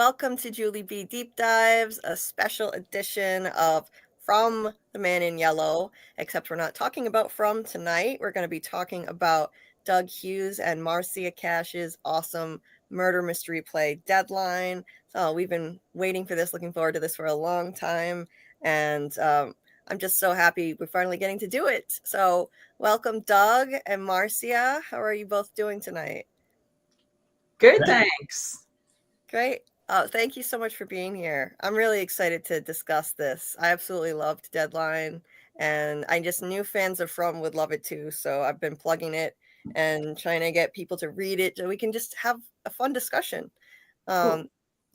welcome to Julie B Deep Dives, a special edition of From the Man in Yellow, except we're not talking about From tonight. We're going to be talking about Doug Hughes and Marcia Kash's awesome murder mystery play Deadline. So we've been waiting for this, looking forward to this for a long time, and I'm just so happy we're finally getting to do it. So welcome, Doug and Marcia. How are you both doing tonight? Good, thanks. Great. Thank you so much for being here. I'm really excited to discuss this. I absolutely loved Deadline, and I just knew fans of From would love it too. So I've been plugging it and trying to get people to read it so we can just have a fun discussion. Cool.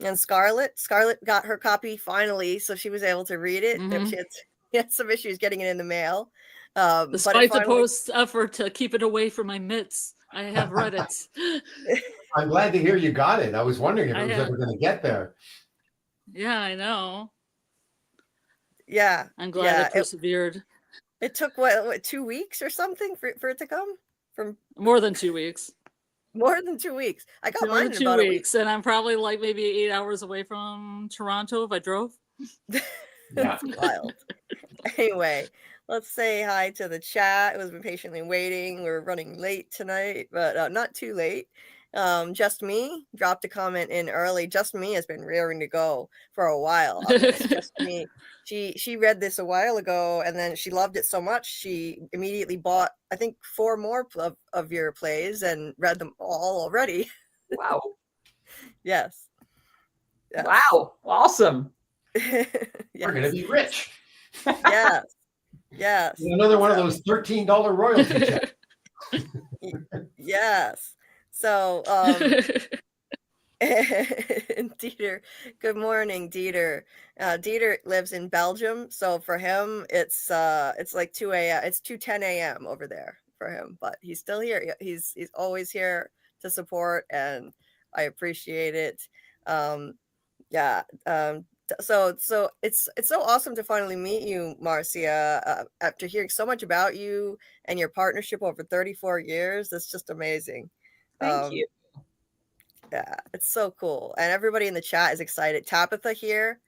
And Scarlet got her copy finally, so she was able to read it. She had some issues getting it in the mail. Despite the post's effort to keep it away from my mitts, I have read it. I'm glad to hear you got it. I was wondering if it was ever going to get there. Yeah, I know. Yeah. I'm glad it persevered. It took what 2 weeks or something for it to come? From more than 2 weeks. More than 2 weeks. I got mine in 2 about weeks, and I'm probably like maybe 8 hours away from Toronto if I drove. That's wild. Anyway, let's say hi to the chat. It has been patiently waiting. We're running late tonight, but not too late. Just Me dropped a comment in early. Just Me has been raring to go for a while. Just Me. She read this a while ago, and then she loved it so much she immediately bought, I think, 4 more of your plays and read them all already. Wow. Yes. Wow. Awesome. Yes. We're going to be rich. Yes. Yes. Another one of those $13 royalty checks. Yes. So, Dieter, good morning, Dieter. Dieter lives in Belgium, so for him, it's like 2 a.m. It's 2:10 a.m. over there for him, but he's still here. He's always here to support, and I appreciate it. So it's so awesome to finally meet you, Marcia, after hearing so much about you and your partnership over 34 years. That's just amazing. Thank you. Yeah, it's so cool. And everybody in the chat is excited. Tabitha here.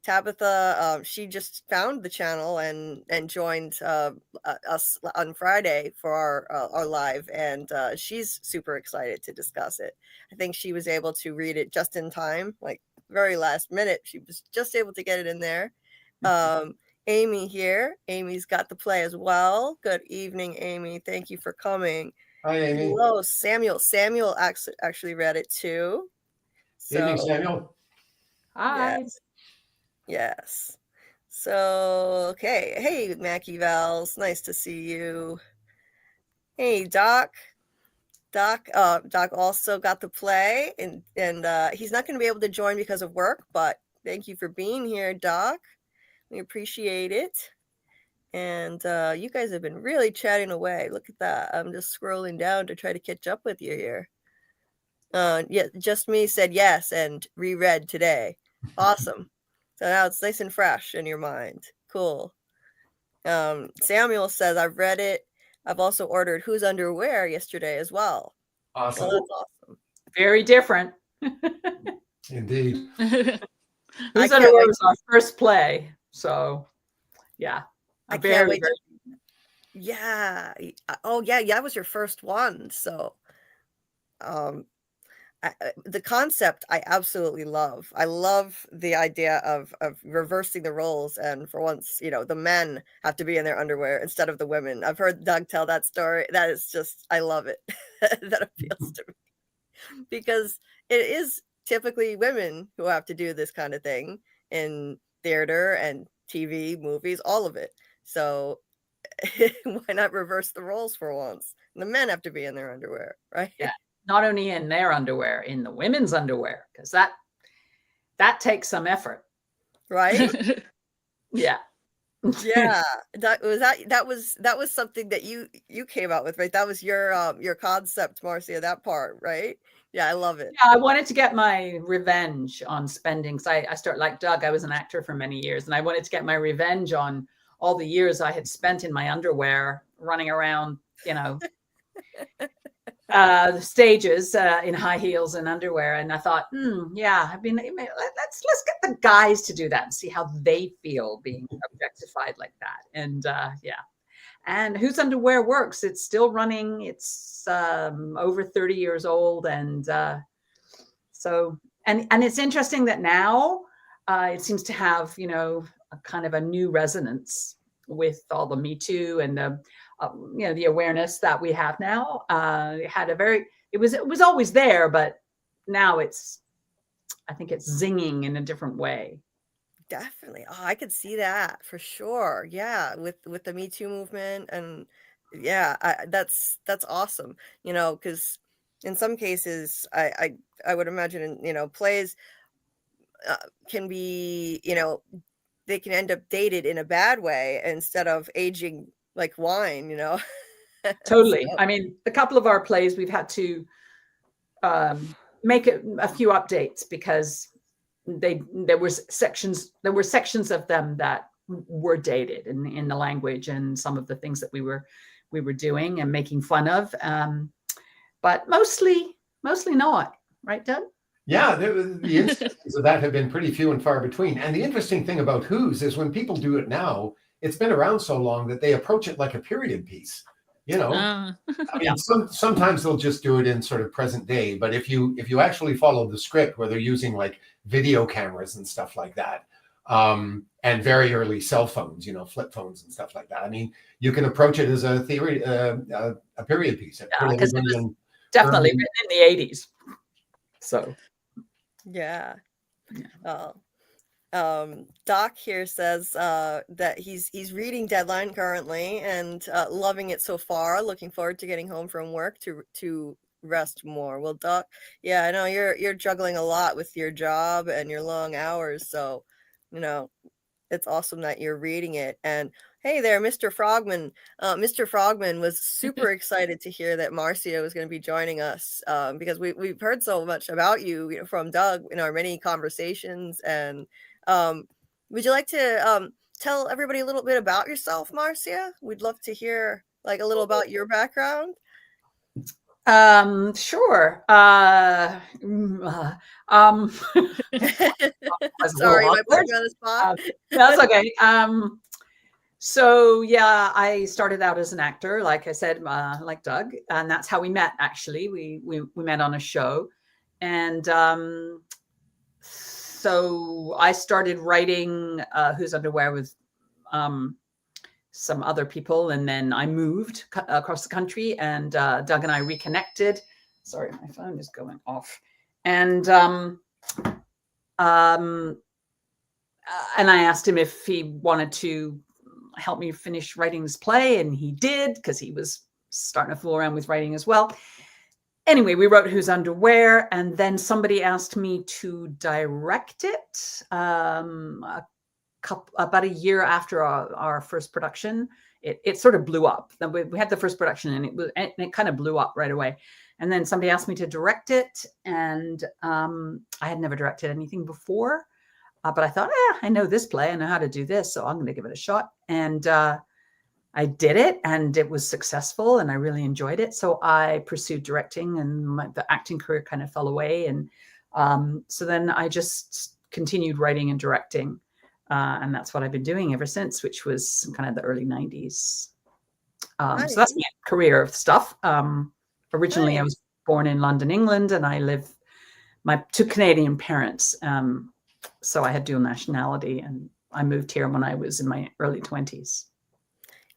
Tabitha, she just found the channel and joined us on Friday for our live, and she's super excited to discuss it. I think she was able to read it just in time, like very last minute. She was just able to get it in there. Amy here. Amy's got the play as well. Good evening, Amy. Thank you for coming. Hi, Amy. Hello, Samuel. Samuel actually read it too. So, evening, Samuel. Hi. Yes. So, okay. Hey, Mackie Vals. Nice to see you. Hey, Doc. Doc also got the play, and he's not going to be able to join because of work, but thank you for being here, Doc. We appreciate it. And you guys have been really chatting away. Look at that. I'm just scrolling down to try to catch up with you here. Yeah, Just Me said yes and reread today. Awesome. So now it's nice and fresh in your mind. Cool. Samuel says, I've read it. I've also ordered Whose Underwear yesterday as well. Awesome. So that's awesome. Very different. Indeed. Whose Underwear was our first play. So, yeah. Very. Yeah. Oh, yeah. That was your first one. So, the concept I absolutely love. I love the idea of reversing the roles, and for once, the men have to be in their underwear instead of the women. I've heard Doug tell that story. That is just, I love it. That appeals to me because it is typically women who have to do this kind of thing in theater and TV, movies, all of it. So why not reverse the roles for once? The men have to be in their underwear, right? Yeah. Not only in their underwear, in the women's underwear, because that takes some effort, right? Yeah. Yeah, that was something that you came out with, right? That was your concept, Marcia. That part, right? Yeah, I love it. Yeah, I wanted to get my revenge on spending. So I started, like Doug, I was an actor for many years, and I wanted to get my revenge on all the years I had spent in my underwear, running around, stages in high heels and underwear, and I thought, yeah, I mean, let's get the guys to do that and see how they feel being objectified like that. And yeah, and Whose Underwear Works. It's still running. It's over 30 years old, and so and it's interesting that now it seems to have, you know, a kind of a new resonance with all the Me Too and the you know, the awareness that we have now. It had a very, it was always there, but now it's, I think it's zinging in a different way. Definitely. Oh, I could see that for sure. Yeah, with the Me Too movement, and yeah, that's awesome. You know, because in some cases, I would imagine, you know, plays can be, you know, they can end up dated in a bad way instead of aging like wine, you know. Totally. So, I mean, a couple of our plays, we've had to make a few updates because there were sections of them that were dated in the language and some of the things that we were doing and making fun of, but mostly not, right, Doug? Yeah, the instances of that have been pretty few and far between. And the interesting thing about Whose is when people do it now, it's been around so long that they approach it like a period piece. You know, I mean, sometimes they'll just do it in sort of present day. But if you actually follow the script where they're using like video cameras and stuff like that, and very early cell phones, you know, flip phones and stuff like that, I mean, you can approach it as a theory, a period piece. Because it was definitely written in the 80s. So. yeah. Doc here says that he's reading Deadline currently and loving it so far. Looking forward to getting home from work to rest more. Well, Doc, yeah, I know you're juggling a lot with your job and your long hours, so you know it's awesome that you're reading it. And hey there, Mr. Frogman. Mr. Frogman was super excited to hear that Marcia was going to be joining us because we've heard so much about you, you know, from Doug in our many conversations. And would you like to tell everybody a little bit about yourself, Marcia? We'd love to hear like a little about your background. Sure. Sorry, am I putting you on the spot? That's okay. So yeah, I started out as an actor, like I said, like Doug, and that's how we met. Actually, we met on a show, and so I started writing Whose Underwear with some other people, and then I moved across the country, and Doug and I reconnected. Sorry, my phone is going off, and I asked him if he wanted to help me finish writing this play, and he did, because he was starting to fool around with writing as well. Anyway, we wrote Whose Underwear, and then somebody asked me to direct it about a year after our first production. It sort of blew up. We had the first production, and it kind of blew up right away. And then somebody asked me to direct it, and I had never directed anything before. But I thought, I know this play. I know how to do this, so I'm going to give it a shot. And I did it, and it was successful, and I really enjoyed it. So I pursued directing, and the acting career kind of fell away. And so then I just continued writing and directing. And that's what I've been doing ever since, which was kind of the early 90s. Nice. So that's my career of stuff. Originally, nice. I was born in London, England, and I live my two Canadian parents. So I had dual nationality, and I moved here when I was in my early 20s.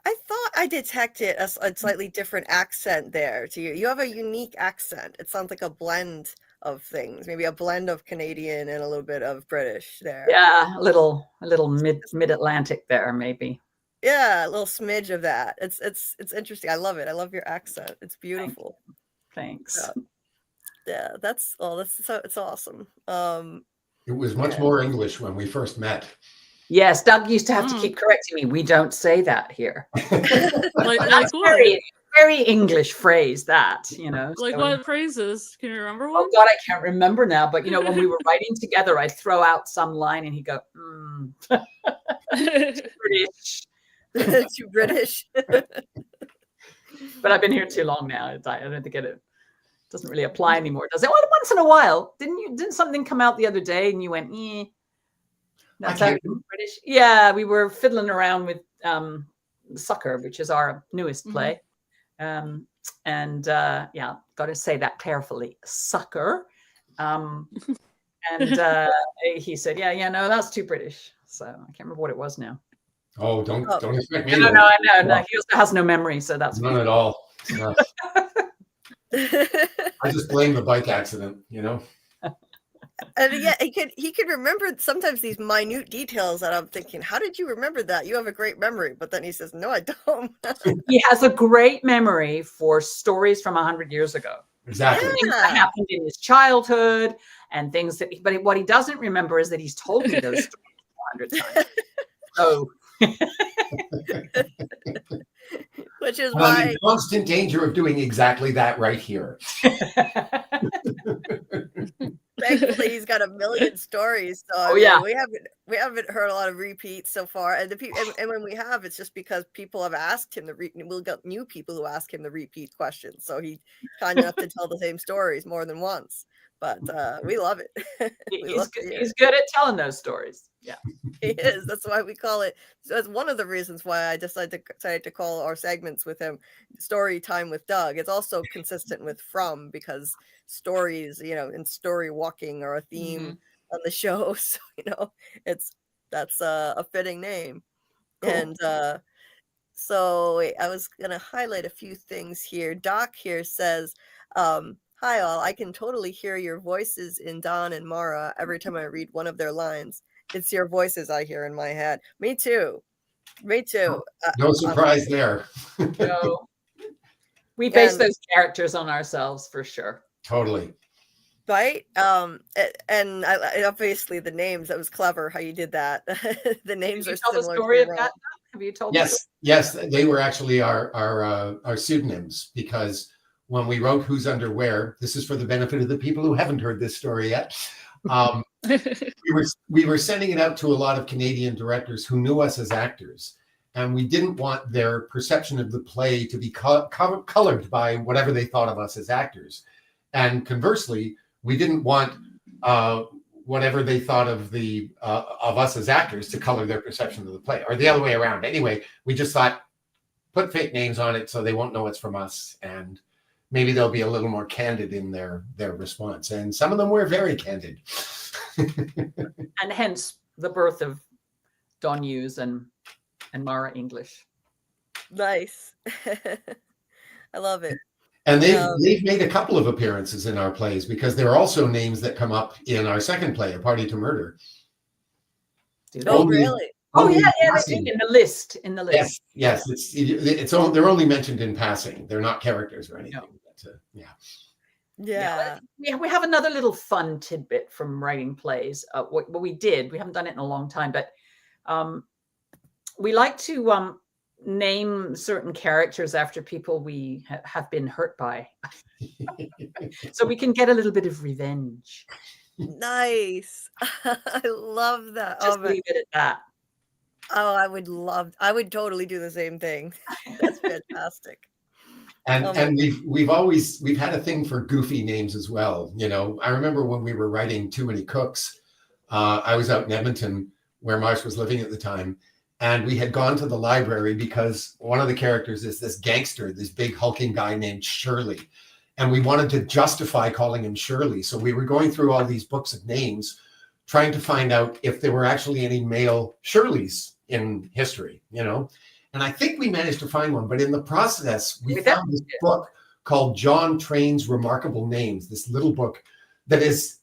I thought I detected a slightly different accent there to you. You have a unique accent. It sounds like a blend of things, maybe a blend of Canadian and a little bit of British there. Yeah, a little mid-Atlantic there, maybe. Yeah, a little smidge of that. It's interesting. I love it. I love your accent. It's beautiful. Thanks. Yeah, it's awesome. It was much more English when we first met. Yes, Doug used to have to keep correcting me. We don't say that here. That's very English phrase, that, you know. Like what phrases? Can you remember one? Oh God, I can't remember now. But you know, when we were writing together, I'd throw out some line, and he'd go, British. Too British. But I've been here too long now. I don't think Doesn't really apply anymore, does it? Well, once in a while. Didn't something come out the other day and you went, that's how British? Yeah, we were fiddling around with Sucker, which is our newest play. Yeah, got to say that carefully. Sucker. And he said, no, that's too British. So I can't remember what it was now. Oh, don't expect me. No, I know. No, he also has no memory, so that's none at all. No. I just blame the bike accident, And yeah, he could remember sometimes these minute details that I'm thinking, how did you remember that? You have a great memory. But then he says, no, I don't. He has a great memory for stories from 100 years ago. Exactly. Things that happened in his childhood and things that, but what he doesn't remember is that he's told me those stories 100 times. So. Which is I'm why in constant danger of doing exactly that right here. thankfully he's got a million stories. So we haven't heard a lot of repeats so far, and and when we have, it's just because people have asked him we'll get new people who ask him the repeat questions. So he's kind enough to tell the same stories more than once. But we love it. He's good at telling those stories. Yeah, he is. That's why we call it. So that's one of the reasons why I decided to call our segments with him "Story Time with Doug." It's also consistent with "From" because stories, and story walking are a theme on the show. So that's a fitting name. Cool. And so I was gonna highlight a few things here. Doc here says. Hi all, I can totally hear your voices in Don and Mara every time I read one of their lines. It's your voices I hear in my head. Me too. No surprise there. No. We base those characters on ourselves for sure. Totally. Right? And I obviously the names, that was clever how you did that. The names are similar. The story of that? Have you told? Yes, they were actually our pseudonyms, because when we wrote Who's Underwear, this is for the benefit of the people who haven't heard this story yet. We were sending it out to a lot of Canadian directors who knew us as actors, and we didn't want their perception of the play to be colored by whatever they thought of us as actors. And conversely, we didn't want whatever they thought of of us as actors to color their perception of the play, or the other way around. Anyway, we just thought, put fake names on it so they won't know it's from us, and maybe they'll be a little more candid in their response. And some of them were very candid. And hence the birth of Don Hughes and Mara English. Nice. I love it. And they've made a couple of appearances in our plays, because there are also names that come up in our second play, A Party to Murder. Oh, really? Oh yeah, in the list. Yes. They're only mentioned in passing. They're not characters or anything. No. Yeah. We have another little fun tidbit from writing plays. What we haven't done it in a long time, but we like to name certain characters after people we have been hurt by, so we can get a little bit of revenge. Nice. I love that. Just leave it at that. Oh, I would totally do the same thing. That's fantastic. And we've had a thing for goofy names as well. I remember when we were writing Too Many Cooks, I was out in Edmonton where Marcia was living at the time, and we had gone to the library because one of the characters is this gangster, this big hulking guy named Shirley. And we wanted to justify calling him Shirley. So we were going through all these books of names, trying to find out if there were actually any male Shirleys in history, And I think we managed to find one, but in the process, we found this book called John Train's Remarkable Names, this little book that is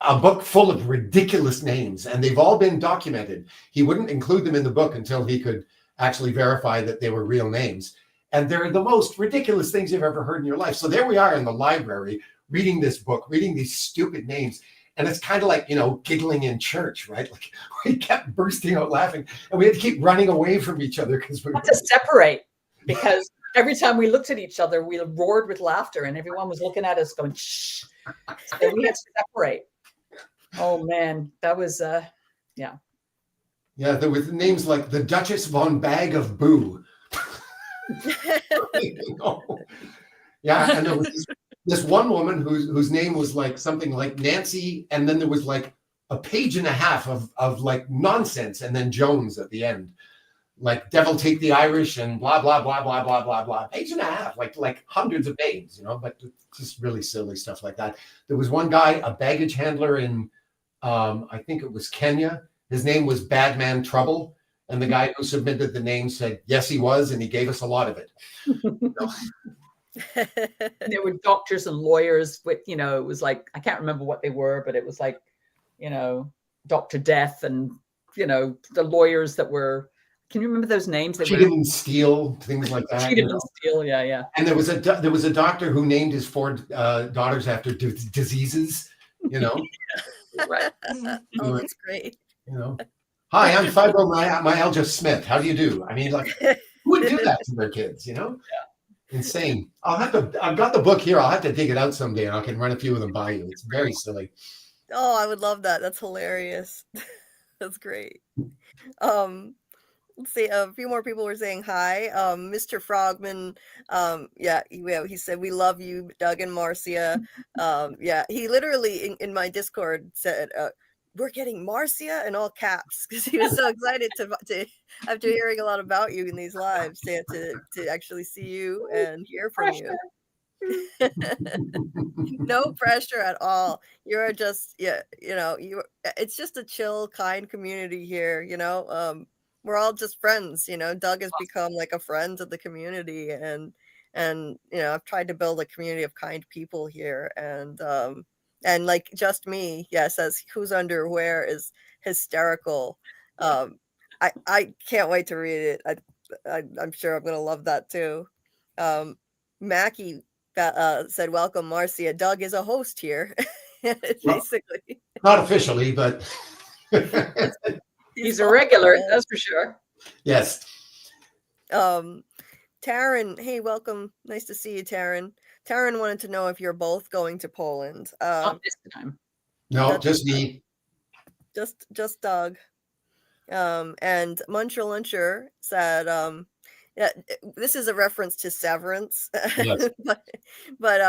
a book full of ridiculous names, and they've all been documented. He wouldn't include them in the book until he could actually verify that they were real names. And they're the most ridiculous things you've ever heard in your life. So there we are in the library reading this book, reading these stupid names. And it's kind of like, giggling in church, right? Like we kept bursting out laughing, and we had to keep running away from each other because we had to separate, because every time we looked at each other, we roared with laughter, and everyone was looking at us going, shh. So we had to separate. Oh man, that was yeah. Yeah, there was names like the Duchess von Bag of Boo. Yeah, and there was this one woman whose name was like something like Nancy, and then there was like a page and a half of like nonsense, and then Jones at the end, like Devil Take the Irish and blah blah blah blah blah blah blah. Page and a half, like hundreds of names, but just really silly stuff like that. There was one guy, a baggage handler in, I think it was Kenya. His name was Badman Trouble. And the guy who submitted the name said, yes, he was. And he gave us a lot of it. There were doctors and lawyers with, it was like, I can't remember what they were, but it was like, Dr. Death and, the lawyers that were, can you remember those names? Cheated and Steal, things like that. Cheated and Steal, yeah. And there was a doctor who named his 4 daughters after diseases, Right. Oh, that's great. Hi, I'm Fibromyalgia Smith. How do you do? I mean, like, who would do that to their kids, Yeah. Insane. I've got the book here. I'll have to dig it out someday and I can run a few of them by you. It's very silly. Oh, I would love that. That's hilarious. That's great. Let's see. A few more people were saying hi. Mr. Frogman. He said, we love you, Doug and Marcia. He literally in my Discord said, we're getting Marcia in all caps because he was so excited to after hearing a lot about you in these lives to actually see you and hear from you. No pressure at all. You're just it's just a chill, kind community here. We're all just friends. Doug has become like a friend of the community, and I've tried to build a community of kind people here, and like just me, says whose underwear is hysterical. I can't wait to read it. I'm sure I'm gonna love that too. Mackie said, welcome, Marcia. Doug is a host here. Basically. Not officially, but he's a regular, that's for sure. Yes. Taryn, hey, welcome. Nice to see you, Taryn. Taryn wanted to know if you're both going to Poland. Not this time. No, just me. Just Doug. And Muncher Luncher said, this is a reference to Severance. Yes. but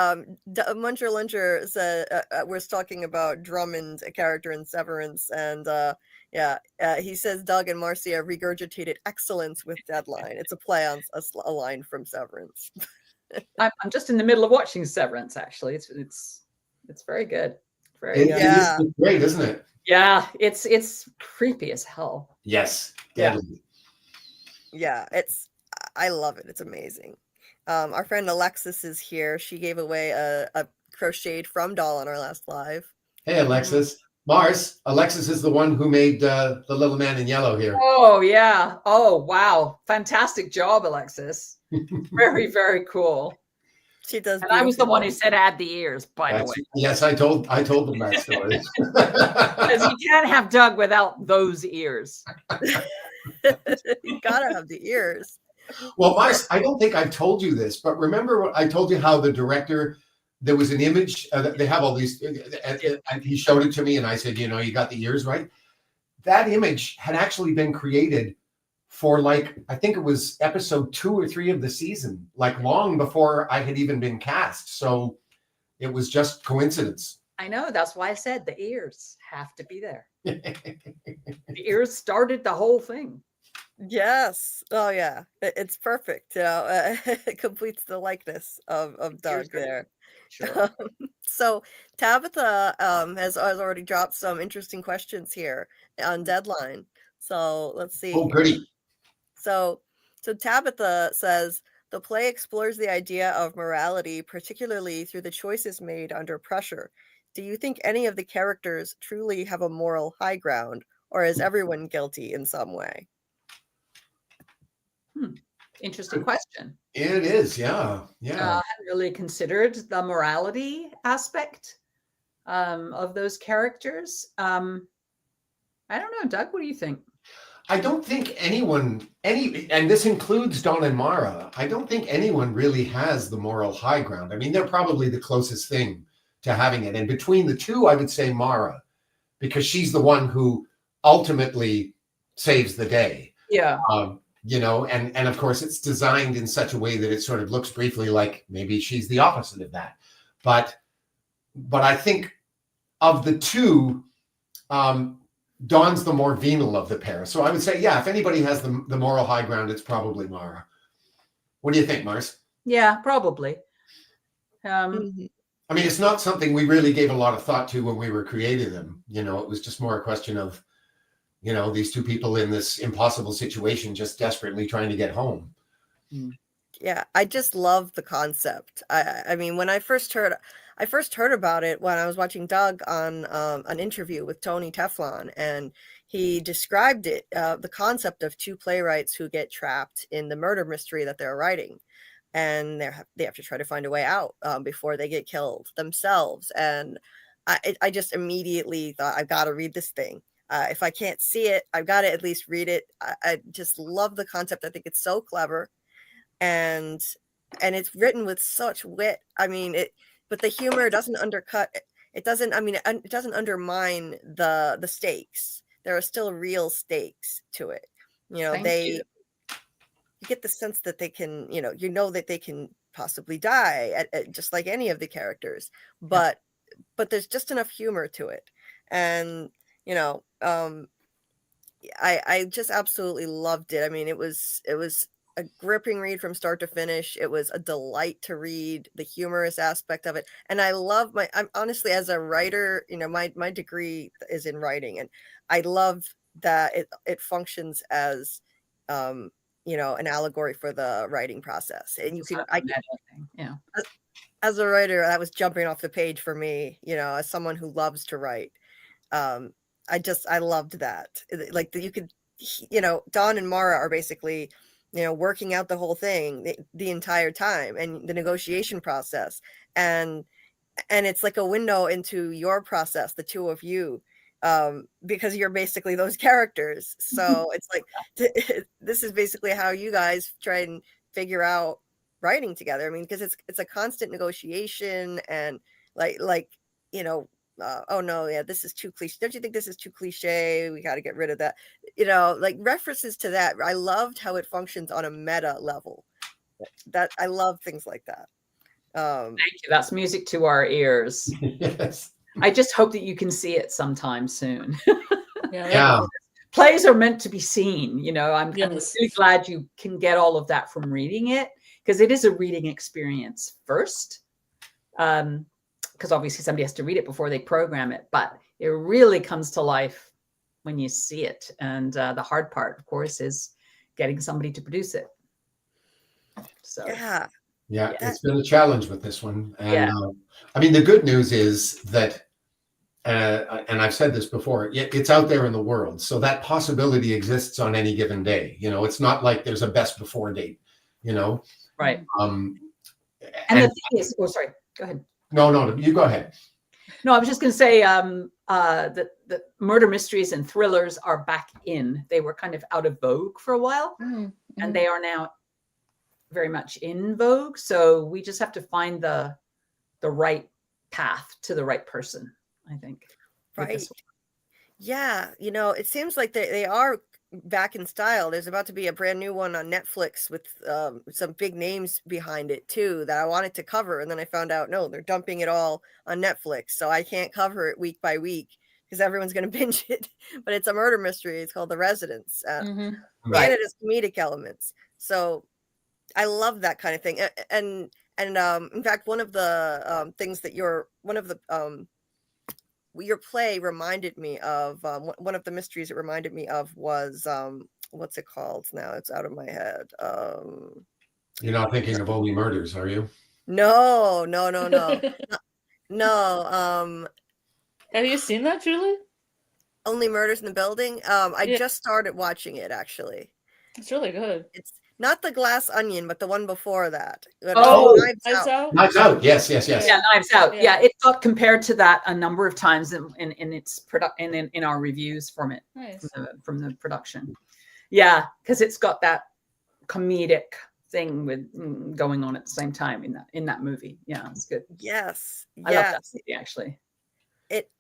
Muncher Luncher said we're talking about Drummond, a character in Severance, and he says Doug and Marcia regurgitated excellence with deadline. It's a play on a line from Severance. I'm just in the middle of watching Severance. Actually, it's very good. It's great, isn't it? Yeah, it's creepy as hell. Yes, deadly. Yeah, I love it. It's amazing. Our friend Alexis is here. She gave away a crocheted from doll on our last live. Hey, Alexis. Mars, Alexis is the one who made the little man in yellow here. Oh, yeah. Oh, wow. Fantastic job, Alexis. Very, very cool. She does. And I was the one who said add the ears, by the way. Yes, I told them that story. Because you can't have Doug without those ears. You gotta have the ears. Well, Mars, I don't think I've told you this, but remember what I told you how the director, there was an image, they have all these, and he showed it to me and I said, you got the ears right. That image had actually been created for I think it was episode 2 or 3 of the season, long before I had even been cast. So it was just coincidence. I know. That's why I said the ears have to be there. The ears started the whole thing. Yes. Oh, yeah. It's perfect. It completes the likeness of Doug there. Sure. So Tabitha has already dropped some interesting questions here on deadline. So let's see. Oh, pretty. So Tabitha says, the play explores the idea of morality, particularly through the choices made under pressure. Do you think any of the characters truly have a moral high ground, or is everyone guilty in some way? Interesting question. It is, yeah. I hadn't really considered the morality aspect of those characters. I don't know, Doug, what do you think? I don't think anyone, and this includes Don and Mara, I don't think anyone really has the moral high ground. I mean, they're probably the closest thing to having it. And between the two, I would say Mara, because she's the one who ultimately saves the day. Yeah. And of course it's designed in such a way that it sort of looks briefly like maybe she's the opposite of that. but I think of the two, Dawn's the more venal of the pair. So I would say, yeah, if anybody has the moral high ground, it's probably Mara. What do you think, Mars? Yeah, probably. I mean, it's not something we really gave a lot of thought to when we were creating them. You know, it was just more a question of, you know, these two people in this impossible situation, just desperately trying to get home. Yeah, I just love the concept. I mean, when I first heard about it when I was watching Doug on an interview with Tony Teflon, and he described it, the concept of two playwrights who get trapped in the murder mystery that they're writing, and they have to try to find a way out before they get killed themselves. And I just immediately thought, I've got to read this thing. If I can't see it, I've got to at least read it. I just love the concept. I think it's so clever. And it's written with such wit. I mean, but the humor doesn't undercut it. It doesn't, I mean, it doesn't undermine the stakes. There are still real stakes to it. You know, you get the sense that they can, you know that they can possibly die just like any of the characters, but there's just enough humor to it. And, you know, I just absolutely loved it. I mean, it was a gripping read from start to finish. It was a delight to read, the humorous aspect of it. And I love I'm honestly, as a writer, you know, my degree is in writing, and I love that it functions as, you know, an allegory for the writing process. And as a writer, that was jumping off the page for me, you know, as someone who loves to write. I loved that. Like, you could, you know, Dawn and Mara are basically, you know, working out the whole thing the entire time, and the negotiation process, and it's like a window into your process, the two of you, because you're basically those characters. So it's like, this is basically how you guys try and figure out writing together. I mean, because it's a constant negotiation, and like you know, oh no, yeah, this is too cliche. Don't you think this is too cliche? We got to get rid of that. You know, like references to that. I loved how it functions on a meta level. That I love things like that. Thank you. That's music to our ears. Yes. I just hope that you can see it sometime soon. Yeah. Plays are meant to be seen. You know, I'm really glad you can get all of that from reading it, because it is a reading experience first. Because obviously somebody has to read it before they program it, but it really comes to life when you see it. And the hard part, of course, is getting somebody to produce it. So yeah, it's been a challenge with this one. And I mean, the good news is that, and I've said this before, it's out there in the world. So that possibility exists on any given day. You know, it's not like there's a best before date, you know? Right. And the thing is, sorry, go ahead. No, you go ahead. No, I was just going to say that the murder mysteries and thrillers are back in. They were kind of out of vogue for a while, and they are now very much in vogue. So we just have to find the right path to the right person, I think. Right. Yeah. You know, it seems like they are back in style. There's about to be a brand new one on Netflix with some big names behind it too, that I wanted to cover, and then I found out, no, they're dumping it all on Netflix, so I can't cover it week by week because everyone's going to binge it. But it's a murder mystery. It's called The Residence, and it has comedic elements. So I love that kind of thing. And in fact, one of the things that your play reminded me of, one of the mysteries it reminded me of was, what's it called now? It's out of my head. You're not thinking of Only Murders, are you? No. Have you seen that, Julie? Only Murders in the Building? I just started watching it, actually. It's really good. It's not The Glass Onion, but the one before that. Knives Out. Knives Out. Yes. Yeah, Knives Out. Yeah, it got compared to that a number of times in its in our reviews from it, from the production. Yeah, because it's got that comedic thing with going on at the same time in that movie. Yeah, it's good. Yes, I love that movie, actually.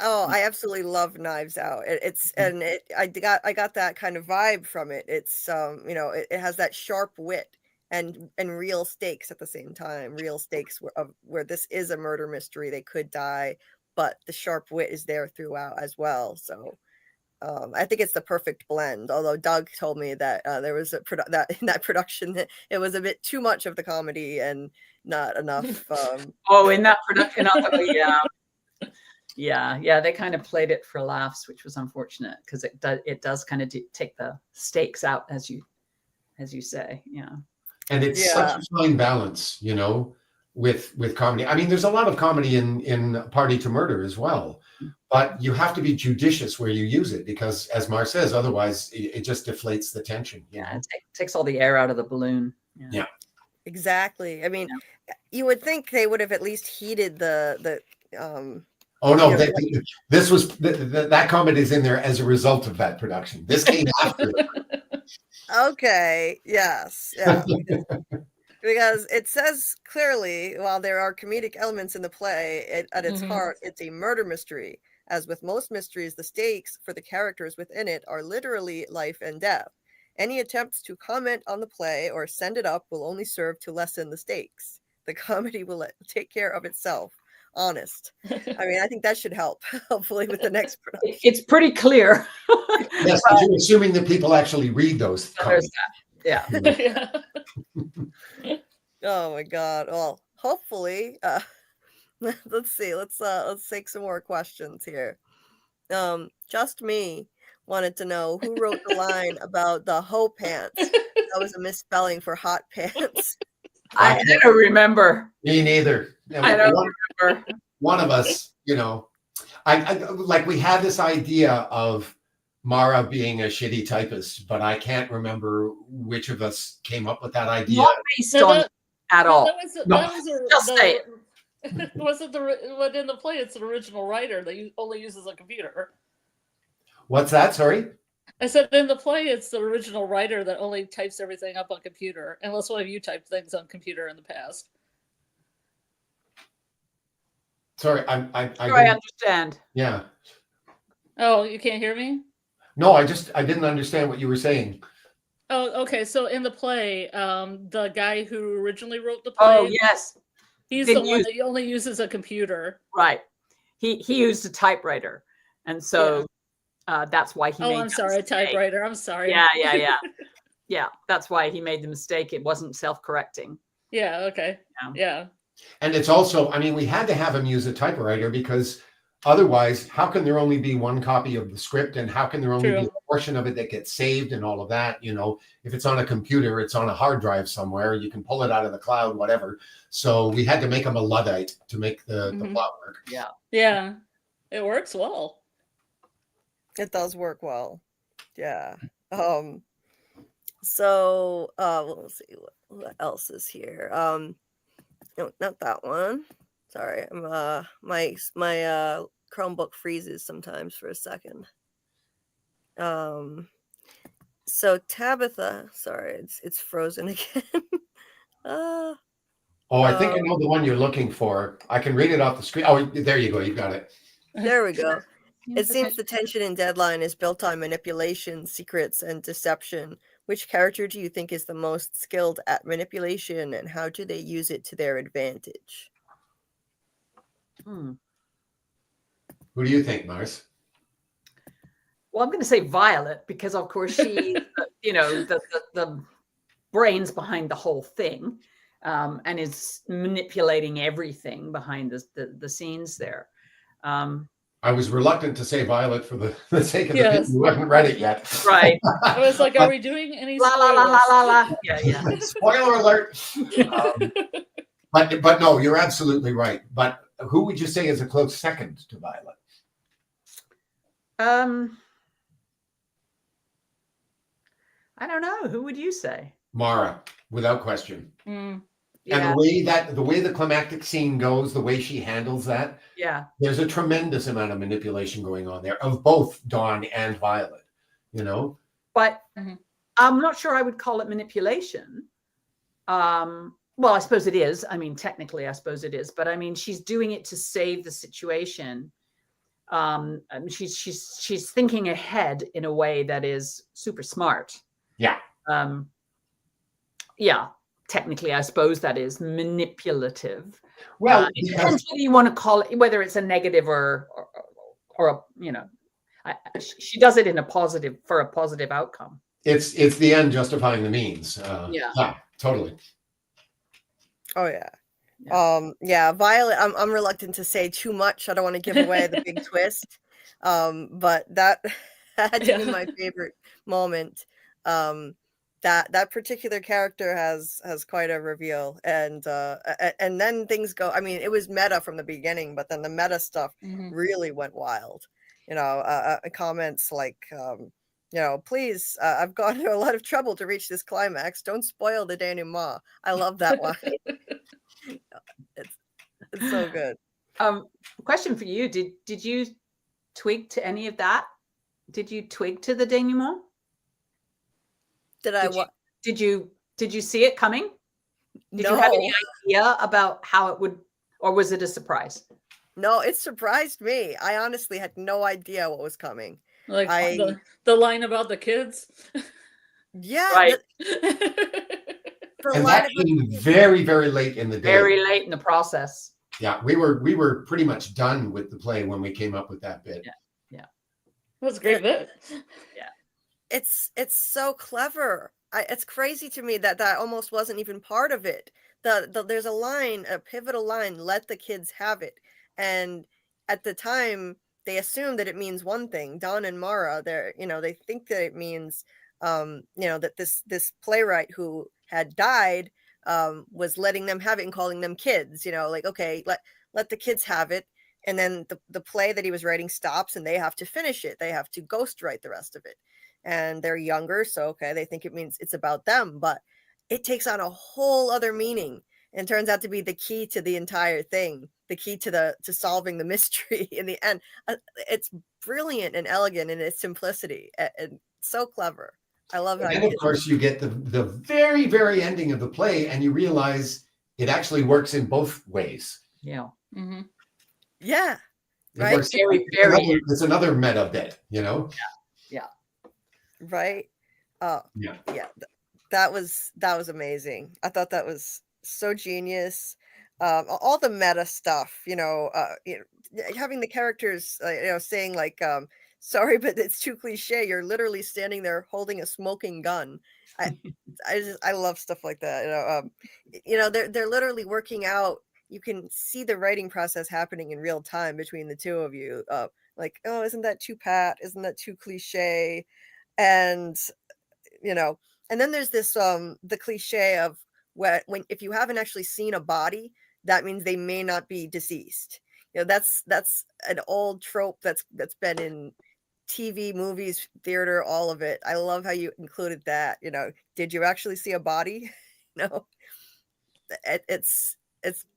I absolutely love Knives Out. I got that kind of vibe from it. It's you know, it has that sharp wit, and real stakes at the same time. Real stakes where this is a murder mystery. They could die, but the sharp wit is there throughout as well. So I think it's the perfect blend. Although Doug told me that there was that in that production that it was a bit too much of the comedy and not enough. Oh, in that production, yeah, they kind of played it for laughs, which was unfortunate because it does kind of take the stakes out, as you say. Yeah. And it's such a fine balance, you know, with comedy. I mean, there's a lot of comedy in Party to Murder as well, but you have to be judicious where you use it because, as Mar says, otherwise it just deflates the tension. Yeah, it takes all the air out of the balloon. Yeah. Exactly. I mean, you would think they would have at least heeded the Oh no! This was that comment is in there as a result of that production. This came after. Okay. Yes. Yeah. Because it says clearly, while there are comedic elements in the play, at its heart, it's a murder mystery. As with most mysteries, the stakes for the characters within it are literally life and death. Any attempts to comment on the play or send it up will only serve to lessen the stakes. The comedy will take care of itself. Honest. I mean, I think that should help, hopefully, with the next production. It's pretty clear. Yes, you're assuming that people actually read those comments. Yeah. Oh my God. Well, hopefully, let's see. Let's take some more questions here. Just Me wanted to know who wrote the line about the hoe pants. That was a misspelling for hot pants. I don't remember. Me neither. I don't remember. One of us, you know, I like we had this idea of Mara being a shitty typist, but I can't remember which of us came up with that idea. Not based on at all. Just say it. Wasn't what in the play? It's an original writer that only uses a computer. What's that? Sorry. I said in the play, it's the original writer that only types everything up on computer, unless one of you typed things on computer in the past. Sorry, I understand. Yeah. Oh, you can't hear me? No, I didn't understand what you were saying. Oh, okay. So in the play, the guy who originally wrote the play. Oh, yes. He's the one that only uses a computer. Right. He used a typewriter. And so that's why he made I'm sorry, a typewriter. I'm sorry. Yeah. Yeah, that's why he made the mistake. It wasn't self-correcting. Yeah, okay. Yeah. And it's also, I mean, we had to have him use a typewriter because otherwise, how can there only be one copy of the script and how can there only be a portion of it that gets saved and all of that? You know, if it's on a computer, it's on a hard drive somewhere. You can pull it out of the cloud, whatever. So we had to make him a Luddite to make the plot work. Yeah. Yeah. It works well. It does work well. Yeah. So we'll see what else is here. No, not that one. Sorry. My Chromebook freezes sometimes for a second. So Tabitha, sorry, it's frozen again. I think I know the one you're looking for. I can read it off the screen. Oh, there you go. You got it. There we go. It seems the tension in Deadline is built on manipulation, secrets, and deception. Which character do you think is the most skilled at manipulation, and how do they use it to their advantage? Who do you think, Mars? Well, I'm going to say Violet because, of course, she's the brains behind the whole thing, and is manipulating everything behind the scenes there. I was reluctant to say Violet for the sake of the people who haven't read it yet. Right. I was like, are we doing any spoilers? Yeah. Spoiler alert. But no, you're absolutely right. But who would you say is a close second to Violet? I don't know. Who would you say? Mara, without question. Yeah. And the way the climactic scene goes, the way she handles that, there's a tremendous amount of manipulation going on there of both Dawn and Violet, you know? But I'm not sure I would call it manipulation. Well, I suppose it is. I mean, technically, I suppose it is. But I mean, she's doing it to save the situation. She's thinking ahead in a way that is super smart. Yeah. Yeah. technically, I suppose that is manipulative. Well, It depends whether you want to call it, whether it's a negative or a, you know, she does it in a positive, for a positive outcome. it's the end justifying the means. Yeah, totally. Oh yeah. Violet, I'm reluctant to say too much. I don't want to give away the big twist. But that had to be my favorite moment. That particular character has quite a reveal, and then things go. I mean, it was meta from the beginning, but then the meta stuff really went wild. You know, comments like, you know, please, I've gone to a lot of trouble to reach this climax. Don't spoil the denouement. I love that line. It's so good. Question for you: Did you twig to any of that? Did you twig to the denouement? Did you see it coming? Did you have any idea about how it would, or was it a surprise? No, it surprised me. I honestly had no idea what was coming. Like the line about the kids. Yeah. Right. And that came very, very late in the day. Very late in the process. Yeah, we were pretty much done with the play when we came up with that bit. Yeah. That's a great bit. Yeah. It's so clever. It's crazy to me that almost wasn't even part of it. There's a line, a pivotal line, let the kids have it. And at the time, they assume that it means one thing. Don and Mara, they think that it means, that this playwright who had died was letting them have it and calling them kids. Like, okay, let the kids have it. And then the play that he was writing stops, and they have to finish it. They have to ghostwrite the rest of it. And they're younger, so okay, they think it means it's about them, but it takes on a whole other meaning and turns out to be the key to the entire thing, the key to solving the mystery in the end. It's brilliant and elegant in its simplicity and so clever. I love how. And of course, you get the very, very ending of the play, and you realize it actually works in both ways. Yeah. Mm-hmm. Yeah. Right. Right. It's another meta bit, Yeah. Right. Yeah. That was amazing. I thought that was so genius. All the meta stuff, having the characters, saying like, sorry, but it's too cliche. You're literally standing there holding a smoking gun. I love stuff like that. They're literally working out. You can see the writing process happening in real time between the two of you. Like, oh, isn't that too pat? Isn't that too cliche? And and then there's this the cliche of when if you haven't actually seen a body, that means they may not be deceased. That's an old trope that's been in TV, movies, theater, all of it. I love how you included that. Did you actually see a body? It's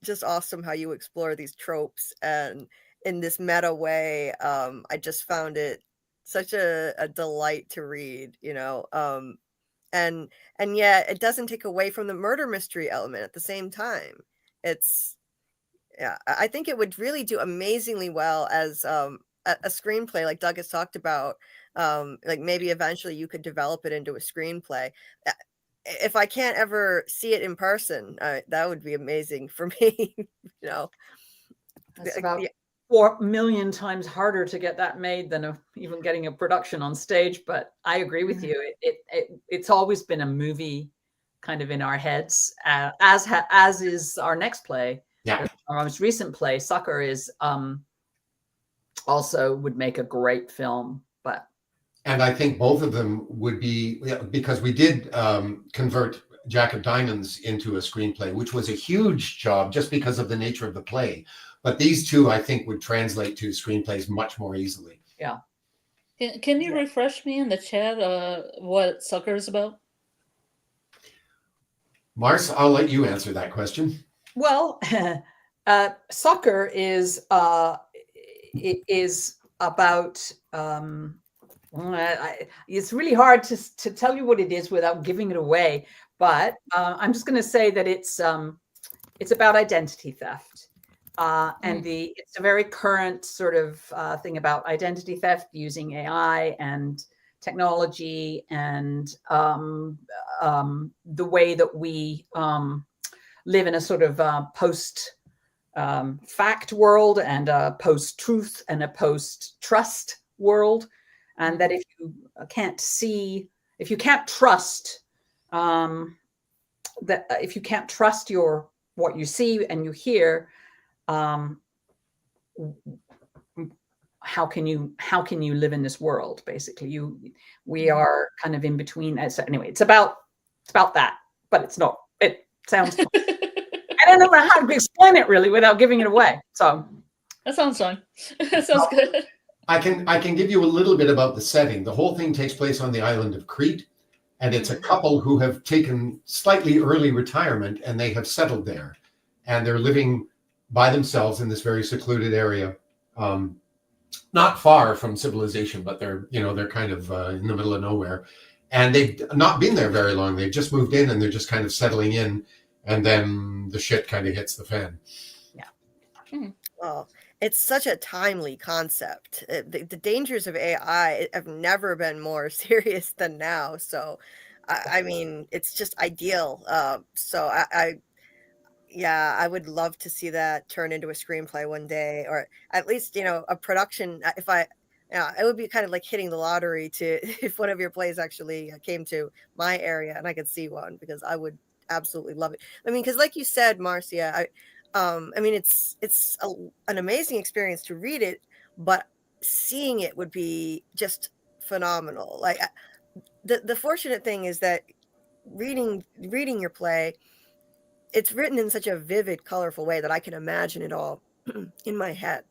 just awesome how you explore these tropes and in this meta way. I just found it such a delight to read, and yet it doesn't take away from the murder mystery element at the same time. I think it would really do amazingly well as a screenplay, like Doug has talked about. Like maybe eventually you could develop it into a screenplay. If I can't ever see it in person, that would be amazing for me. It's about 4 million times harder to get that made than even getting a production on stage. But I agree with you. It's always been a movie kind of in our heads, as is our next play. Yeah. Our most recent play, Sucker, is also would make a great film. And I think both of them would be, because we did convert Jack of Diamonds into a screenplay, which was a huge job just because of the nature of the play. But these two, I think, would translate to screenplays much more easily. Yeah. Can you refresh me in the chat what Sucker is about? Mars, I'll let you answer that question. Well, Sucker is about. It's really hard to tell you what it is without giving it away. But I'm just going to say that it's about identity theft. And it's a very current sort of thing about identity theft using AI and technology and the way that we live in a sort of post fact world and a post truth and a post trust world, and that if you can't trust if you can't trust what you see and you hear, how can you live in this world? Basically, we are kind of in between. So anyway, it's about that, but it's not. It sounds. I don't know how to explain it really without giving it away. So that sounds fun. That sounds good. I can give you a little bit about the setting. The whole thing takes place on the island of Crete, and it's a couple who have taken slightly early retirement, and they have settled there, and they're living by themselves in this very secluded area, not far from civilization, but they're kind of in the middle of nowhere, and they've not been there very long. They've just moved in, and they're just kind of settling in, and then the shit kind of hits the fan. Yeah. Well, it's such a timely concept. The dangers of AI have never been more serious than now. So, I mean, it's just ideal. So I would love to see that turn into a screenplay one day, or at least, a production. It would be kind of like hitting the lottery if one of your plays actually came to my area and I could see one, because I would absolutely love it. I mean, because like you said, Marcia, I mean, it's an amazing experience to read it, but seeing it would be just phenomenal. Like the fortunate thing is that reading your play, it's written in such a vivid, colorful way that I can imagine it all in my head.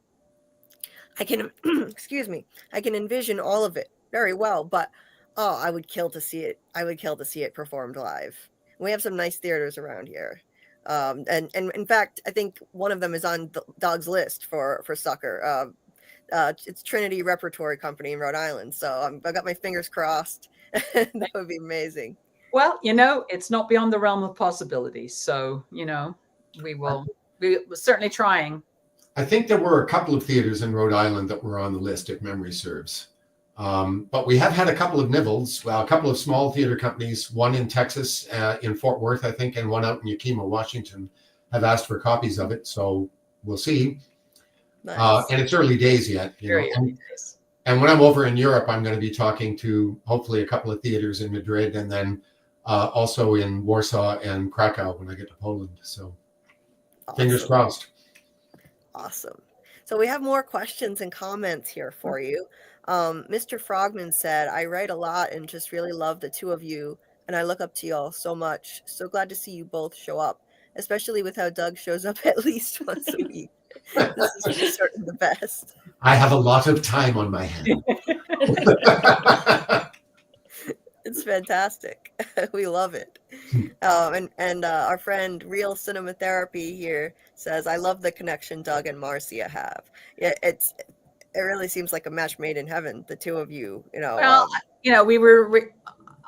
I can, excuse me, I can envision all of it very well, but I would kill to see it. I would kill to see it performed live. We have some nice theaters around here. And in fact, I think one of them is on Doug's list for Sucker. It's Trinity Repertory Company in Rhode Island. So I got my fingers crossed. That would be amazing. Well, it's not beyond the realm of possibilities. So, we're certainly trying. I think there were a couple of theaters in Rhode Island that were on the list, if memory serves. But we have had a couple of nibbles, a couple of small theater companies, one in Texas, in Fort Worth, I think, and one out in Yakima, Washington, have asked for copies of it. So we'll see. Nice. And it's early days yet. Very early days. And when I'm over in Europe, I'm going to be talking to hopefully a couple of theaters in Madrid, and then also in Warsaw and Krakow when I get to Poland. So fingers crossed. Awesome. So we have more questions and comments here for you. Mr. Frogman said, I write a lot and just really love the two of you, and I look up to y'all so much. So glad to see you both show up, especially with how Doug shows up at least once a week. This is for certain the best. I have a lot of time on my hands. It's fantastic. We love it. And our friend Real Cinema Therapy here says, I love the connection Doug and Marcia have. Yeah, it really seems like a match made in heaven, the two of you. Well, we were.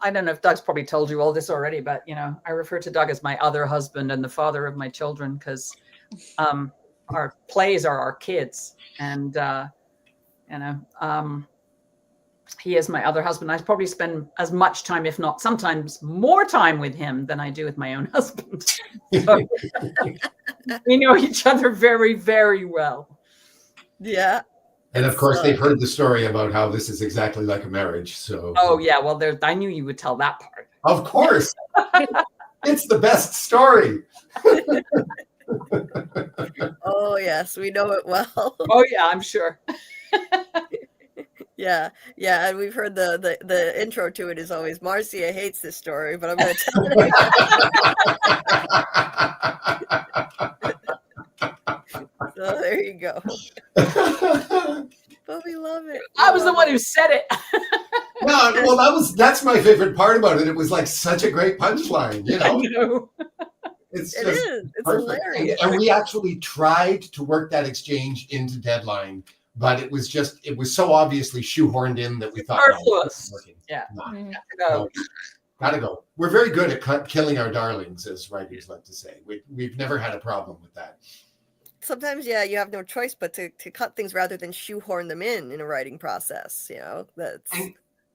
I don't know if Doug's probably told you all this already, but I refer to Doug as my other husband and the father of my children, because our plays are our kids, and he is my other husband. I probably spend as much time, if not sometimes more time, with him than I do with my own husband. So, we know each other very, very well. Yeah. And of course, they've heard the story about how this is exactly like a marriage. So. Oh yeah, well, I knew you would tell that part. Of course, it's the best story. Oh yes, we know it well. Oh yeah, I'm sure. Yeah, and we've heard the intro to it is always, Marcia hates this story, but I'm going to tell it. So there you go. But we love it. I was the one who said it. No, well, that's my favorite part about it. It was like such a great punchline, I know. It's perfect. hilarious. And we actually tried to work that exchange into Deadline, but it was so obviously shoehorned in that we thought, gotta go. We're very good at killing our darlings, as writers like to say. We've never had a problem with that. Sometimes, you have no choice but to cut things rather than shoehorn them in a writing process. That's.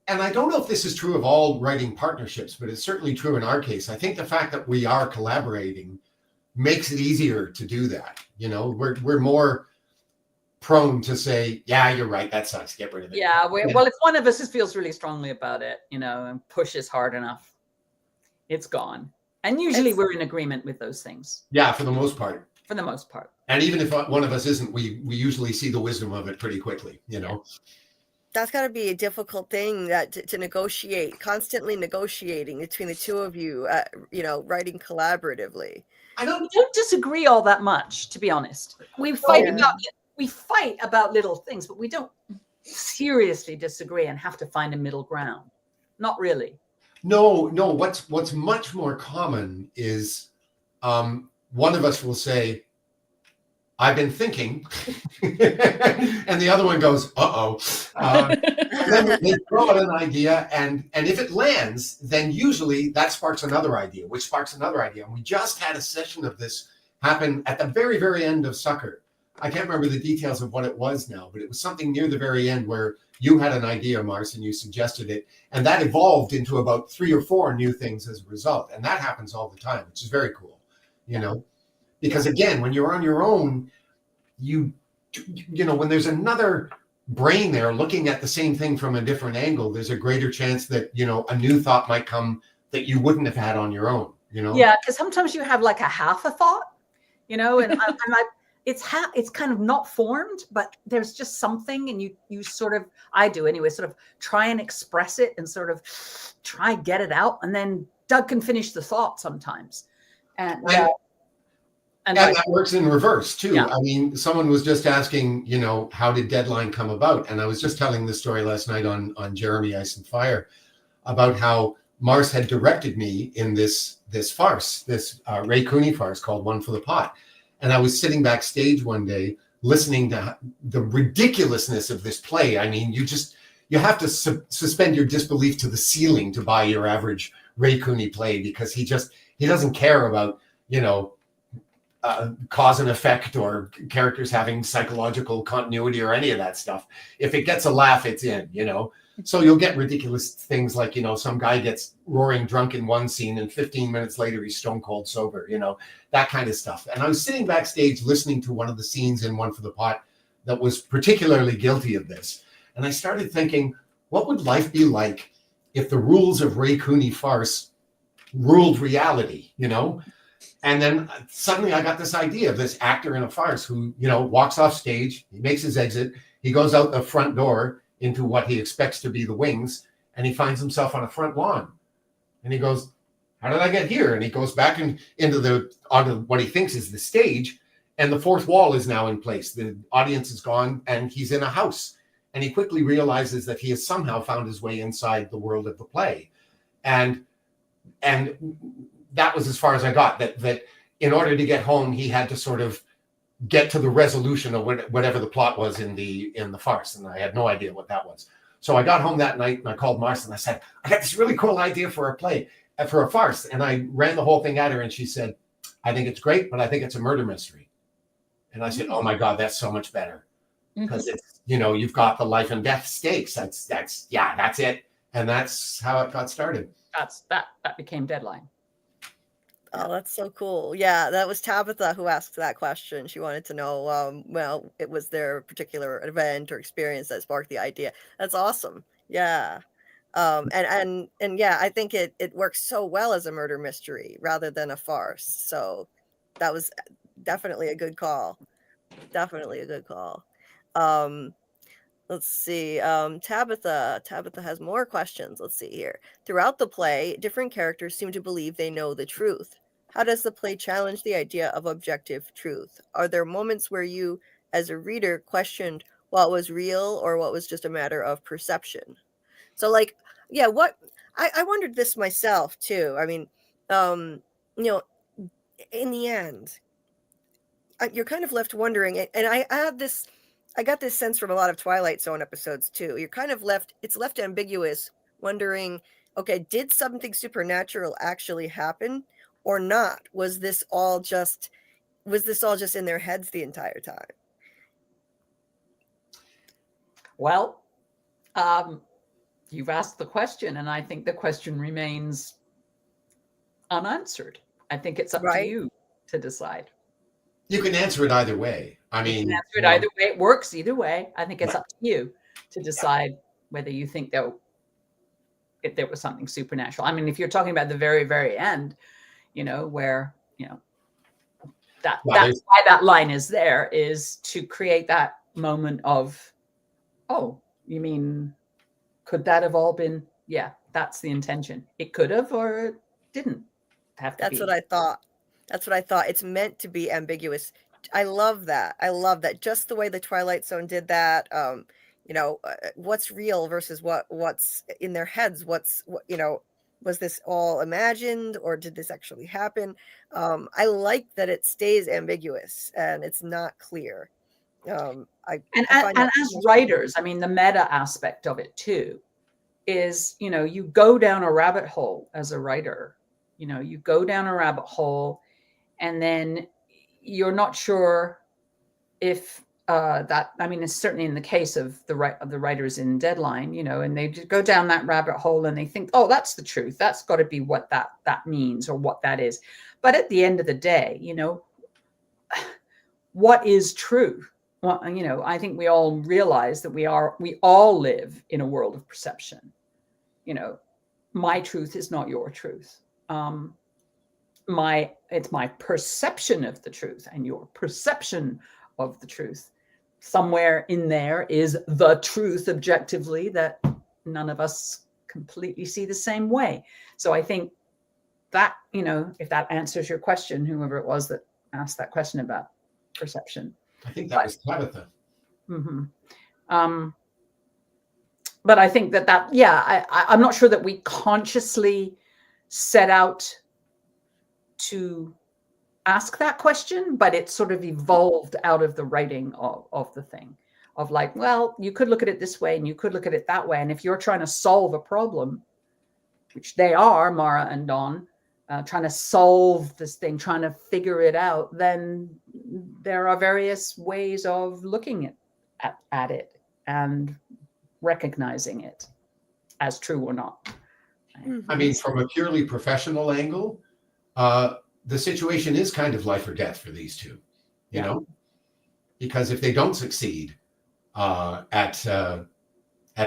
and I don't know if this is true of all writing partnerships, but it's certainly true in our case. I think the fact that we are collaborating makes it easier to do that. You know, we're more prone to say, yeah, you're right, that sucks, get rid of it. Yeah, well, if one of us feels really strongly about it, you know, and pushes hard enough, it's gone. And usually we're in agreement with those things. Yeah, for the most part. For the most part. And even if one of us isn't, we usually see the wisdom of it pretty quickly, you know. That's got to be a difficult thing that to negotiate, constantly negotiating between the two of you, you know, writing collaboratively. We don't disagree all that much, to be honest. We fight about little things, but we don't seriously disagree and have to find a middle ground. Not really. No. What's much more common is one of us will say, I've been thinking, and the other one goes, uh-oh. Then they throw out an idea, and if it lands, then usually that sparks another idea, which sparks another idea. And we just had a session of this happen at the very, very end of Sucker. I can't remember the details of what it was now, but it was something near the very end where you had an idea, Mars, and you suggested it, and that evolved into about 3 or 4 new things as a result. And that happens all the time, which is very cool, you know. Because again, when you're on your own, you know, when there's another brain there looking at the same thing from a different angle, there's a greater chance that, you know, a new thought might come that you wouldn't have had on your own, you know? Yeah, because sometimes you have like a half a thought, you know, and it's kind of not formed, but there's just something, and you sort of, I do anyway, sort of try and express it and sort of try get it out, and then Doug can finish the thought sometimes. And that works in reverse too. Yeah. I mean, someone was just asking, you know, how did Deadline come about? And I was just telling this story last night on Jeremy Ice and Fire about how Mars had directed me in this farce, this Ray Cooney farce called One for the Pot. And I was sitting backstage one day listening to the ridiculousness of this play. I mean, you have to suspend your disbelief to the ceiling to buy your average Ray Cooney play, because he doesn't care about, you know, cause and effect or characters having psychological continuity or any of that stuff. If it gets a laugh, it's in, you know. So you'll get ridiculous things like, you know, some guy gets roaring drunk in one scene and 15 minutes later he's stone cold sober, you know, that kind of stuff. And I was sitting backstage listening to one of the scenes in One for the Pot that was particularly guilty of this. And I started thinking, what would life be like if the rules of Ray Cooney farce ruled reality, you know? And then suddenly I got this idea of this actor in a farce who, you know, walks off stage, he makes his exit, he goes out the front door into what he expects to be the wings, and he finds himself on a front lawn. And he goes, how did I get here? And he goes back onto what he thinks is the stage, and the fourth wall is now in place. The audience is gone, and he's in a house. And he quickly realizes that he has somehow found his way inside the world of the play. And that was as far as I got, that in order to get home, he had to sort of get to the resolution of whatever the plot was in the farce. And I had no idea what that was. So I got home that night and I called Marcia and I said, I got this really cool idea for a play, for a farce. And I ran the whole thing at her and she said, I think it's great, but I think it's a murder mystery. And I said, oh my God, that's so much better. Because it's, you know, you've got the life and death stakes. That's it. And that's how it got started. That became Deadline. Oh, that's so cool. Yeah, that was Tabitha who asked that question. She wanted to know, well, it was their particular event or experience that sparked the idea. That's awesome. Yeah. And yeah, I think it works so well as a murder mystery rather than a farce. So that was definitely a good call. Definitely a good call. Let's see. Tabitha has more questions. Let's see here. Throughout the play, different characters seem to believe they know the truth. How does the play challenge the idea of objective truth? Are there moments where you, as a reader, questioned what was real or what was just a matter of perception? So, like, yeah, I wondered this myself too. I mean, you know, in the end, you're kind of left wondering, and I got this sense from a lot of Twilight Zone episodes too. You're kind of it's left ambiguous, wondering, okay, did something supernatural actually happen or not? Was this all just in their heads the entire time? Well, you've asked the question, and I think the question remains unanswered. I think it's up to Right. you to decide. You can answer it either way. I You mean, can answer it you know, either way. It works either way. I think it's Right. up to you to decide whether you think that if there was something supernatural. I mean, if you're talking about the very, very end, you know, where, you know, that's why that line is there, is to create that moment of, oh, you mean, could that have all been? Yeah, that's the intention. It could have, or it didn't have to That's be. what I thought. That's what I thought. It's meant to be ambiguous. I love that. I love that. Just the way the Twilight Zone did that. You know, what's real versus what's in their heads. What, you know, was this all imagined or did this actually happen? I like that it stays ambiguous and it's not clear. I find that As writers, I mean, the meta aspect of it too is, you know, you go down a rabbit hole as a writer. You know, you go down a rabbit hole, and then you're not sure if that. I mean, it's certainly in the case of the writers in Deadline, you know, and they go down that rabbit hole and they think, oh, that's the truth. That's got to be what that means or what that is. But at the end of the day, you know, what is true? Well, you know, I think we all realize that we all live in a world of perception. You know, my truth is not your truth. It's my perception of the truth and your perception of the truth. Somewhere in there is the truth objectively that none of us completely see the same way. So I think that, you know, if that answers your question, whoever it was that asked that question about perception. I think that was Tabitha. Mm-hmm. But I think that yeah, I'm not sure that we consciously set out to ask that question, but it sort of evolved out of the writing of the thing, of like, well, you could look at it this way and you could look at it that way. And if you're trying to solve a problem, which they are, Mara and Dawn, trying to solve this thing, trying to figure it out, then there are various ways of looking at it and recognizing it as true or not. I mean, from a purely professional angle, the situation is kind of life or death for these two, you know, because if they don't succeed at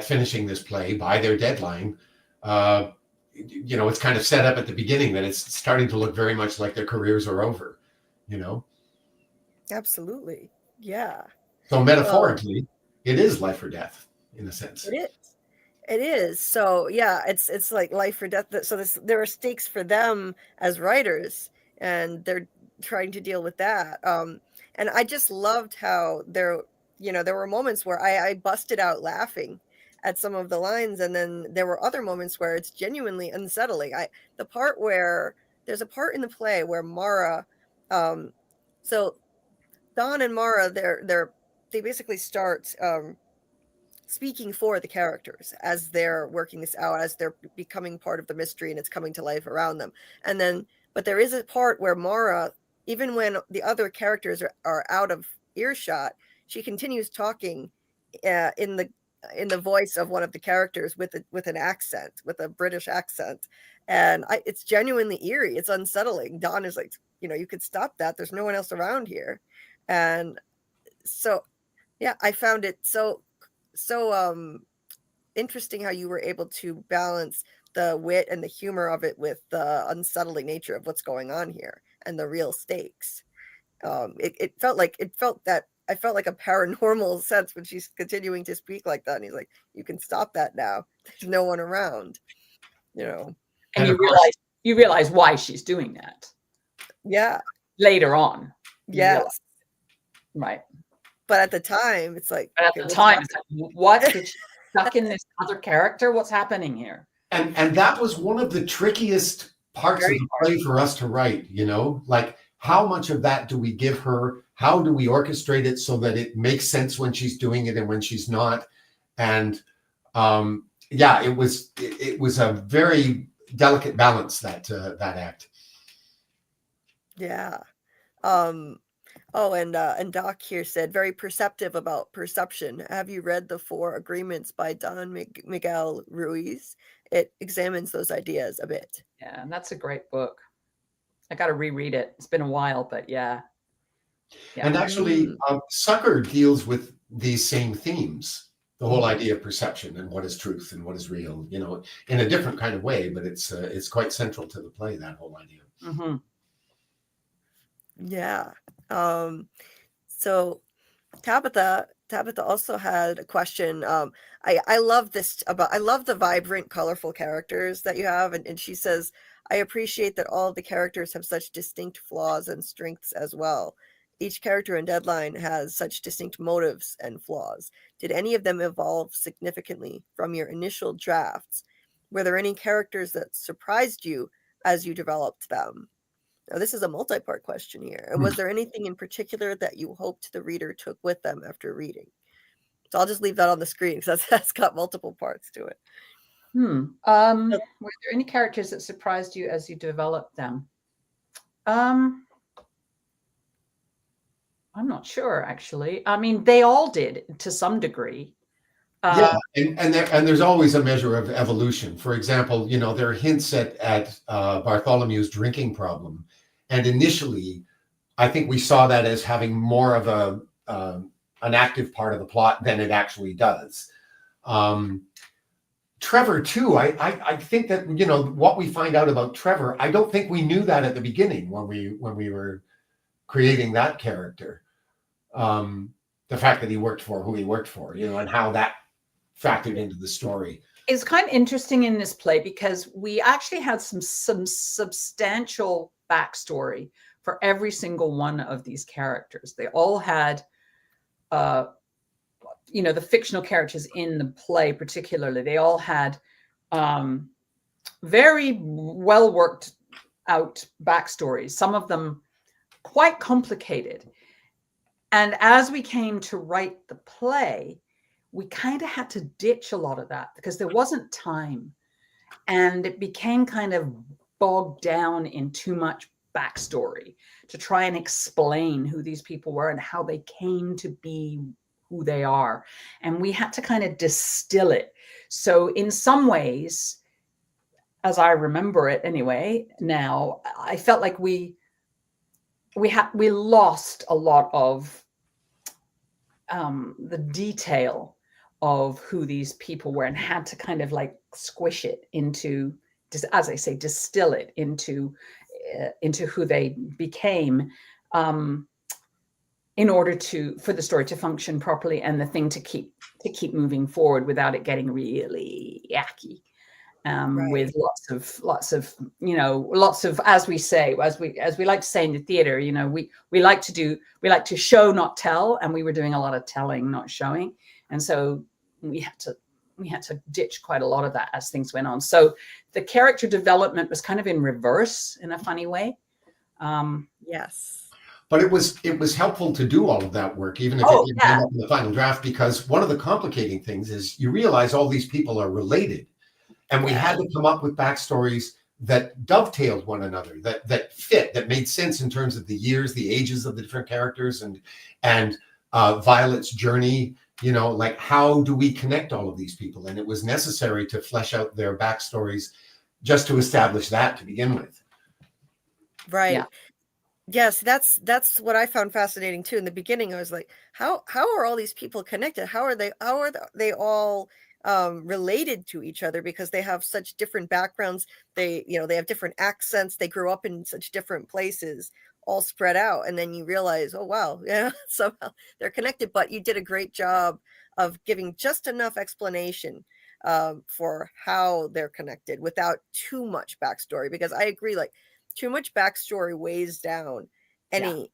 finishing this play by their deadline, you know, it's kind of set up at the beginning that it's starting to look very much like their careers are over, you know. Absolutely, yeah. So metaphorically, it is life or death in a sense. It is. It is. So yeah, it's like life or death. So there are stakes for them as writers, and they're trying to deal with that. And I just loved how there were moments where I busted out laughing at some of the lines, and then there were other moments where it's genuinely unsettling. There's a part in the play where Mara, so Dawn and Mara, they basically start speaking for the characters as they're working this out, as they're becoming part of the mystery and it's coming to life around them. And then, but there is a part where Mara, even when the other characters are out of earshot, she continues talking in the voice of one of the characters with an accent, with a British accent. And it's genuinely eerie. It's unsettling. Dawn is like, you know, you could stop that. There's no one else around here. And so, yeah, I found it so interesting how you were able to balance the wit and the humor of it with the unsettling nature of what's going on here and the real stakes. I felt like a paranormal sense when she's continuing to speak like that, and he's like, you can stop that now, there's no one around, you know. And you realize why she's doing that. Yeah. Later on. Yes. Right. But at the time, it's like, but at the time, it's like, what? Did she stuck in this other character? What's happening here? And that was one of the trickiest parts of the play for us to write, you know, like how much of that do we give her? How do we orchestrate it so that it makes sense when she's doing it and when she's not? And yeah, it was a very delicate balance, that act. Yeah. Oh, and Doc here said, very perceptive about perception. Have you read The Four Agreements by Don Miguel Ruiz? It examines those ideas a bit. Yeah, and that's a great book. I got to reread it. It's been a while, but yeah. And actually, Sucker deals with these same themes, the whole idea of perception and what is truth and what is real, you know, in a different kind of way, but it's quite central to the play, that whole idea. Mm-hmm. Yeah. So Tabitha also had a question. I love this I love the vibrant, colorful characters that you have. And she says, I appreciate that all of the characters have such distinct flaws and strengths as well. Each character in Deadline has such distinct motives and flaws. Did any of them evolve significantly from your initial drafts? Were there any characters that surprised you as you developed them? Now, this is a multi-part question here. And was there anything in particular that you hoped the reader took with them after reading? So I'll just leave that on the screen because that's got multiple parts to it. Were there any characters that surprised you as you developed them? I'm not sure, actually. I mean, they all did to some degree. Yeah, and there's always a measure of evolution. For example, you know, there are hints at Bartholomew's drinking problem, and initially, I think we saw that as having more of an active part of the plot than it actually does. Trevor too. I think that, you know, what we find out about Trevor, I don't think we knew that at the beginning when we were creating that character. The fact that he worked for who he worked for, you know, and how that factored into the story. It's kind of interesting in this play because we actually had some substantial backstory for every single one of these characters. They all had, you know, the fictional characters in the play particularly, they all had very well worked out backstories, some of them quite complicated. And as we came to write the play, we kind of had to ditch a lot of that because there wasn't time. And it became kind of bogged down in too much backstory to try and explain who these people were and how they came to be who they are. And we had to kind of distill it. So in some ways, as I remember it anyway, now, I felt like we lost a lot of the detail of who these people were and had to kind of like squish it into, as I say, distill it into who they became in order for the story to function properly and the thing to keep moving forward without it getting really yucky. Right. With lots of, you know, as we like to say in the theater, you know, we like to show, not tell. And we were doing a lot of telling, not showing. And so we had to ditch quite a lot of that as things went on. So the character development was kind of in reverse in a funny way. Yes. But it was helpful to do all of that work, even if it didn't end up in the final draft, because one of the complicating things is you realize all these people are related. And we had to come up with backstories that dovetailed one another, that fit, that made sense in terms of the years, the ages of the different characters, and Violet's journey. You know, like, how do we connect all of these people? And it was necessary to flesh out their backstories just to establish that to begin with. Right. Yeah. Yes, that's what I found fascinating too. In the beginning, I was like, how are all these people connected? How are they all related to each other, because they have such different backgrounds. They have different accents. They grew up in such different places, all spread out. And then you realize, oh, wow, yeah, somehow they're connected. But you did a great job of giving just enough explanation for how they're connected without too much backstory, because I agree, like, too much backstory weighs down any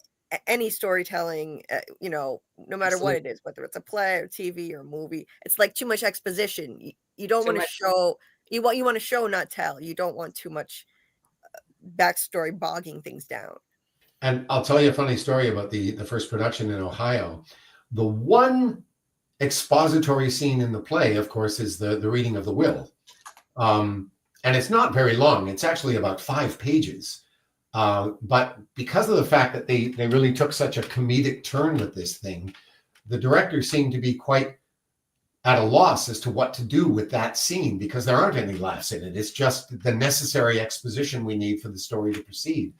storytelling, you know, no matter what it is, whether it's a play or TV or a movie. It's like too much exposition. You don't want to show, you want to show, not tell. You don't want too much backstory bogging things down. And I'll tell you a funny story about the first production in Ohio. The one expository scene in the play, of course, is the reading of the will. And it's not very long. It's actually about 5 pages. But because of the fact that they really took such a comedic turn with this thing, the director seemed to be quite at a loss as to what to do with that scene, because there aren't any laughs in it. It's just the necessary exposition we need for the story to proceed.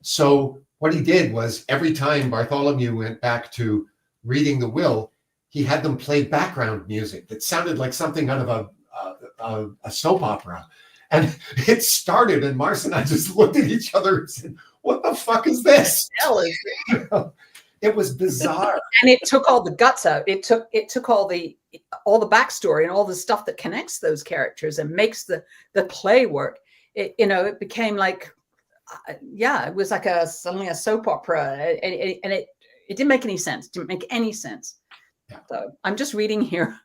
So what he did was, every time Bartholomew went back to reading the will, he had them play background music that sounded like something out of a soap opera. And it started, and Marcia and I just looked at each other and said, what the fuck is this? It was bizarre. And it took all the guts out. It took all the backstory and all the stuff that connects those characters and makes the play work. It became like, it was like suddenly a soap opera, and it didn't make any sense. Didn't make any sense. Yeah. So I'm just reading here.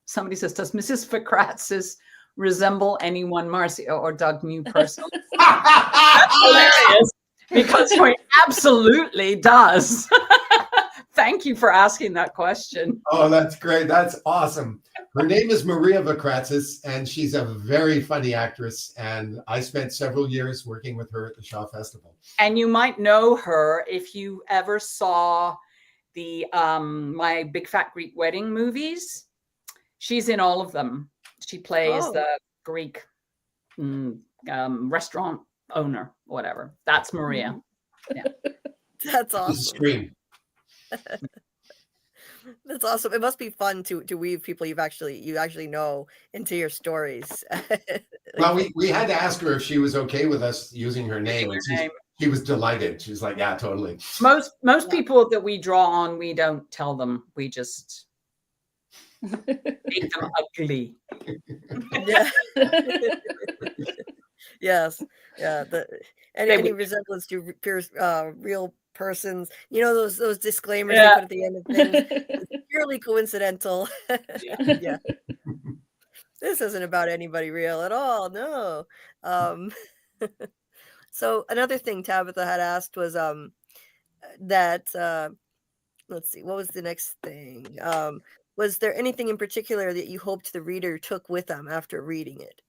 Somebody says, does Mrs. Fakratsis resemble anyone Marcia or Doug knew personally? That's hilarious, because she absolutely does. Thank you for asking that question. Oh, that's great. That's awesome. Her name is Maria Vakratsis, and she's a very funny actress. And I spent several years working with her at the Shaw Festival. And you might know her if you ever saw the My Big Fat Greek Wedding movies. She's in all of them. She plays the Greek restaurant owner, whatever. That's Maria. Yeah. That's awesome. Extreme. That's awesome. It must be fun to weave people you actually know into your stories. Well, we had to ask her if she was okay with us using her name, and she was delighted. She's like, yeah, totally. Most people that we draw on, we don't tell them. We just make them ugly. Yeah. Yes. Yeah. Any resemblance to real persons, those disclaimers they put at the end of things, it's purely coincidental. Yeah. This isn't about anybody real at all. No. So another thing Tabitha had asked was that let's see, what was the next thing? Was there anything in particular that you hoped the reader took with them after reading it?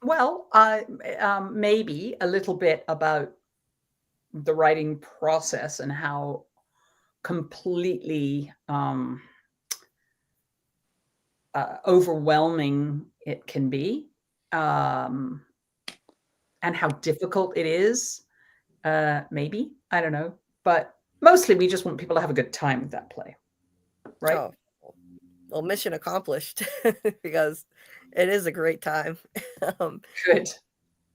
Well, maybe a little bit about the writing process and how completely overwhelming it can be, and how difficult it is. Maybe, I don't know, but mostly we just want people to have a good time with that play, right? Oh, well, mission accomplished, because it is a great time. Good.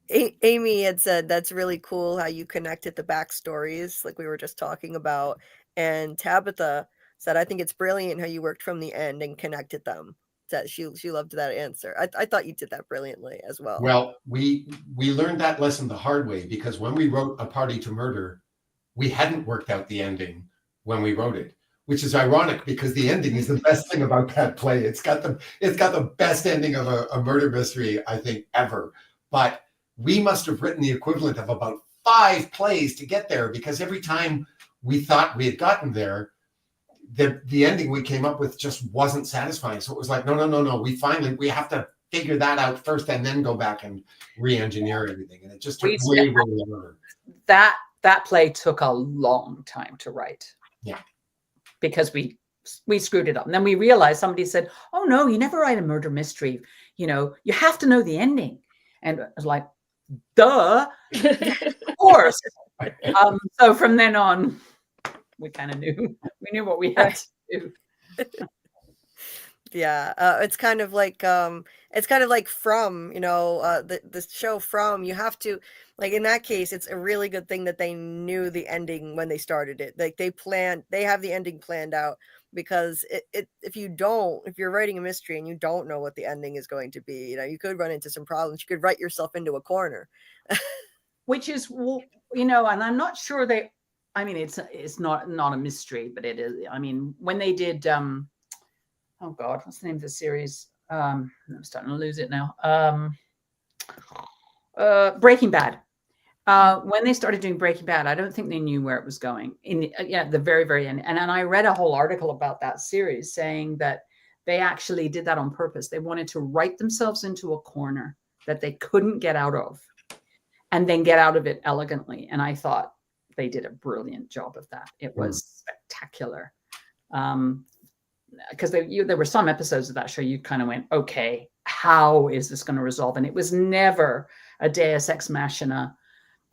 Amy had said that's really cool how you connected the backstories, like we were just talking about. And Tabitha said, I think it's brilliant how you worked from the end and connected them. That she loved that answer. I thought you did that brilliantly as well. Well, we learned that lesson the hard way, because when we wrote A Party to Murder, we hadn't worked out the ending when we wrote it, which is ironic because the ending is the best thing about that play. It's got the best ending of a murder mystery, I think, ever. But we must have written the equivalent of about 5 plays to get there, because every time we thought we had gotten there, the ending we came up with just wasn't satisfying. So it was like, no. We have to figure that out first and then go back and re-engineer everything. And it just took way longer. That play took a long time to write. Yeah. Because we screwed it up. And then we realized, somebody said, oh no, you never write a murder mystery. You have to know the ending. And I was like, duh, of course. So from then on, we kind of knew what we had to do. Yeah, it's kind of like From, the show From. You have to, like, in that case, it's a really good thing that they knew the ending when they started it. Like they have the ending planned out, because if you're writing a mystery and you don't know what the ending is going to be, you could run into some problems. You could write yourself into a corner. Which is, and I'm not sure it's not a mystery, but it is. I mean, when they did, oh God, what's the name of the series? I'm starting to lose it now. Breaking Bad. When they started doing Breaking Bad, I don't think they knew where it was going. The very, very end. And then I read a whole article about that series saying that They actually did that on purpose. They wanted to write themselves into a corner that they couldn't get out of, and then get out of it elegantly. And I thought they did a brilliant job of that. It was spectacular. Because there were some episodes of that show you kind of went, okay, how is this going to resolve? And it was never a Deus Ex Machina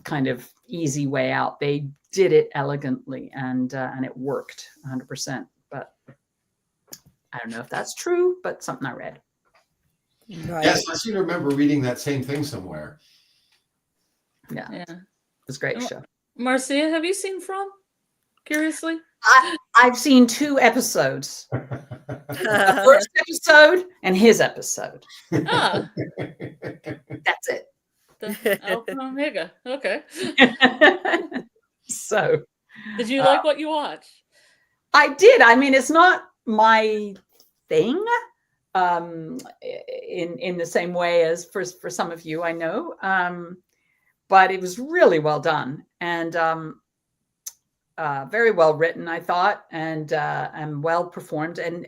kind of easy way out. They did it elegantly, and it worked 100%. But I don't know if that's true, but something I read. Right. Yes, I seem to remember reading that same thing somewhere. Yeah, Yeah. it was a great show. Marcia, have you seen From? Curiously, I've seen 2 episodes. The first episode and his episode. ah, That's it. the Alpha and Omega. Okay. So Did you like what you watched? I did. I mean, it's not my thing, in the same way as for some of you, I know. But it was really well done, and very well written, I thought, and well performed. And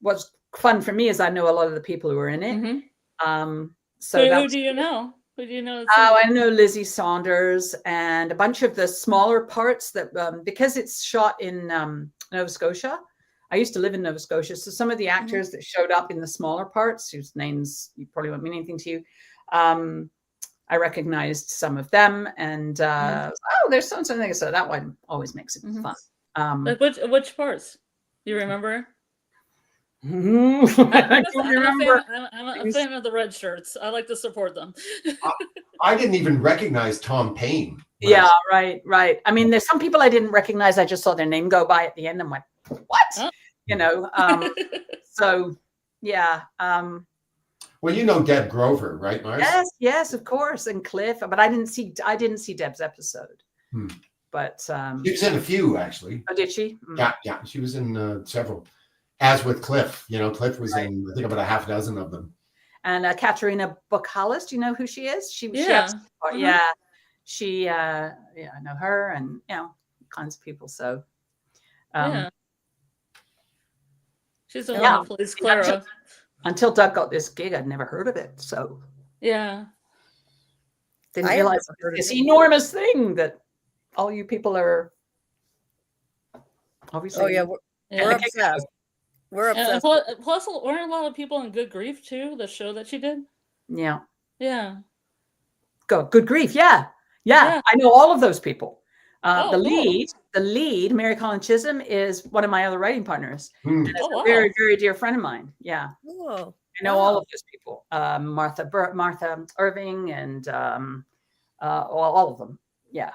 what's fun for me is I know a lot of the people who are in it. Mm-hmm. So who do you know? Who do you know? Oh, I know Lizzie Saunders and a bunch of the smaller parts that, because it's shot in Nova Scotia. I used to live in Nova Scotia. So some of the actors that showed up in the smaller parts, whose names you probably won't mean anything to you, I recognized some of them. And, there's something. So that one always makes it fun. Like which parts? You remember? I don't remember. I'm a fan of the red shirts. I like to support them. I didn't even recognize Tom Paine. Yeah, right. I mean, there's some people I didn't recognize. I just saw their name go by at the end and went, what? Oh. You know, so yeah. Well, you know Deb Grover, right, Marcia? Yes, of course. And Cliff, but I didn't see Deb's episode. But she was in a few, actually. Oh, did she? Yeah. She was in several. As with Cliff, Cliff was in, I think, about a half dozen of them. And Katerina Bukhalis, do you know who she is? She I know her, and kinds of people. So she's the one that plays Clara. Until Doug got this gig, I'd never heard of it. So didn't realize it's this enormous thing that all you people are obviously. Oh yeah, we're obsessed. We're obsessed. Plus, weren't a lot of people in Good Grief too? The show that she did. Yeah. Good Grief. Yeah. I know all of those people. The lead, Mary Collin Chisholm, is one of my other writing partners. And is a very, very dear friend of mine. Yeah. Cool. I know all of those people. Martha Irving, and all of them. Yeah.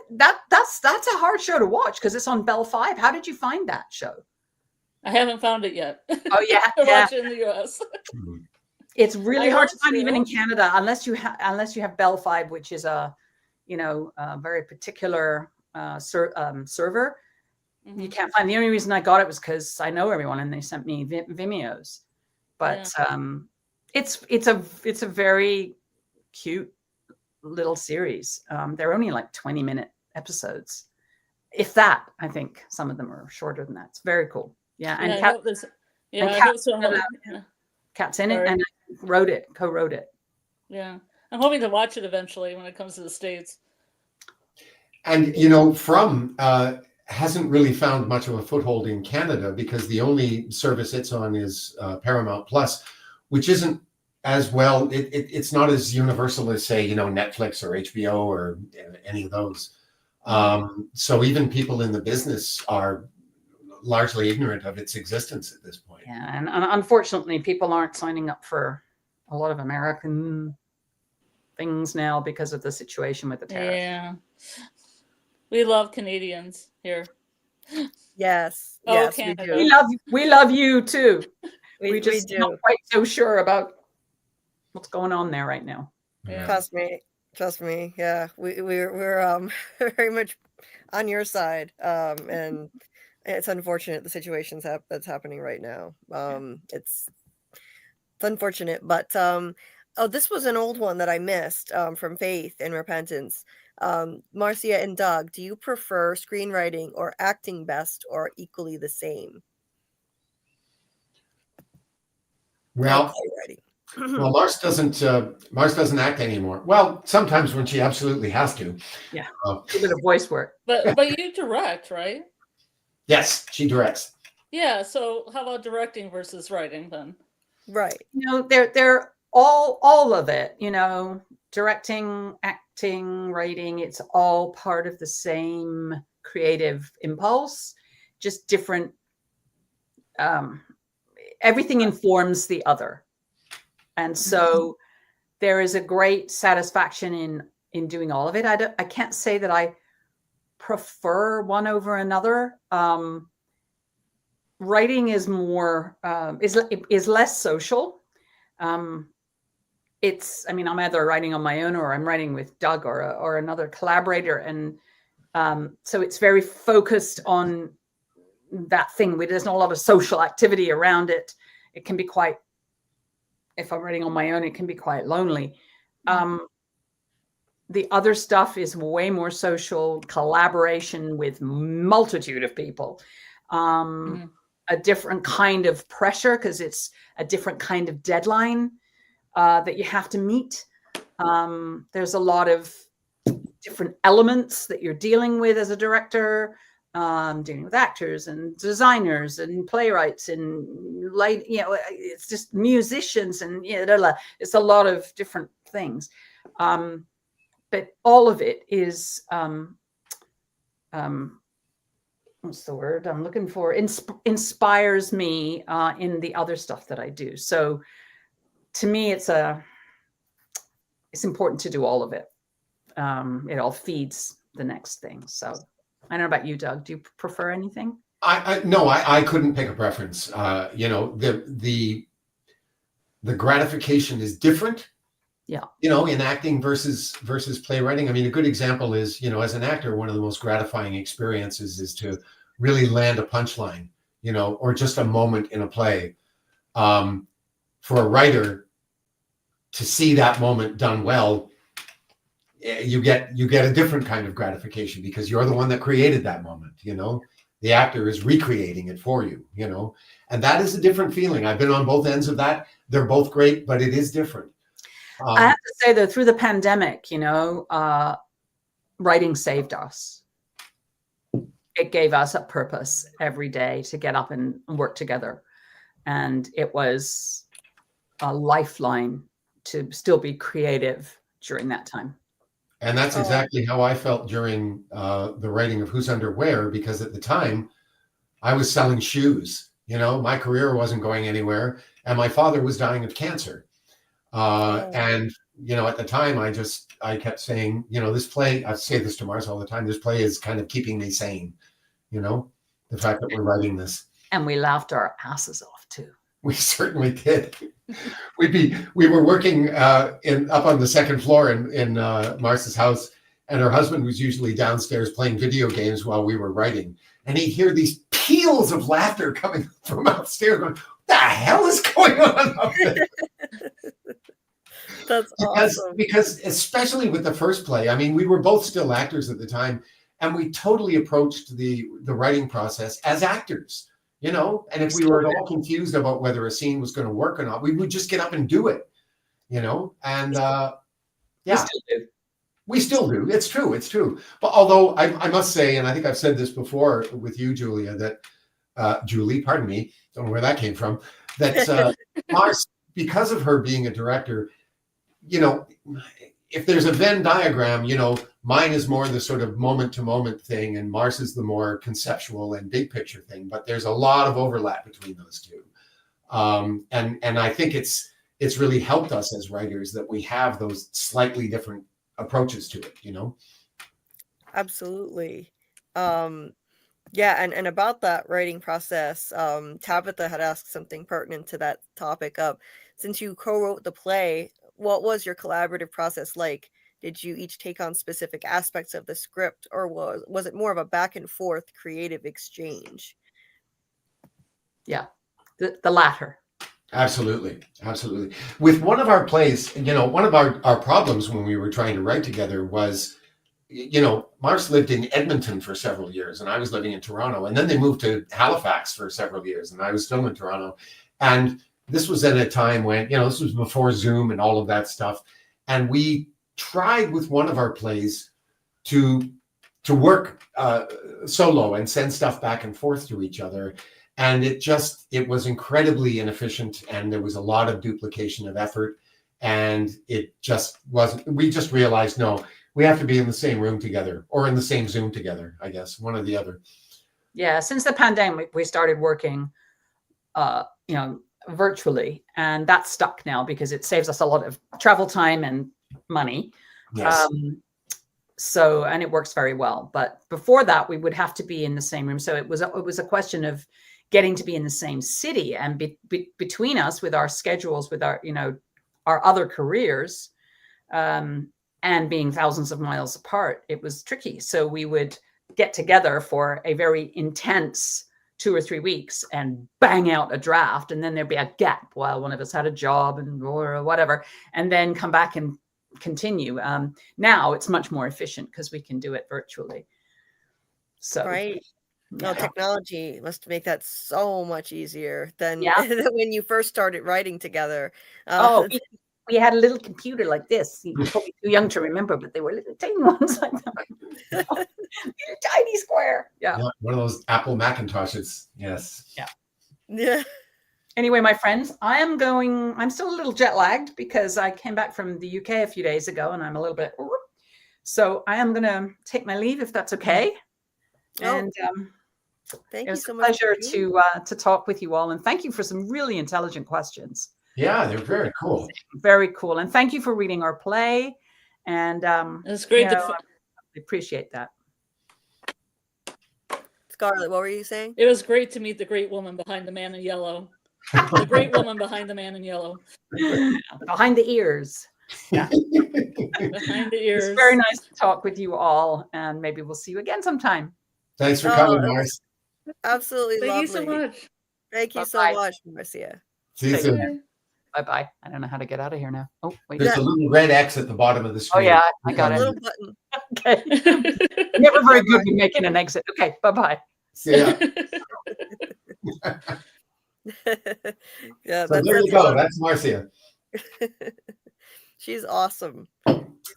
That's a hard show to watch because it's on Bell 5. How did you find that show? I haven't found it yet. Oh yeah, watch it in the US. It's really hard to find even in Canada unless you have Bell 5, which is a very particular server. You can't find. The only reason I got it was because I know everyone and they sent me Vimeos. But it's a very cute little series. They're only like 20-minute episodes, if that. I think some of them are shorter than that. It's very cool. Yeah, and Kat's in it, and I co-wrote it. Yeah, I'm hoping to watch it eventually when it comes to the States. And From hasn't really found much of a foothold in Canada because the only service it's on is Paramount Plus, which isn't as well. It's not as universal as, say, Netflix or HBO or any of those. So even people in the business are largely ignorant of its existence at this point. Yeah, and unfortunately, people aren't signing up for a lot of American things now because of the situation with the tariff. Yeah, we love Canadians here. Yes, we do. We love you too. We just do. Not quite so sure about what's going on there right now. Yeah. Trust me. Yeah, we're very much on your side, and it's unfortunate the situations that's happening right now. It's unfortunate, but this was an old one that I missed from Faith and Repentance. Marcia and Doug, do you prefer screenwriting or acting best, or equally the same? Well, playwriting. well, Mars doesn't act anymore. Well, sometimes when she absolutely has to. Yeah, Uh, a bit of voice work. But you direct, right? yes, she directs. Yeah. So how about directing versus writing then? Right. You know, they're all of it. You know, directing, acting, writing. It's all part of the same creative impulse, just different. Everything informs the other, and so there is a great satisfaction in doing all of it. I can't say that I prefer one over another. Writing is more is less social. It's, I mean, I'm either writing on my own or I'm writing with Doug or another collaborator, and so it's very focused on that thing. There's not a lot of social activity around it. It can be quite, if I'm writing on my own, it can be quite lonely. The other stuff is way more social, collaboration with multitude of people, a different kind of pressure because it's a different kind of deadline that you have to meet. There's a lot of different elements that you're dealing with as a director, dealing with actors and designers and playwrights and light, you know, it's just musicians and it's a lot of different things. But all of it is, what's the word I'm looking for? Inspires me in the other stuff that I do. So to me, it's important to do all of it. It all feeds the next thing. So I don't know about you, Doug. Do you prefer anything? No, I couldn't pick a preference. You know, the gratification is different. Yeah. You know, in acting versus playwriting. I mean, a good example is, you know, as an actor, one of the most gratifying experiences is to really land a punchline, you know, or just a moment in a play. For a writer to see that moment done well, you get a different kind of gratification because you're the one that created that moment, you know. The actor is recreating it for you, you know, and that is a different feeling. I've been on both ends of that. They're both great, but it is different. I have to say, though, through the pandemic, you know, writing saved us. It gave us a purpose every day to get up and work together. And it was a lifeline to still be creative during that time. And that's exactly how I felt during the writing of Who's Under Where, because at the time I was selling shoes. You know, my career wasn't going anywhere, and my father was dying of cancer. And, you know, at the time, I kept saying, you know, this play, I say this to Marcia all the time, this play is kind of keeping me sane, you know, the fact that we're writing this. And we laughed our asses off too. We certainly did. We were working up on the second floor in Marcia's house, and her husband was usually downstairs playing video games while we were writing. And he'd hear these peals of laughter coming from upstairs going, what the hell is going on up there? That's awesome. Because especially with the first play, I mean, we were both still actors at the time, and we totally approached the writing process as actors, you know. And if we were at all confused about whether a scene was going to work or not, we would just get up and do it, you know. And yeah, we still do. It's true. It's true. But although I must say, and I think I've said this before with you, Julia, that Julie, pardon me, don't know where that came from, that Mars, because of her being a director, you know, if there's a Venn diagram, you know, mine is more the sort of moment to moment thing, and Mars is the more conceptual and big picture thing. But there's a lot of overlap between those two, and I think it's really helped us as writers that we have those slightly different approaches to it, you know. Absolutely. Yeah, and about that writing process, Tabitha had asked something pertinent to that topic. Since you co-wrote the play, what was your collaborative process like? Did you each take on specific aspects of the script, or was it more of a back and forth creative exchange? Yeah, the latter. Absolutely. Absolutely. With one of our plays, you know, one of our problems when we were trying to write together was, you know, Marcia lived in Edmonton for several years and I was living in Toronto, and then they moved to Halifax for several years and I was still in Toronto. And this was at a time when, this was before Zoom and all of that stuff. And we tried with one of our plays to work solo and send stuff back and forth to each other. And it was incredibly inefficient, and there was a lot of duplication of effort. And it just wasn't, we just realized, no, we have to be in the same room together, or in the same Zoom together, I guess, one or the other. Yeah, since the pandemic, we started working, virtually, and that's stuck now because it saves us a lot of travel time and money. Yes. And it works very well. But before that, we would have to be in the same room. So it was a question of getting to be in the same city, and between us, with our schedules, with our our other careers, and being thousands of miles apart, it was tricky. So we would get together for a very intense 2 or 3 weeks and bang out a draft, and then there'd be a gap while one of us had a job or whatever, and then come back and continue. Now it's much more efficient because we can do it virtually. So Right. No, yeah. technology must make that so much easier than Yeah. when you first started writing together. We had a little computer like this. You're probably too young to remember, but they were little tiny ones like that. Little tiny square. Yeah. One of those Apple Macintoshes. Yes. Yeah. Anyway, my friends, I'm still a little jet lagged because I came back from the UK a few days ago, and I'm a little bit, so I am going to take my leave if that's okay. And thank it you was so a much. pleasure to talk with you all, and thank you for some really intelligent questions. Yeah, they're very cool. Very cool. And thank you for reading our play. And it's great I appreciate that. Scarlet, what were you saying? It was great to meet the great woman behind the man in yellow. The great woman behind the man in yellow. Behind the ears. Yeah. Behind the ears. It's very nice to talk with you all, and maybe we'll see you again sometime. Thanks for coming, Marcia. Absolutely Thank lovely. you so much. Thank you Bye-bye. so much, Marcia. See you soon. Bye-bye. I don't know how to get out of here now. Oh, wait. There's a little red X at the bottom of the screen. Oh, yeah. I got A it. little button. Okay. Never very good with making an exit. Okay. Bye-bye. See ya. Yeah, So there you go. That's Marcia. She's awesome.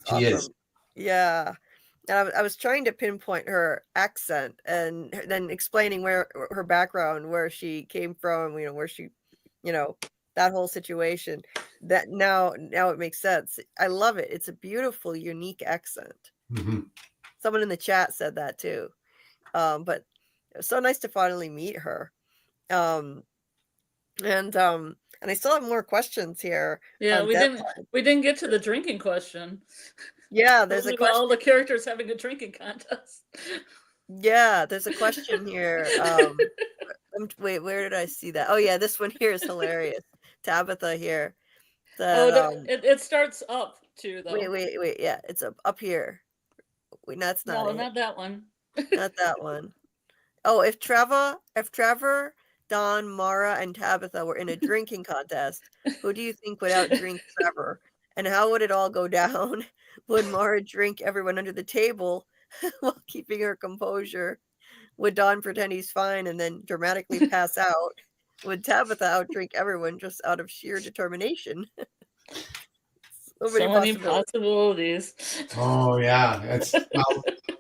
She is. Yeah. And I was trying to pinpoint her accent, and then explaining where her background, where she came from, where she, that whole situation. That now it makes sense. I love it. It's a beautiful, unique accent. Mm-hmm. Someone in the chat said that too. But it was so nice to finally meet her. And I still have more questions here. Yeah, we didn't get to the drinking question. Yeah, there's a question. All the characters having a drinking contest. Yeah, there's a question here. Wait, where did I see that? Oh yeah, this one here is hilarious. Tabitha here. It starts up too, though. Wait. Yeah, it's up here. Wait, that's not it. Not that one. Not that one. Oh, if Trevor, Don, Mara, and Tabitha were in a drinking contest, who do you think would outdrink Trevor? And how would it all go down? Would Mara drink everyone under the table while keeping her composure? Would Don pretend he's fine and then dramatically pass out? Would Tabitha outdrink everyone just out of sheer determination? So many possibilities. Oh yeah,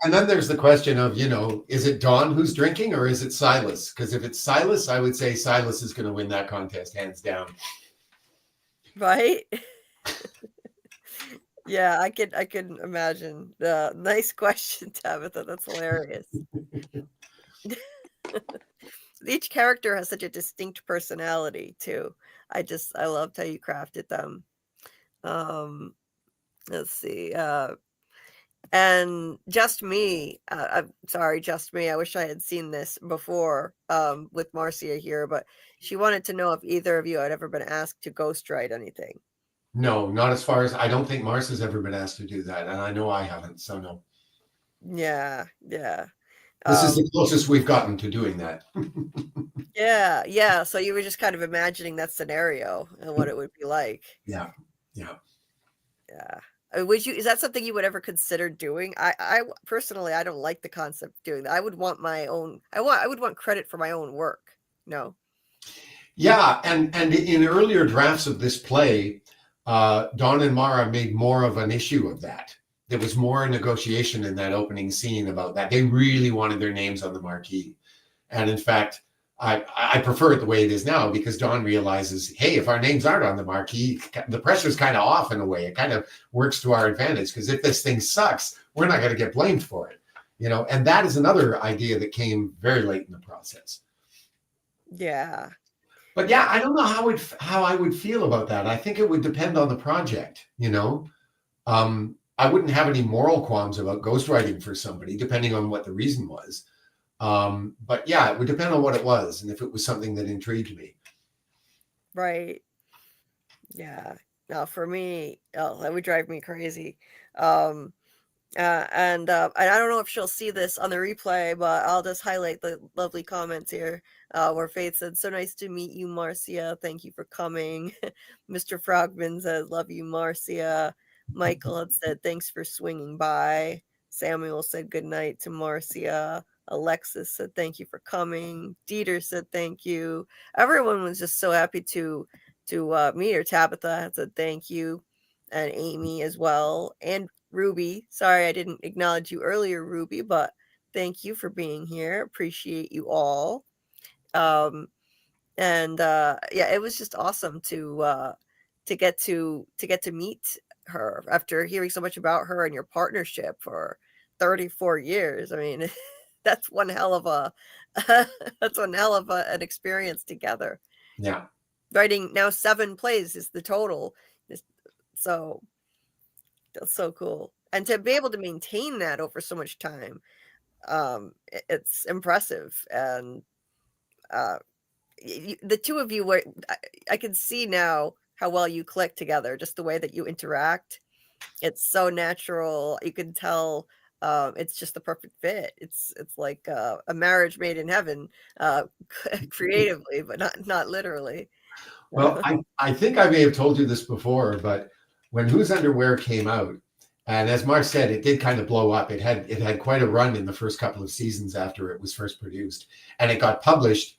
and then there's the question of, is it Don who's drinking, or is it Silas? Because if it's Silas, I would say Silas is going to win that contest hands down. Right? Yeah, I can imagine. Nice question, Tabitha. That's hilarious. Each character has such a distinct personality too. I loved how you crafted them. Let's see. And Just Me. I'm sorry, Just Me. I wish I had seen this before with Marcia here, but she wanted to know if either of you had ever been asked to ghostwrite anything. No, not as far as, I don't think Marcia's ever been asked to do that, and I know I haven't, so no. Yeah. This is the closest we've gotten to doing that. Yeah. So you were just kind of imagining that scenario and what it would be like. Yeah. Is that something you would ever consider doing? I personally, I don't like the concept of doing that. I would want my own. I would want credit for my own work. No. Yeah, and in earlier drafts of this play, Don and Mara made more of an issue of that. There was more negotiation in that opening scene about that. They really wanted their names on the marquee. And in fact, I prefer it the way it is now, because Don realizes, hey, if our names aren't on the marquee, the pressure's kind of off in a way. It kind of works to our advantage, because if this thing sucks, we're not going to get blamed for it. And that is another idea that came very late in the process. Yeah. But yeah, I don't know how I would feel about that. I think it would depend on the project. I wouldn't have any moral qualms about ghostwriting for somebody, depending on what the reason was. But yeah, it would depend on what it was, and if it was something that intrigued me. Right. Yeah. No, for me, that would drive me crazy. And I don't know if she'll see this on the replay, but I'll just highlight the lovely comments here, where Faith said, "So nice to meet you, Marcia. Thank you for coming." Mr. Frogman says, "Love you, Marcia." Michael had said, "Thanks for swinging by." Samuel said, "Good night to Marcia." Alexis said, "Thank you for coming." Dieter said, "Thank you." Everyone was just so happy to meet her. Tabitha had said, "Thank you." And Amy as well. And Ruby, sorry I didn't acknowledge you earlier, Ruby, but thank you for being here. Appreciate you all. And yeah, it was just awesome to get to meet her after hearing so much about her and your partnership for 34 years. I mean, that's one hell of a an experience together. Yeah. Writing now 7 plays is the total. So that's so cool. And to be able to maintain that over so much time, it's impressive. And the two of you were, I can see now how well you click together, just the way that you interact. It's so natural. You can tell it's just the perfect fit. It's like a marriage made in heaven, creatively, but not literally. Well, I think I may have told you this before, but when Whose Underwear came out, and as Mark said, it did kind of blow up. It had quite a run in the first couple of seasons after it was first produced, and it got published.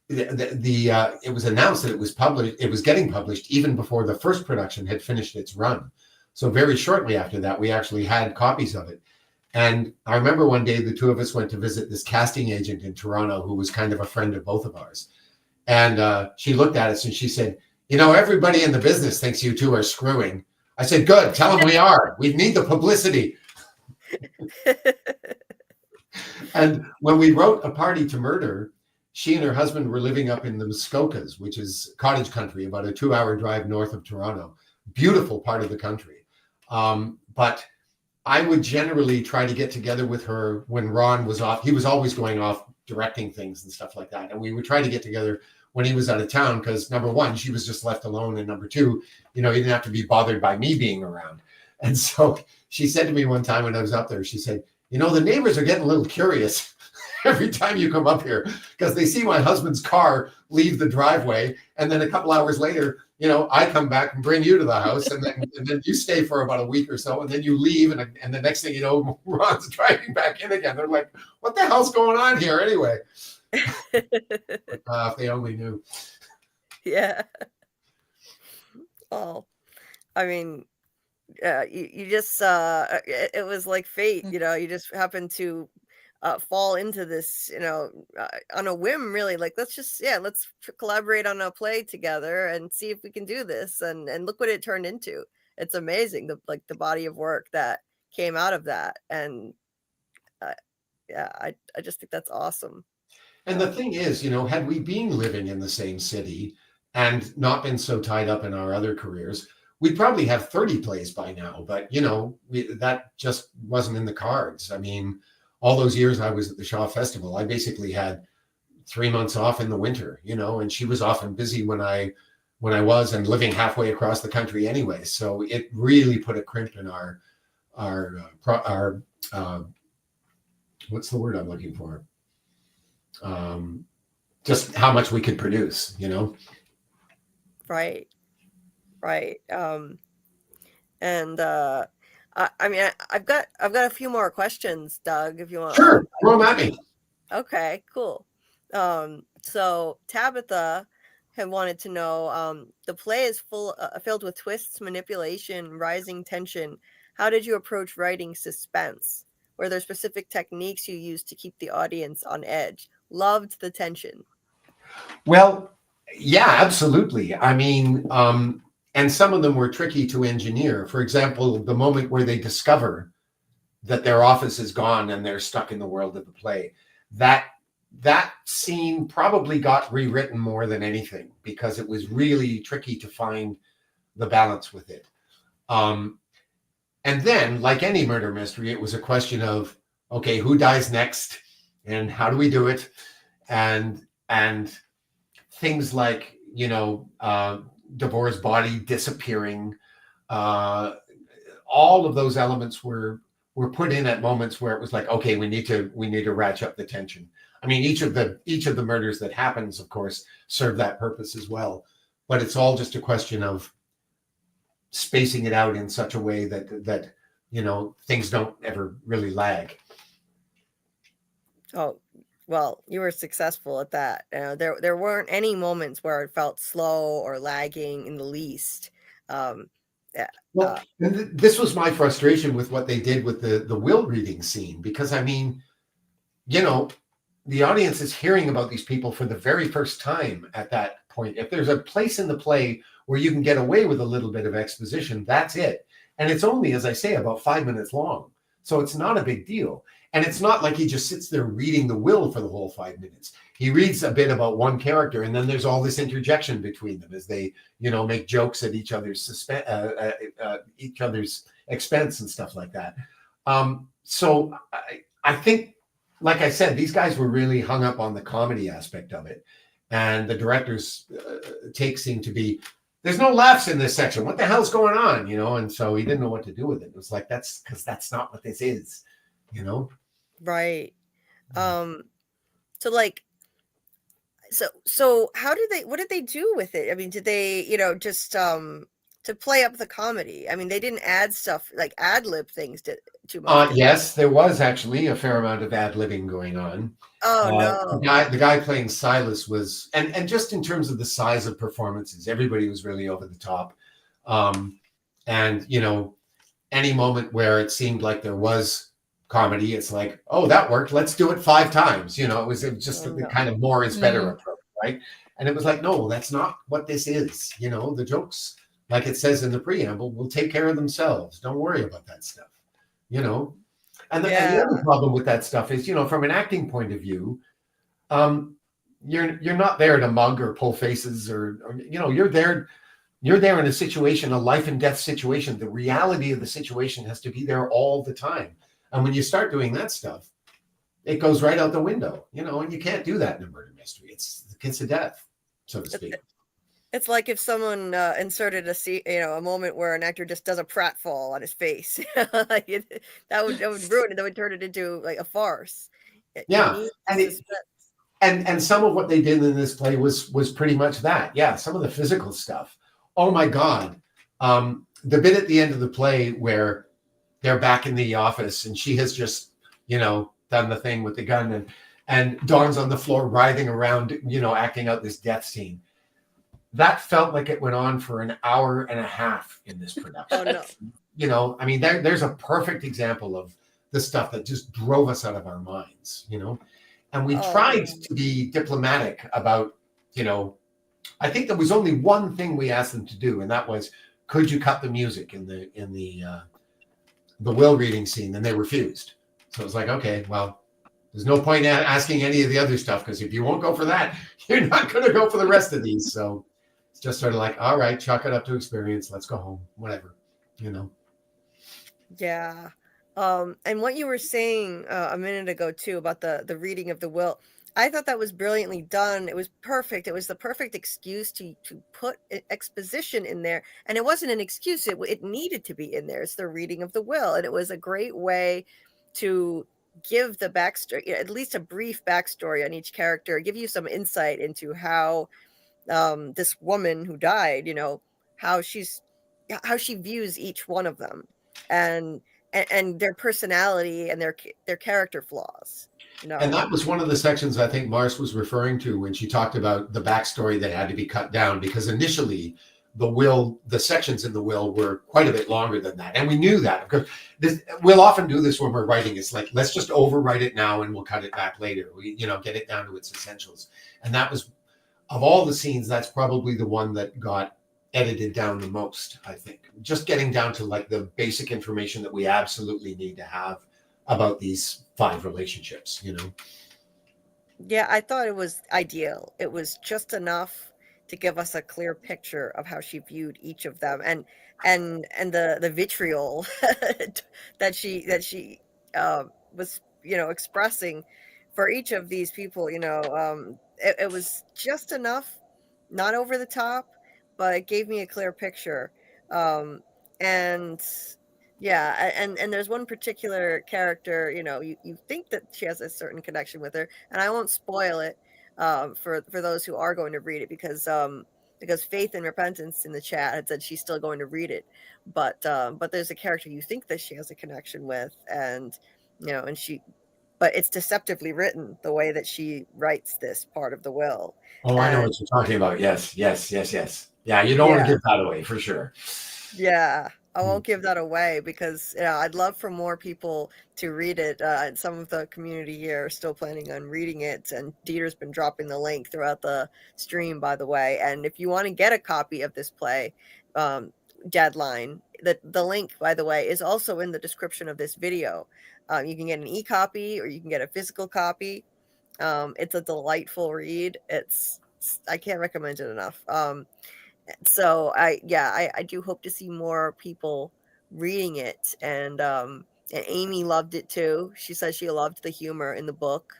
It was announced that it was published. It was getting published even before the first production had finished its run. So very shortly after that, we actually had copies of it. And I remember one day the two of us went to visit this casting agent in Toronto, who was kind of a friend of both of ours. And she looked at us and she said, everybody in the business thinks you two are screwing. I said, good, tell them we are. We need the publicity. And when we wrote A Party to Murder, she and her husband were living up in the Muskokas, which is cottage country, about a 2-hour drive north of Toronto. Beautiful part of the country. But I would generally try to get together with her when Ron was off. He was always going off directing things and stuff like that. And we would try to get together when he was out of town, because number one, she was just left alone. And number two, he didn't have to be bothered by me being around. And so she said to me one time when I was up there, she said, the neighbors are getting a little curious every time you come up here, because they see my husband's car leave the driveway. And then a couple hours later, I come back and bring you to the house, and then you stay for about a week or so, and then you leave, and the next thing you know, Ron's driving back in again. They're like, what the hell's going on here anyway? If they only knew. Yeah. Oh, I mean, you just it was like fate. You just happened to fall into this, on a whim, really. Like, let's collaborate on a play together and see if we can do this. And look what it turned into. It's amazing, the body of work that came out of that. And yeah, I just think that's awesome. And the thing is, had we been living in the same city and not been so tied up in our other careers, we'd probably have 30 plays by now. But, that just wasn't in the cards. I mean, all those years I was at the Shaw Festival, I basically had 3 months off in the winter, and she was often busy when I was, and living halfway across the country anyway. So it really put a crimp in our what's the word I'm looking for? Just how much we could produce, Right. And I mean, I've got a few more questions, Doug, if you want. Sure, throw them at me. Okay, cool. So Tabitha had wanted to know, the play is filled with twists, manipulation, rising tension. How did you approach writing suspense? Were there specific techniques you used to keep the audience on edge? Loved the tension. Well, yeah, absolutely. I mean, and some of them were tricky to engineer. For example, the moment where they discover that their office is gone and they're stuck in the world of the play, that scene probably got rewritten more than anything because it was really tricky to find the balance with it. And then, like any murder mystery, it was a question of, okay, who dies next and how do we do it? And things like, Devorah's body disappearing, all of those elements were put in at moments where it was like, okay, we need to ratchet up the tension. I mean, each of the murders that happens, of course, serve that purpose as well. But it's all just a question of spacing it out in such a way that things don't ever really lag. Oh, well, you were successful at that. There weren't any moments where it felt slow or lagging in the least. Well, this was my frustration with what they did with the will reading scene, because I mean, the audience is hearing about these people for the very first time at that point. If there's a place in the play where you can get away with a little bit of exposition, that's it. And it's only, as I say, about 5 minutes long. So it's not a big deal. And it's not like he just sits there reading the will for the whole 5 minutes. He reads a bit about one character, and then there's all this interjection between them as they, make jokes at each other's expense and stuff like that. So I think, like I said, these guys were really hung up on the comedy aspect of it, and the director's take seemed to be, there's no laughs in this section. What the hell's going on? And so he didn't know what to do with it. It was like, that's because that's not what this is, Right. So like, so what did they do with it? I mean, did they, just to play up the comedy? I mean, they didn't add stuff like ad-lib things too much. Yes, there was actually a fair amount of ad-libbing going on. Oh no. The guy playing Silas was, and just in terms of the size of performances, everybody was really over the top. And any moment where it seemed like there was comedy, it's like, oh, that worked, let's do it 5 times. It was just the kind of more is better approach, right? And it was like, no, that's not what this is. The jokes, like it says in the preamble, will take care of themselves. Don't worry about that stuff. And the other problem with that stuff is, from an acting point of view, you're not there to mug or pull faces or you're there in a situation, a life and death situation. The reality of the situation has to be there all the time. And when you start doing that stuff, it goes right out the window, and you can't do that in a murder mystery. It's the kiss of death, so to speak. It's like if someone inserted a moment where an actor just does a pratfall on his face. That would ruin it. That would turn it into like a farce. And some of what they did in this play was pretty much that. Yeah, some of the physical stuff. Oh my God. The bit at the end of the play where they're back in the office and she has just, done the thing with the gun and Dawn's on the floor writhing around, acting out this death scene. That felt like it went on for an hour and a half in this production. Oh no. I mean, there's a perfect example of the stuff that just drove us out of our minds, and we tried to be diplomatic about, I think there was only one thing we asked them to do, and that was, could you cut the music in the will reading scene? And they refused. So it was like, okay, well, there's no point in asking any of the other stuff, because if you won't go for that, you're not going to go for the rest of these. So it's just sort of like, all right, chalk it up to experience. Let's go home, whatever, Yeah. And what you were saying a minute ago too about the reading of the will, I thought that was brilliantly done. It was perfect. It was the perfect excuse to put exposition in there, and it wasn't an excuse. It needed to be in there. It's the reading of the will, and it was a great way to give the backstory, at least a brief backstory on each character, give you some insight into how this woman who died, how she views each one of them, and their personality and their character flaws. No. And that was one of the sections I think Mars was referring to when she talked about the backstory that had to be cut down, because initially the sections in the will were quite a bit longer than that. And we knew that because we'll often do this when we're writing. It's like, let's just overwrite it now and we'll cut it back later. We, get it down to its essentials. And that was, of all the scenes, that's probably the one that got edited down the most, I think. Just getting down to like the basic information that we absolutely need to have about these 5 relationships, Yeah, I thought it was ideal. It was just enough to give us a clear picture of how she viewed each of them, and the vitriol that she was expressing for each of these people. It was just enough, not over the top, but it gave me a clear picture. And yeah, and there's one particular character, you think that she has a certain connection with her, and I won't spoil it for those who are going to read it, because Faith and Repentance in the chat had said she's still going to read it, but there's a character you think that she has a connection with, and but it's deceptively written the way that she writes this part of the will. Oh, I know what you're talking about. Yes. Yeah, you don't want to give that away for sure. Yeah, I won't give that away because I'd love for more people to read it. And some of the community here are still planning on reading it, and Dieter's been dropping the link throughout the stream, by the way. And if you want to get a copy of this play, Deadline, the link, by the way, is also in the description of this video. You can get an e-copy or you can get a physical copy. It's a delightful read. I can't recommend it enough. So I do hope to see more people reading it, and Amy loved it too. She said she loved the humor in the book.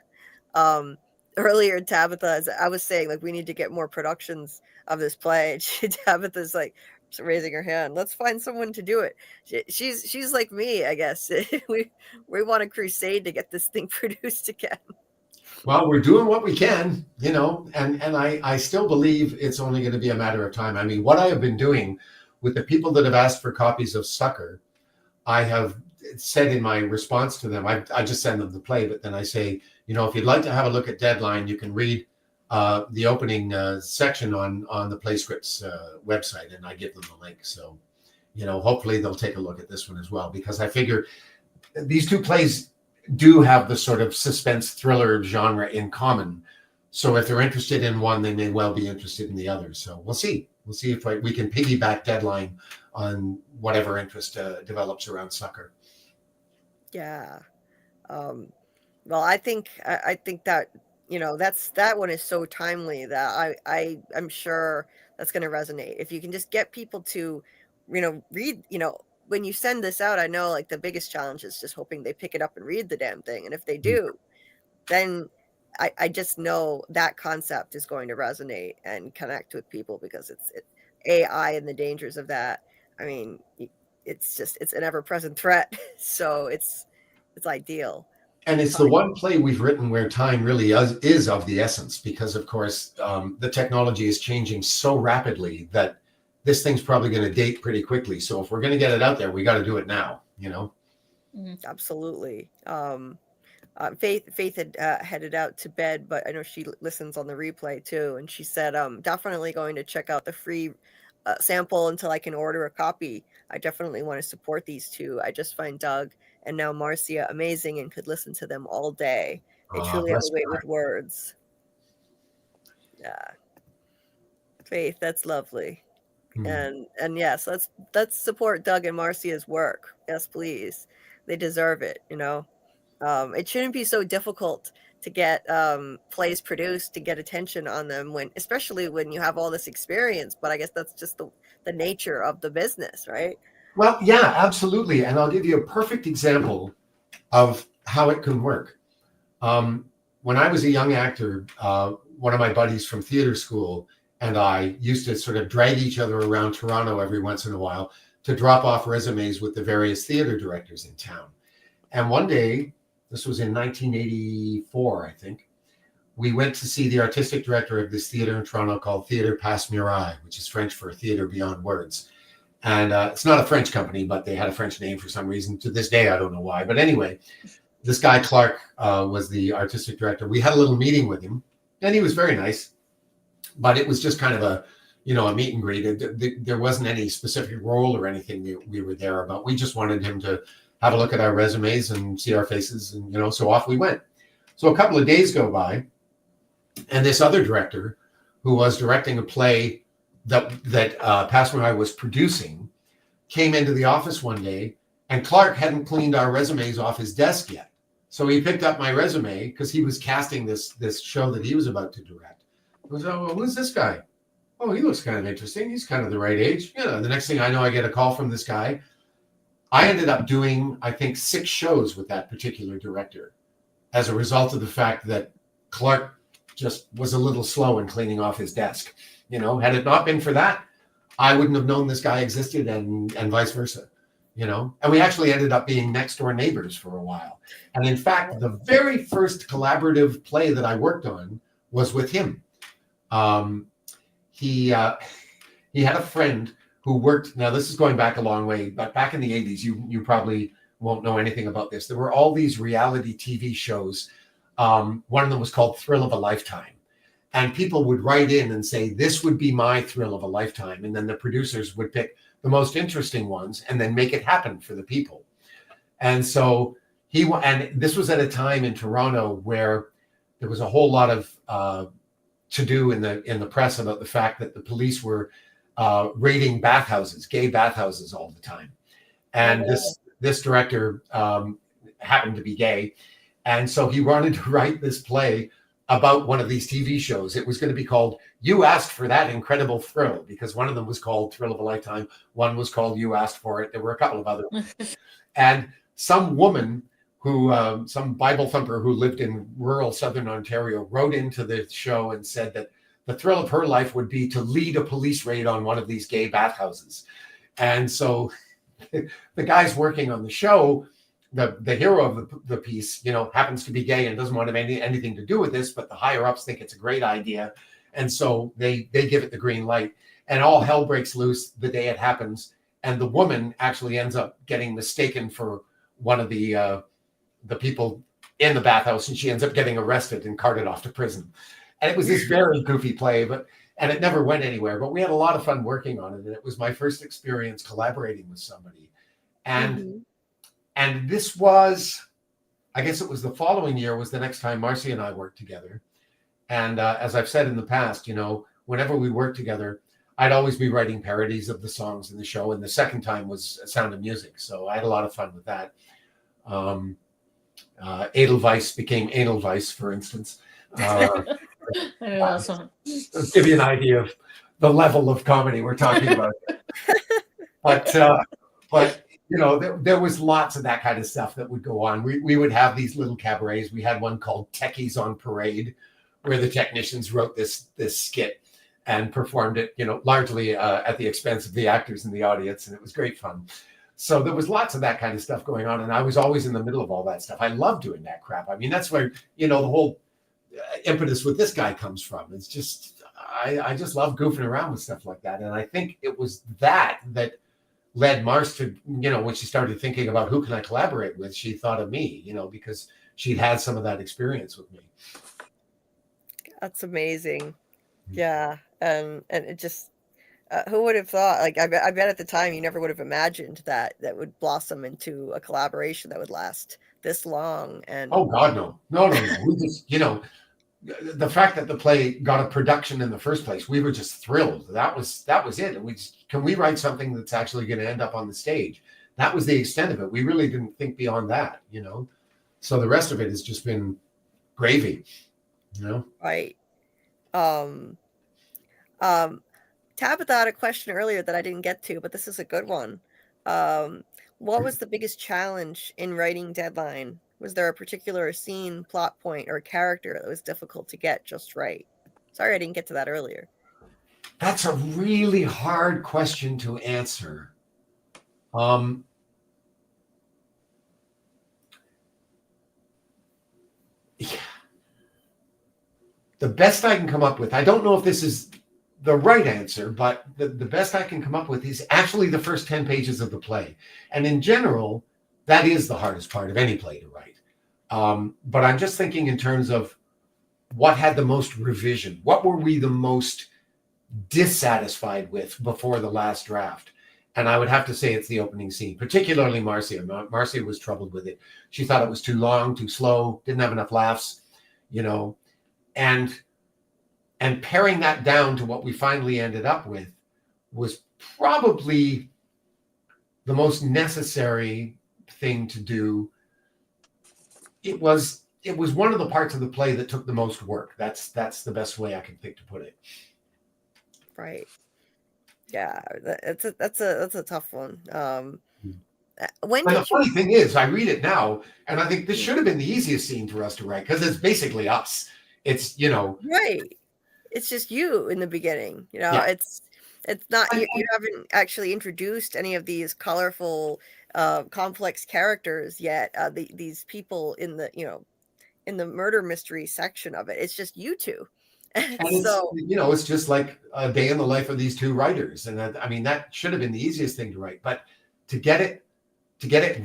Earlier, Tabitha, as I was saying, like, we need to get more productions of this play. Tabitha's like raising her hand. Let's find someone to do it. She's like me, I guess. we want a crusade to get this thing produced again. Well, we're doing what we can, and I still believe it's only going to be a matter of time. I mean, what I have been doing with the people that have asked for copies of Sucker, I have said in my response to them, I just send them the play, but then I say, if you'd like to have a look at Deadline, you can read the opening section on the PlayScripts website, and I give them the link. So, hopefully they'll take a look at this one as well, because I figure these 2 plays do have the sort of suspense thriller genre in common. So if they're interested in one, they may well be interested in the other. So we'll see. We'll see if we can piggyback Deadline on whatever interest develops around Sucker. Yeah. Well, I think that that one is so timely that I'm sure that's going to resonate. If you can just get people to read, when you send this out, I know like the biggest challenge is just hoping they pick it up and read the damn thing. And if they do, then I just know that concept is going to resonate and connect with people, because it's AI and the dangers of that. I mean, it's an ever-present threat. So it's ideal. And it's the one play we've written where time really is of the essence, because of course the technology is changing so rapidly that this thing's probably going to date pretty quickly. So if we're going to get it out there, we got to do it now, Absolutely. Faith had headed out to bed, but I know she listens on the replay too. And she said, definitely going to check out the free sample until I can order a copy. I definitely want to support these 2. I just find Doug and now Marcia amazing and could listen to them all day. They truly have a way with words. Yeah. Faith, that's lovely. And yes, let's support Doug and Marcia's work. Yes, please. They deserve it. It shouldn't be so difficult to get plays produced, to get attention on them, especially when you have all this experience. But I guess that's just the nature of the business, right? Well, yeah, absolutely. And I'll give you a perfect example of how it can work. When I was a young actor, one of my buddies from theater school and I used to sort of drag each other around Toronto every once in a while to drop off resumes with the various theater directors in town. And one day, this was in 1984, I think, we went to see the artistic director of this theater in Toronto called Theater Passe Muraille, which is French for Theater Beyond Words. And it's not a French company, but they had a French name for some reason. To this day, I don't know why. But anyway, this guy Clark was the artistic director. We had a little meeting with him, and he was very nice, but it was just kind of a meet and greet. There wasn't any specific role or anything we were there about. We just wanted him to have a look at our resumes and see our faces, and so off we went. So a couple of days go by, and this other director, who was directing a play that Pastor and I was producing, came into the office one day, and Clark hadn't cleaned our resumes off his desk yet. So he picked up my resume because he was casting this show that he was about to direct. He was, oh, well, who's this guy? Oh, he looks kind of interesting. He's kind of the right age. The next thing I know, I get a call from this guy. I ended up doing, I think, 6 shows with that particular director as a result of the fact that Clark just was a little slow in cleaning off his desk. Had it not been for that, I wouldn't have known this guy existed, and vice versa. And we actually ended up being next door neighbors for a while. And in fact, the very first collaborative play that I worked on was with him. He had a friend who worked. Now, this is going back a long way, but back in the 80s, you probably won't know anything about this. There were all these reality TV shows. One of them was called Thrill of a Lifetime. And people would write in and say, this would be my thrill of a lifetime. And then the producers would pick the most interesting ones and then make it happen for the people. And so and this was at a time in Toronto where there was a whole lot of to do in the press about the fact that the police were raiding bathhouses, gay bathhouses all the time. And this director happened to be gay. And so he wanted to write this play about one of these TV shows. It was going to be called You Asked for That Incredible Thrill, because one of them was called Thrill of a Lifetime. One was called You Asked for It. There were a couple of other ones. And some woman some Bible thumper who lived in rural Southern Ontario wrote into the show and said that the thrill of her life would be to lead a police raid on one of these gay bathhouses. And so the guys working on the show, the hero of the piece, happens to be gay and doesn't want to have anything to do with this, but the higher ups think it's a great idea. And so they give it the green light, and all hell breaks loose the day it happens. And the woman actually ends up getting mistaken for one of the people in the bathhouse, and she ends up getting arrested and carted off to prison. And it was this very goofy play, and it never went anywhere, but we had a lot of fun working on it. And it was my first experience collaborating with somebody. And And this was, I guess it was the following year was the next time Marcia and I worked together. And as I've said in the past, whenever we worked together, I'd always be writing parodies of the songs in the show. And the second time was Sound of Music. So I had a lot of fun with that. Edelweiss became Edelweiss, for instance. Awesome. Give you an idea of the level of comedy we're talking about. But there was lots of that kind of stuff that would go on. We would have these little cabarets. We had one called Techies on Parade, where the technicians wrote this skit and performed it, largely at the expense of the actors in the audience, and it was great fun. So there was lots of that kind of stuff going on, and I was always in the middle of all that stuff. I love doing that crap. I mean, that's where the whole impetus with this guy comes from. It's just I just love goofing around with stuff like that, and I think it was that led Marcia to, when she started thinking about who can I collaborate with, she thought of me, because she'd had some of that experience with me. That's amazing. Yeah. And it just, who would have thought, like, I bet at the time you never would have imagined that would blossom into a collaboration that would last this long. And oh God, no. We just, the fact that the play got a production in the first place, we were just thrilled. That was it. And can we write something that's actually going to end up on the stage? That was the extent of it. We really didn't think beyond that, So the rest of it has just been gravy, Right. Tabitha had a question earlier that I didn't get to, but this is a good one. What was the biggest challenge in writing Deadline? Was there a particular scene, plot point, or character that was difficult to get just right? Sorry, I didn't get to that earlier. That's a really hard question to answer. The best I can come up with, I don't know if this is the right answer, but the best I can come up with is actually the first 10 pages of the play. And in general, that is the hardest part of any play to write. But I'm just thinking in terms of what had the most revision. What were we the most dissatisfied with before the last draft? And I would have to say it's the opening scene, particularly Marcia. Marcia was troubled with it. She thought it was too long, too slow, didn't have enough laughs, you know, and paring that down to what we finally ended up with was probably the most necessary thing to do. It was one of the parts of the play that took the most work. That's the best way I can think to put it. Right. Yeah, that's a tough one. When And did the funny thing is, I read it now, and I think this should have been the easiest scene for us to write because it's basically us. It's, you know, right. It's just you in the beginning. You know, Yeah. it's not you haven't actually introduced any of these colorful, complex characters yet. These people in the in the murder mystery section of it. It's just you two. and it's, So it's just like a day in the life of these two writers. And I mean, that should have been the easiest thing to write, but to get it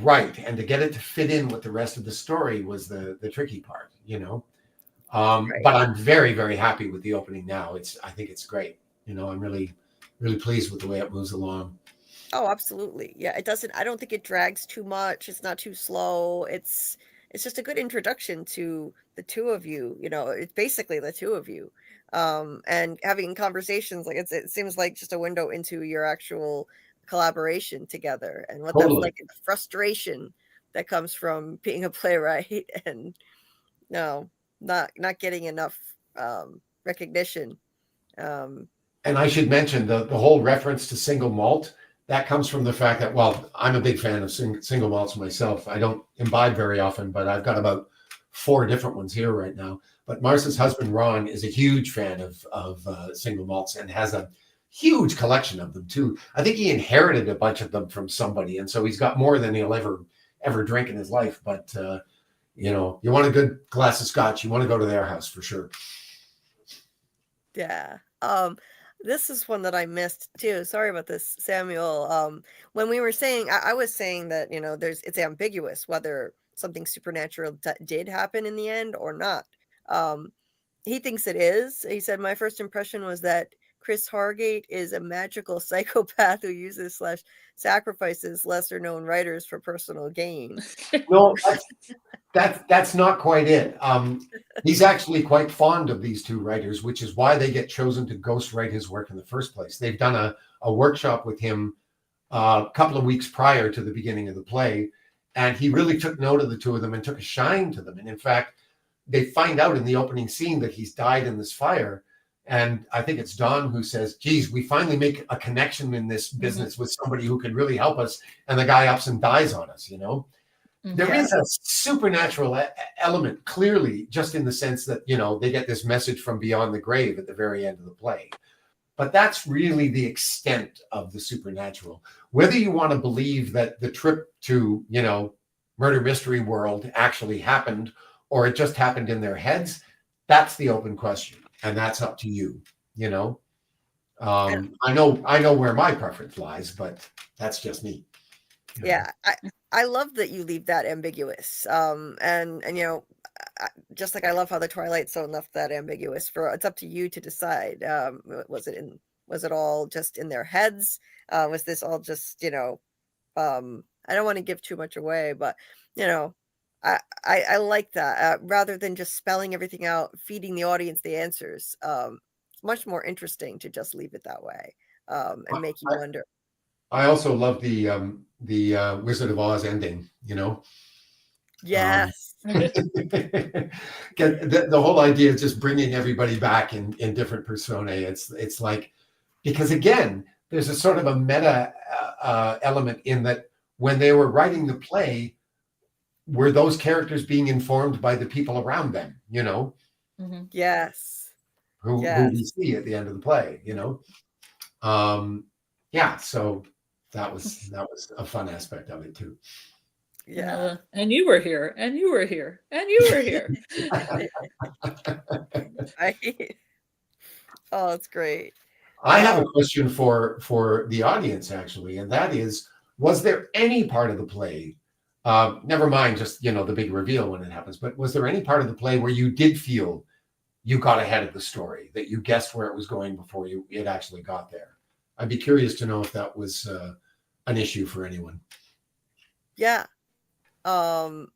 right and to get it to fit in with the rest of the story was the tricky part, you know. right. But I'm very, very happy with the opening now. I think it's great. You know, I'm really, really pleased with the way it moves along. Oh, absolutely. Yeah, it doesn't I don't think it drags too much. It's not too slow. It's just a good introduction to the two of you, you know. It's basically the two of you. And having conversations like it seems like just a window into your actual collaboration together and what that's Totally. like, and the frustration that comes from being a playwright and no, not getting enough recognition. Um And I should mention the whole reference to single malt, that comes from the fact that, well, I'm a big fan of single malts myself. I don't imbibe very often, but I've got about 4 different ones here right now. But Marcia's husband, Ron, is a huge fan of single malts and has a huge collection of them too. I think he inherited a bunch of them from somebody. And so he's got more than he'll ever drink in his life. But, you know, you want a good glass of scotch, you want to go to their house for sure. Yeah. This is one that I missed too. Sorry about this, Samuel. When we were saying, I was saying that, you know, it's ambiguous whether something supernatural did happen in the end or not. He thinks it is. He said, my first impression was that Chris Hargate is a magical psychopath who uses / sacrifices lesser known writers for personal gain. No, that's not quite it. He's actually quite fond of these two writers, which is why they get chosen to ghostwrite his work in the first place. They've done a workshop with him a couple of weeks prior to the beginning of the play, and he really took note of the two of them and took a shine to them. And in fact, they find out in the opening scene that he's died in this fire. And I think it's Don who says, geez, we finally make a connection in this business with somebody who could really help us. And the guy ups and dies on us, you know? There is a supernatural element, clearly, just in the sense that, you know, they get this message from beyond the grave at the very end of the play. But that's really the extent of the supernatural. Whether you want to believe that the trip to, you know, murder mystery world actually happened or it just happened in their heads, that's the open question. And that's up to you, you know. I know where my preference lies, but that's just me. You know? Yeah, I love that you leave that ambiguous. And you know, just like I love how the Twilight Zone left that ambiguous. It's up to you to decide. Was it all just in their heads? Was this all just, you know? I don't want to give too much away, but you know, I like that rather than just spelling everything out, feeding the audience the answers. It's much more interesting to just leave it that way and make you wonder. I also love the Wizard of Oz ending, you know. Yes. The whole idea is just bringing everybody back in different personae. It's like, because again, there's a sort of a meta element in that when they were writing the play, were those characters being informed by the people around them, you know? Mm-hmm. Yes. Who we see at the end of the play, you know? Yeah, so that was a fun aspect of it too. Yeah. And you were here, and you were here, and you were here. Right. Oh, it's great. I have a question for the audience, actually, and that is, was there any part of the play Never mind just, the big reveal when it happens, but was there any part of the play where you did feel you got ahead of the story, that you guessed where it was going before it actually got there? I'd be curious to know if that was an issue for anyone. Yeah. No,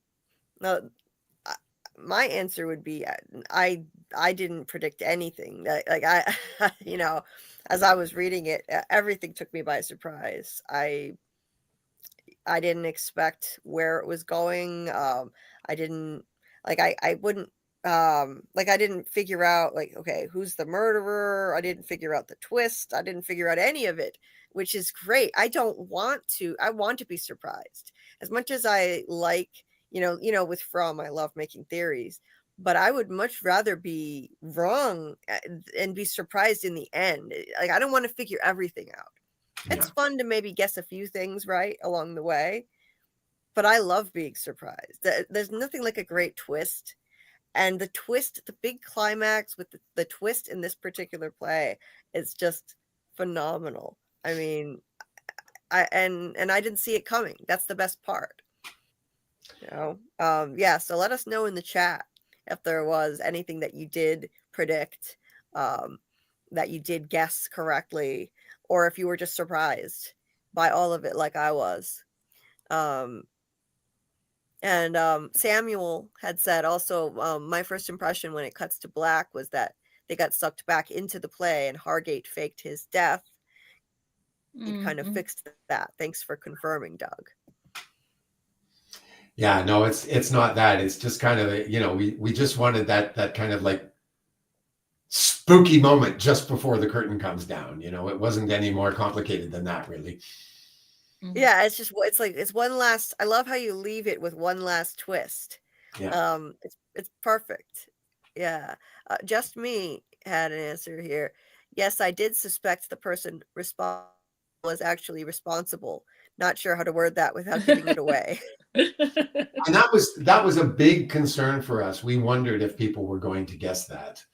my answer would be I didn't predict anything. Like I, as I was reading it, everything took me by surprise. I didn't expect where it was going. I didn't I wouldn't I didn't figure out okay, who's the murderer? I didn't figure out the twist. I didn't figure out any of it, which is great. I want to be surprised. As much as I like, with From, I love making theories, but I would much rather be wrong and be surprised in the end. Like, I don't want to figure everything out. It's fun to maybe guess a few things right along the way, but I love being surprised. There's nothing like a great twist. And the twist, the big climax with the twist in this particular play is just phenomenal. I mean, I didn't see it coming. That's the best part. So let us know in the chat if there was anything that you did predict, that you did guess correctly, or if you were just surprised by all of it like I was. Samuel had said also, my first impression when it cuts to black was that they got sucked back into the play and Hargate faked his death. It kind of fixed that. Thanks for confirming, Doug. Yeah, no, it's not that. It's just kind of, we just wanted that kind of like spooky moment just before the curtain comes down. It wasn't any more complicated than that, really. Yeah, it's one last. I love how you leave it with one last twist. Yeah. It's perfect. Yeah. Just Me had an answer here. Yes, I did suspect the person responsible was actually responsible. Not sure how to word that without giving it away. And that was a big concern for us. We wondered if people were going to guess that,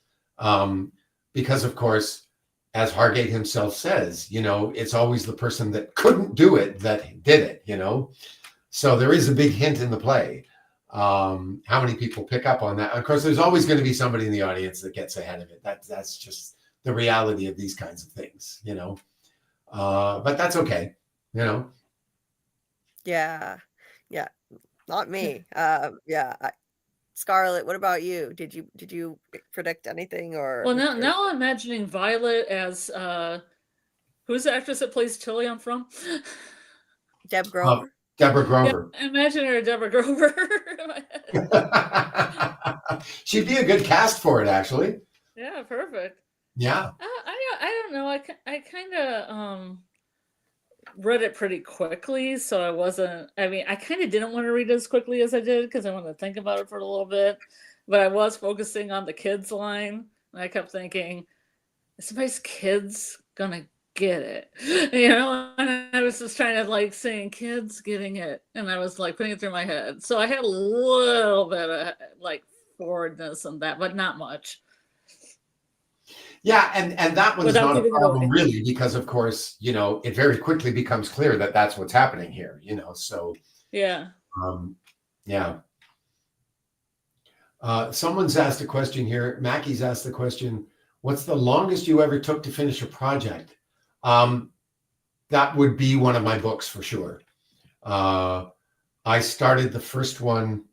because of course, as Hargate himself says, it's always the person that couldn't do it that did it. So there is a big hint in the play. How many people pick up on that? Of course, there's always going to be somebody in the audience that gets ahead of it. That's just the reality of these kinds of things, but that's okay, Yeah. Not me. Scarlet, what about you? Did you predict anything or? Well, now I'm imagining Violet as who's the actress that plays Tilly on From? Deb Grover. Deborah Grover. Yeah, imagine her Deborah Grover. She'd be a good cast for it, actually. Yeah, perfect. Yeah. I don't know. I kind of read it pretty quickly, so I kind of didn't want to read it as quickly as I did because I wanted to think about it for a little bit, but I was focusing on the kids line, and I kept thinking, is somebody's kids gonna get it? And I was just trying to saying kids getting it, and I was putting it through my head, so I had a little bit of forwardness on that, but not much. Yeah, and that one's not a problem really, because of course, it very quickly becomes clear that that's what's happening here, so yeah. Yeah. Someone's asked a question here. Mackie's asked the question, what's the longest you ever took to finish a project? That would be one of my books for sure. I started the first one,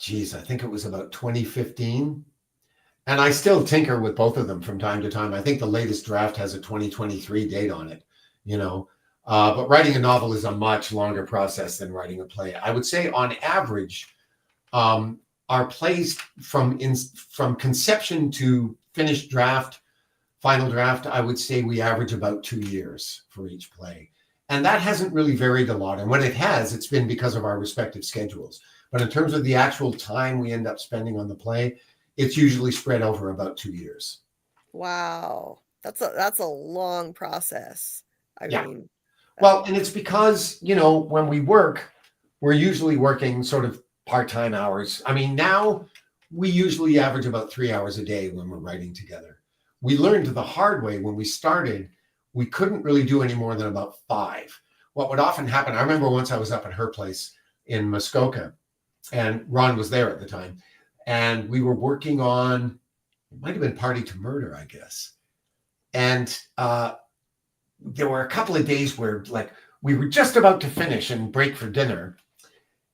I think it was about 2015. And I still tinker with both of them from time to time. I think the latest draft has a 2023 date on it, but writing a novel is a much longer process than writing a play. I would say on average, our plays from conception to finished draft, final draft, I would say we average about 2 years for each play. And that hasn't really varied a lot. And when it has, it's been because of our respective schedules. But in terms of the actual time we end up spending on the play, it's usually spread over about 2 years. Wow. That's a long process. I mean. Well, and it's because, when we work, we're usually working sort of part-time hours. I mean, now we usually average about 3 hours a day when we're writing together. We learned the hard way when we started, we couldn't really do any more than about 5. what would often happen, I remember once I was up at her place in Muskoka, and Ron was there at the time, and we were working on, it might have been Party to Murder, I guess. And there were a couple of days where like we were just about to finish and break for dinner,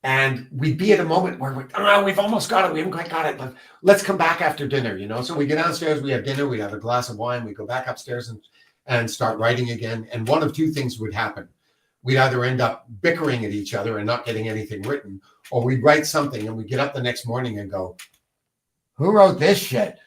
and we'd be at a moment where we've almost got it, we haven't quite got it, but let's come back after dinner, you know. So we get downstairs, we have dinner, we have a glass of wine, we go back upstairs and start writing again. And one of two things would happen. We'd either end up bickering at each other and not getting anything written, or we'd write something and we'd get up the next morning and go, who wrote this shit?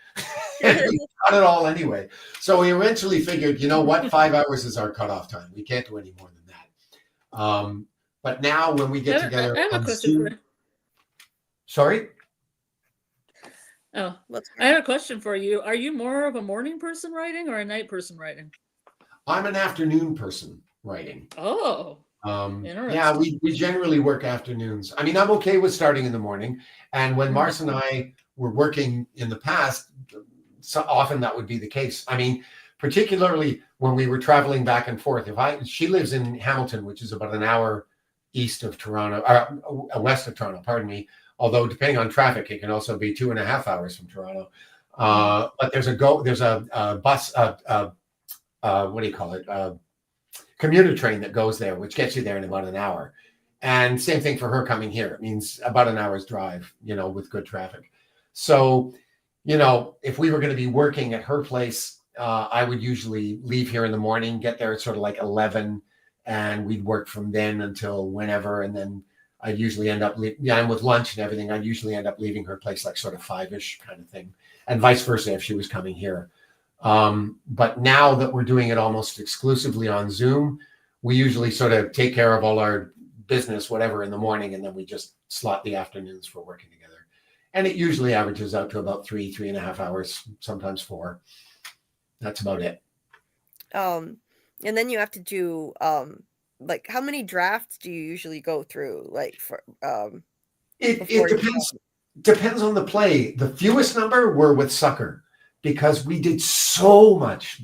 And we got it all anyway. So we eventually figured, you know what, 5 hours is our cutoff time. We can't do any more than that. But now when we get together, I have a question for you. Sorry? Oh, I have a question for you. Are you more of a morning person writing or a night person writing? I'm an afternoon person writing. Oh, yeah, we generally work afternoons. I mean, I'm okay with starting in the morning. And when Marcia and I were working in the past, so often that would be the case. I mean, particularly when we were traveling back and forth. She lives in Hamilton, which is about an hour east of Toronto, west of Toronto, pardon me. Although depending on traffic, it can also be 2.5 hours from Toronto. But there's a bus, what do you call it? Commuter train that goes there, which gets you there in about an hour. And same thing for her coming here. It means about an hour's drive, you know, with good traffic. So, you know, if we were going to be working at her place, I would usually leave here in the morning, get there at sort of like 11, and we'd work from then until whenever. And then I'd usually end up, and with lunch and everything, I'd usually end up leaving her place like sort of 5-ish kind of thing, and vice versa if she was coming here. But now that we're doing it almost exclusively on Zoom, we usually sort of take care of all our business, whatever, in the morning, and then we just slot the afternoons for working together. And it usually averages out to about 3.5 hours, sometimes 4. That's about it. And then you have to do like, how many drafts do you usually go through? Like, for it depends on the play. The fewest number were with Sucker, because we did so much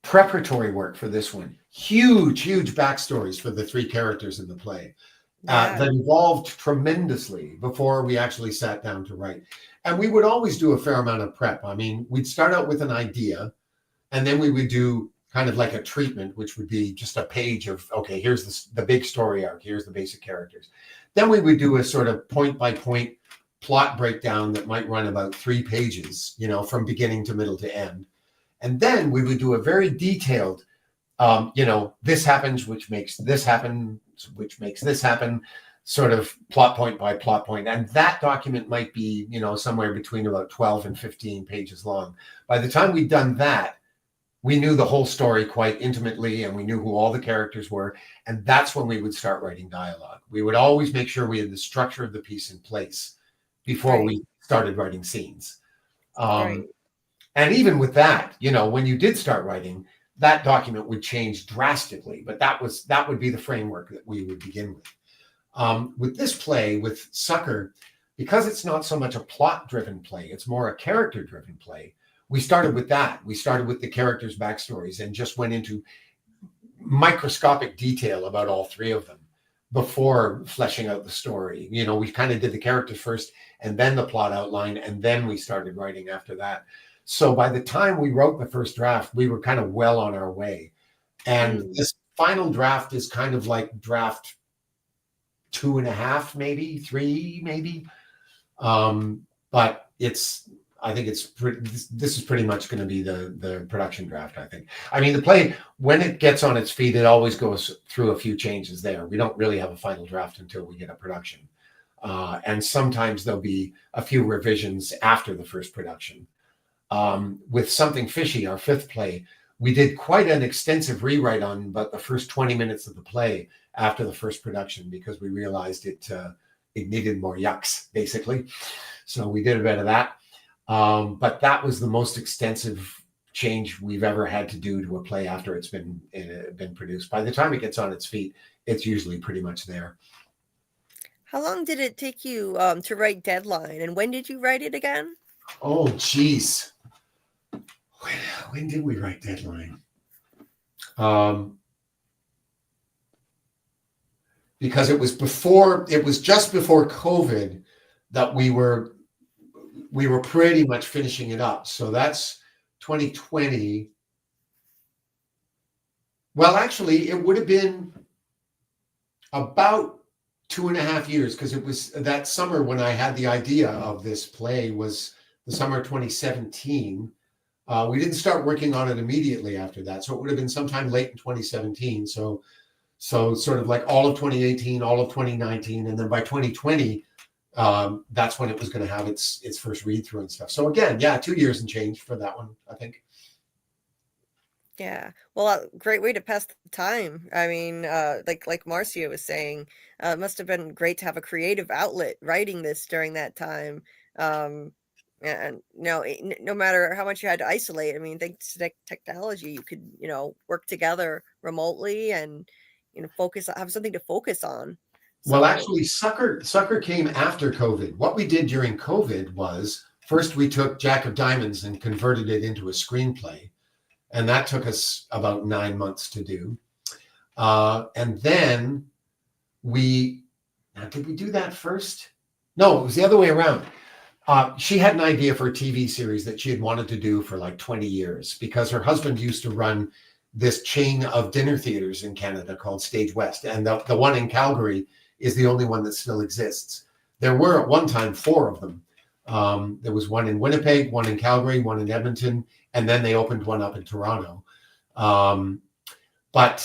preparatory work for this one. Huge backstories for the 3 characters in the play that evolved tremendously before we actually sat down to write. And we would always do a fair amount of prep. I mean, we'd start out with an idea, and then we would do kind of like a treatment, which would be just a page of, okay, here's the big story arc, here's the basic characters. Then we would do a sort of point-by-point plot breakdown that might run about 3 pages, you know, from beginning to middle to end. And then we would do a very detailed, you know, this happens, which makes this happen, which makes this happen, sort of plot point by plot point. And that document might be, you know, somewhere between about 12 and 15 pages long. By the time we'd done that, we knew the whole story quite intimately, and we knew who all the characters were. And that's when we would start writing dialogue. We would always make sure we had the structure of the piece in place before we started writing scenes. And even with that, you know, when you did start writing, that document would change drastically, but that would be the framework that we would begin with. With this play, with Sucker, because it's not so much a plot-driven play, it's more a character-driven play, we started with that. We started with the characters' backstories and just went into microscopic detail about all 3 of them before fleshing out the story. You know, we kind of did the characters first and then the plot outline, and then we started writing after that. So by the time we wrote the first draft, we were kind of well on our way. And this final draft is kind of like draft 2.5, maybe 3, maybe. But I think this is pretty much going to be the production draft, I think. I mean, the play, when it gets on its feet, it always goes through a few changes there. We don't really have a final draft until we get a production. And sometimes there'll be a few revisions after the first production. With Something Fishy, our 5th play, we did quite an extensive rewrite on about the first 20 minutes of the play after the first production, because we realized it needed more yucks, basically. So we did a bit of that. But that was the most extensive change we've ever had to do to a play after it's been produced. By the time it gets on its feet, it's usually pretty much there. How long did it take you to write Deadline, and when did you write it again? Oh, geez. When did we write Deadline? because it was just before COVID that we were pretty much finishing it up. So that's 2020. Well, actually, it would have been about 2.5 years, because it was that summer when I had the idea of this play, was the summer of 2017. We didn't start working on it immediately after that. So it would have been sometime late in 2017. So sort of like all of 2018, all of 2019. And then by 2020, that's when it was going to have its first read through and stuff. So again, yeah, 2 years and change for that one, I think. Yeah. Well, great way to pass the time. I mean, like Marcia was saying, it must have been great to have a creative outlet writing this during that time. And no matter how much you had to isolate, I mean, thanks to technology, you could, work together remotely and, have something to focus on. Well, So, actually, Sucker came after COVID. What we did during COVID was, first we took Jack of Diamonds and converted it into a screenplay. And that took us about 9 months to do. And then did we do that first? No, it was the other way around. She had an idea for a TV series that she had wanted to do for like 20 years, because her husband used to run this chain of dinner theaters in Canada called Stage West. And the one in Calgary is the only one that still exists. There were at one time 4 of them. There was one in Winnipeg, one in Calgary, one in Edmonton, and then they opened one up in Toronto. But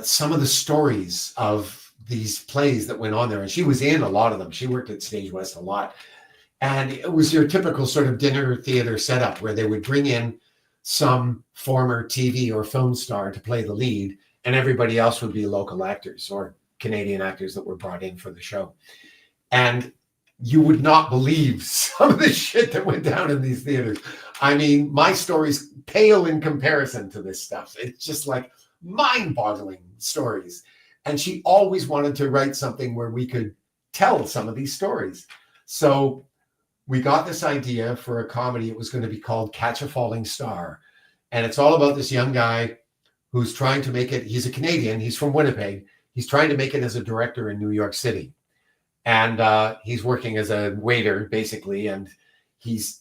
some of the stories of these plays that went on there, and she was in a lot of them. She worked at Stage West a lot. And it was your typical sort of dinner theater setup where they would bring in some former TV or film star to play the lead, and everybody else would be local actors or Canadian actors that were brought in for the show. And you would not believe some of the shit that went down in these theaters. I mean, my stories pale in comparison to this stuff. It's just like mind-boggling stories. And she always wanted to write something where we could tell some of these stories. So we got this idea for a comedy. It was going to be called Catch a Falling Star. And it's all about this young guy who's trying to make it. He's a Canadian. He's from Winnipeg. He's trying to make it as a director in New York City. And he's working as a waiter, basically. And he's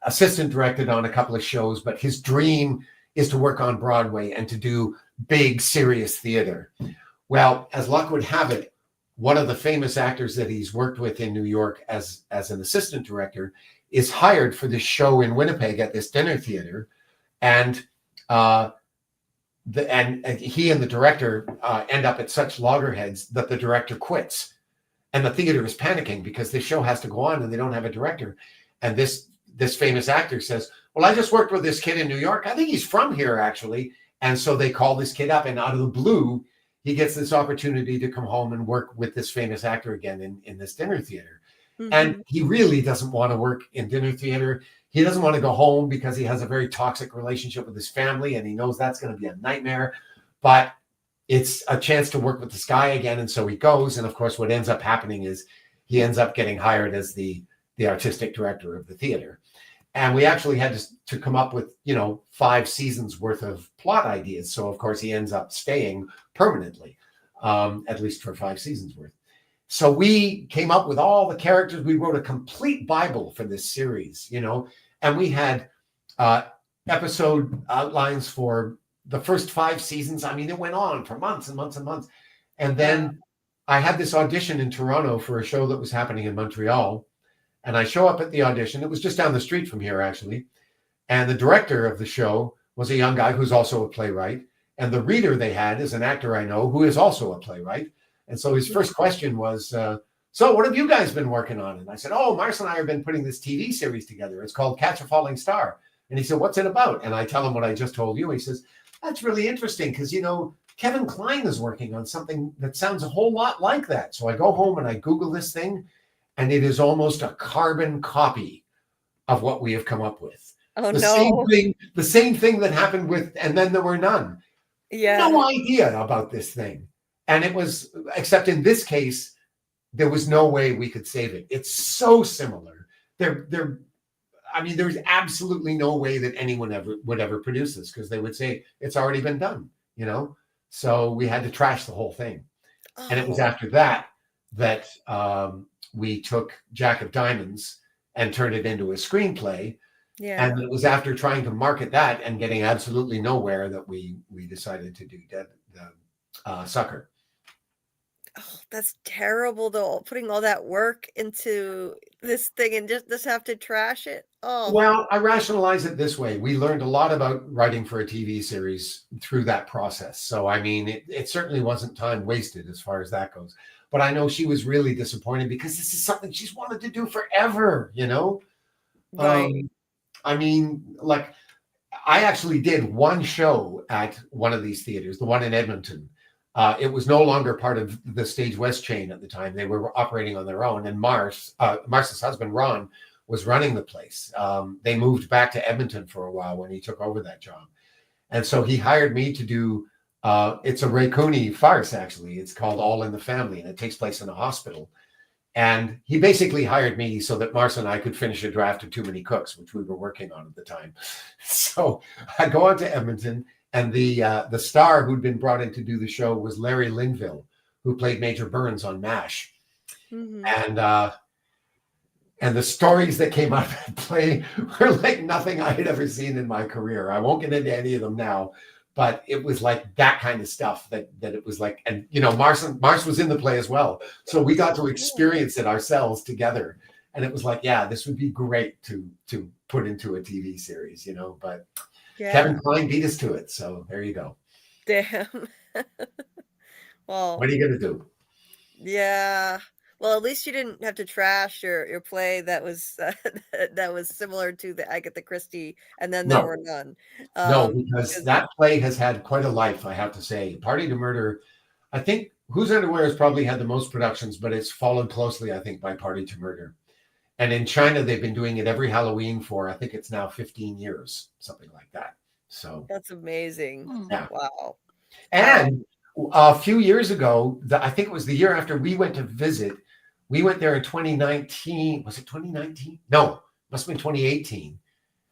assistant directed on a couple of shows. But his dream is to work on Broadway and to do big, serious theater. Well, as luck would have it, one of the famous actors that he's worked with in New York as an assistant director is hired for this show in Winnipeg at this dinner theater. And he and the director end up at such loggerheads that the director quits. And the theater is panicking because this show has to go on and they don't have a director. And this famous actor says, well, I just worked with this kid in New York. I think he's from here, actually. And so they call this kid up, and out of the blue, he gets this opportunity to come home and work with this famous actor again in this dinner theater. Mm-hmm. And he really doesn't want to work in dinner theater. He doesn't want to go home because he has a very toxic relationship with his family, and he knows that's going to be a nightmare. But it's a chance to work with this guy again. And so he goes. And of course, what ends up happening is he ends up getting hired as the artistic director of the theater. And we actually had to come up with, 5 seasons worth of plot ideas. So of course he ends up staying permanently, at least for 5 seasons worth. So we came up with all the characters. We wrote a complete Bible for this series, and we had episode outlines for the first 5 seasons. I mean, it went on for months and months and months. And then I had this audition in Toronto for a show that was happening in Montreal. And I show up at the audition. It was just down the street from here, actually. And the director of the show was a young guy who's also a playwright. And the reader they had is an actor I know who is also a playwright. And so his first question was, so what have you guys been working on? And I said, Marcia and I have been putting this TV series together. It's called Catch a Falling Star. And he said, what's it about? And I tell him what I just told you. He says, that's really interesting because, Kevin Kline is working on something that sounds a whole lot like that. So I go home and I Google this thing, and it is almost a carbon copy of what we have come up with. Oh, the same thing that happened with And Then There Were None. Yeah. No idea about this thing. And it was, except in this case, there was no way we could save it. It's so similar. There's absolutely no way that anyone would ever produce this because they would say it's already been done, So we had to trash the whole thing. And it was Oh, after that that we took Jack of Diamonds and turned it into a screenplay. yeah. And it was after trying to market that and getting absolutely nowhere that we decided to do Sucker. Oh, that's terrible though, putting all that work into this thing and just have to trash it. Oh, Well, I rationalize it this way. We learned a lot about writing for a TV series through that process. So, I mean, it certainly wasn't time wasted as far as that goes. But I know she was really disappointed because this is something she's wanted to do forever, you know? right. I mean, like, I actually did one show at one of these theaters, the one in Edmonton. It was no longer part of the Stage West chain at the time. They were operating on their own. And Marcia's husband, Ron, was running the place. They moved back to Edmonton for a while when he took over that job. And so he hired me to do, it's a Ray Cooney farce, actually. It's called All in the Family, and it takes place in a hospital. And he basically hired me so that Marcia and I could finish a draft of Too Many Cooks, which we were working on at the time. So I go on to Edmonton, and the star who'd been brought in to do the show was Larry Linville, who played Major Burns on MASH. Mhm. And the stories that came out of that play were like nothing I had ever seen in my career. I won't get into any of them now, but it was like that kind of stuff that it was like, and you know, Mars was in the play as well. So we got to experience it ourselves together. And it was like, yeah, this would be great to put into a TV series, you know, but Yeah. Kevin Kline beat us to it. So there you go. Damn. Well, What are you going to do? yeah. Well, at least you didn't have to trash your play that was that was similar to the Agatha Christie, and then there No. were none. No, because that play has had quite a life, I have to say. Party to Murder, I think Whose Underwear has probably had the most productions, but it's followed closely, I think, by Party to Murder. And in China, they've been doing it every Halloween for, I think it's now 15 years, something like that. So That's amazing. yeah. Wow. And a few years ago, I think it was the year after we went to visit, we went there in 2019. Was it 2019? No, must have been 2018.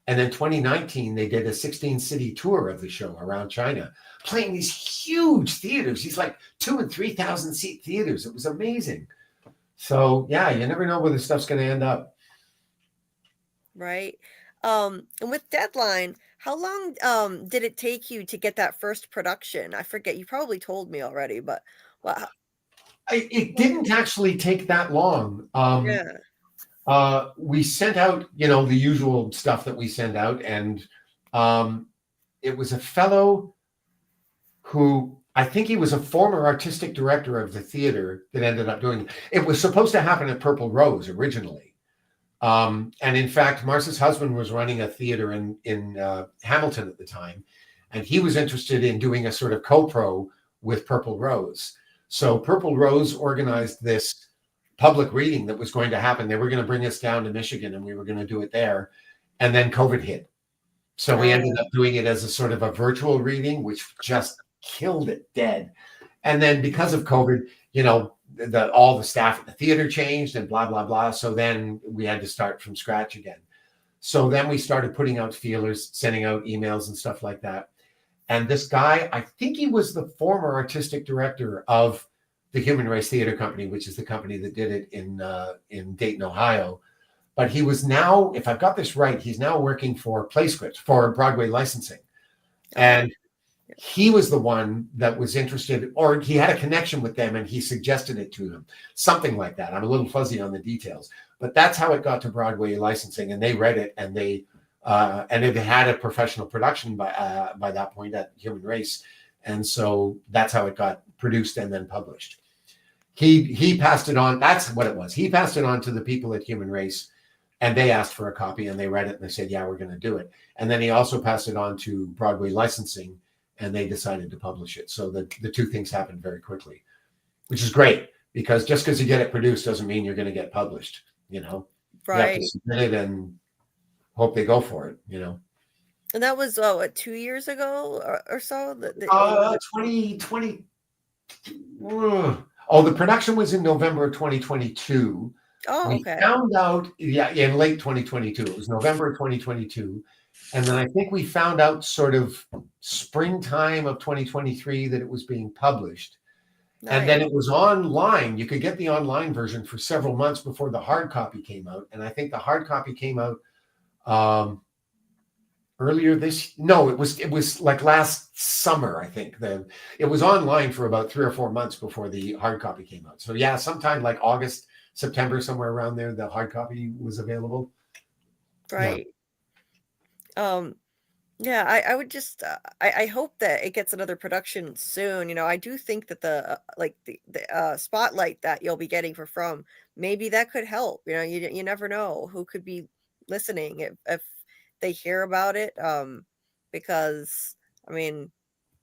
And then 2019, they did a 16-city tour of the show around China, playing these huge theaters, these like 2,000 and 3,000 seat theaters. It was amazing. So yeah, you never know where the stuff's going to end up. Right. And with Deadline, how long did it take you to get that first production? I forget. You probably told me already, but well, It didn't actually take that long. yeah. We sent out, you know, the usual stuff that we send out, and it was a fellow who I think he was a former artistic director of the theater that ended up doing it. It was supposed to happen at Purple Rose originally. And in fact, Marcia's husband was running a theater in Hamilton at the time, and he was interested in doing a sort of co-pro with Purple Rose. So Purple Rose organized this public reading that was going to happen. They were going to bring us down to Michigan, and we were going to do it there. And then COVID hit. So we ended up doing it as a sort of a virtual reading, which just killed it dead. And then because of COVID, you know, all the staff at the theater changed and blah, blah, blah. So then we had to start from scratch again. So then we started putting out feelers, sending out emails and stuff like that. And this guy, I think he was the former artistic director of the Human Race Theater Company, which is the company that did it in Dayton, Ohio. But he was now, if I've got this right, he's now working for PlayScript, for Broadway licensing. And he was the one that was interested, or he had a connection with them and he suggested it to them, something like that. I'm a little fuzzy on the details, but that's how it got to Broadway licensing. And they read it, and they and it had a professional production by that point at Human Race. And so that's how it got produced and then published. He passed it on. That's what it was. He passed it on to the people at Human Race, and they asked for a copy, and they read it, and they said, yeah, we're going to do it. And then he also passed it on to Broadway licensing, and they decided to publish it. So the two things happened very quickly, which is great, because just because you get it produced doesn't mean you're going to get published, you know. Right. You have to submit it and hope they go for it, you know. And that was what, 2 years ago or so? 2020. Oh, the production was in November of 2022. Oh, We okay. found out, in late 2022. It was November of 2022. And then I think we found out sort of springtime of 2023 that it was being published. And then it was online. You could get the online version for several months before the hard copy came out. And I think the hard copy came out earlier it was like last summer. I think it was online for about 3 or 4 months before the hard copy came out. So yeah, sometime like August, September, somewhere around there, the hard copy was available. Right. Yeah, I would just I hope that it gets another production soon. You know, I do think that the spotlight that you'll be getting from maybe that could help. You know, you never know who could be listening if they hear about it. Because I mean,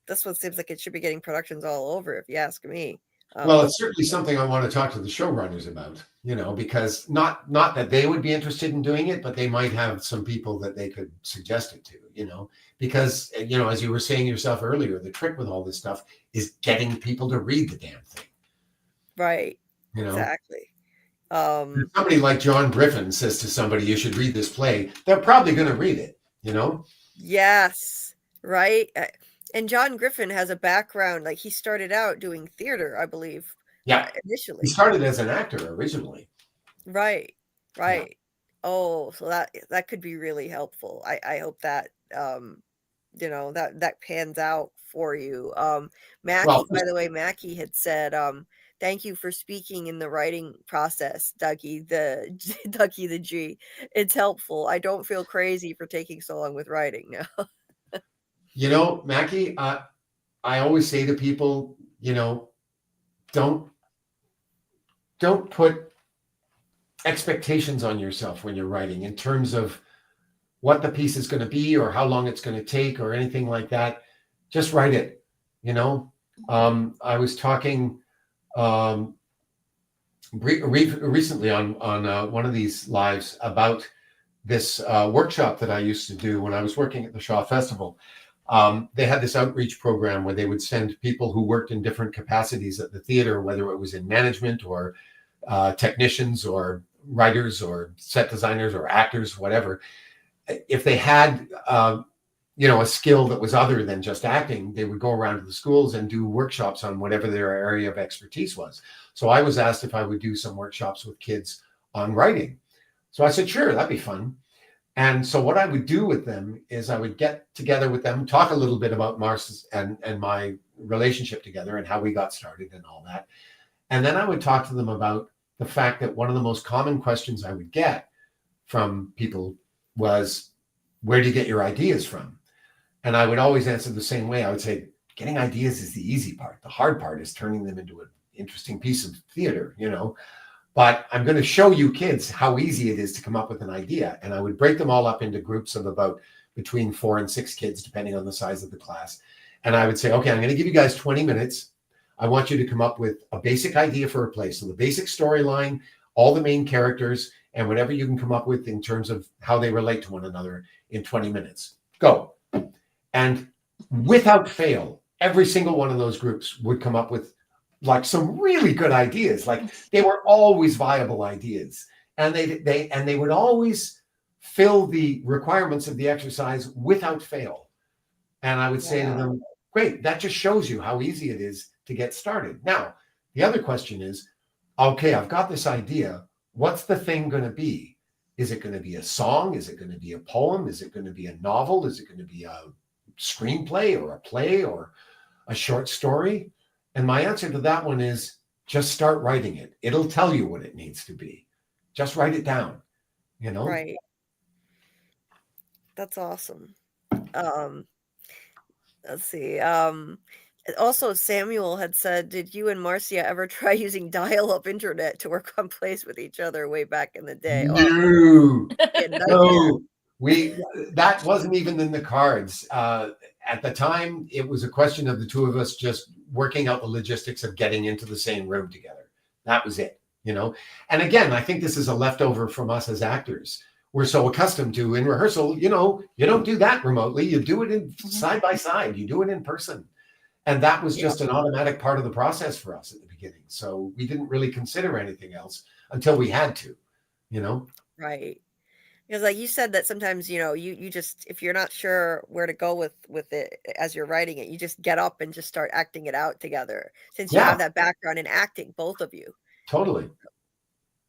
this one seems like it should be getting productions all over, if you ask me. Well, it's certainly something I want to talk to the showrunners about, you know, because not that they would be interested in doing it, but they might have some people that they could suggest it to, you know, because, you know, as you were saying yourself earlier, the trick with all this stuff is getting people to read the damn thing. Right. You know, exactly. If somebody like John Griffin says to somebody, you should read this play, they're probably going to read it, you know? Yes. Right. And John Griffin has a background, like he started out doing theater, I believe. Yeah. Initially. He started as an actor originally. Right. Right. Yeah. Oh, so that could be really helpful. I hope that you know, that pans out for you. Mackie, Well, by the way, Mackie had said, thank you for speaking in the writing process, Dougie the G. It's helpful. I don't feel crazy for taking so long with writing now. You know, Mackie, I always say to people, you know, don't put expectations on yourself when you're writing in terms of what the piece is going to be or how long it's going to take or anything like that. Just write it, you know. I was talking recently on one of these lives about this workshop that I used to do when I was working at the Shaw Festival. They had this outreach program where they would send people who worked in different capacities at the theater, whether it was in management or technicians or writers or set designers or actors, whatever. If they had, you know, a skill that was other than just acting, they would go around to the schools and do workshops on whatever their area of expertise was. So I was asked if I would do some workshops with kids on writing. So I said, sure, that'd be fun. And so what I would do with them is I would get together with them, talk a little bit about Marcia's and my relationship together and how we got started and all that. And then I would talk to them about the fact that one of the most common questions I would get from people was, where do you get your ideas from? And I would always answer the same way. I would say, getting ideas is the easy part. The hard part is turning them into an interesting piece of theater, you know. But I'm going to show you kids how easy it is to come up with an idea. And I would break them all up into groups of about between 4 and 6 kids, depending on the size of the class. And I would say, okay, I'm going to give you guys 20 minutes. I want you to come up with a basic idea for a play. So the basic storyline, all the main characters, and whatever you can come up with in terms of how they relate to one another in 20 minutes. Go. And without fail, every single one of those groups would come up with like some really good ideas. Like they were always viable ideas, and they would always fill the requirements of the exercise without fail. And I would say to them, great, that just shows you how easy it is to get started. Now, the other question is, okay, I've got this idea. What's the thing going to be? Is it going to be a song? Is it going to be a poem? Is it going to be a novel? Is it going to be a screenplay or a play or a short story? And my answer to that one is just start writing it. It'll tell you what it needs to be. Just write it down, you know? Right. That's awesome. Let's see. Also, Samuel had said, did you and Marcia ever try using dial-up internet to work on plays with each other way back in the day? No, no. That wasn't even in the cards. At the time, it was a question of the two of us just working out the logistics of getting into the same room together. That was it, you know? And again, I think this is a leftover from us as actors. We're so accustomed to in rehearsal, you know, you don't do that remotely. You do it in side by side. You do it in person. And that was just an automatic part of the process for us at the beginning. So we didn't really consider anything else until we had to, you know? Right. Because like you said that sometimes, you just, if you're not sure where to go with it as you're writing it, you just get up and just start acting it out together. Since you have Yeah, that background in acting, both of you totally.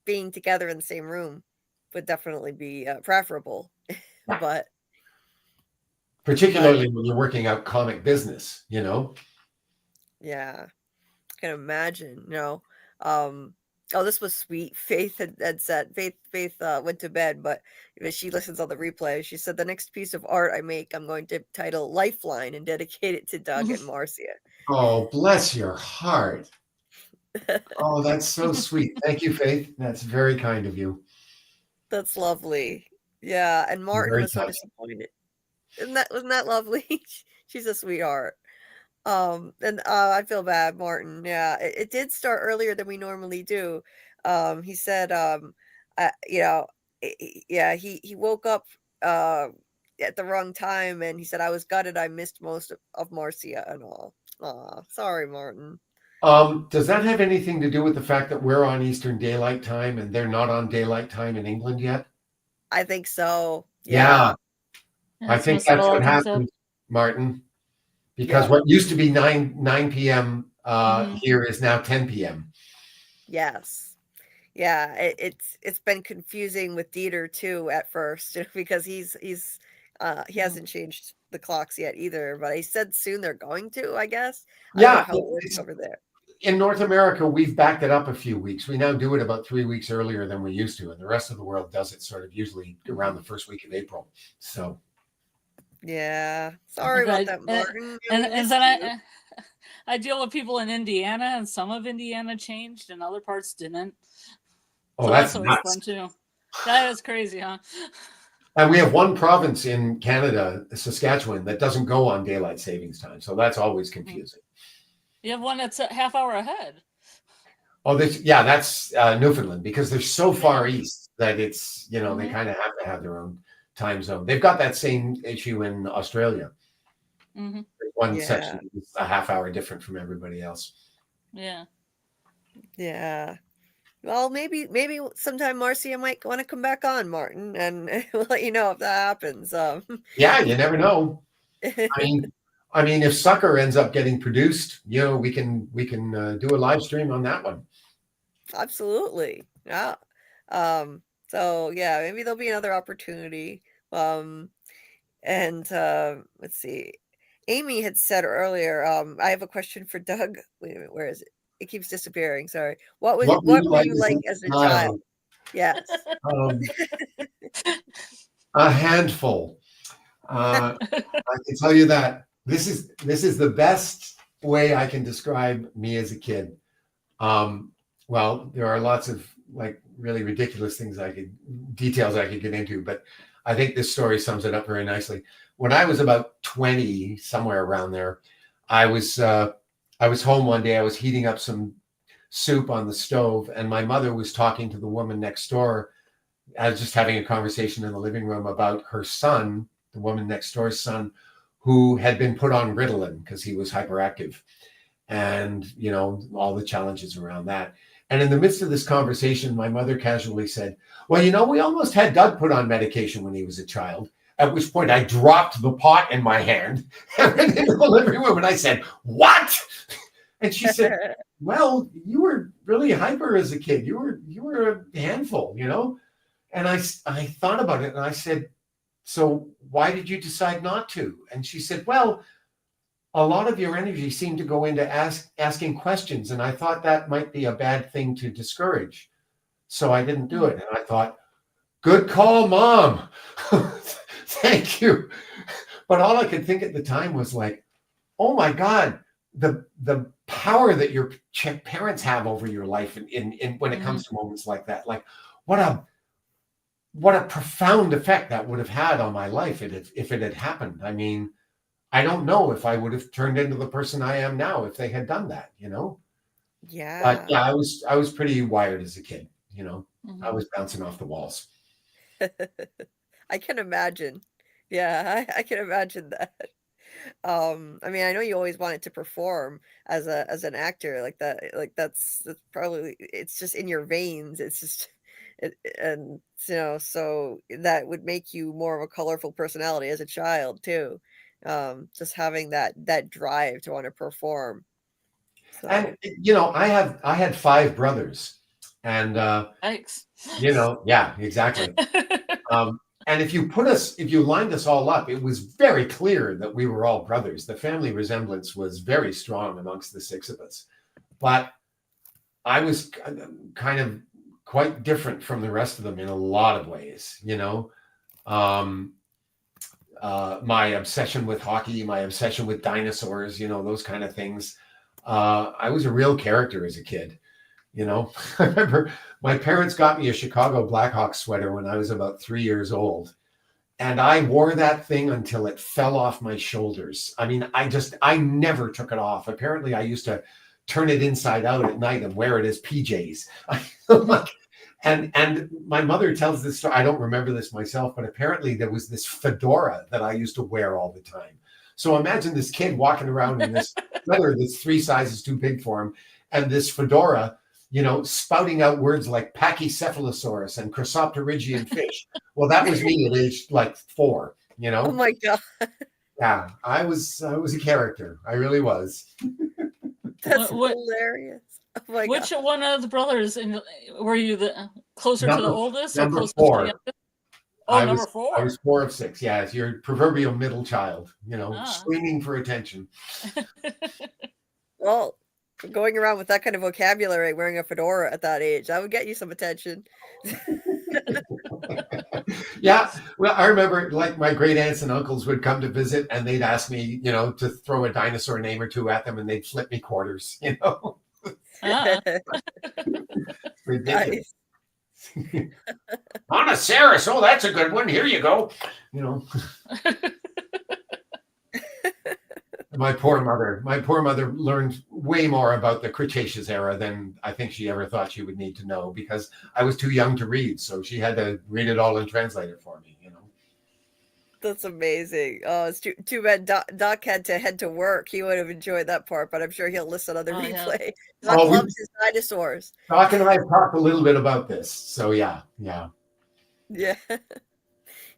being together in the same room would definitely be preferable. Yeah. But Particularly when you're working out comic business, yeah, I can imagine, oh, this was sweet. Faith had said, Faith went to bed, but she listens on the replay. She said, the next piece of art I make, I'm going to title Lifeline and dedicate it to Doug and Marcia. Oh, bless your heart. Oh, that's so sweet. Thank you, Faith. That's very kind of you. That's lovely. Yeah, and Martin Very was so touched. disappointed. Wasn't that lovely? She's a sweetheart. And I feel bad, Martin. Yeah, it did start earlier than we normally do. He said, yeah, he woke up at the wrong time, and he said, I was gutted. I missed most of Marcia and all. Aw, sorry, Martin. Does that have anything to do with the fact that we're on Eastern Daylight Time and they're not on Daylight Time in England yet? I think so. Yeah, Yeah, I it's think must have a that's lot what to do with happened, Martin. Because Yeah. what used to be 9 p.m. Mhm. Here is now 10 p.m. Yes. Yeah, it's been confusing with Dieter too at first because he hasn't changed the clocks yet either, but he said soon they're going to, I guess. I don't know Yeah, how it works over there. in North America, we've backed it up a few weeks. We now do it about 3 weeks earlier than we used to, and the rest of the world does it sort of usually around the first week of April. So, Yeah. Sorry And about I that, Martin. and We and missed then you. I deal with people in Indiana, and some of Indiana changed, and other parts didn't. oh, So that's that's always fun nuts. too. That is crazy, huh? And we have one province in Canada, Saskatchewan, that doesn't go on daylight savings time. So that's always confusing. You have one that's a half hour ahead. Oh, that's Newfoundland because they're so far east that it's, they Mhm. kind of have to have their own time zone. They've got that same issue in Australia. Mm-hmm. One Yeah. section is a half hour different from everybody else. Yeah. Yeah. Well, maybe sometime Marcia might want to come back on, Martin, and we'll let you know if that happens. Yeah, you never know. I mean, if Sucker ends up getting produced, we can do a live stream on that one. Absolutely. Yeah. So yeah, maybe there'll be another opportunity. And let's see. Amy had said earlier, I have a question for Doug. Wait a minute, where is it? It keeps disappearing. Sorry. What What were you were like you like as a child? child? Yes. A handful. I can tell you that this is the best way I can describe me as a kid. Well, there are lots of like really ridiculous details I could get into, but I think this story sums it up very nicely. When I was about 20, somewhere around there, I was home one day. I was heating up some soup on the stove, and my mother was talking to the woman next door. I was just having a conversation in the living room about her son, the woman next door's son, who had been put on Ritalin because he was hyperactive, and all the challenges around that. And in the midst of this conversation, my mother casually said, well, we almost had Doug put on medication when he was a child. At which point I dropped the pot in my hand and went into the living room and I said, what? And she said, well, you were really hyper as a kid. You were a handful, And I thought about it and I said, so why did you decide not to? And she said, well, a lot of your energy seemed to go into asking questions. And I thought that might be a bad thing to discourage. So I didn't do it. And I thought, good call, Mom. Thank you. But all I could think at the time was like, oh my God, the power that your parents have over your life in when it comes to moments like that. Like what a profound effect that would have had on my life if it had happened. I mean, I don't know if I would have turned into the person I am now if they had done that, Yeah. But yeah, I was pretty wired as a kid, I was bouncing off the walls. I can imagine. Yeah, I can imagine that. I mean, I know you always wanted to perform as an actor like that. Like that's probably it's just in your veins. It's just And so that would make you more of a colorful personality as a child too. Just having that drive to want to perform. So And I had 5 brothers, and Yikes. yeah, exactly. And if you lined us all up, it was very clear that we were all brothers. The family resemblance was very strong amongst the 6 of us. But I was kind of quite different from the rest of them in a lot of ways, my obsession with hockey, my obsession with dinosaurs, those kind of things. I was a real character as a kid. I remember my parents got me a Chicago Blackhawks sweater when I was about 3 years old. And I wore that thing until it fell off my shoulders. I mean, I never took it off. Apparently, I used to turn it inside out at night and wear it as PJs. And my mother tells this story. I don't remember this myself, but apparently there was this fedora that I used to wear all the time. So imagine this kid walking around in this sweater that's 3 sizes too big for him, and this fedora, spouting out words like Pachycephalosaurus and Chrysopterygian fish. Well, that was me at age like 4, oh my God, Yeah, I was a character. I really was. that's hilarious. Oh my Which God. one of the brothers were you the closer to the oldest or number closer 4. to the youngest? Oh, number 4. I was 4 of 6. Yeah, it's your proverbial middle child, screaming for attention. Well, going around with that kind of vocabulary, wearing a fedora at that age, that would get you some attention. Yeah, well, I remember like my great aunts and uncles would come to visit, and they'd ask me, to throw a dinosaur name or 2 at them, and they'd flip me quarters. Ridiculous. Monoceros, oh, that's a good one. Here you go. My poor mother learned way more about the Cretaceous era than I think she ever thought she would need to know, because I was too young to read. So she had to read it all in translator for me, That's amazing. Oh, it's too bad Doc had to head to work. He would have enjoyed that part, but I'm sure he'll listen on the replay. Yeah. Doc loves his dinosaurs. Doc and I have talked a little bit about this. So yeah. Yeah.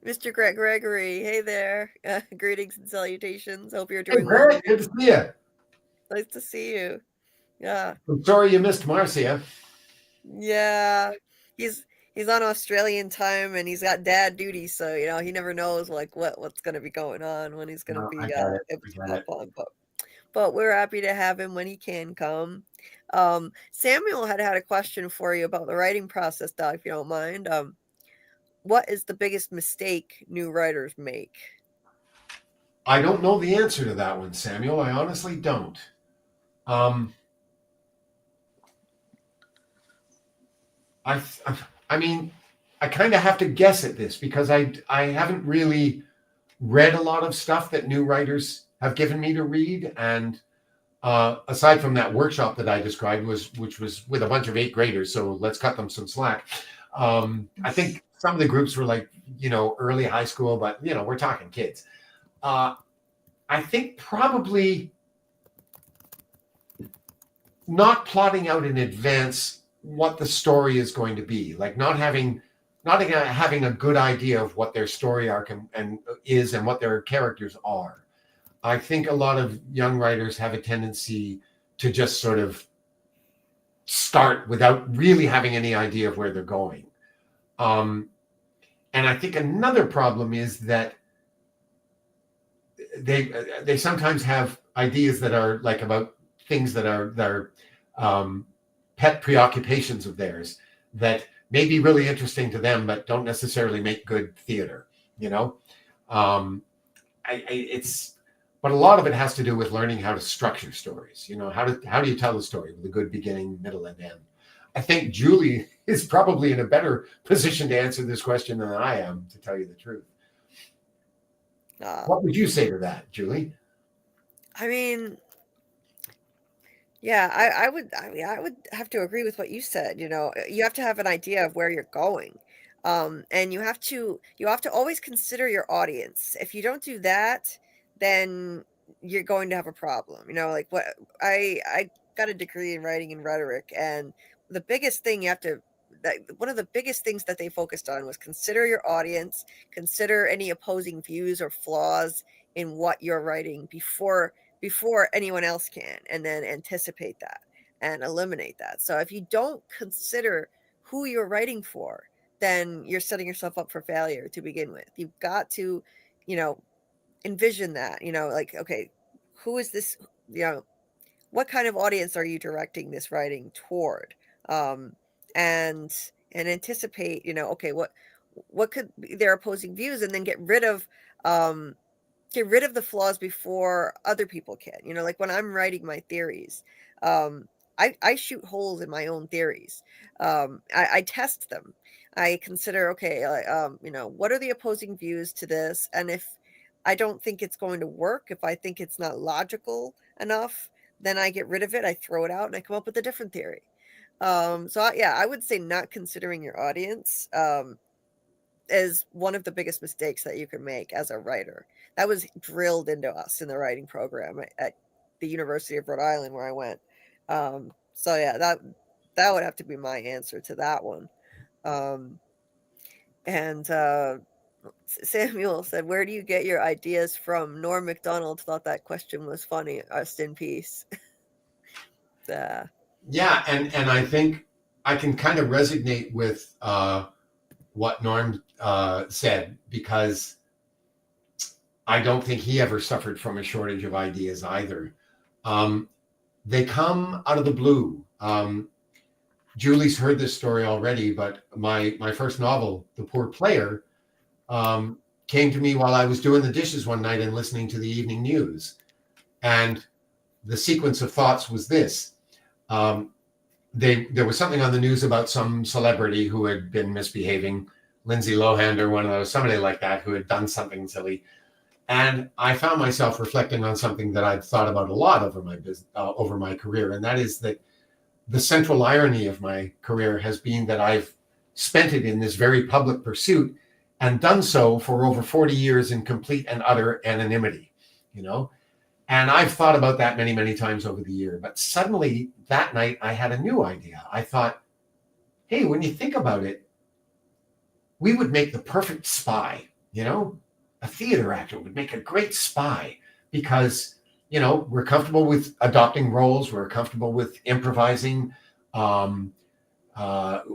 Mr. Gregory, hey there. Greetings and salutations. Hope you're doing well. Greg, good to see you. Nice to see you. Yeah. I'm sorry you missed Marcia. Yeah. He's on Australian time, and he's got dad duty, so he never knows like what's going to be going on, when he's going to be able to pop on. But we're happy to have him when he can come. Samuel had a question for you about the writing process, Doc, if you don't mind. What is the biggest mistake new writers make? I don't know the answer to that one, Samuel. I honestly don't. I mean, I kind of have to guess at this, because I haven't really read a lot of stuff that new writers have given me to read. And aside from that workshop that I described, which was with a bunch of 8th graders, so let's cut them some slack. I think some of the groups were like, early high school, but we're talking kids. I think probably not plotting out in advance what the story is going to be, like not having a good idea of what their story arc and what their characters are. I think a lot of young writers have a tendency to just sort of start without really having any idea of where they're going. And I think another problem is that they sometimes have ideas that are like about things that are pet preoccupations of theirs that may be really interesting to them, but don't necessarily make good theater. But a lot of it has to do with learning how to structure stories. How do you tell a story with a good beginning, middle, and end? I think Julie is probably in a better position to answer this question than I am, to tell you the truth. What would you say to that, Julie? I mean, yeah, I would have to agree with what you said. You have to have an idea of where you're going. And you have to always consider your audience. If you don't do that, then you're going to have a problem. Like what I got a degree in writing and rhetoric, and the biggest thing you have to one of the biggest things that they focused on was consider your audience, consider any opposing views or flaws in what you're writing before anyone else can, and then anticipate that and eliminate that. So if you don't consider who you're writing for, then you're setting yourself up for failure to begin with. You've got to, envision that, like, okay, who is this, what kind of audience are you directing this writing toward? And anticipate, okay, what could be their opposing views, and then get rid of the flaws before other people can. Like when I'm writing my theories, I shoot holes in my own theories. I test them. I consider, okay, what are the opposing views to this? And if I don't think it's going to work, if I think it's not logical enough, then I get rid of it. I throw it out and I come up with a different theory. I would say not considering your audience is one of the biggest mistakes that you can make as a writer. That was drilled into us in the writing program at the University of Rhode Island where I went. That would have to be my answer to that one. Samuel said, "Where do you get your ideas from?" Norm McDonald thought that question was funny. Rest in peace. Yeah, and I think I can kind of resonate with what Norm said, because I don't think he ever suffered from a shortage of ideas either. They come out of the blue. Julie's heard this story already, but my first novel, The Poor Player, came to me while I was doing the dishes one night and listening to the evening news. And the sequence of thoughts was this. There was something on the news about some celebrity who had been misbehaving, Lindsay Lohan or one of those, somebody like that, who had done something silly. And I found myself reflecting on something that I'd thought about a lot over my career. And that is that the central irony of my career has been that I've spent it in this very public pursuit and done so for over 40 years in complete and utter anonymity, And I've thought about that many, many times over the year. But suddenly that night I had a new idea. I thought, hey, when you think about it, we would make the perfect spy, A theater actor would make a great spy because, we're comfortable with adopting roles. We're comfortable with improvising.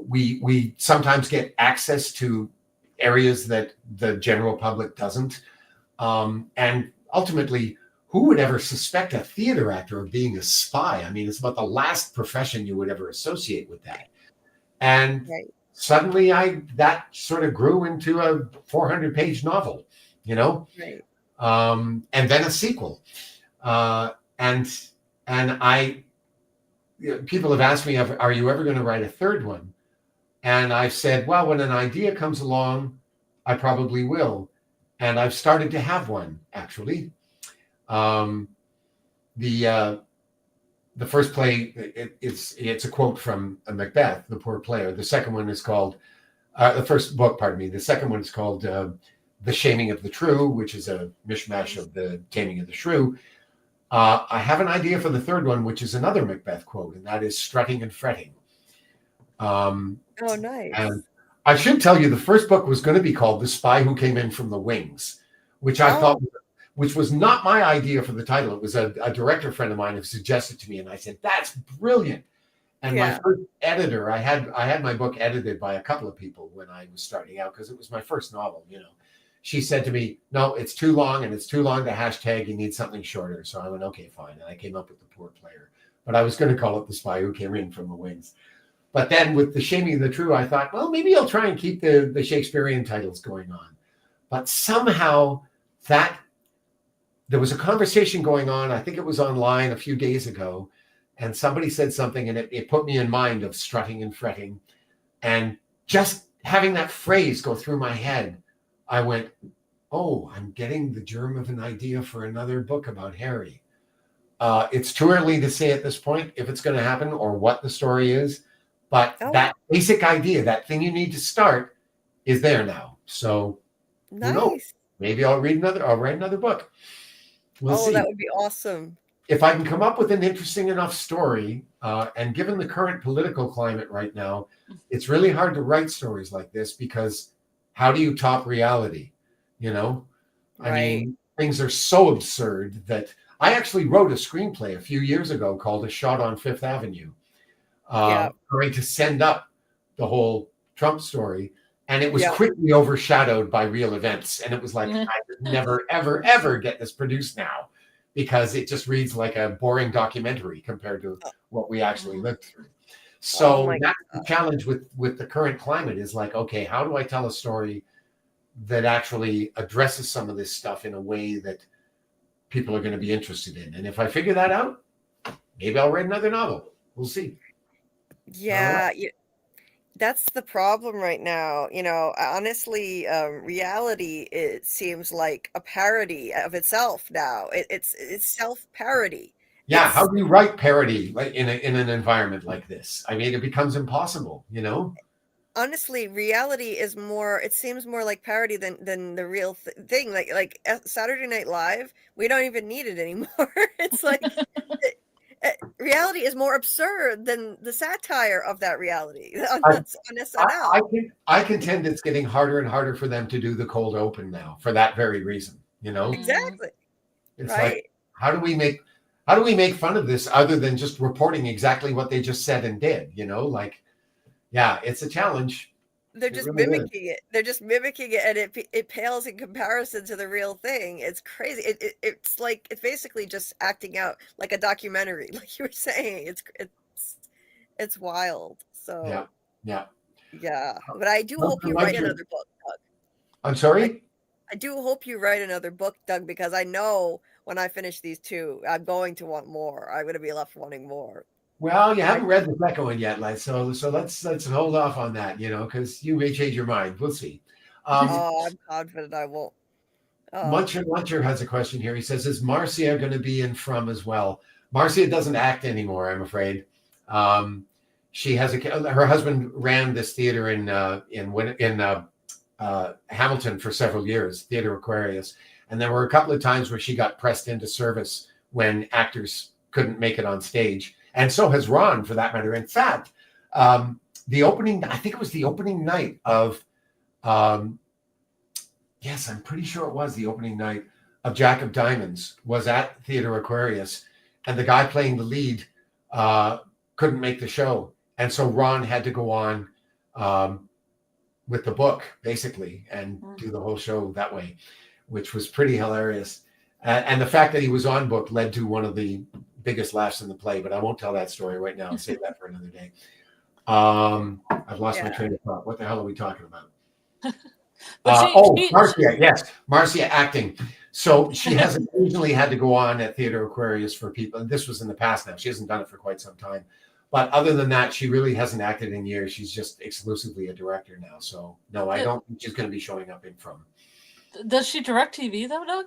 We sometimes get access to areas that the general public doesn't. And ultimately, who would ever suspect a theater actor of being a spy? I mean, it's about the last profession you would ever associate with that. And suddenly that sort of grew into a 400-page novel, Right. And then a sequel. People have asked me, are you ever going to write a third one? And I've said, well, when an idea comes along, I probably will. And I've started to have one, actually. The first play, it's a quote from Macbeth, The Poor Player. The second one is called, the first book, pardon me. The second one is called The Shaming of the Shrew, which is a mishmash of The Taming of the Shrew. I have an idea for the third one, which is another Macbeth quote, and that is strutting and fretting. Oh, nice. And I should tell you, the first book was going to be called The Spy Who Came In from the Wings, which I thought, which was not my idea for the title. It was a director friend of mine who suggested to me, and I said, that's brilliant. And my first editor, I had my book edited by a couple of people when I was starting out, because it was my first novel, She said to me, no, it's too long, and it's too long to hashtag. You need something shorter. So I went, okay, fine. And I came up with The Poor Player. But I was going to call it The Spy Who Came In from the Wings. But then with The Shaming of the Shrew, I thought, well, maybe I'll try and keep the Shakespearean titles going on. But somehow there was a conversation going on. I think it was online a few days ago. And somebody said something, and it put me in mind of strutting and fretting. And just having that phrase go through my head, I went, oh, I'm getting the germ of an idea for another book about Harry. It's too early to say at this point if it's going to happen or what the story is. But that basic idea, that thing you need to start, is there now. So, nice. Who knows? Maybe I'll write another book. We'll see. That would be awesome. if I can come up with an interesting enough story, and given the current political climate right now, it's really hard to write stories like this because how do you top reality? You know, I mean, things are so absurd that I actually wrote a screenplay a few years ago called A Shot on Fifth Avenue, trying to send up the whole Trump story. And it was quickly overshadowed by real events. And it was like, I could never, ever, ever get this produced now because it just reads like a boring documentary compared to what we actually lived through. So that's the challenge with the current climate is like, okay, how do I tell a story that actually addresses some of this stuff in a way that people are going to be interested in? And if I figure that out, maybe I'll write another novel. We'll see. Yeah, that's the problem right now. Honestly, reality, it seems like a parody of itself now. It's self-parody. Yeah, how do you write parody like in an environment like this? I mean, it becomes impossible, Honestly, reality is more, it seems more like parody than the real thing. Like Saturday Night Live, we don't even need it anymore. It's like reality is more absurd than the satire of that reality on SNL. I contend it's getting harder and harder for them to do the cold open now for that very reason, Exactly. It's like, how do we make fun of this other than just reporting exactly what they just said and did, like, yeah, it's a challenge. They're just mimicking it. They're just mimicking it, and it pales in comparison to the real thing. It's crazy. It's like it's basically just acting out like a documentary, like you were saying. It's wild. So yeah. But I do hope you write another book, Doug. I'm sorry? I do hope you write another book, Doug, because I know when I finish these two, I'm going to want more. I'm going to be left wanting more. Well, you haven't read the second one yet, so let's hold off on that, because you may change your mind. We'll see. I'm confident I won't. Muncher has a question here. He says, "Is Marcia going to be in From as well?" Marcia doesn't act anymore, I'm afraid. She has her husband ran this theater in Hamilton for several years, Theater Aquarius, and there were a couple of times where she got pressed into service when actors couldn't make it on stage. And so has Ron, for that matter. In fact, I think it was the opening night of, yes, I'm pretty sure it was the opening night of Jack of Diamonds was at Theater Aquarius. And the guy playing the lead couldn't make the show. And so Ron had to go on with the book, basically, and do the whole show that way, which was pretty hilarious. And the fact that he was on book led to one of the biggest laughs in the play, but I won't tell that story right now. I'll save that for another day. I've lost my train of thought. What the hell are we talking about? Marcia, yes, Marcia acting. So she has occasionally had to go on at Theater Aquarius for people, and this was in the past now. She hasn't done it for quite some time. But other than that, she really hasn't acted in years. She's just exclusively a director now. So no, I don't think she's going to be showing up in From. Does she direct TV though, Doug?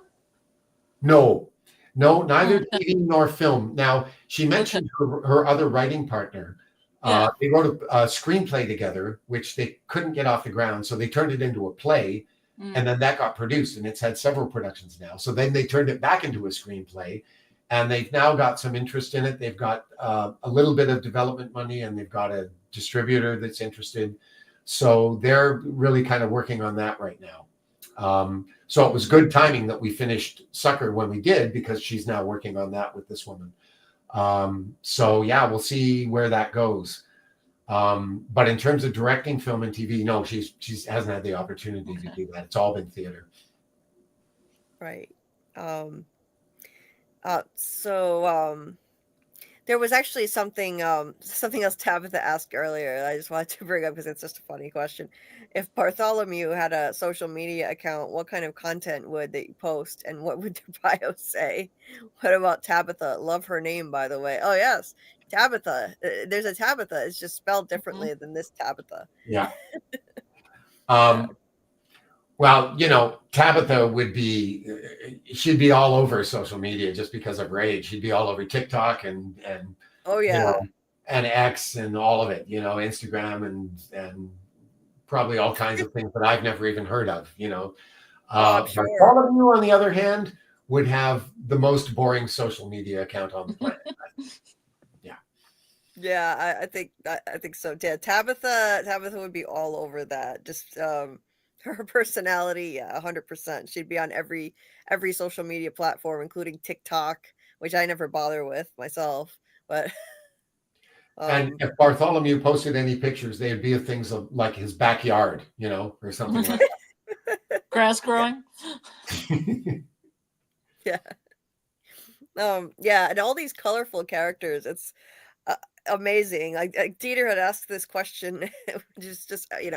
No, neither TV nor film. Now, she mentioned her other writing partner. They wrote a screenplay together, which they couldn't get off the ground. So they turned it into a play, and then that got produced, and it's had several productions now. So then they turned it back into a screenplay, and they've now got some interest in it. They've got a little bit of development money, and they've got a distributor that's interested. So they're really kind of working on that right now. So it was good timing that we finished Sucker when we did, because she's now working on that with this woman. So yeah, we'll see where that goes. But in terms of directing film and TV, no, she hasn't had the opportunity to do that. It's all been theater. Right. There was actually something else Tabitha asked earlier that I just wanted to bring up because it's just a funny question. If Bartholomew had a social media account, what kind of content would they post, and what would their bio say? What about Tabitha? Love her name, by the way. Oh yes, Tabitha. There's a Tabitha. It's just spelled differently than this Tabitha. Yeah. Well, Tabitha she'd be all over social media just because of her age. She'd be all over TikTok and oh yeah, and X and all of it, Instagram and probably all kinds of things that I've never even heard of, I'm sure. Bartholomew, on the other hand, would have the most boring social media account on the planet. Yeah, I think so. Yeah, Tabitha would be all over that. Just her personality, yeah, 100%. She'd be on every social media platform, including TikTok, which I never bother with myself. But And if Bartholomew posted any pictures, they'd be of things like his backyard, or something like Grass growing. that. yeah. Yeah, and all these colorful characters, it's amazing. Like Dieter had asked this question, just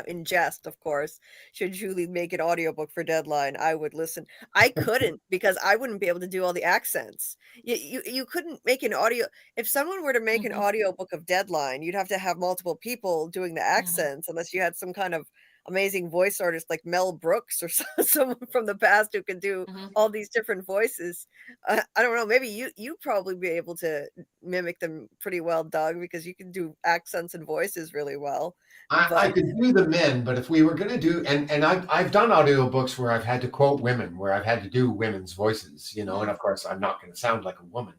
in jest, of course. Should Julie make an audiobook for Deadline? I would listen. I couldn't because I wouldn't be able to do all the accents. You couldn't make an audio. If someone were to make an audiobook of Deadline, you'd have to have multiple people doing the accents, unless you had some kind of amazing voice artist like Mel Brooks or someone from the past who can do all these different voices. I don't know. Maybe you probably be able to mimic them pretty well, Doug, because you can do accents and voices really well. I could do the men, but if we were going to do, and I've done audiobooks where I've had to quote women, where I've had to do women's voices, and of course I'm not going to sound like a woman.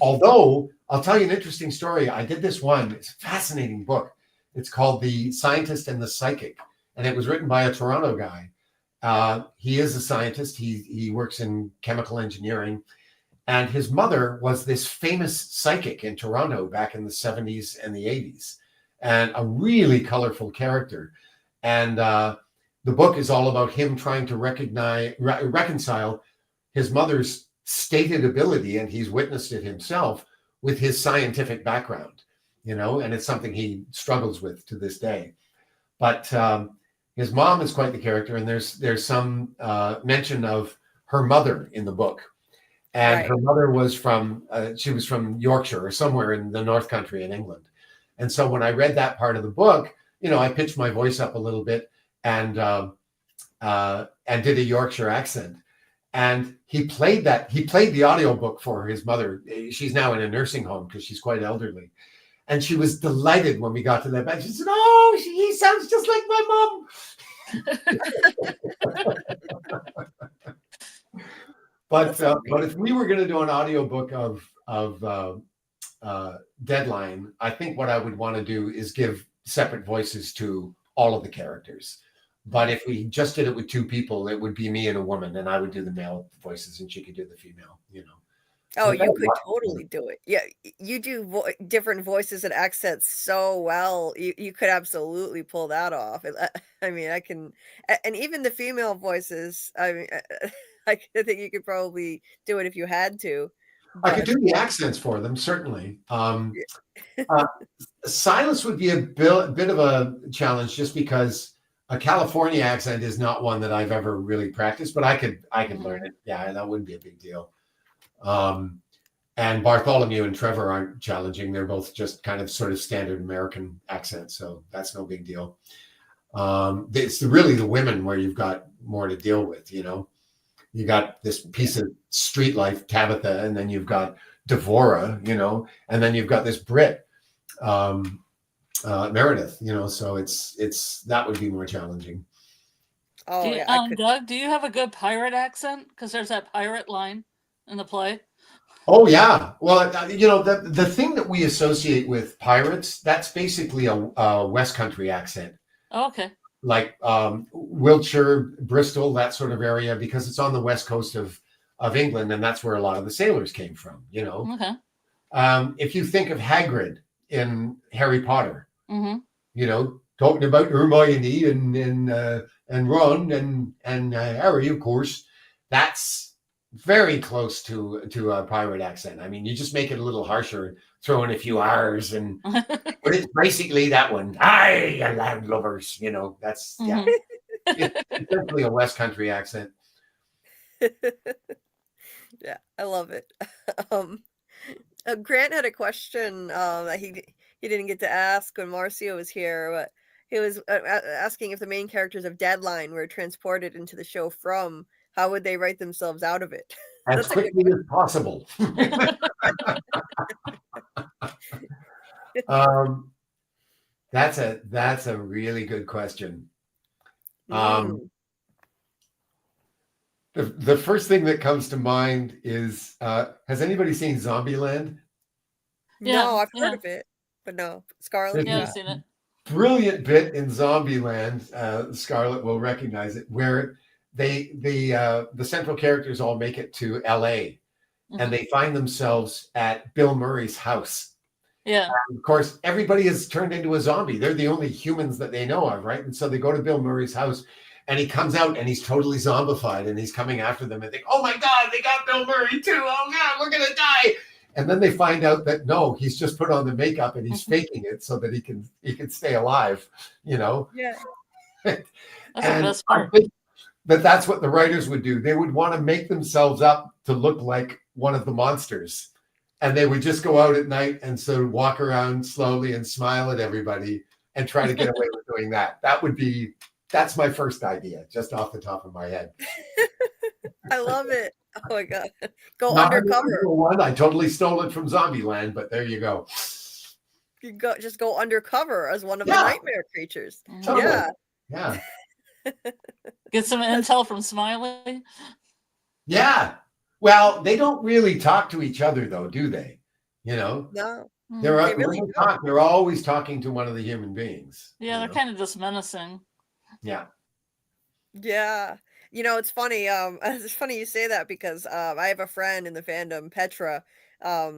Although I'll tell you an interesting story. I did this one. It's a fascinating book. It's called The Scientist and the Psychic, and it was written by a Toronto guy. He is a scientist. He works in chemical engineering. And his mother was this famous psychic in Toronto back in the 70s and the 80s, and a really colorful character. And the book is all about him trying to reconcile his mother's stated ability, and he's witnessed it himself, with his scientific background, and it's something he struggles with to this day. But his mom is quite the character, and there's some mention of her mother in the book. And her mother was from Yorkshire or somewhere in the North Country in England. And so when I read that part of the book, I pitched my voice up a little bit and did a Yorkshire accent. And he played the audiobook for his mother. She's now in a nursing home because she's quite elderly. And she was delighted when we got to that back. She said, "Oh, he sounds just like my mom." But if we were going to do an audiobook of Deadline, I think what I would want to do is give separate voices to all of the characters. But if we just did it with two people, it would be me and a woman, and I would do the male voices and she could do the female, Oh, you could totally do it. Yeah, you do different voices and accents so well. You could absolutely pull that off. I mean, I can, and even the female voices. I mean, I think you could probably do it if you had to. I could do the accents for them, certainly. Silas would be a bit of a challenge, just because a California accent is not one that I've ever really practiced, but I could learn it. Yeah, that wouldn't be a big deal. And Bartholomew and Trevor aren't challenging. They're both just kind of sort of standard American accents, so that's no big deal. It's really the women where you've got more to deal with, You got this piece of street life, Tabitha, and then you've got Devora, and then you've got this Brit, Meredith, so it's that would be more challenging. Oh, Doug, do you have a good pirate accent? Because there's that pirate line in the play. Oh yeah, well, the thing that we associate with pirates, that's basically a West Country accent. Oh, okay. Like Wiltshire, Bristol, that sort of area, because it's on the west coast of England, and that's where a lot of the sailors came from. Okay. If you think of Hagrid in Harry Potter, Mm-hmm. Talking about Hermione and Ron and Harry, of course, that's very close to a pirate accent. I mean, you just make it a little harsher, throw in a few R's, but it's basically that one. Aye, you landlubbers, that's yeah. It's definitely a West Country accent. Yeah, I love it. Grant had a question that he didn't get to ask when Marcia was here, but he was asking if the main characters of Deadline were transported into the show From, how would they write themselves out of it? As quickly as possible. That's a really good question. The The first thing that comes to mind is, has anybody seen Zombieland? No, I've heard yeah, of it, but no. Scarlet, There's you yeah. I've got seen it. brilliant bit in Zombieland, Scarlet will recognize it, where the central characters all make it to LA and they find themselves at Bill Murray's house. Yeah. Of course, everybody has turned into a zombie. They're the only humans that they know of, right? And so they go to Bill Murray's house and he comes out and he's totally zombified and he's coming after them and think, oh my God, they got Bill Murray too. Oh God, we're going to die. And then they find out that no, he's just put on the makeup and he's faking it so that he can stay alive, you know? yeah. That's the And best I part. think that's what the writers would do. They would want to make themselves up to look like one of the monsters. And they would just go out at night and sort of walk around slowly and smile at everybody and try to get away with doing that. That's my first idea, just off the top of my head. I love it. Oh my God. Go Not an undercover. original one. I totally stole it from Zombieland, but there you go. You just go undercover as one of the Yeah. nightmare creatures. Totally. Yeah. Yeah. Get some intel from Smiley. Yeah. Well, they don't really talk to each other, though, do they? You know, No. Mhm. They really don't. they're always talking to one of the human beings. Yeah, you they're know? kind of just menacing. Yeah. Yeah. You know, it's funny. It's funny you say that because I have a friend in the fandom, Petra.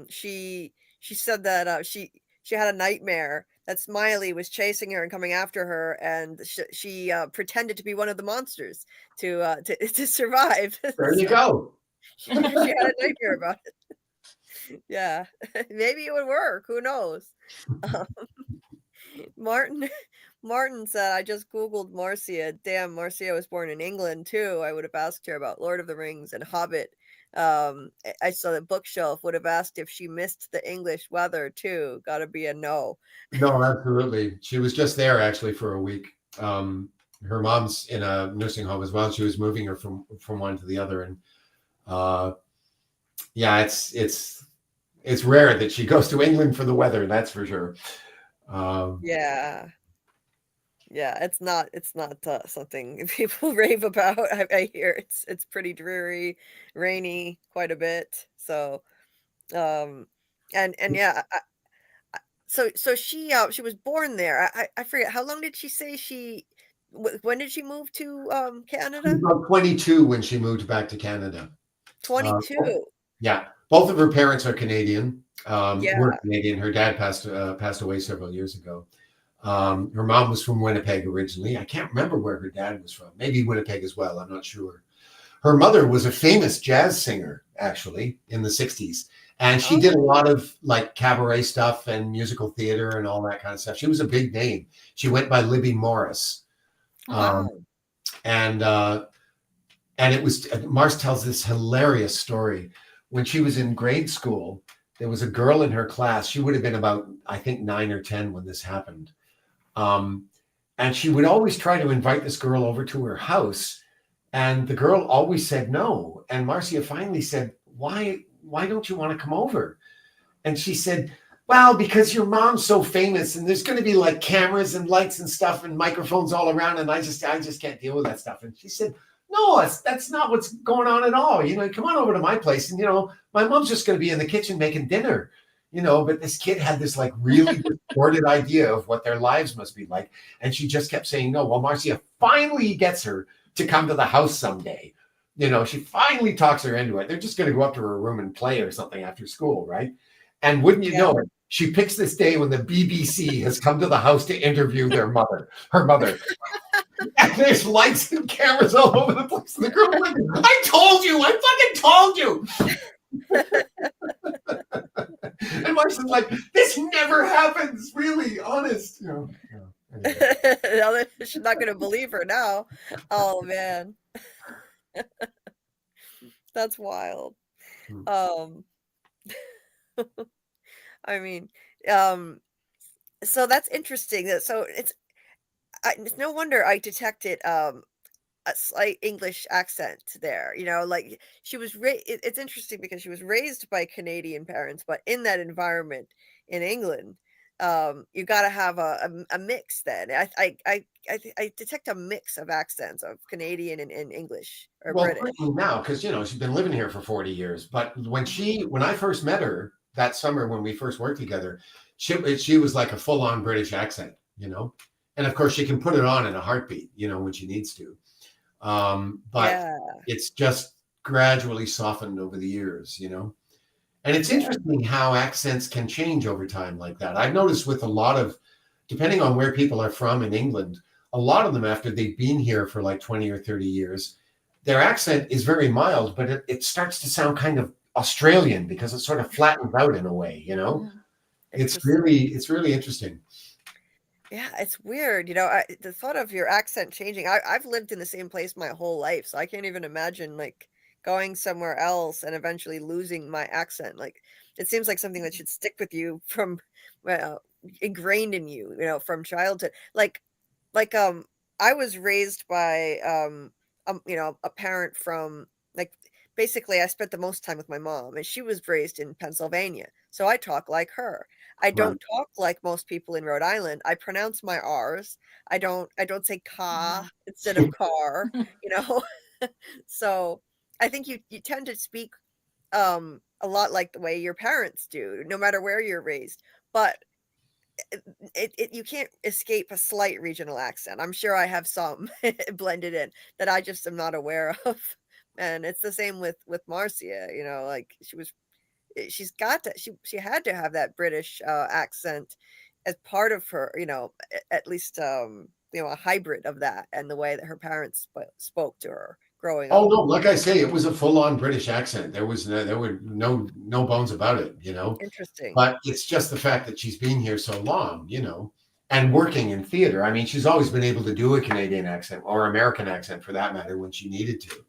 She said that she had a nightmare that Smiley was chasing her and coming after her, and she pretended to be one of the monsters to survive. There you So go. she had a nightmare about it. Yeah, maybe it would work. Who knows? Um, Martin Martin said, I just Googled Marcia. Damn, Marcia was born in England too. I would have asked her about Lord of the Rings and Hobbit. I saw the bookshelf, would have asked if she missed the English weather too. Gotta be a no. No, absolutely. She was just there actually for a week. Her mom's in a nursing home as well. She was moving her from one to the other, and yeah, it's rare that she goes to England for the weather. That's for sure. Yeah. Yeah, it's not something people rave about. I hear it's pretty dreary, rainy quite a bit. So and yeah, so she was born there. I forget how long did she say when did she move to She was Canada? about 22 when she moved back to Canada. 22. Yeah, both of her parents are Canadian. Yeah. Were Canadian. Her dad passed away several years ago. Her mom was from Winnipeg originally. I can't remember where her dad was from. Maybe Winnipeg as well. I'm not sure. Her mother was a famous jazz singer, actually, in the 60s. And she did a lot of like cabaret stuff and musical theater and all that kind of stuff. She was a big name. She went by Libby Morris. Wow. And it was, Mars tells this hilarious story. When she was in grade school, there was a girl in her class. She would have been about, I think, 9 or 10 when this happened. And she would always try to invite this girl over to her house. And the girl always said no. And Marcia finally said, why don't you want to come over? And she said, well, because your mom's so famous and there's going to be like cameras and lights and stuff and microphones all around. And I just can't deal with that stuff. And she said, no, that's not what's going on at all. You know, come on over to my place. And, you know, my mom's just going to be in the kitchen making dinner, you know, but this kid had this like really distorted idea of what their lives must be like. And she just kept saying no. Well, Marcia finally gets her to come to the house someday. You know, she finally talks her into it. They're just going to go up to her room and play or something after school, right? And wouldn't you know it, she picks this day when the BBC has come to the house to interview her mother. And there's lights and cameras all over the place. And the girl went, I told you, I fucking told you. And Marcia's like, this never happens, really, honest. You know, Now she's not gonna believe her now. Oh man. That's wild. I mean, so that's interesting. So it's no wonder I detected a slight English accent there. You know, like she was it's interesting because she was raised by Canadian parents, but in that environment in England, you got to have a mix. Then I detect a mix of accents of Canadian and English or Well, British. certainly now, because she's been living here for 40 years. But when I first met her that summer when we first worked together, she was like a full-on British accent, and of course she can put it on in a heartbeat, when she needs to. But Yeah. it's just gradually softened over the years, And it's interesting how accents can change over time like that. I've noticed with a lot of, depending on where people are from in England, a lot of them, after they've been here for like 20 or 30 years, their accent is very mild, but it starts to sound kind of Australian because it sort of flattens out in a way, It's really interesting. Yeah, it's weird. The thought of your accent changing. I've lived in the same place my whole life, so I can't even imagine like going somewhere else and eventually losing my accent. Like it seems like something that should stick with you from, well, ingrained in you, from childhood. Like I was raised by a parent from, like, basically I spent the most time with my mom, and she was raised in Pennsylvania, so I talk like her. I Right. don't talk like most people in Rhode Island. I pronounce my R's. I don't say "ca" instead of "car," you know? So, I think you tend to speak, a lot like the way your parents do, no matter where you're raised, but you can't escape a slight regional accent. I'm sure I have some blended in that I just am not aware of, and it's the same with Marcia, like, she's got to she had to have that British, accent as part of her, at least, a hybrid of that and the way that her parents spoke to her growing Oh up. no, like I say, it was a full-on British accent. There were no bones about it, Interesting. But it's just the fact that she's been here so long, and working in theater. I mean, she's always been able to do a Canadian accent or American accent for that matter when she needed to.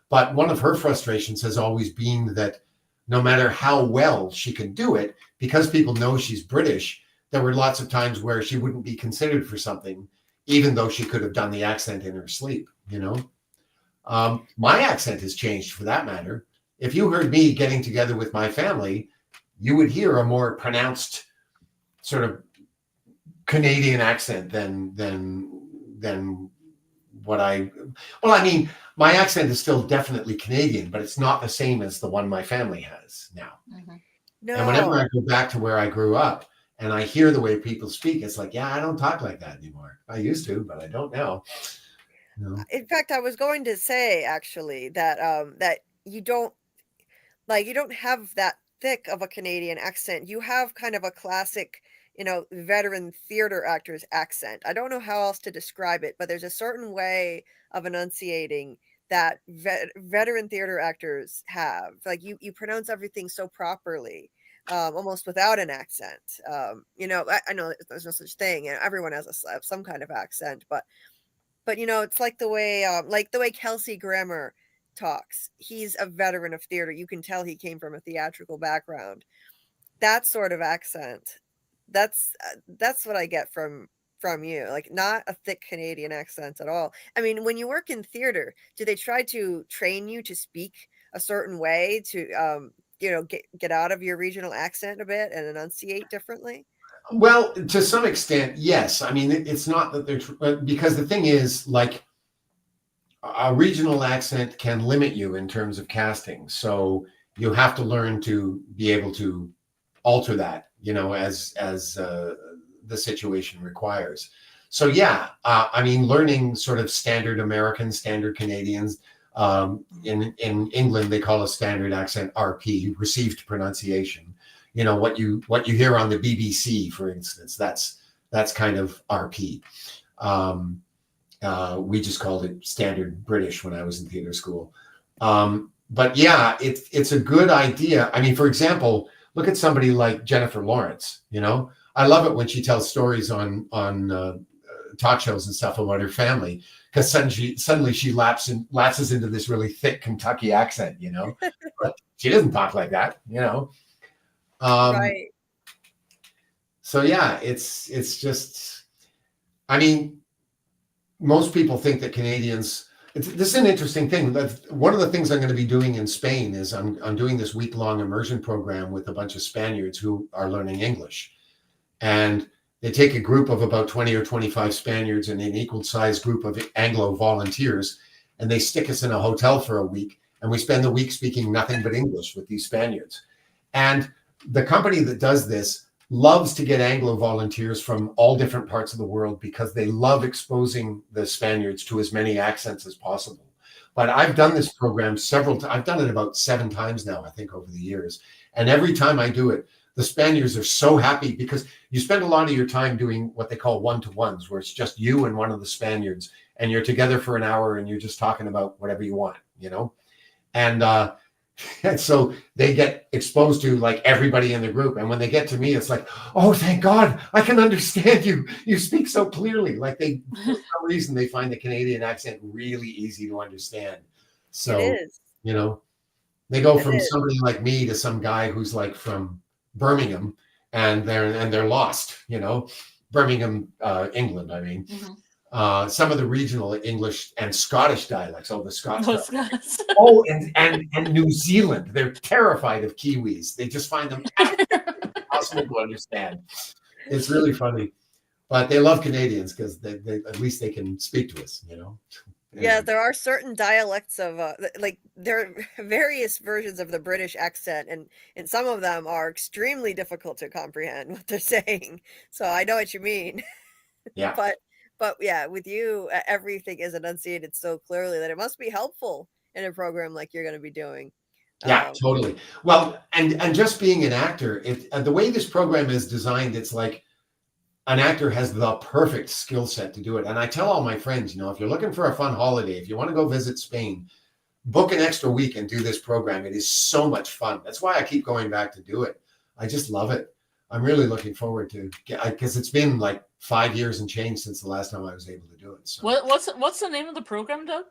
But one of her frustrations has always been that no matter how well she can do it, because people know she's British, there were lots of times where she wouldn't be considered for something, even though she could have done the accent in her sleep, My accent has changed for that matter. If you heard me getting together with my family, you would hear a more pronounced sort of Canadian accent than what I mean, my accent is still definitely Canadian, but it's not the same as the one my family has now. And whenever I No. go back to where I grew up and I hear the way people speak, it's like, yeah, I don't talk like that anymore. I used to, but I don't now. In fact, I was going to say actually that you don't have that thick of a Canadian accent. You have kind of a classic, veteran theater actor's accent. I don't know how else to describe it, but there's a certain way of enunciating that veteran theater actors have. Like you pronounce everything so properly, almost without an accent. I know there's no such thing, and everyone has some kind of accent, but it's like the way Kelsey Grammer talks. He's a veteran of theater. You can tell he came from a theatrical background. That sort of accent, that's what I get from you. Like not a thick Canadian accent at all. I mean, when you work in theater, do they try to train you to speak a certain way to get out of your regional accent a bit and enunciate differently? Well, to some extent, yes. I mean, it's not that they're because the thing is, like, a regional accent can limit you in terms of casting. So you have to learn to be able to alter that, as the situation requires. So yeah, I mean, learning sort of standard American, standard Canadians. In England, they call a standard accent RP, received pronunciation. What you hear on the BBC, for instance, that's kind of RP. We just called it standard British when I was in theater school. But yeah, it's a good idea. I mean, for example, look at somebody like Jennifer Lawrence. I love it when she tells stories on talk shows and stuff about her family, because suddenly she lapses into this really thick Kentucky accent. But she doesn't talk like that. Right. So yeah, it's just, I mean, most people think that Canadians. This is an interesting thing. One of the things I'm going to be doing in Spain is I'm doing this week-long immersion program with a bunch of Spaniards who are learning English, and they take a group of about 20 or 25 Spaniards and an equal sized group of Anglo volunteers, and they stick us in a hotel for a week, and we spend the week speaking nothing but English with these Spaniards. And the company that does this loves to get Anglo volunteers from all different parts of the world because they love exposing the Spaniards to as many accents as possible. But I've done this program several times. I've done it about 7 times now, I think, over the years. And every time I do it, the Spaniards are so happy because you spend a lot of your time doing what they call one-to-ones, where it's just you and one of the Spaniards, and you're together for an hour and you're just talking about whatever you want, you know? And so they get exposed to like everybody in the group. And when they get to me, it's like, oh, thank God, I can understand you. You speak so clearly. Like they, for some reason, they find the Canadian accent really easy to understand. So, It is. you know, they go It from is. somebody like me to some guy who's like from Birmingham, and they're lost, you know, Birmingham, England, I mean. Mhm. Some of the regional English and Scottish dialects. Oh, the Scots. Oh, Scots. Oh, and New Zealand. They're terrified of Kiwis. They just find them impossible to understand. It's really funny. But they love Canadians because they at least they can speak to us, you know. Yeah, Anyway. there are certain dialects of like there are various versions of the British accent, and some of them are extremely difficult to comprehend what they're saying. So I know what you mean. Yeah. But yeah, with you, everything is enunciated so clearly that it must be helpful in a program like you're going to be doing. Yeah, totally. Well, and just being an actor, the way this program is designed, it's like an actor has the perfect skill set to do it. And I tell all my friends, you know, if you're looking for a fun holiday, if you want to go visit Spain, book an extra week and do this program. It is so much fun. That's why I keep going back to do it. I just love it. I'm really looking forward to because it's been like 5 years and change since the last time I was able to do it. So What's the name of the program, Doug?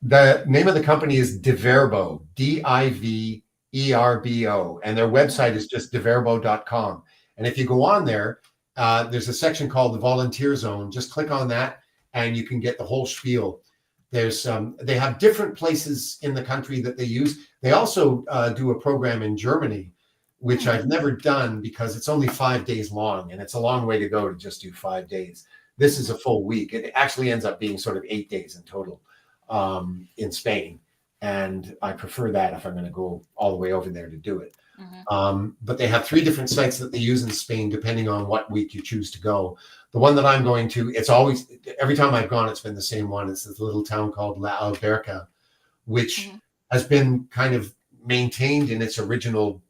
the name of the company is Diverbo, Diverbo, and their website is just diverbo.com. And if you go on there, there's a section called the Volunteer Zone. Just click on that, and you can get the whole spiel. There's they have different places in the country that they use. They also do a program in Germany, which I've never done because it's only 5 days long, and it's a long way to go to just do 5 days. This is a full week. It actually ends up being sort of 8 days in total in Spain, and I prefer that if I'm going to go all the way over there to do it. But they have 3 different sites that they use in Spain, depending on what week you choose to go. The one that I'm going to, it's always, every time I've gone, it's been the same one. It's this little town called La Alberca, which has been kind of maintained in its original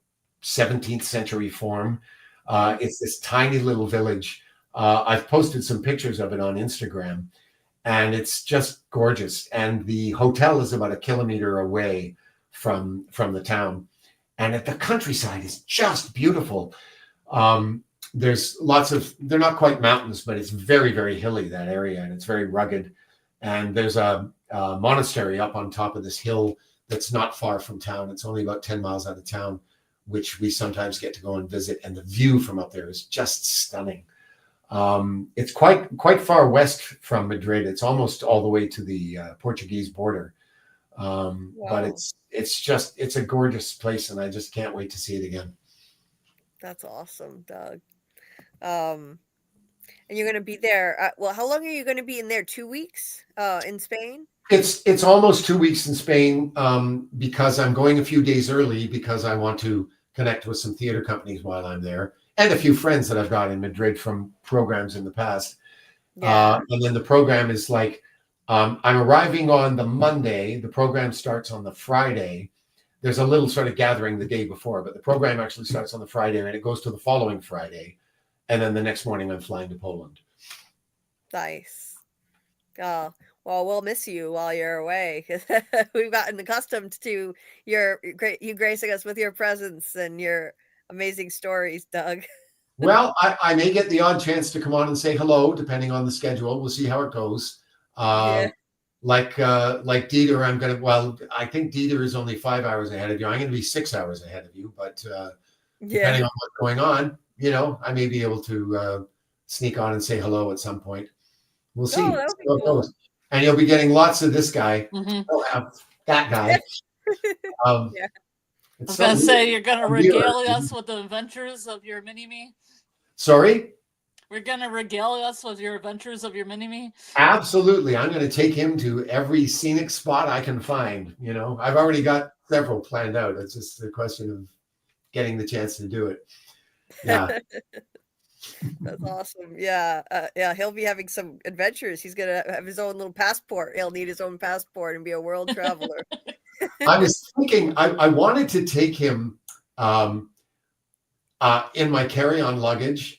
17th century form. It's this tiny little village. I've posted some pictures of it on Instagram, and it's just gorgeous. And the hotel is about 1 kilometer away from the town. And at the countryside is just beautiful. There's lots of, they're not quite mountains, but it's very, very hilly, that area, and it's very rugged. And there's a monastery up on top of this hill that's not far from town. It's only about 10 miles out of town, which we sometimes get to go and visit. And the view from up there is just stunning. It's quite far west from Madrid. It's almost all the way to the Portuguese border. But it's a gorgeous place, and I just can't wait to see it again. That's awesome, Doug. And you're going to be there. Well, how long are you going to be in there? 2 weeks in Spain? It's almost 2 weeks in Spain because I'm going a few days early because I want to connect with some theater companies while I'm there, and a few friends that I've got in Madrid from programs in the past. And then the program is like, I'm arriving on the Monday. The program starts on the Friday. There's a little sort of gathering the day before, but the program actually starts on the Friday, and it goes to the following Friday. And then the next morning, I'm flying to Poland. Nice. Well, we'll miss you while you're away because we've gotten accustomed to you gracing us with your presence and your amazing stories, Doug. Well, I may get the odd chance to come on and say hello, depending on the schedule. We'll see how it goes. Like Dieter, I think Dieter is only 5 hours ahead of you. I'm going to be 6 hours ahead of you, but depending on what's going on, you know, I may be able to sneak on and say hello at some point. We'll see. Oh, that would be cool. And you'll be getting lots of this guy. You'll have that guy. I was going to say, you're going to regale us with the adventures of your mini-me. Sorry? We're gonna regale us with your adventures of your mini-me. Absolutely. I'm going to take him to every scenic spot I can find. You know, I've already got several planned out. It's just a question of getting the chance to do it. Yeah. That's awesome. Yeah. Yeah. He'll be having some adventures. He's going to have his own little passport. He'll need his own passport and be a world traveler. I was thinking I wanted to take him in my carry-on luggage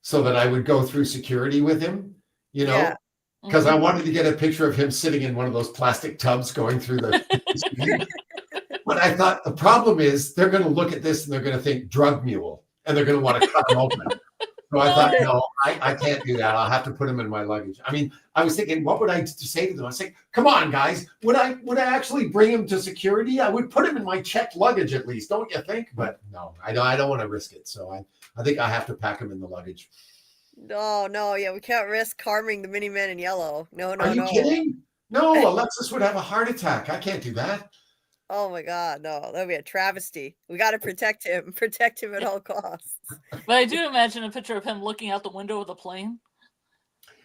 so that I would go through security with him, you know, Yeah. because I wanted to get a picture of him sitting in one of those plastic tubs going through the. But I thought the problem is they're going to look at this and they're going to think drug mule and they're going to want to cut him open. So I thought, no, I can't do that. I'll have to put him in my luggage. I mean, I was thinking, what would I say to them? I was saying, come on, guys, would I actually bring him to security? I would put him in my checked luggage at least, don't you think? But no, I don't want to risk it. So I think I have to pack him in the luggage. No, yeah, we can't risk harming the mini man in yellow. No. Are you kidding? No, Alexis would have a heart attack. I can't do that. Oh my God, no, that'd be a travesty. We got to protect him at all costs. But I do imagine a picture of him looking out the window of the plane.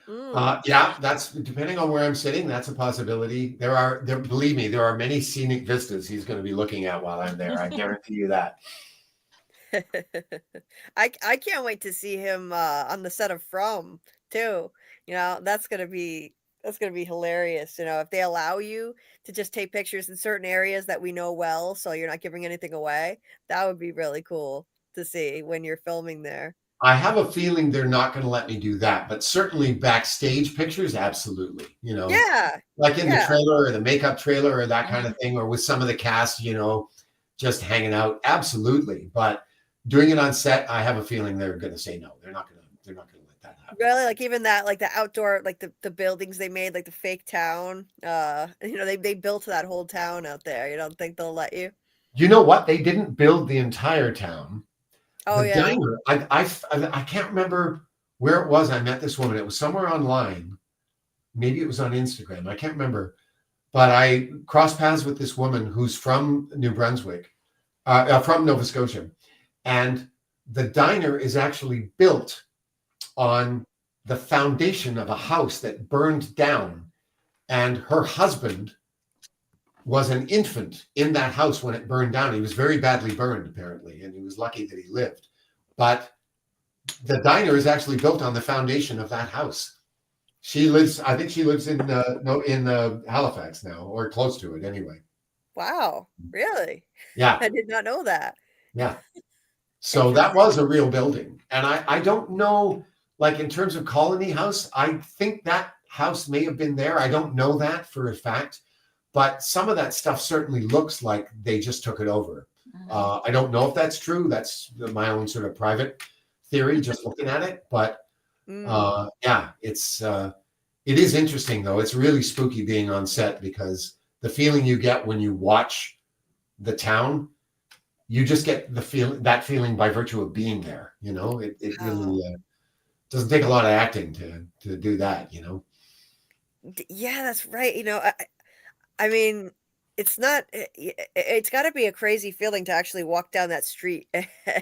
Yeah, that's depending on where I'm sitting. That's a possibility. Believe me, there are many scenic vistas he's going to be looking at while I'm there. I guarantee you that. I can't wait to see him on the set of From too. You know, that's gonna be hilarious. You know, if they allow you to just take pictures in certain areas that we know well, so you're not giving anything away, that would be really cool to see when you're filming there. I have a feeling they're not going to let me do that, but certainly backstage pictures, absolutely. You know, like in the trailer or the makeup trailer or that kind of thing, or with some of the cast, you know, just hanging out, absolutely. But doing it on set, I have a feeling they're going to say no. They're not going to let that happen. Really, like even that, like the outdoor, like the buildings they made, like the fake town. You know, they built that whole town out there. You don't think they'll let you? You know what? They didn't build the entire town. Oh, the diner, I can't remember where it was. I met this woman. It was somewhere online. Maybe it was on Instagram. I can't remember. But I crossed paths with this woman who's from New Brunswick, from Nova Scotia. And the diner is actually built on the foundation of a house that burned down. And her husband was an infant in that house when it burned down. He was very badly burned, apparently, and he was lucky that he lived. But the diner is actually built on the foundation of that house. I think she lives in Halifax now, or close to it anyway. Wow, really? Yeah. I did not know that. Yeah. So that was a real building. And I don't know, like in terms of Colony House, I think that house may have been there. I don't know that for a fact. But some of that stuff certainly looks like they just took it over. I don't know if that's true. That's my own sort of private theory, just looking at it. But yeah, it is interesting though. It's really spooky being on set because the feeling you get when you watch the town, you just get that feeling by virtue of being there. You know, it really doesn't take a lot of acting to do that. You know. Yeah, that's right. You know, I mean, it's got to be a crazy feeling to actually walk down that street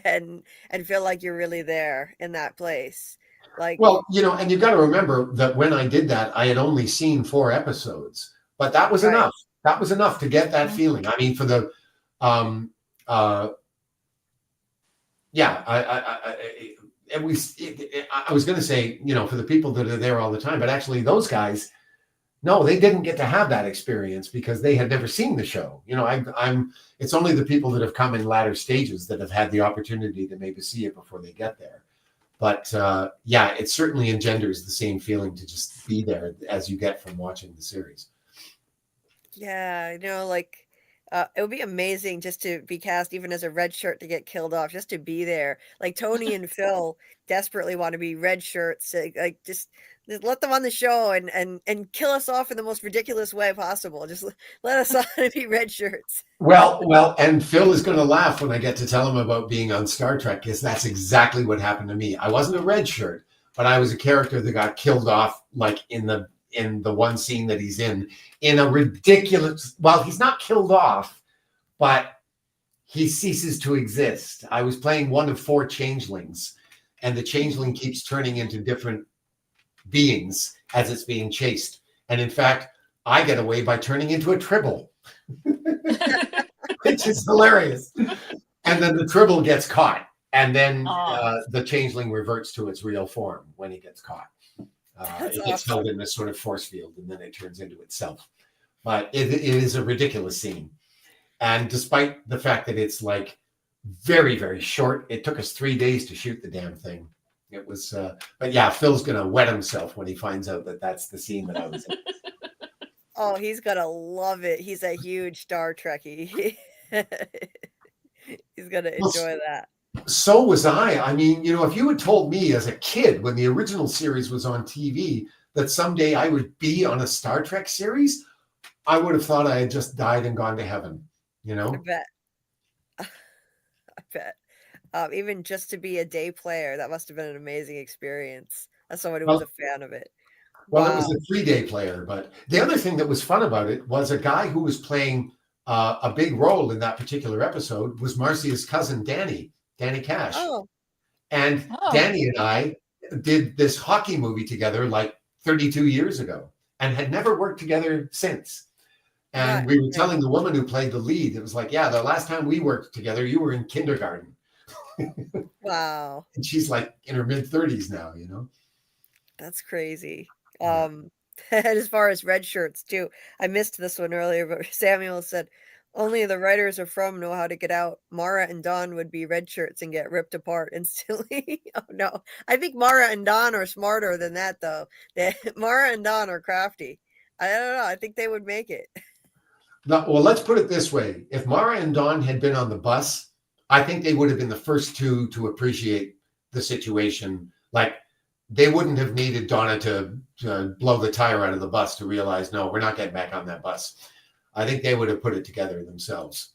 and feel like you're really there in that place. Like, well, you know, and you've got to remember that when I did that, I had only seen 4 episodes, but that was enough. That was enough to get that feeling. I mean, for the, yeah, I was going to say, you know, for the people that are there all the time, but actually those guys, no, they didn't get to have that experience because they had never seen the show. You know, it's only the people that have come in latter stages that have had the opportunity to maybe see it before they get there. But yeah, it certainly engenders the same feeling to just be there as you get from watching the series. Yeah, you know, like it would be amazing just to be cast even as a red shirt to get killed off, just to be there. Like Tony and Phil desperately want to be red shirts. Like just let them on the show and kill us off in the most ridiculous way possible. Just let us on and be red shirts. Well, and Phil is going to laugh when I get to tell him about being on Star Trek, because that's exactly what happened to me. I wasn't a red shirt, but I was a character that got killed off, like in the one scene that he's in a ridiculous. Well, he's not killed off, but he ceases to exist. I was playing one of 4 changelings, and the changeling keeps turning into different beings as it's being chased. And in fact, I get away by turning into a tribble, which is hilarious. And then the tribble gets caught, and then the changeling reverts to its real form when he gets caught. It gets held in this sort of force field, and then it turns into itself. But it is a ridiculous scene. And despite the fact that it's like very, very short, it took us 3 days to shoot the damn thing. It was, but yeah, Phil's going to wet himself when he finds out that that's the scene that I was in. Oh, he's going to love it. He's a huge Star Trekkie. He's going to enjoy that. So was I. I mean, you know, if you had told me as a kid when the original series was on TV that someday I would be on a Star Trek series, I would have thought I had just died and gone to heaven, you know? I bet. I bet. Even just to be a day player, that must have been an amazing experience. As someone who was a fan of it. Well, it was a 3-day player, but the other thing that was fun about it was a guy who was playing a big role in that particular episode was Marcia's cousin, Danny Kash. Oh. And Danny and I did this hockey movie together like 32 years ago and had never worked together since. And we were telling the woman who played the lead, it was like, yeah, the last time we worked together, you were in kindergarten. Wow. And she's like in her mid-30s now, you know? That's crazy. And as far as red shirts too, I missed this one earlier, but Samuel said, only the writers of From know how to get out. Mara and Don would be red shirts and get ripped apart instantly. Oh no. I think Mara and Don are smarter than that though. Mara and Don are crafty. I don't know. I think they would make it. No, well, let's put it this way. If Mara and Don had been on the bus, I think they would have been the first two to appreciate the situation. Like, they wouldn't have needed Donna to blow the tire out of the bus to realize, no, we're not getting back on that bus. I think they would have put it together themselves.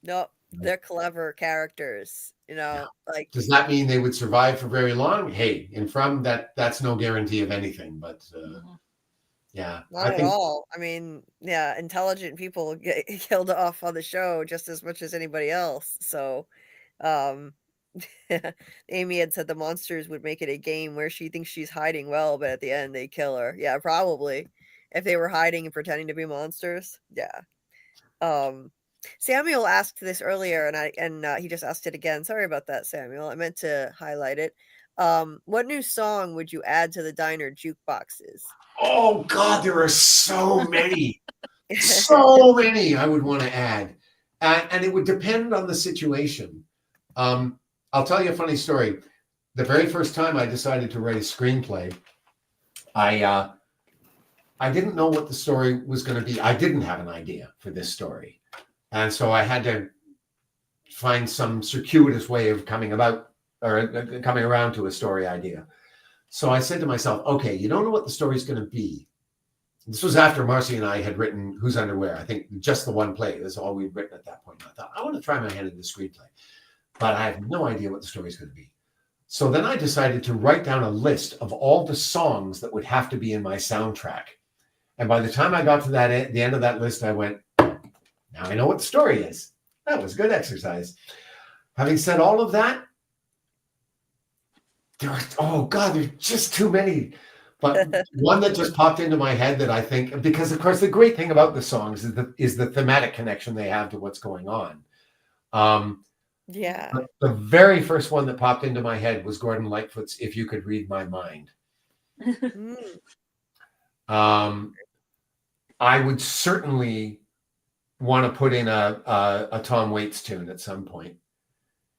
No, they're clever characters, you know. Like, does that mean they would survive for very long? Hey, and from that's no guarantee of anything, but yeah, not at all. I mean, yeah, intelligent people get killed off on the show just as much as anybody else. So, Amy had said the monsters would make it a game where she thinks she's hiding well, but at the end they kill her. Yeah, probably. If they were hiding and pretending to be monsters. Yeah. Samuel asked this earlier and he just asked it again. Sorry about that, Samuel. I meant to highlight it. What new song would you add to the diner jukeboxes? Oh God, there are so many. So many I would want to add. And it would depend on the situation. I'll tell you a funny story. The very first time I decided to write a screenplay, I didn't know what the story was going to be. I didn't have an idea for this story. And so I had to find some circuitous way of coming around to a story idea. So I said to myself, okay, you don't know what the story's going to be. This was after Marcia and I had written Whose Underwear. I think just the one play. That's all we'd written at that point. I thought, I want to try my hand at the screenplay, but I have no idea what the story's going to be. So then I decided to write down a list of all the songs that would have to be in my soundtrack. And by the time I got to the end of that list, I went, now I know what the story is. That was good exercise. Having said all of that, there's just too many. But one that just popped into my head that I think, because of course the great thing about the songs is the thematic connection they have to what's going on. Yeah. The very first one that popped into my head was Gordon Lightfoot's "If You Could Read My Mind." I would certainly want to put in a Tom Waits tune at some point.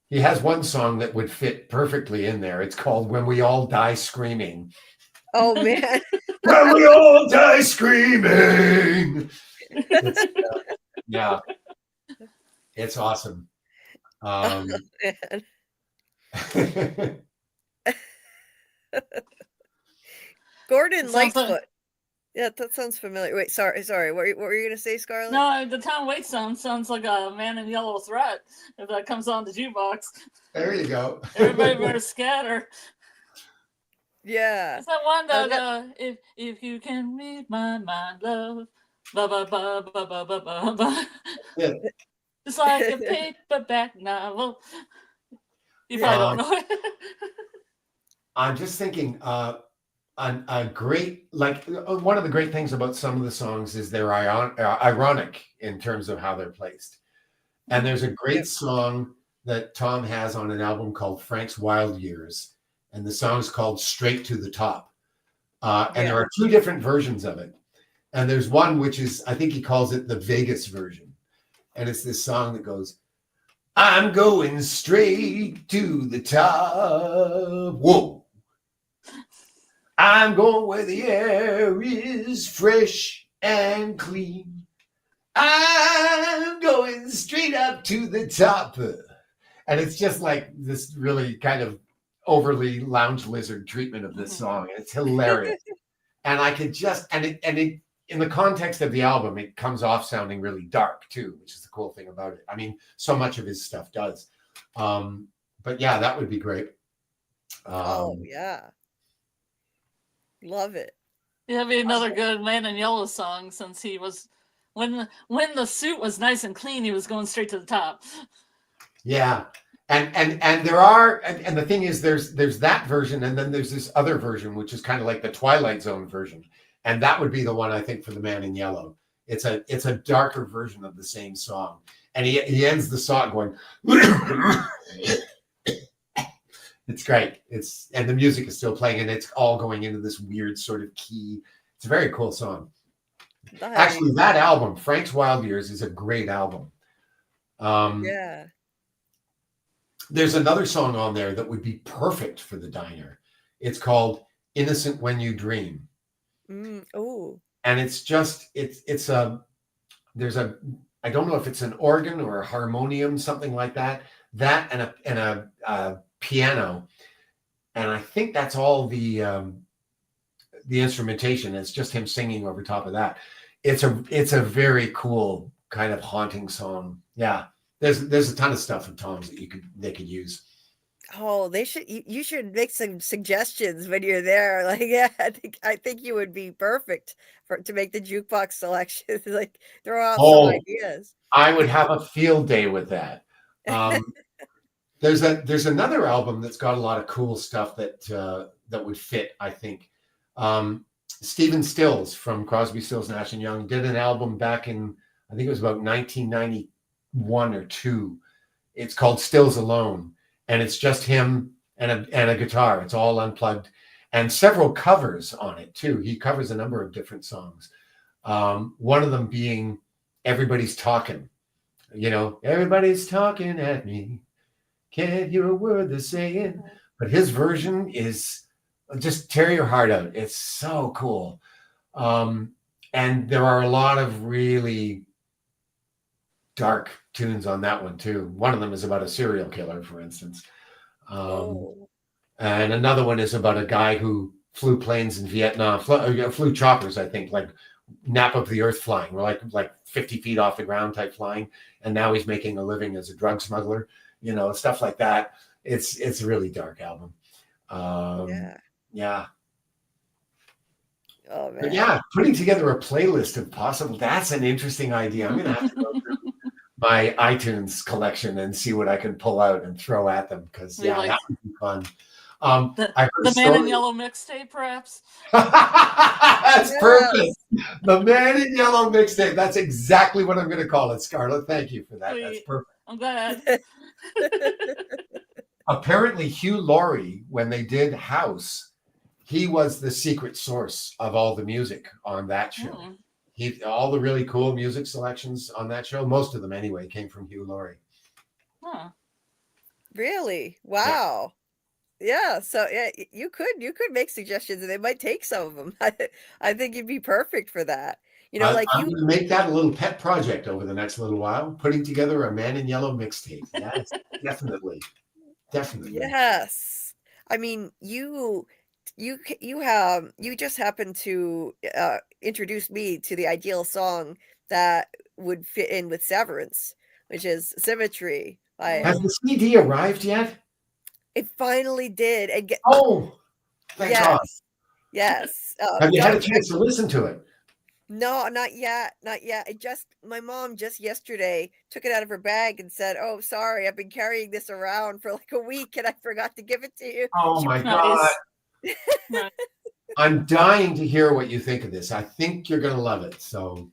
He has one song that would fit perfectly in there. It's called "When We All Die Screaming." Oh man. When we all die screaming. Yeah. It's awesome. Gordon Lightfoot. Yeah, that sounds familiar. Wait, sorry. What were you gonna say, Scarlett? No, the Tom Waits song sounds like a Man in Yellow Threat if that comes on the jukebox. There you go. Everybody better scatter. Yeah. It's that one that if you can read my mind, love, ba ba ba ba ba ba ba ba. Yeah. It's like a paperback novel. You probably don't know it. I'm just thinking, a great, like, one of the great things about some of the songs is they're ironic in terms of how they're placed. And there's a great song that Tom has on an album called Frank's Wild Years, and the song's called Straight to the Top. And there are 2 different versions of it. And there's one which is, I think he calls it the Vegas version. And it's this song that goes, I'm going straight to the top. Whoa. I'm going where the air is fresh and clean. I'm going straight up to the top. And it's just like this really kind of overly lounge lizard treatment of this song. It's hilarious. And I could just, and it in the context of the album, it comes off sounding really dark too, which is the cool thing about it. I mean, so much of his stuff does. But yeah, that would be great. Oh yeah. Love it. Yeah, that'd be another good Man in Yellow song, since he was, when the suit was nice and clean, he was going straight to the top. Yeah. And there are, and the thing is, there's that version, and then there's this other version, which is kind of like the Twilight Zone version. And that would be the one, I think, for the Man in Yellow. It's a darker version of the same song. And he ends the song going, it's great. And the music is still playing, and it's all going into this weird sort of key. It's a very cool song. Nice. Actually, that album, Frank's Wild Years, is a great album. Yeah. There's another song on there that would be perfect for the diner. It's called Innocent When You Dream. Oh. And it's just, there's a, I don't know if it's an organ or a harmonium, something like that. That and a piano. And I think that's all the instrumentation. It's just him singing over top of that. It's a very cool kind of haunting song. Yeah. There's a ton of stuff from Tom's that they could use. Oh, you should make some suggestions when you're there. Like, yeah, I think you would be perfect to make the jukebox selection. Like, throw out some ideas. I would have a field day with that. There's another album that's got a lot of cool stuff that would fit, I think. Stephen Stills from Crosby, Stills, Nash and Young did an album back in, I think it was about 1991 or 2. It's called Stills Alone. And it's just him and a guitar. It's all unplugged, and several covers on it too. He covers a number of different songs. One of them being "Everybody's Talking." You know, everybody's talking at me. Can't hear a word they're saying. But his version is just tear your heart out. It's so cool. And there are a lot of really dark tunes on that one too. One of them is about a serial killer, for instance. And another one is about a guy who flew planes in Vietnam, flew choppers, I think, like nap of the earth flying, or like 50 feet off the ground type flying. And now he's making a living as a drug smuggler, you know, stuff like that. It's a really dark album. Yeah. Oh man. But yeah, putting together a playlist of possible, that's an interesting idea. I'm going to have to go through my iTunes collection and see what I can pull out and throw at them, because that would be fun. The Man in Yellow mixtape, perhaps. That's perfect. The Man in Yellow mixtape. That's exactly what I'm going to call it, Scarlett. Thank you for that. Sweet. That's perfect. I'm glad. Apparently, Hugh Laurie, when they did House, he was the secret source of all the music on that show. All the really cool music selections on that show, most of them anyway, came from Hugh Laurie. Huh. Really? Wow. Yeah. So yeah, you could make suggestions, and they might take some of them. I think you'd be perfect for that. You know, I'm going to make that a little pet project over the next little while, putting together a Man in Yellow mixtape. Yes, definitely. Yes. I mean, you just happened to introduce me to the ideal song that would fit in with Severance, which is Symmetry. Has the CD arrived yet? It finally did. Thank God. Yes. Have you had a chance to listen to it? No, not yet, not yet. My mom just yesterday took it out of her bag and said, "Oh, sorry, I've been carrying this around for like a week and I forgot to give it to you." Oh She my God. Nice. Nice. I'm dying to hear what you think of this. I think you're going to love it. So,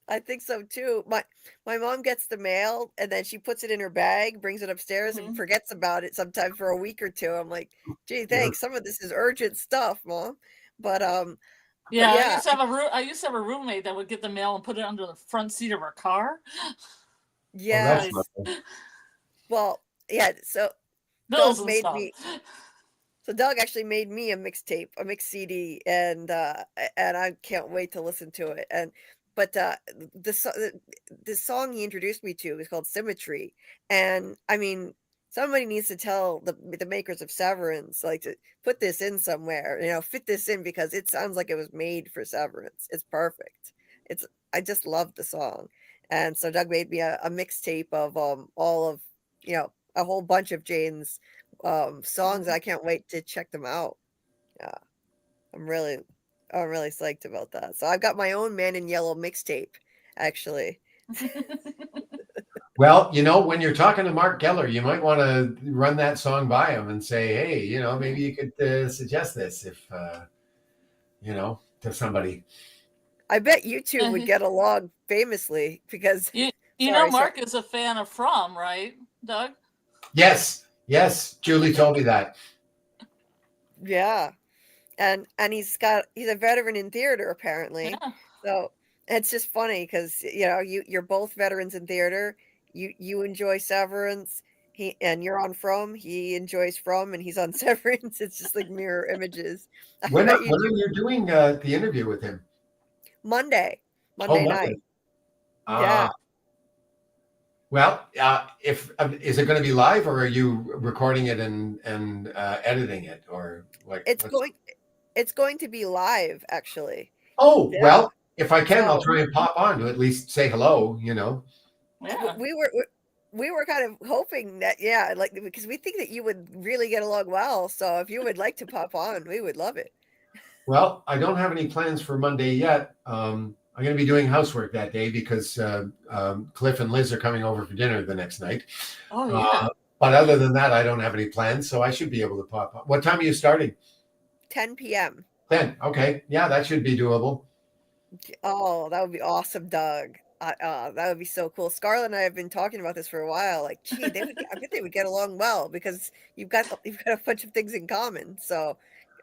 I think so too. My mom gets the mail and then she puts it in her bag, brings it upstairs and Mhm. forgets about it sometimes for a week or two. I'm like, "Gee, yeah. thanks. Some of this is urgent stuff, Mom." But Yeah, I yeah, used to have a roommate that would get the mail and put it under the front seat of her car. Oh, that's yes. lovely. Well, yeah, so Bills Doug and made stuff. me So Doug actually made me a mixtape, a mix CD, and I can't wait to listen to it. But the song he introduced me to is called Symmetry, and I mean, somebody needs to tell the makers of Severance like to put this in somewhere, fit this in because it sounds like it was made for Severance. It's perfect. It's I just love the song, and so Doug made me a mixtape of all of a whole bunch of Jane's songs. I can't wait to check them out. Yeah, I'm really I'm really psyched about that. So I've got my own Man in Yellow mixtape, actually. Well, when you're talking to Mark Geller, you might want to run that song by him and say, hey, maybe you could suggest this if, to somebody. I bet you two would get along famously because You know sorry, Mark is a fan of From, right, Doug? Yes. Julie told me that. yeah. And he's a veteran in theater apparently. Yeah. So it's just funny because you're both veterans in theater. You enjoy Severance. And you're on From. He enjoys From, and he's on Severance. It's just like mirror images. I When bet you are two you doing the interview with him? Monday Oh, Monday. night. Yeah. Well, if is it going to be live, or are you recording it and editing it, or what? It's going to be live actually. Oh, Yeah. well, if I can, I'll So try and pop on to at least say hello. Yeah. we were kind of hoping that like because we think that you would really get along well. So if you would like to pop on, we would love it. Well, I don't have any plans for Monday yet. I'm going to be doing housework that day because Cliff and Liz are coming over for dinner the next night. Oh yeah. But other than that, I don't have any plans, so I should be able to pop on. What time are you starting? 10 p.m. 10. Okay. Yeah, that should be doable. Oh, that would be awesome, Doug. That would be so cool. Scarlett and I have been talking about this for a while. Like, gee, I bet they would get along well because you've got a bunch of things in common. So,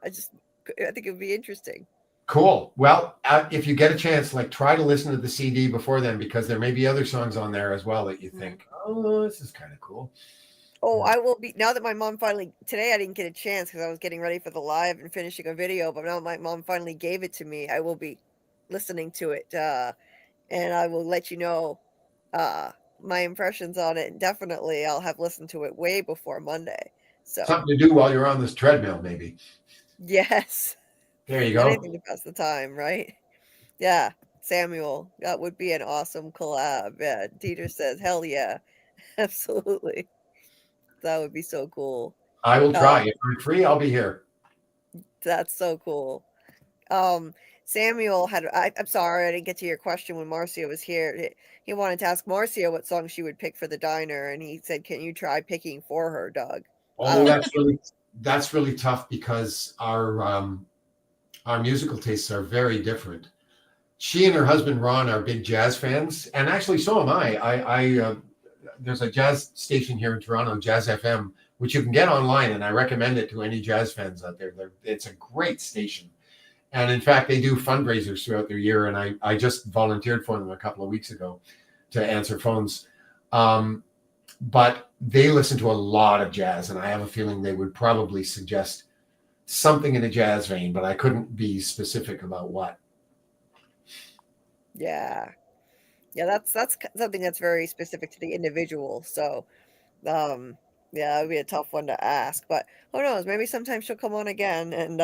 I think it would be interesting. Cool. Well, if you get a chance, like try to listen to the CD before then, because there may be other songs on there as well that you think, oh, this is kind of cool. Oh, I will be now that my mom today I didn't get a chance because I was getting ready for the live and finishing a video, but now my mom finally gave it to me. I will be listening to it, and I will let you know my impressions on it. And definitely, I'll have listened to it way before Monday. So Something to do while you're on this treadmill, maybe. yes, There you go. anything to pass the time, right? Yeah, Samuel, that would be an awesome collab. Yeah, Dieter says, "Hell yeah, absolutely." That would be so cool. I will try. If I'm free, I'll be here. That's so cool. Samuel I'm sorry I didn't get to your question when Marcia was here. He wanted to ask Marcia what song she would pick for the diner, and he said, "Can you try picking for her, Doug?" Oh, that's really tough because our musical tastes are very different. She and her husband Ron are big jazz fans, and actually so am I. There's a jazz station here in Toronto, Jazz FM, which you can get online, and I recommend it to any jazz fans out there. It's a great station. And in fact, they do fundraisers throughout their year. And I just volunteered for them a couple of weeks ago to answer phones. But they listen to a lot of jazz. And I have a feeling they would probably suggest something in a jazz vein, but I couldn't be specific about what. Yeah. Yeah, that's something that's very specific to the individual. So, yeah, it would be a tough one to ask, but who knows? Maybe sometime she'll come on again and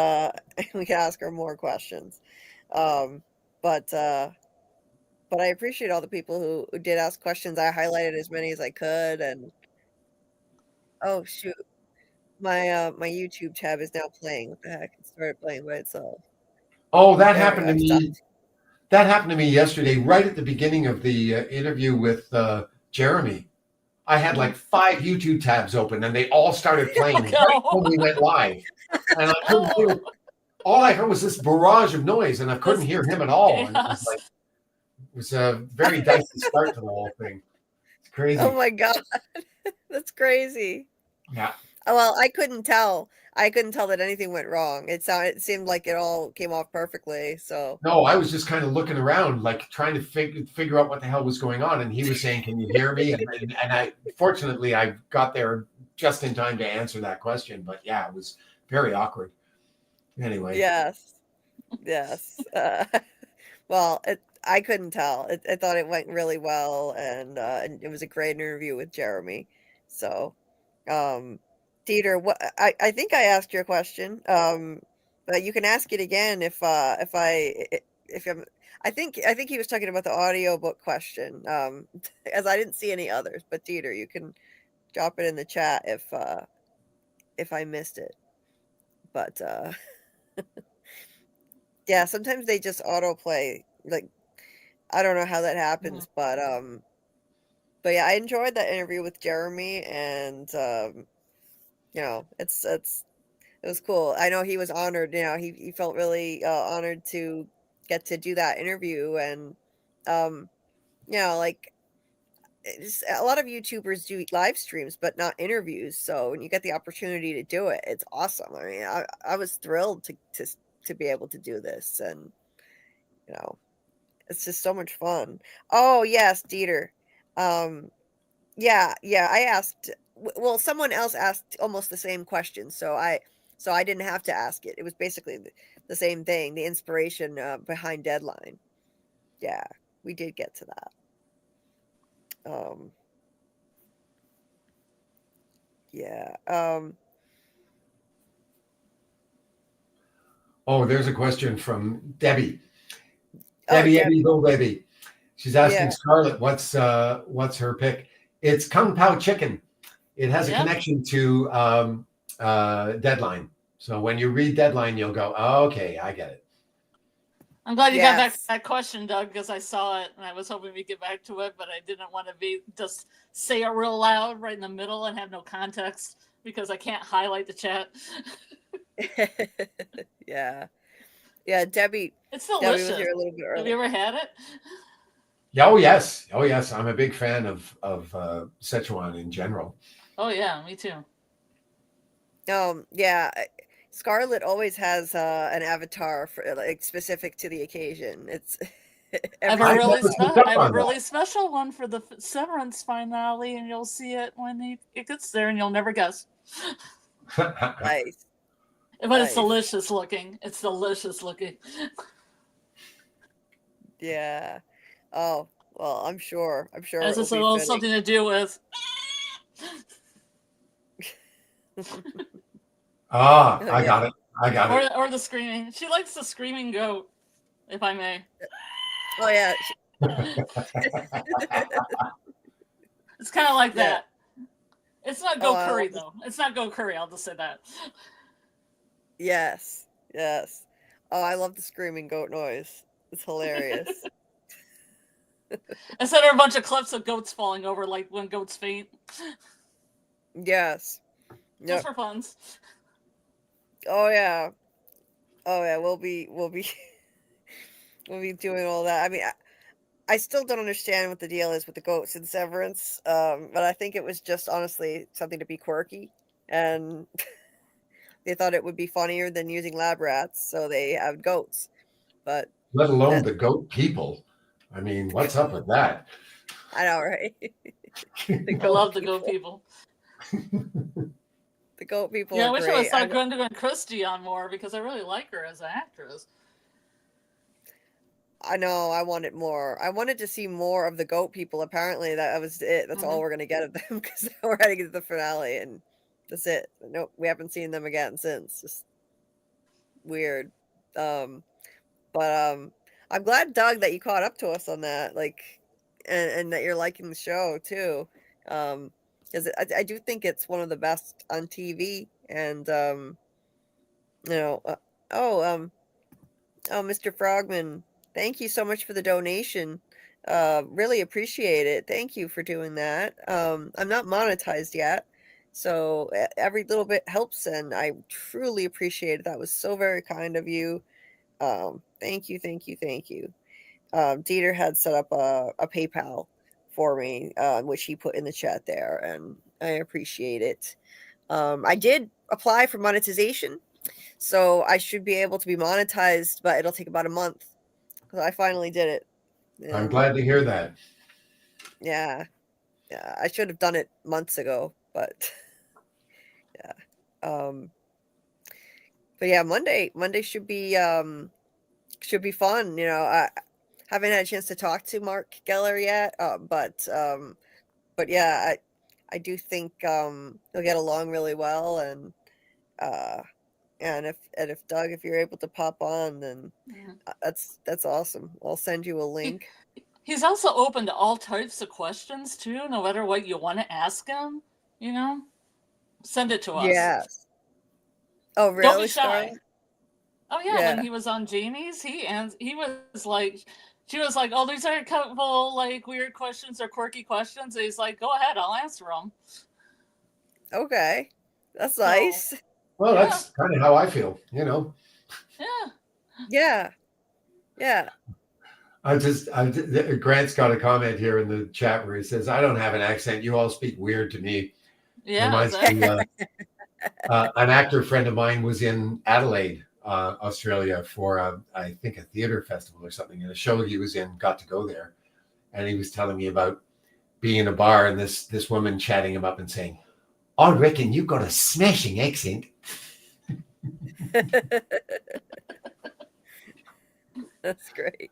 we can ask her more questions. Um, but I appreciate all the people who did ask questions. I highlighted as many as I could, and oh shoot, my YouTube tab is now playing. What the heck? It started playing by itself. Oh, that There we happened go. to I me. stopped. That happened to me yesterday, right at the beginning of the interview with Jeremy. I had like 5 YouTube tabs open, and they all started playing right when we went live, and I couldn't hear. All I heard was this barrage of noise, and I couldn't hear him at all. And it was a very dicey start to the whole thing. It's crazy. Oh my God. That's crazy. Yeah. Well, I couldn't tell. I couldn't tell that anything went wrong. It seemed like it all came off perfectly. So No, I was just kind of looking around, like trying to figure out what the hell was going on. And he was saying, "Can you hear me?" And I, fortunately, I got there just in time to answer that question. But yeah, it was very awkward. Anyway. yes. Well, I couldn't tell. I thought it went really well, and it was a great interview with Jeremy. So, Dieter, I think I asked your question. But you can ask it again if I'm. I think he was talking about the audiobook question. As I didn't see any others, but Dieter, you can drop it in the chat if I missed it. But yeah, sometimes they just autoplay. Like, I don't know how that happens, but yeah, I enjoyed that interview with Jeremy, and you know, it was cool. I know he was honored. You know, he felt really honored to get to do that interview, and you know, like a lot of YouTubers do live streams, but not interviews. So when you get the opportunity to do it, it's awesome. I mean, I was thrilled to be able to do this, and you know, it's just so much fun. Oh yes, Dieter. Yeah, I asked. Well, someone else asked almost the same question, so I didn't have to ask it. It was basically the same thing. The inspiration behind Deadline. Yeah, we did get to that. Yeah. Oh, there's a question from Debbie. Debbie. Debbie. She's asking Yeah. Scarlet, what's her pick? It's Kung Pao Chicken. It has a connection to Deadline. So when you read Deadline, you'll go, oh, okay, I get it. I'm glad you got back to that question, Doug, because I saw it and I was hoping we'd get back to it, but I didn't want to just say it real loud right in the middle and have no context because I can't highlight the chat. Yeah, Debbie. It's delicious. Debbie was here a little bit early. Have you ever had it? Oh yes. I'm a big fan of Szechuan in general. Oh yeah, me too. Yeah. Scarlet always has an avatar for like specific to the occasion. It's I have a really special one for the Severance finale, and you'll see it when it gets there, and you'll never guess. Nice. But it's delicious looking. It's delicious looking. Yeah. Oh well, I'm sure. Has this a little something to do with? I got it. Or the screaming. She likes the screaming goat, if I may. Oh yeah. It's kind of like that. It's not goat curry though. It's not goat curry. I'll just say that. Yes. Oh, I love the screaming goat noise. It's hilarious. I sent her a bunch of clips of goats falling over, like when goats faint. Yes. Just for funs. Oh yeah. We'll be doing all that. I mean, I still don't understand what the deal is with the goats in Severance, but I think it was just honestly something to be quirky, and they thought it would be funnier than using lab rats, so they have goats. But let alone the goat people. I mean, what's up with that? I know, right? I love the goat people. The goat people. Yeah, I wish I would start Gwendolyn Christie on more because I really like her as an actress. I know. I wanted more. I wanted to see more of the goat people. Apparently, that was it. That's all we're gonna get of them because we're heading to the finale, and that's it. Nope, we haven't seen them again since. Just weird. But I'm glad, Doug, that you caught up to us on that. Like, and that you're liking the show too. Because I do think it's one of the best on TV. And you know, Mr. Frogman Thank you so much for the donation. Really appreciate it. Thank you for doing that. I'm not monetized yet, so every little bit helps, and I truly appreciate it. That was so very kind of you. Thank you, thank you, thank you. Dieter had set up a PayPal for me, which he put in the chat there, and I appreciate it. I did apply for monetization, so I should be able to be monetized, but it'll take about a month because I finally did it. I'm And glad to hear that. yeah, yeah, I should have done it months ago, but yeah. But yeah, Monday should be fun. You know, I haven't had a chance to talk to Mark Geller yet, but yeah, I do think they'll get along really well, uh, and if Doug, if you're able to pop on, then that's awesome. I'll send you a link. He's also open to all types of questions too, no matter what you want to ask him. You know, send it to us. Yes. Oh, really, Don't be shy. Scarlet? Oh yeah, when he was on Janie's, he was like, she was like, "Oh, these are a couple like weird questions or quirky questions." And he's like, "Go ahead, I'll answer them." Okay, that's nice. Well, that's kind of how I feel, you know. Yeah. Grant's got a comment here in the chat where he says, "I don't have an accent. You all speak weird to me." Yeah, reminds me, an actor friend of mine was in Adelaide, Australia for I think a theater festival or something, and a show he was in got to go there, and he was telling me about being in a bar and this woman chatting him up and saying, "I reckon you've got a smashing accent." That's great.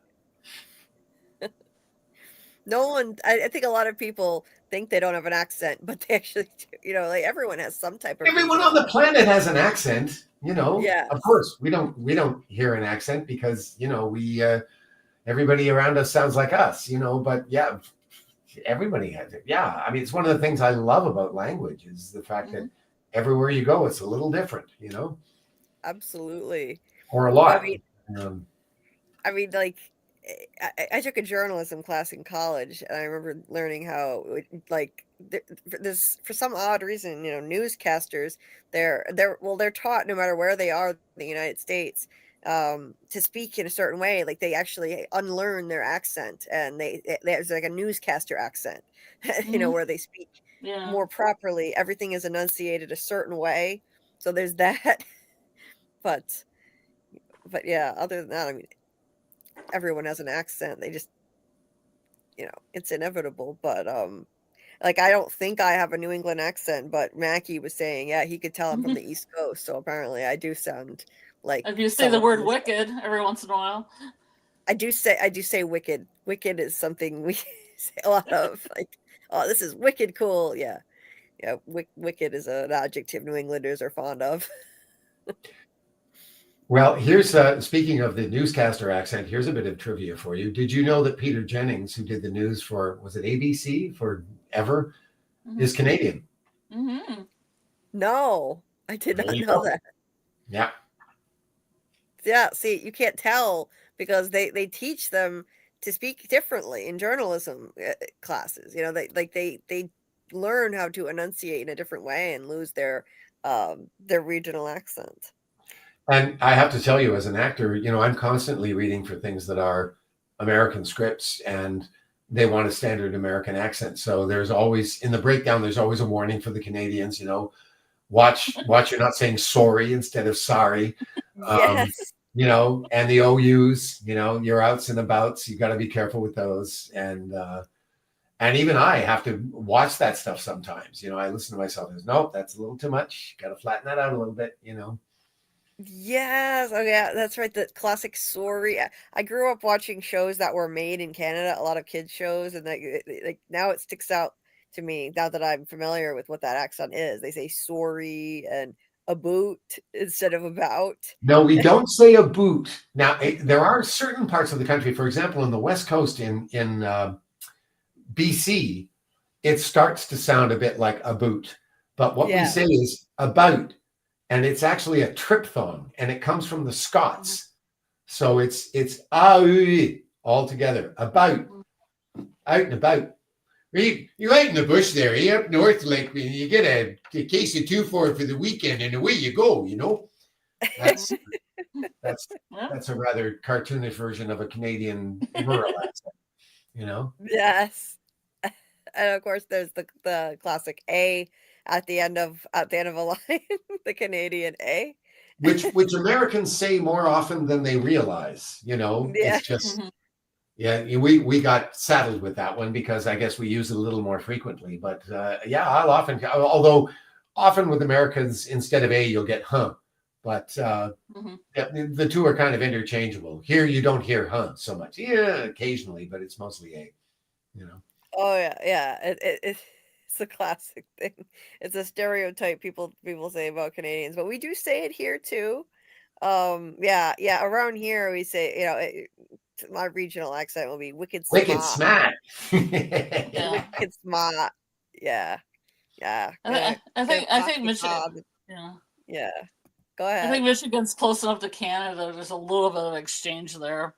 No one, I think a lot of people think they don't have an accent, but they actually do. You know, like everyone has some type of. Everyone on the planet has an accent, you know. Yeah. Of course, we don't hear an accent because, you know, we everybody around us sounds like us, you know. But yeah, everybody has it. Yeah, I mean, it's one of the things I love about language is the fact that everywhere you go, it's a little different, you know. Absolutely. Or a lot. I mean, like, I took a journalism class in college, and I remember learning how, like, there's for some odd reason, you know, newscasters they're taught no matter where they are in the United States, to speak in a certain way. Like they actually unlearn their accent, and there's like a newscaster accent, you know, where they speak more properly. Everything is enunciated a certain way, so there's that. but yeah, other than that, I mean, everyone has an accent. They just, you know, it's inevitable. But like I don't think I have a New England accent, but Mackie was saying, yeah, he could tell I'm from the East Coast. So apparently I do sound like, if you say the word wicked every once in a while. I do say wicked. Wicked is something we say a lot of. Like, oh, this is wicked cool. Yeah. Wicked is an adjective New Englanders are fond of. Well, here's speaking of the newscaster accent, here's a bit of trivia for you. Did you know that Peter Jennings, who did the news for, was it ABC forever, is Canadian? No, I did not know that. Yeah. Yeah, see, you can't tell because they teach them to speak differently in journalism classes. You know, they learn how to enunciate in a different way and lose their regional accent. And I have to tell you, as an actor, you know, I'm constantly reading for things that are American scripts and they want a standard American accent. So there's always, in the breakdown, there's always a warning for the Canadians, you know, watch you're not saying sorry instead of sorry. Yes. You know, and the OUs, you know, your outs and abouts, you got to be careful with those. And even I have to watch that stuff sometimes. You know, I listen to myself and nope, that's a little too much. Got to flatten that out a little bit, you know. Yes. Oh, yeah. That's right. The classic sorry. I grew up watching shows that were made in Canada, a lot of kids shows, and like now it sticks out to me now that I'm familiar with what that accent is. They say sorry and about instead of about. No, we don't say a boot. Now, there are certain parts of the country, for example, in the West Coast in BC, it starts to sound a bit like a boot. But what we say is about. And it's actually a triphthong, and it comes from the Scots. So it's "aui" all together. About, out and about. You out in the bush there, up north, like you get a case of 2-4 for the weekend, and away you go. That's that's Yeah. that's a rather cartoonish version of a Canadian rural accent. Yes. And of course there's the classic A at the end of a line, the Canadian A. which Americans say more often than they realize. Yeah. It's just we got saddled with that one because I guess we use it a little more frequently. But I'll although often with Americans instead of A you'll get huh. But the two are kind of interchangeable. Here you don't hear huh so much. Yeah, occasionally, but it's mostly A. Oh yeah. It's a classic thing. It's a stereotype people say about Canadians, but we do say it here too. Yeah. Around here we say, my regional accent will be wicked Wicked smart. smart. Yeah. Wicked smart. Yeah. I think Michigan. Yeah. Go ahead. I think Michigan's close enough to Canada. There's a little bit of exchange there.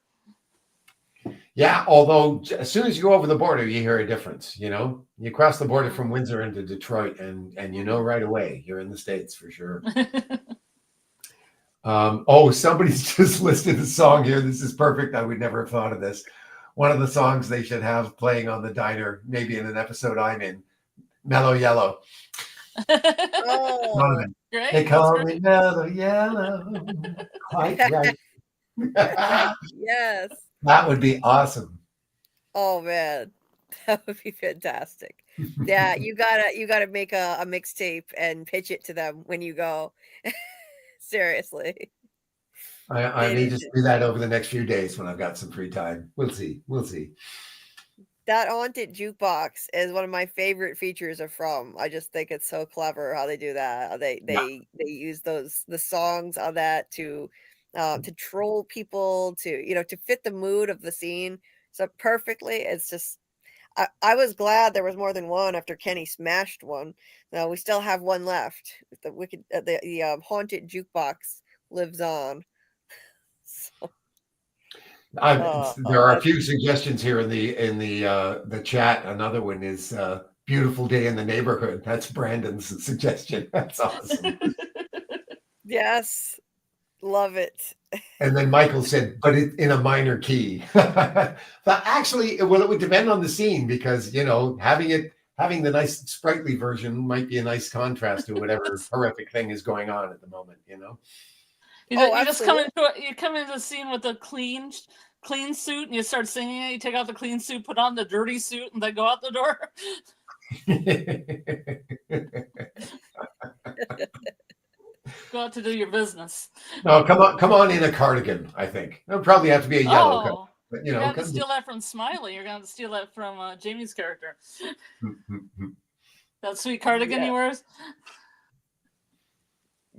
Yeah, although as soon as you go over the border, you hear a difference. You cross the border from Windsor into Detroit, and you know right away you're in the States for sure. Somebody's just listed a song here. This is perfect. I would never have thought of this. One of the songs they should have playing on the diner, maybe in an episode I'm in, Mellow Yellow. Oh, great. They call me Mellow Yellow. Quite right. yes. That would be awesome. Oh man, that would be fantastic. Yeah, you gotta make a mixtape and pitch it to them when you go. Seriously. I need to do that over the next few days when I've got some free time. We'll see. That haunted jukebox is one of my favorite features of From. I just think it's so clever how they do that. They use the songs on that to troll people, to fit the mood of the scene so perfectly. It's just I was glad there was more than one after Kenny smashed one. Now we still have one left. The wicked the haunted jukebox lives on. So. There are a few suggestions here in the chat. Another one is "Beautiful Day in the Neighborhood." That's Brandon's suggestion. That's awesome. Yes, love it. And then Michael said, "But in a minor key." But actually, it would depend on the scene because having the nice sprightly version might be a nice contrast to whatever horrific thing is going on at the moment. You just come into the scene with a clean suit and you start singing it. You take out the clean suit, put on the dirty suit, and then go out the door. Go out to do your business. No, come on in a cardigan. I think it'll probably have to be a yellow coat. But, you're going to steal that from Smiley. You're going to steal that from Jamie's character. That sweet cardigan he wears.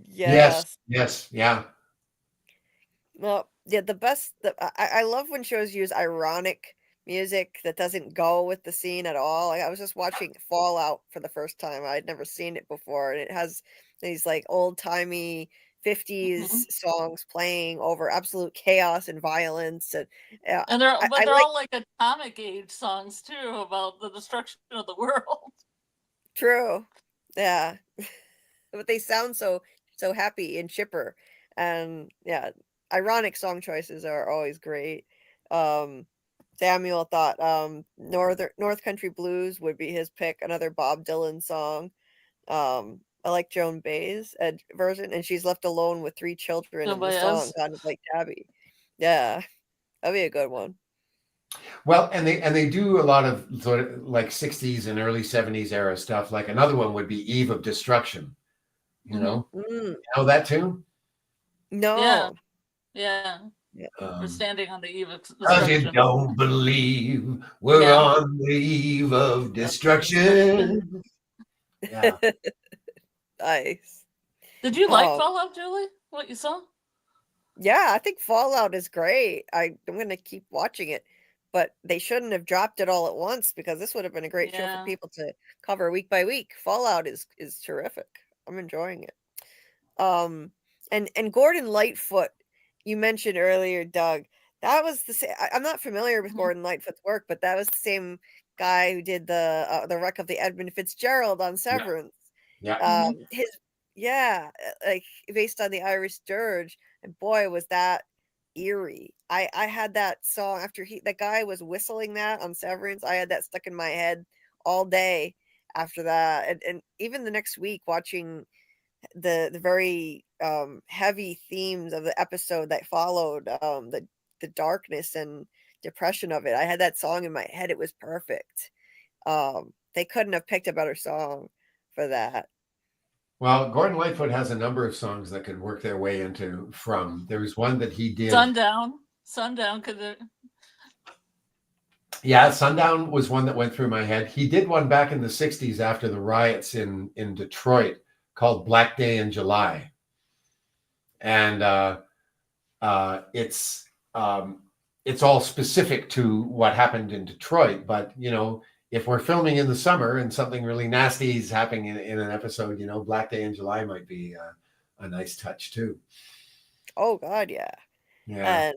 Yes. Yeah. Well, yeah, the best. I love when shows use ironic music that doesn't go with the scene at all. Like, I was just watching Fallout for the first time. I'd never seen it before, and it has these like old timey 50s songs playing over absolute chaos and violence, and they're all like atomic age songs too about the destruction of the world. True, yeah, but they sound so happy and chipper, and yeah. Ironic song choices are always great. Samuel thought North Country Blues would be his pick, another Bob Dylan song. I like Joan Baez's version, and she's left alone with 3 children in the song, kind of like Tabby. Yeah, that'd be a good one. Well, and they do a lot of sort of like 60s and early 70s era stuff. Like another one would be Eve of Destruction. You know that tune? No. Yeah. We're standing on the eve of destruction. Cause you don't believe we're on the eve of destruction. Yeah. Nice. Did you like Fallout, Julie? What you saw? Yeah, I think Fallout is great. I'm gonna keep watching it, but they shouldn't have dropped it all at once because this would have been a great show for people to cover week by week. Fallout is terrific. I'm enjoying it. And Gordon Lightfoot you mentioned earlier, Doug, that was the same. I'm not familiar with Gordon Lightfoot's work, but that was the same guy who did the wreck of the Edmund Fitzgerald on Severance. Yeah. His like based on the Irish dirge, and boy was that eerie. I had that song after that guy was whistling that on Severance. I had that stuck in my head all day after that, and even the next week watching the very heavy themes of the episode that followed, the darkness and depression of it. I had that song in my head. It was perfect. They couldn't have picked a better song for that. Well, Gordon Lightfoot has a number of songs that could work their way into From. There was one that he did. Sundown could have. Yeah, Sundown was one that went through my head. He did one back in the 60s after the riots in Detroit called Black Day in July. And it's all specific to what happened in Detroit. But, you know, if we're filming in the summer and something really nasty is happening in an episode, you know, Black Day in July might be a nice touch too. Oh, God, yeah. Yeah.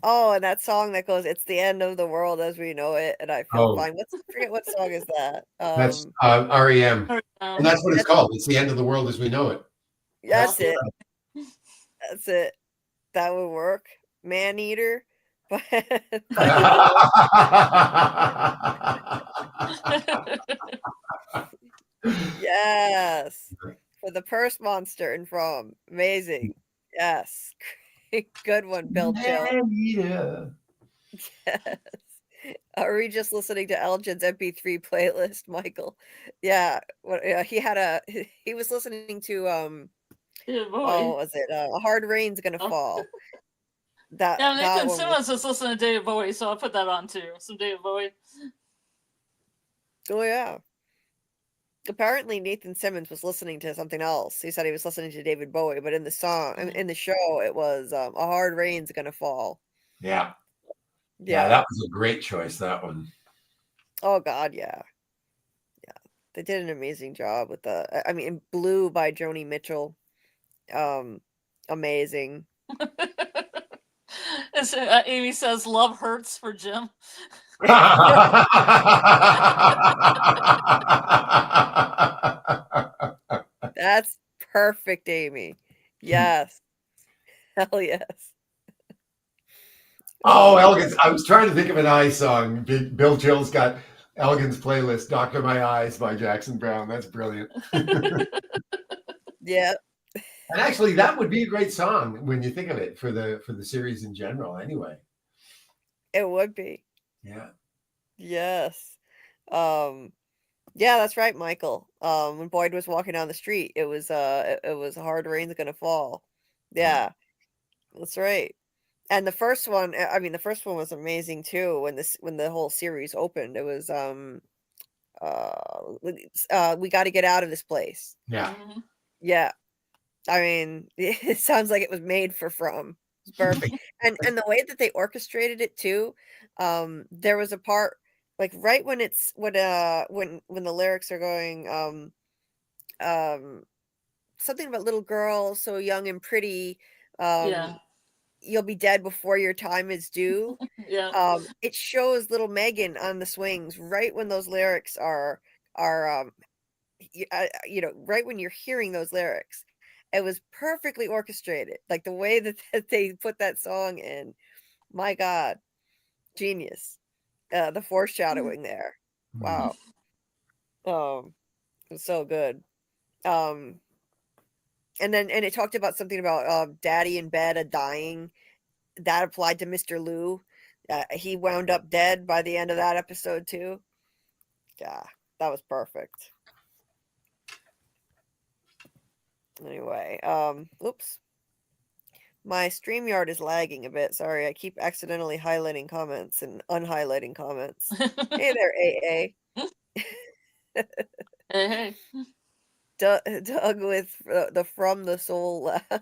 And that song that goes, "It's the end of the world as we know it," and I feel fine. Forget what song is that? That's REM. And that's what it's called. It's the end of the world as we know it. That's it. That's it. That would work. Man Eater. Yes. For the purse monster and From. Amazing. Yes. Good one, Bill Chill. Yes. Are we just listening to Elgin's MP3 playlist, Michael? Yeah. He was listening to what was it? A Hard Rain's Gonna Fall. Nathan Simmons was listening to David Bowie, so I'll put that on too. Some David Bowie. Oh yeah. Apparently Nathan Simmons was listening to something else. He said he was listening to David Bowie, but in the song, in the show, it was A Hard Rain's Gonna Fall. Yeah. Yeah, that was a great choice, that one. Oh God, yeah. Yeah. They did an amazing job with Blue by Joni Mitchell. Amazing. Amy says, "Love hurts for Jim." That's perfect, Amy. Yes. Hell yes. Oh, Elgin's. I was trying to think of an eye song. Bill Chill's got Elgin's playlist, "Doctor My Eyes" by Jackson Browne. That's brilliant. Yeah. And actually, that would be a great song when you think of it for the series in general. Anyway, it would be. Yeah. Yes. Yeah, that's right, Michael. When Boyd was walking down the street, it was A Hard Rain's Gonna Fall. Yeah, that's right. And the first one, the first one was amazing too. When the whole series opened, it was We Got to Get Out of This Place. Yeah. Yeah. I mean, it sounds like it was made for From. It's perfect. and the way that they orchestrated it too, there was a part like right when when the lyrics are going something about little girl so young and pretty, you'll be dead before your time is due. Yeah. It shows little Megan on the swings right when those lyrics are right when you're hearing those lyrics. It was perfectly orchestrated, like the way that they put that song in. My God, genius. The foreshadowing there. Wow. It was so good. And it talked about something about Daddy in bed dying. That applied to Mr. Lou. He wound up dead by the end of that episode too. Yeah, that was perfect. Anyway, oops. My StreamYard is lagging a bit. Sorry, I keep accidentally highlighting comments and unhighlighting comments. Hey there, AA. Hey. Doug with the From the Soul laugh.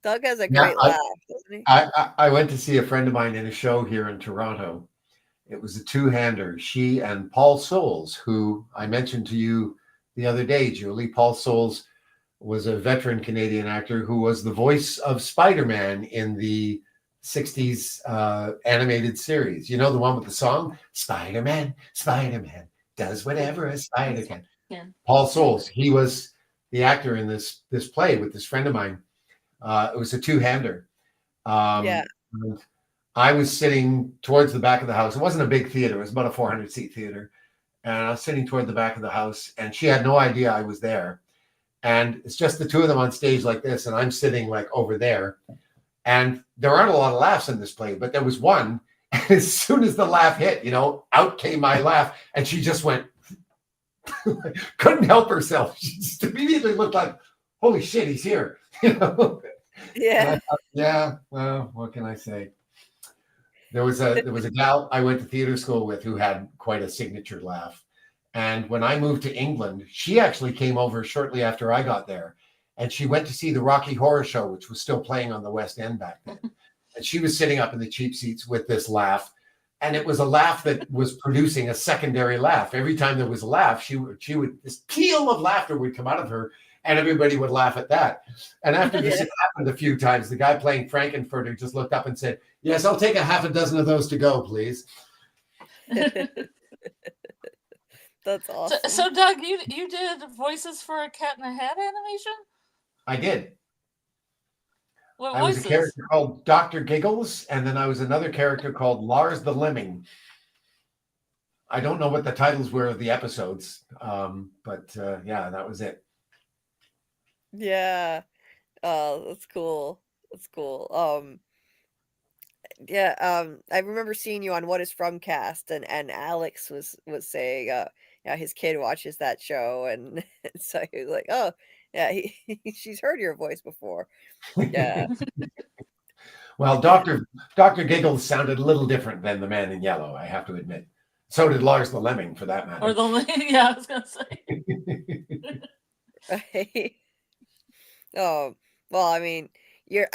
Doug has a great laugh, doesn't he? I went to see a friend of mine in a show here in Toronto. It was a two-hander. She and Paul Soles, who I mentioned to you the other day, Julie. Paul Soles was a veteran Canadian actor who was the voice of Spider-Man in the 60s animated series. You know, the one with the song, Spider-Man, Spider-Man does whatever a spider can. Yeah. Paul Soles, he was the actor in this play with this friend of mine. It was a two-hander. Yeah. And I was sitting towards the back of the house. It wasn't a big theater. It was about a 400-seat theater. And I was sitting toward the back of the house, and she had no idea I was there. And it's just the two of them on stage like this, and I'm sitting like over there. And there aren't a lot of laughs in this play, but there was one. And as soon as the laugh hit, you know, out came my laugh, and she just went, couldn't help herself. She just immediately looked like, holy shit, he's here. You know? Yeah. Thought, yeah. Well, what can I say? There was a gal I went to theater school with who had quite a signature laugh. And when I moved to England, she actually came over shortly after I got there. And she went to see the Rocky Horror Show, which was still playing on the West End back then. And she was sitting up in the cheap seats with this laugh. And it was a laugh that was producing a secondary laugh. Every time there was a laugh, she would this peal of laughter would come out of her, and everybody would laugh at that. And after this had happened a few times, the guy playing Frankenfurter just looked up and said, "Yes, I'll take a half a dozen of those to go, please." That's awesome. So Doug, you did voices for a Cat in a Hat animation? I did. What I was a character called Dr. Giggles, and then I was another character called Lars the Lemming. I don't know what the titles were of the episodes, but yeah, that was it. Yeah. Oh, that's cool. That's cool. Yeah, I remember seeing you on What Is From Cast, and Alex was saying, yeah, his kid watches that show, and so he was like, oh, yeah, she's heard your voice before. Yeah. Well, Dr. Giggles sounded a little different than the Man in Yellow, I have to admit. So did Lars the Lemming, for that matter. Or yeah, I was gonna say. Right. Oh, well, I mean, you're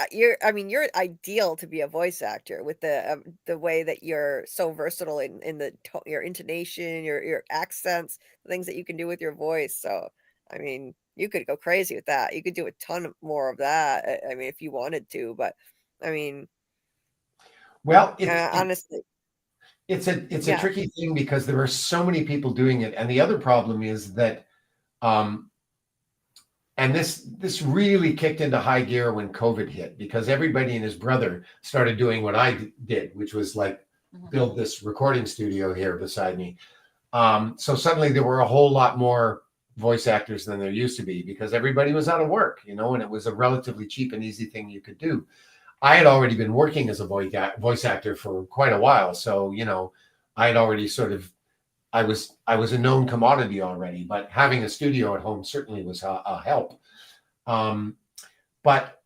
ideal to be a voice actor with the way that you're so versatile in your intonation, your accents, the things that you can do with your voice. So, I mean, you could go crazy with that. You could do a ton more of that. I mean, if you wanted to, but I mean, well, honestly, it's a tricky thing because there are so many people doing it, and the other problem is that and this really kicked into high gear when COVID hit, because everybody and his brother started doing what I did, which was like build this recording studio here beside me. So suddenly there were a whole lot more voice actors than there used to be, because everybody was out of work, you know, and it was a relatively cheap and easy thing you could do. I had already been working as a voice actor for quite a while. So, you know, I had already I was a known commodity already, but having a studio at home certainly was a help. But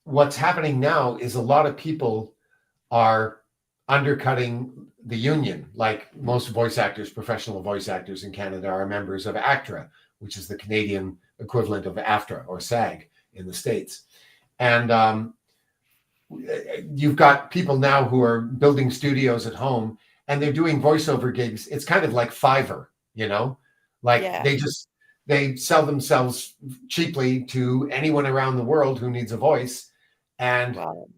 what's happening now is a lot of people are undercutting the union. Like most voice actors, professional voice actors in Canada are members of ACTRA, which is the Canadian equivalent of AFTRA or SAG in the States. And you've got people now who are building studios at home, and they're doing voiceover gigs. It's kind of like Fiverr, you know, like they sell themselves cheaply to anyone around the world who needs a voice, and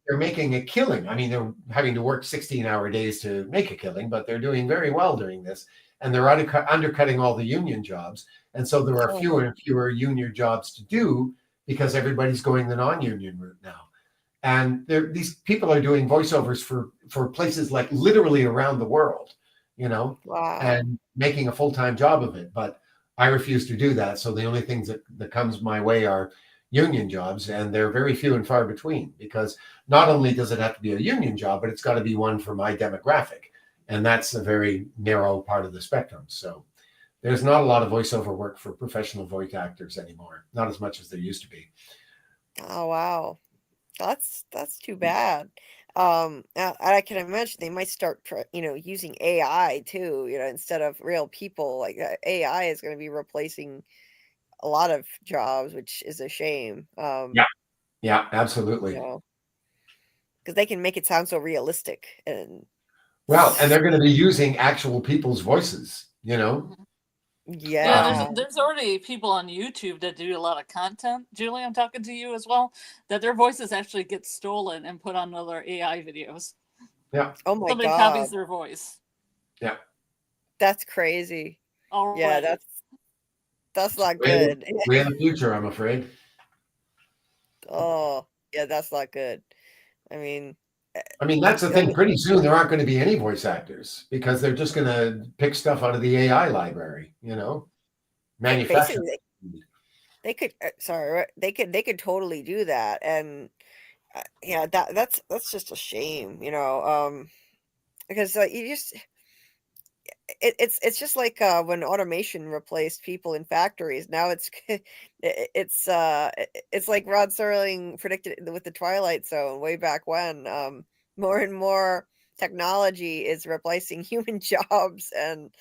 they're making a killing. I mean, they're having to work 16-hour days to make a killing, but they're doing very well doing this, and they're undercutting all the union jobs. And so there are fewer and fewer union jobs to do because everybody's going the non-union route now. And these people are doing voiceovers for places like literally around the world, you know, and making a full-time job of it. But I refuse to do that. So the only things that comes my way are union jobs, and they're very few and far between, because not only does it have to be a union job, but it's got to be one for my demographic. And that's a very narrow part of the spectrum. So there's not a lot of voiceover work for professional voice actors anymore, not as much as there used to be. Oh, wow. That's too bad. I can imagine they might start, using AI too, instead of real people. Like AI is going to be replacing a lot of jobs, which is a shame. Yeah, absolutely. Because they can make it sound so realistic, and they're going to be using actual people's voices, you know. Yeah. there's already people on YouTube that do a lot of content. Julie, I'm talking to you as well. That their voices actually get stolen and put on other AI videos. Yeah. Oh my Somebody God. copies their voice. Yeah. That's crazy. Already. Yeah, that's not Way, good. way in the future, I'm afraid. Oh, yeah, that's not good. I mean, That's the thing. Pretty soon, there aren't going to be any voice actors because they're just going to pick stuff out of the AI library. Manufacture. basically they could they could totally do that, and yeah, that's just a shame, because you just it's just like when automation replaced people in factories. Now it's like Rod Serling predicted with the Twilight Zone way back when. More and more technology is replacing human jobs, and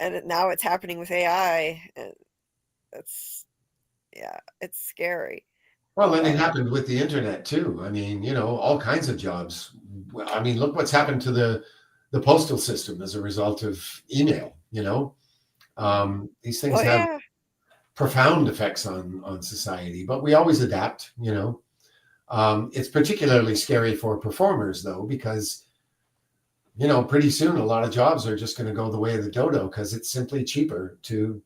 now it's happening with AI. And it's it's scary. Well, and it happened with the internet too. All kinds of jobs. Look what's happened to the postal system as a result of email. These things have profound effects on society, but we always adapt. It's particularly scary for performers though, because pretty soon a lot of jobs are just going to go the way of the dodo because it's simply cheaper to.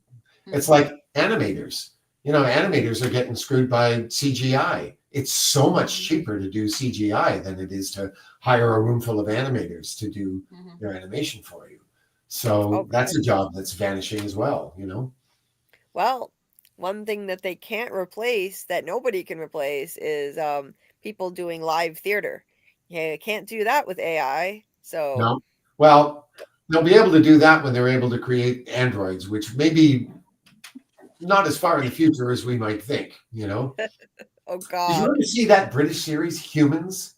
It's like animators. Animators are getting screwed by CGI. It's so much cheaper to do CGI than it is to hire a room full of animators to do your animation for you. So that's a job that's vanishing as well, Well, one thing that they can't replace, that nobody can replace, is people doing live theater. Yeah, you can't do that with AI. So no. Well, they'll be able to do that when they're able to create androids, which may be not as far in the future as we might think, Oh God. Did you ever see that British series, Humans?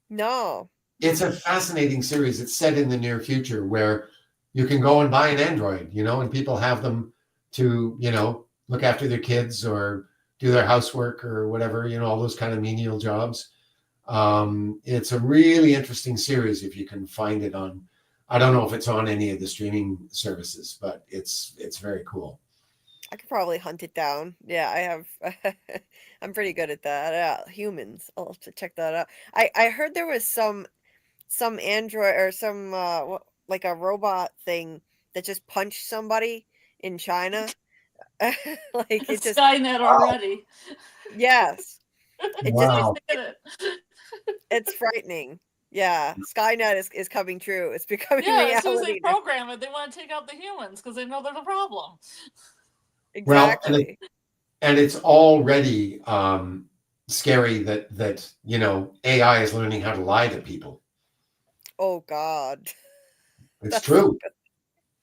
No. It's a fascinating series. It's set in the near future where you can go and buy an android, and people have them to, look after their kids or do their housework or whatever, all those kind of menial jobs. It's a really interesting series if you can find it on. I don't know if it's on any of the streaming services, but it's very cool. I could probably hunt it down. Yeah, I have. I'm pretty good at that. Yeah, Humans. I'll have to check that out. I heard there was some android or some like a robot thing that just punched somebody in China. Like it just Skynet already. Yes. It Wow. it's frightening. Yeah, Skynet is coming true. It's becoming Yeah, as soon as reality they now. program it, they want to take out the humans because they know they're the problem. Exactly. Well, and it's already scary that AI is learning how to lie to people. Oh God. It's true.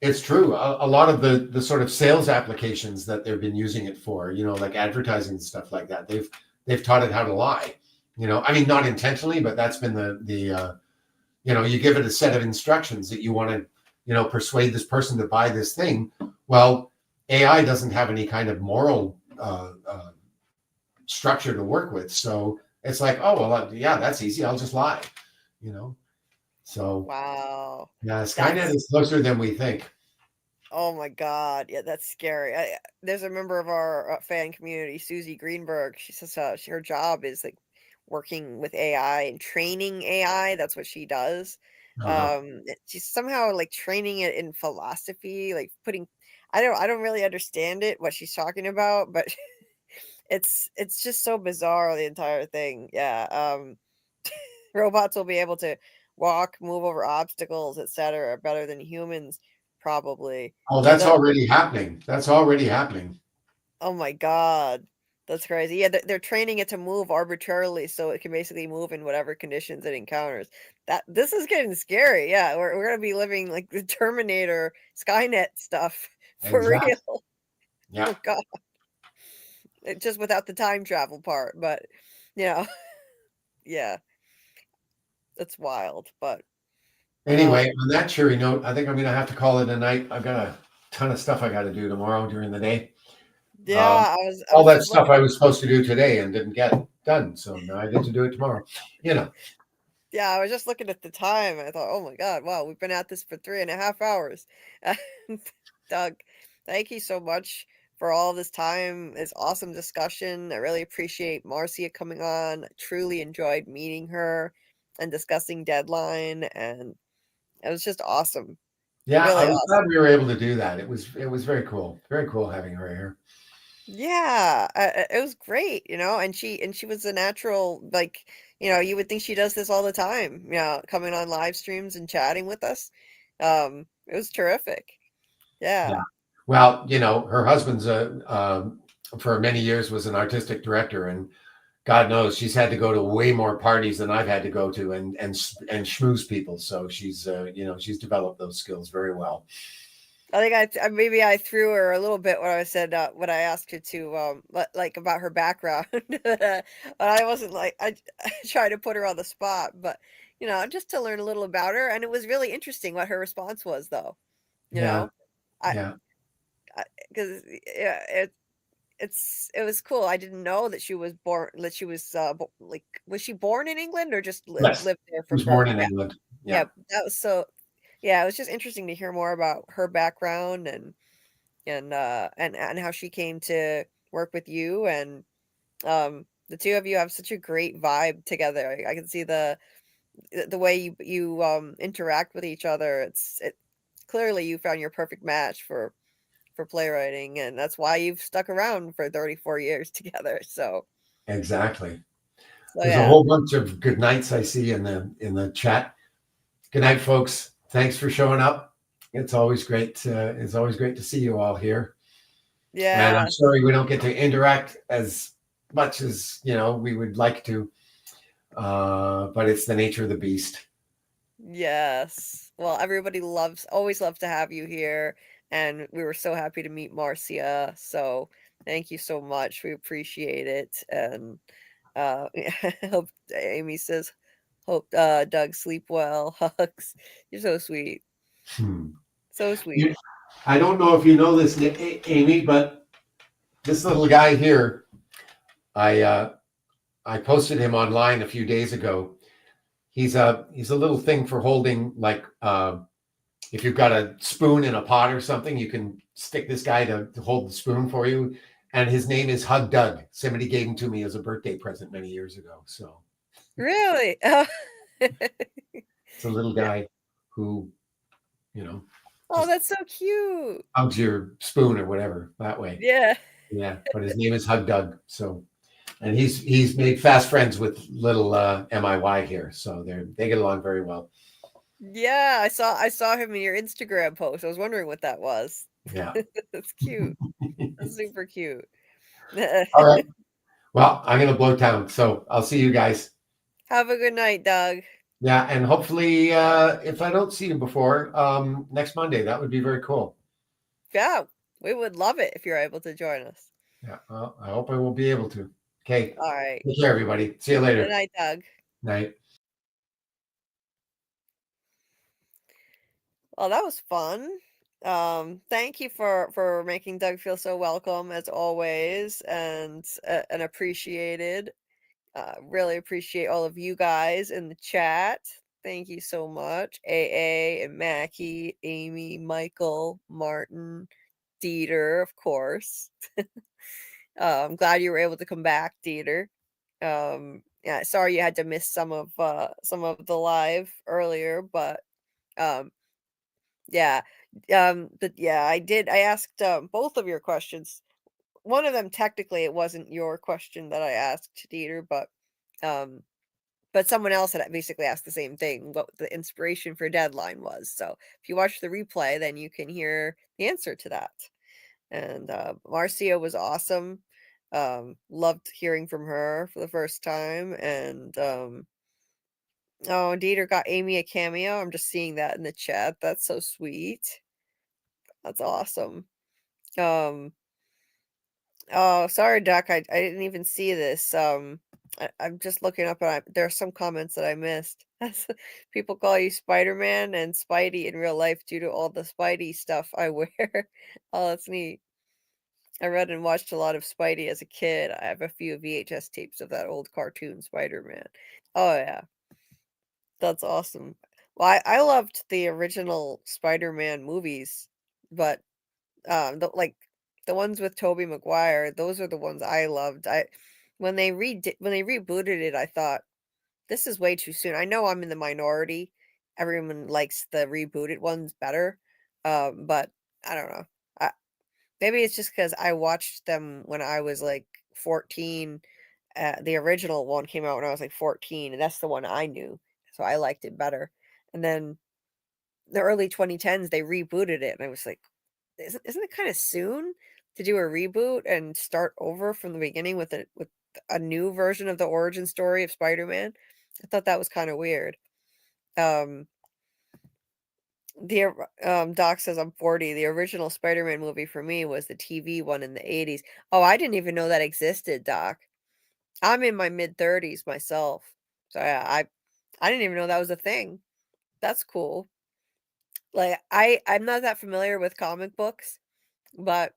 It's true. A lot of the sort of sales applications that they've been using it for, like advertising and stuff like that, they've taught it how to lie. Not intentionally, but that's been the you give it a set of instructions that you want to, persuade this person to buy this thing. Well, AI doesn't have any kind of moral structure to work with, so it's like, oh well, yeah, that's easy. I'll just lie. So wow. Yeah, Skynet is closer than we think. Oh my God. Yeah, that's scary. There's a member of our fan community, Susie Greenberg. She says her job is like working with AI and training AI. That's what she does. She's somehow like training it in philosophy, like putting. I don't really understand it, what she's talking about, but it's just so bizarre, the entire thing. Yeah. Robots will be able to walk, move over obstacles, etc., better than humans, probably. Oh, that's already happening. That's already happening. Oh my God. That's crazy. Yeah, they're training it to move arbitrarily so it can basically move in whatever conditions it encounters. This is getting scary. Yeah, we're gonna be living like the Terminator, Skynet stuff for real. Yeah. Oh God. Just without the time travel part, but yeah. That's wild. But anyway, on that cheery note, I think I'm gonna have to call it a night. I've got a ton of stuff I got to do tomorrow during the day. Yeah, all that stuff I was supposed to do today and didn't get done, so now I get to do it tomorrow. Yeah, I was just looking at the time. I thought, oh my God, wow, we've been at this for 3.5 hours. Doug, Thank you so much for all this time. It's awesome discussion. I really appreciate Marcia coming on. I truly enjoyed meeting her and discussing Deadline, and it was just awesome. Yeah, I Really was awesome. glad we were able to do that. It was very cool. Very cool having her here. Yeah, it was great, and she was a natural, like, you would think she does this all the time, coming on live streams and chatting with us. It was terrific. Yeah. Yeah. Well, her husband's for many years was an artistic director, and God knows she's had to go to way more parties than I've had to go to and schmooze people. So she's she's developed those skills very well. I think maybe I threw her a little bit when I said when I asked her to like about her background, but I wasn't like I tried to put her on the spot, but just to learn a little about her, and it was really interesting what her response was, though. You Yeah, know, I yeah. because yeah, it was cool. I didn't know that she was born that she was like, was she born in England or just Yes, lived there she for was born forever? in Yeah, England. yeah, Yeah, that was so. Yeah, it was just interesting to hear more about her background and how she came to work with you, and the two of you have such a great vibe together. I can see the way you interact with each other. It clearly you found your perfect match for playwriting, and that's why you've stuck around for 34 years together. exactly. So There's a yeah. whole bunch of good nights I see in the chat. Good night, folks. Thanks for showing up. It's always great to see you all here. And I'm Yeah. sorry we don't get to interact as much as we would like to, but it's the nature of the beast. Yes. Well, everybody always loves to have you here, and we were so happy to meet Marcia. So thank you so much. We appreciate it. And hope Amy says, hope Doug sleep well. Hugs. You're so sweet. Hmm. So sweet. I don't know if you know this, Amy, but this little guy here, I posted him online a few days ago. He's a little thing for holding, like if you've got a spoon in a pot or something, you can stick this guy to hold the spoon for you. And his name is Hug Doug. Somebody gave him to me as a birthday present many years ago. So Really? it's a little Yeah. guy who, you know, Oh, just that's so cute. hugs your spoon or whatever that way. Yeah. Yeah, but his name is Hug Doug. So, and he's made fast friends with little MIY here. So they get along very well. Yeah, I saw him in your Instagram post. I was wondering what that was. Yeah. That's cute. That's super cute. All right. Well, I'm gonna blow town. So I'll see you guys. Have a good night, Doug. Yeah, and hopefully, if I don't see you before next Monday, that would be very cool. Yeah, we would love it if you're able to join us. Yeah, well, I hope I will be able to. Okay, All right. take care, everybody. See you Good later. night, Doug. Night. Well, that was fun. Thank you for making Doug feel so welcome as always, and appreciated. Really appreciate all of you guys in the chat. Thank you so much. AA and Mackie, Amy, Michael, Martin, Dieter, of course. I'm glad you were able to come back, Dieter. Yeah, sorry you had to miss some of the live earlier, but um yeah. But yeah, I asked both of your questions. One of them technically it wasn't your question that I asked, Dieter, um but someone else had basically asked the same thing, what the inspiration for Deadline was. So if you watch the replay, then you can hear the answer to that. And Marcia was awesome. Loved hearing from her for the first time. And oh, Dieter got Amy a cameo. I'm just seeing that in the chat. That's so sweet. That's awesome. Um, oh, sorry, Doc. I didn't even see this. I'm just looking up, and there are some comments that I missed. People call you Spider-Man and Spidey in real life due to all the Spidey stuff I wear. Oh, that's neat. I read and watched a lot of Spidey as a kid. I have a few VHS tapes of that old cartoon Spider-Man. Oh yeah, that's awesome. Well, I loved the original Spider-Man movies, but the ones with Tobey Maguire, those are the ones I loved. When they rebooted it, I thought, this is way too soon. I know I'm in the minority. Everyone likes the rebooted ones better. But I don't know. Maybe it's just because I watched them when I was like 14. The original one came out when I was like 14, and that's the one I knew. So I liked it better. And then the early 2010s, they rebooted it, and I was like, isn't it kind of soon to do a reboot and start over from the beginning with a new version of the origin story of Spider-Man? I thought that was kind of weird. Doc says I'm 40. The original Spider-Man movie for me was the TV one in the 80s. Oh, I didn't even know that existed, Doc. I'm in my mid-30s myself. So yeah, I didn't even know that was a thing. That's cool. Like I'm not that familiar with comic books, but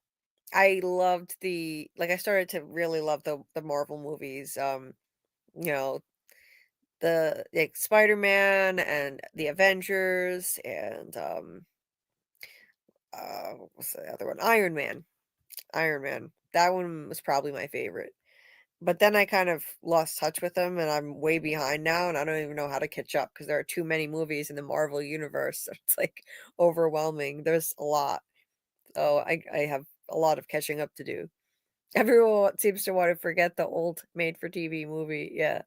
I loved I started to really love the Marvel movies. You know, the like Spider-Man and the Avengers and what was the other one? Iron Man. Iron Man. That one was probably my favorite. But then I kind of lost touch with them, and I'm way behind now, and I don't even know how to catch up because there are too many movies in the Marvel universe. It's like overwhelming. There's a lot. So I have a lot of catching up to do. Everyone seems to want to forget the old made-for-TV movie. Yeah.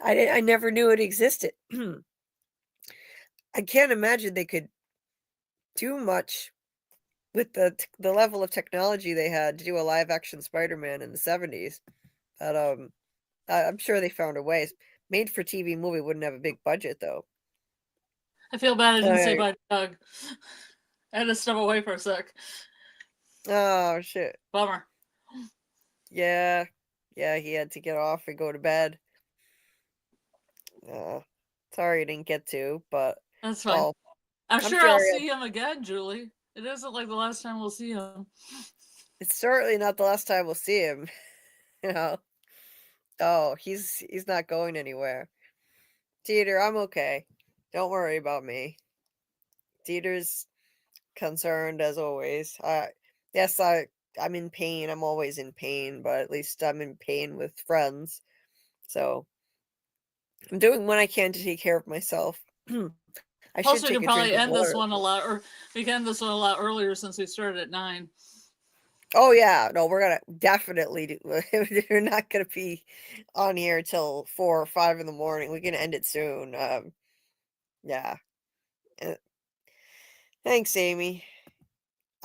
I never knew it existed. I can't imagine they could do much with the level of technology they had to do a live action Spider-Man in the 70s. But I'm sure they found a way. Made for TV movie wouldn't have a big budget though. I feel bad I didn't say bye to Doug. I had to step away for a sec. Oh shit. Bummer. Yeah. Yeah, he had to get off and go to bed. Sorry I didn't get to, but that's fine. well, I'm sure I'll see him again, Julie. It isn't like the last time we'll see him. It's certainly not the last time we'll see him. You know. Oh, he's not going anywhere. Dieter, I'm okay. Don't worry about me. Dieter's concerned as always. Yes, I'm in pain. I'm always in pain, but at least I'm in pain with friends. So I'm doing what I can to take care of myself. I Plus, should we take can a probably drink of end this water. one a lot, or we can end this one a lot earlier since we started at 9. Oh yeah, no, we're gonna definitely do. We're not gonna be on here till 4 or 5 in the morning. We can end it soon. Yeah. Thanks, Amy.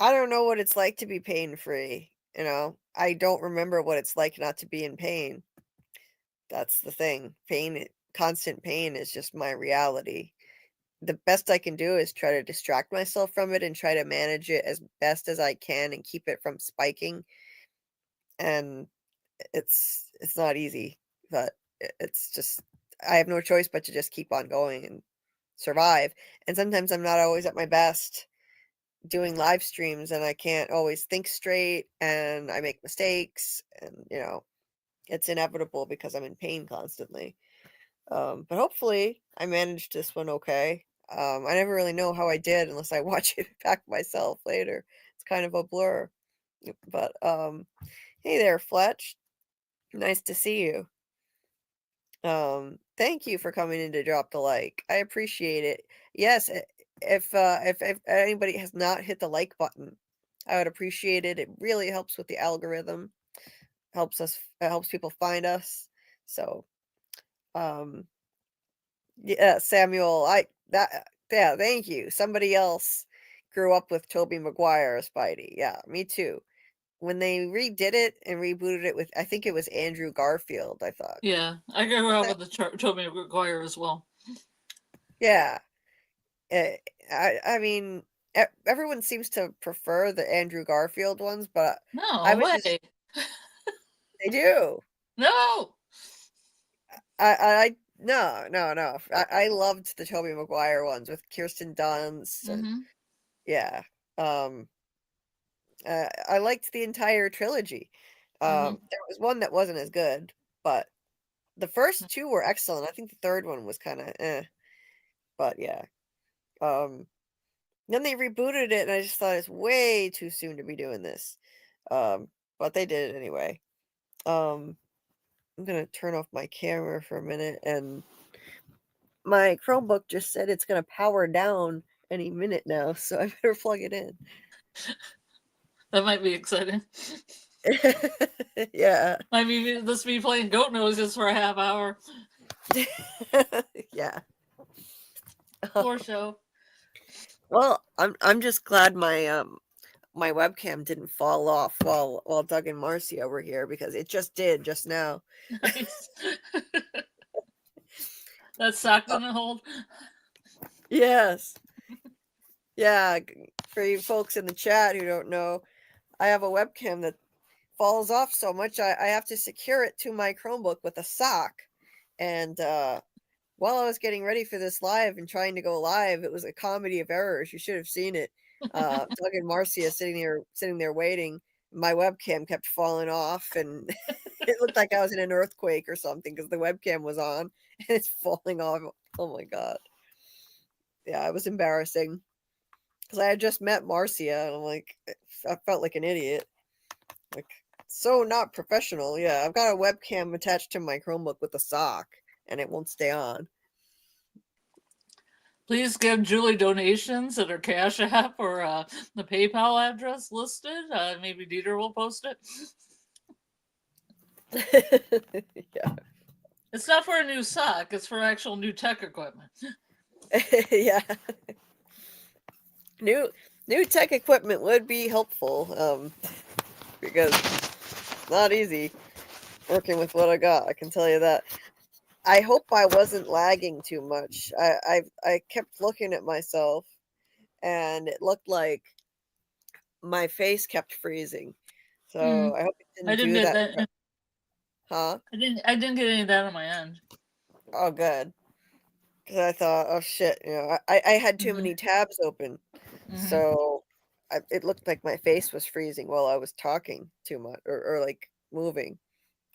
I don't know what it's like to be pain free. You know, I don't remember what it's like not to be in pain. That's the thing. Constant pain is just my reality. The best I can do is try to distract myself from it and try to manage it as best as I can and keep it from spiking. And it's not easy, but it's just I have no choice but to just keep on going and survive. And sometimes I'm not always at my best doing live streams, and I can't always think straight, and I make mistakes, and it's inevitable because I'm in pain constantly. But hopefully I managed this one okay. I never really know how I did unless I watch it back myself later. It's kind of a blur. But hey there, Fletch. Nice to see you. Thank you for coming in to drop the like. I appreciate it. Yes, if anybody has not hit the like button, I would appreciate it. It really helps with the algorithm. Helps people find us. So, yeah, Samuel, yeah, thank you. Somebody else grew up with Tobey Maguire Spidey. Yeah, me too. When they redid it and rebooted it with, I think it was Andrew Garfield, I thought. Yeah, I grew up with the Tobey Maguire as well. Yeah. I mean, everyone seems to prefer the Andrew Garfield ones, but no way. They do. No. No. I loved the Tobey Maguire ones with Kirsten Dunst. And, yeah. I liked the entire trilogy. There was one that wasn't as good, but the first two were excellent. I think the third one was kind of but yeah. Then they rebooted it, and I just thought it's way too soon to be doing this. But they did it anyway. I'm gonna turn off my camera for a minute, and my Chromebook just said it's gonna power down any minute now, so I better plug it in. That might be exciting. Yeah. Might be this be playing goat noses for a half hour. Yeah. Poor show. Well, I'm just glad my my webcam didn't fall off while Doug and Marcia were here, because it just did just now. Nice. That sock didn't hold. Yes. Yeah, for you folks in the chat who don't know, I have a webcam that falls off so much I have to secure it to my Chromebook with a sock. And while I was getting ready for this live and trying to go live, it was a comedy of errors. You should have seen it. Doug and Marcia sitting there waiting. My webcam kept falling off, and it looked like I was in an earthquake or something, because the webcam was on and it's falling off. Oh my god. Yeah, it was embarrassing, because I had just met Marcia, and I'm like, I felt like an idiot. Like, so not professional. Yeah, I've got a webcam attached to my Chromebook with a sock, and it won't stay on. Please give Julie donations at her Cashapp or the PayPal address listed. Maybe Dieter will post it. Yeah. It's not for a new sock. It's for actual new tech equipment. Yeah. New tech equipment would be helpful, because it's not easy working with what I got. I can tell you that. I hope I wasn't lagging too much. I kept looking at myself, and it looked like my face kept freezing. So I hope it I didn't didn't do get that. Huh? I didn't get any of that on my end. Oh, good. Because I thought, oh shit, I had too many tabs open, so it looked like my face was freezing while I was talking too much, or like moving.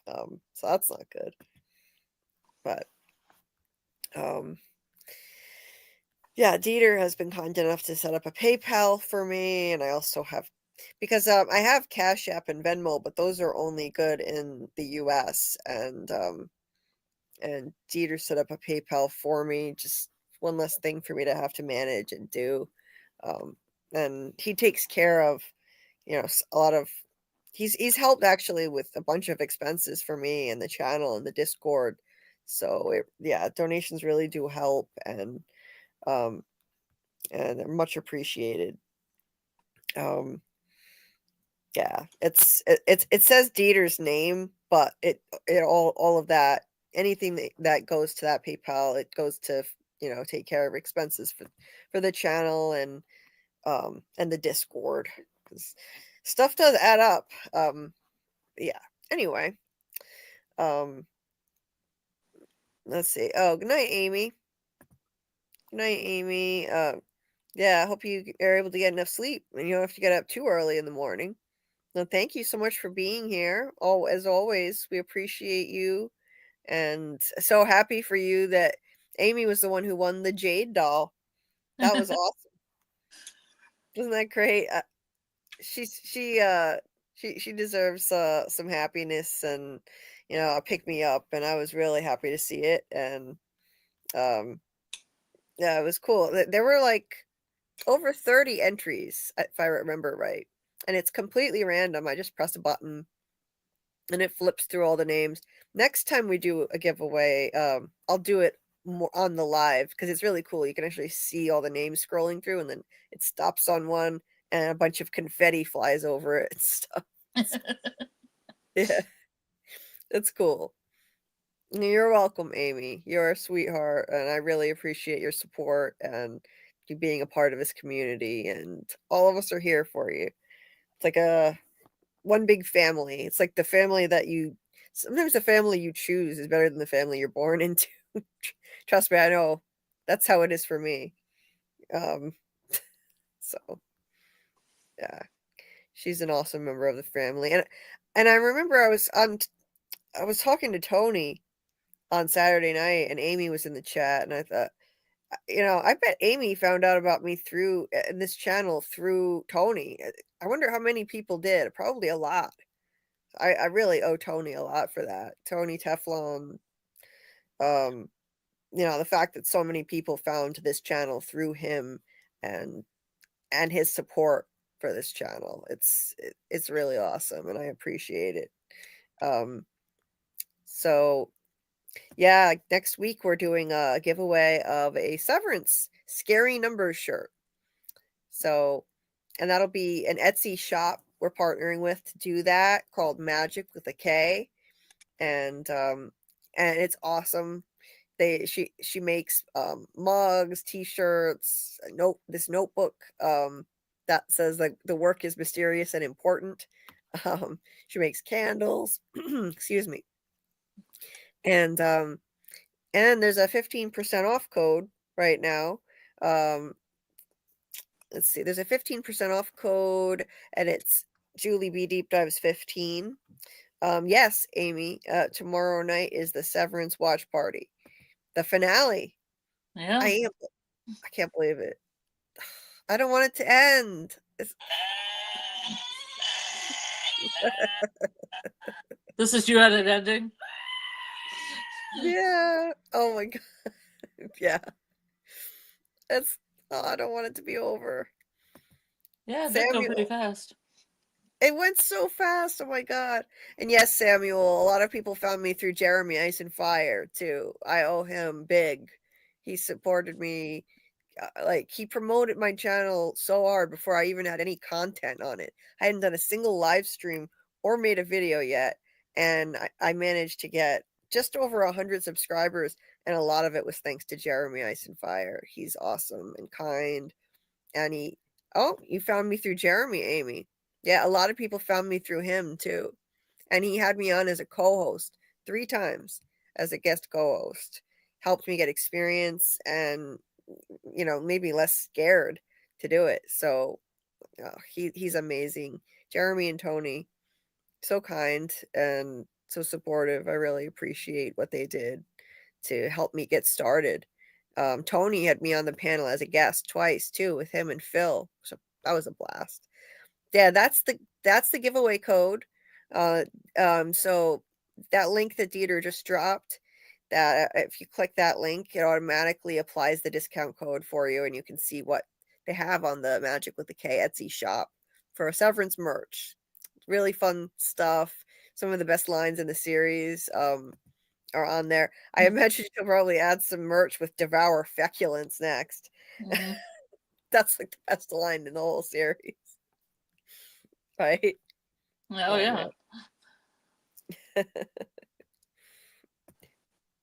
So that's not good. But yeah, Dieter has been kind enough to set up a PayPal for me, and I also have, because I have Cashapp and Venmo, but those are only good in the US, and Dieter set up a PayPal for me, just one less thing for me to have to manage and do. And he takes care of, a lot of, he's helped actually with a bunch of expenses for me and the channel and the Discord. So donations really do help, and they're much appreciated. Yeah, it says Dieter's name, but it all of that, anything that goes to that PayPal, it goes to take care of expenses for the channel and the Discord, because stuff does add up. Yeah. Anyway, let's see. Oh, good night, Amy. Good night, Amy. Yeah, I hope you are able to get enough sleep and you don't have to get up too early in the morning. No, thank you so much for being here. Oh, as always, we appreciate you, and so happy for you that Amy was the one who won the Jade doll. That was awesome. Isn't that great? She deserves some happiness, and a pick me up, and I was really happy to see it. And yeah, it was cool. There were like over 30 entries, if I remember right, and it's completely random. I just press a button and it flips through all the names. Next time we do a giveaway, I'll do it more on the live, because it's really cool. You can actually see all the names scrolling through, and then it stops on one and a bunch of confetti flies over it and stuff. Yeah, it's cool. You're welcome, Amy. You're a sweetheart, and I really appreciate your support and you being a part of this community, and all of us are here for you. It's like one big family. It's like the family that sometimes the family you choose is better than the family you're born into. Trust me, I know. That's how it is for me. So yeah, she's an awesome member of the family. And I remember I was talking to Tony on Saturday night, and Amy was in the chat, and I thought, you know, I bet Amy found out about me through in this channel through Tony. I wonder how many people did. Probably a lot. I really owe Tony a lot for that. Tony Teflon. You know, the fact that so many people found this channel through him and his support for this channel. It's really awesome, and I appreciate it. So yeah, next week we're doing a giveaway of a Severance Scary Numbers shirt. So, and that'll be an Etsy shop we're partnering with to do that, called Magic with a K, and it's awesome. She makes mugs, t-shirts, this notebook that says like the work is mysterious and important. She makes candles, excuse me, and there's a 15% off code right now. Let's see, there's a 15% off code, and it's JulieBDeepDives 15. Yes, Amy, tomorrow night is the Severance watch party, the finale. Yeah. I can't believe it. I don't want it to end. This is you at an ending? Yeah. Oh my god. Yeah. I don't want it to be over. Yeah, it did go pretty fast. It went so fast. Oh my god. And yes, Samuel, a lot of people found me through Jeremy Ice and Fire too. I owe him big. He supported me. Like, he promoted my channel so hard before I even had any content on it. I hadn't done a single live stream or made a video yet, and I managed to get just over 100 subscribers, and a lot of it was thanks to Jeremy Ice and Fire. He's awesome and kind, and you found me through Jeremy, Amy. Yeah, a lot of people found me through him too, and he had me on as a co-host 3 times as a guest co-host. Helped me get experience and, you know, made me less scared to do it. So he's amazing. Jeremy and Tony, so kind and so supportive. I really appreciate what they did to help me get started. Tony had me on the panel as a guest twice too, with him and Phil. So that was a blast. Yeah, that's the giveaway code. So that link that Dieter just dropped, that if you click that link, it automatically applies the discount code for you, and you can see what they have on the Magic with the K Etsy shop for Severance merch. Really fun stuff. Some of the best lines in the series are on there. I imagine you'll probably add some merch with Devour Feculence next. Mm-hmm. That's like the best line in the whole series. Right? Oh yeah.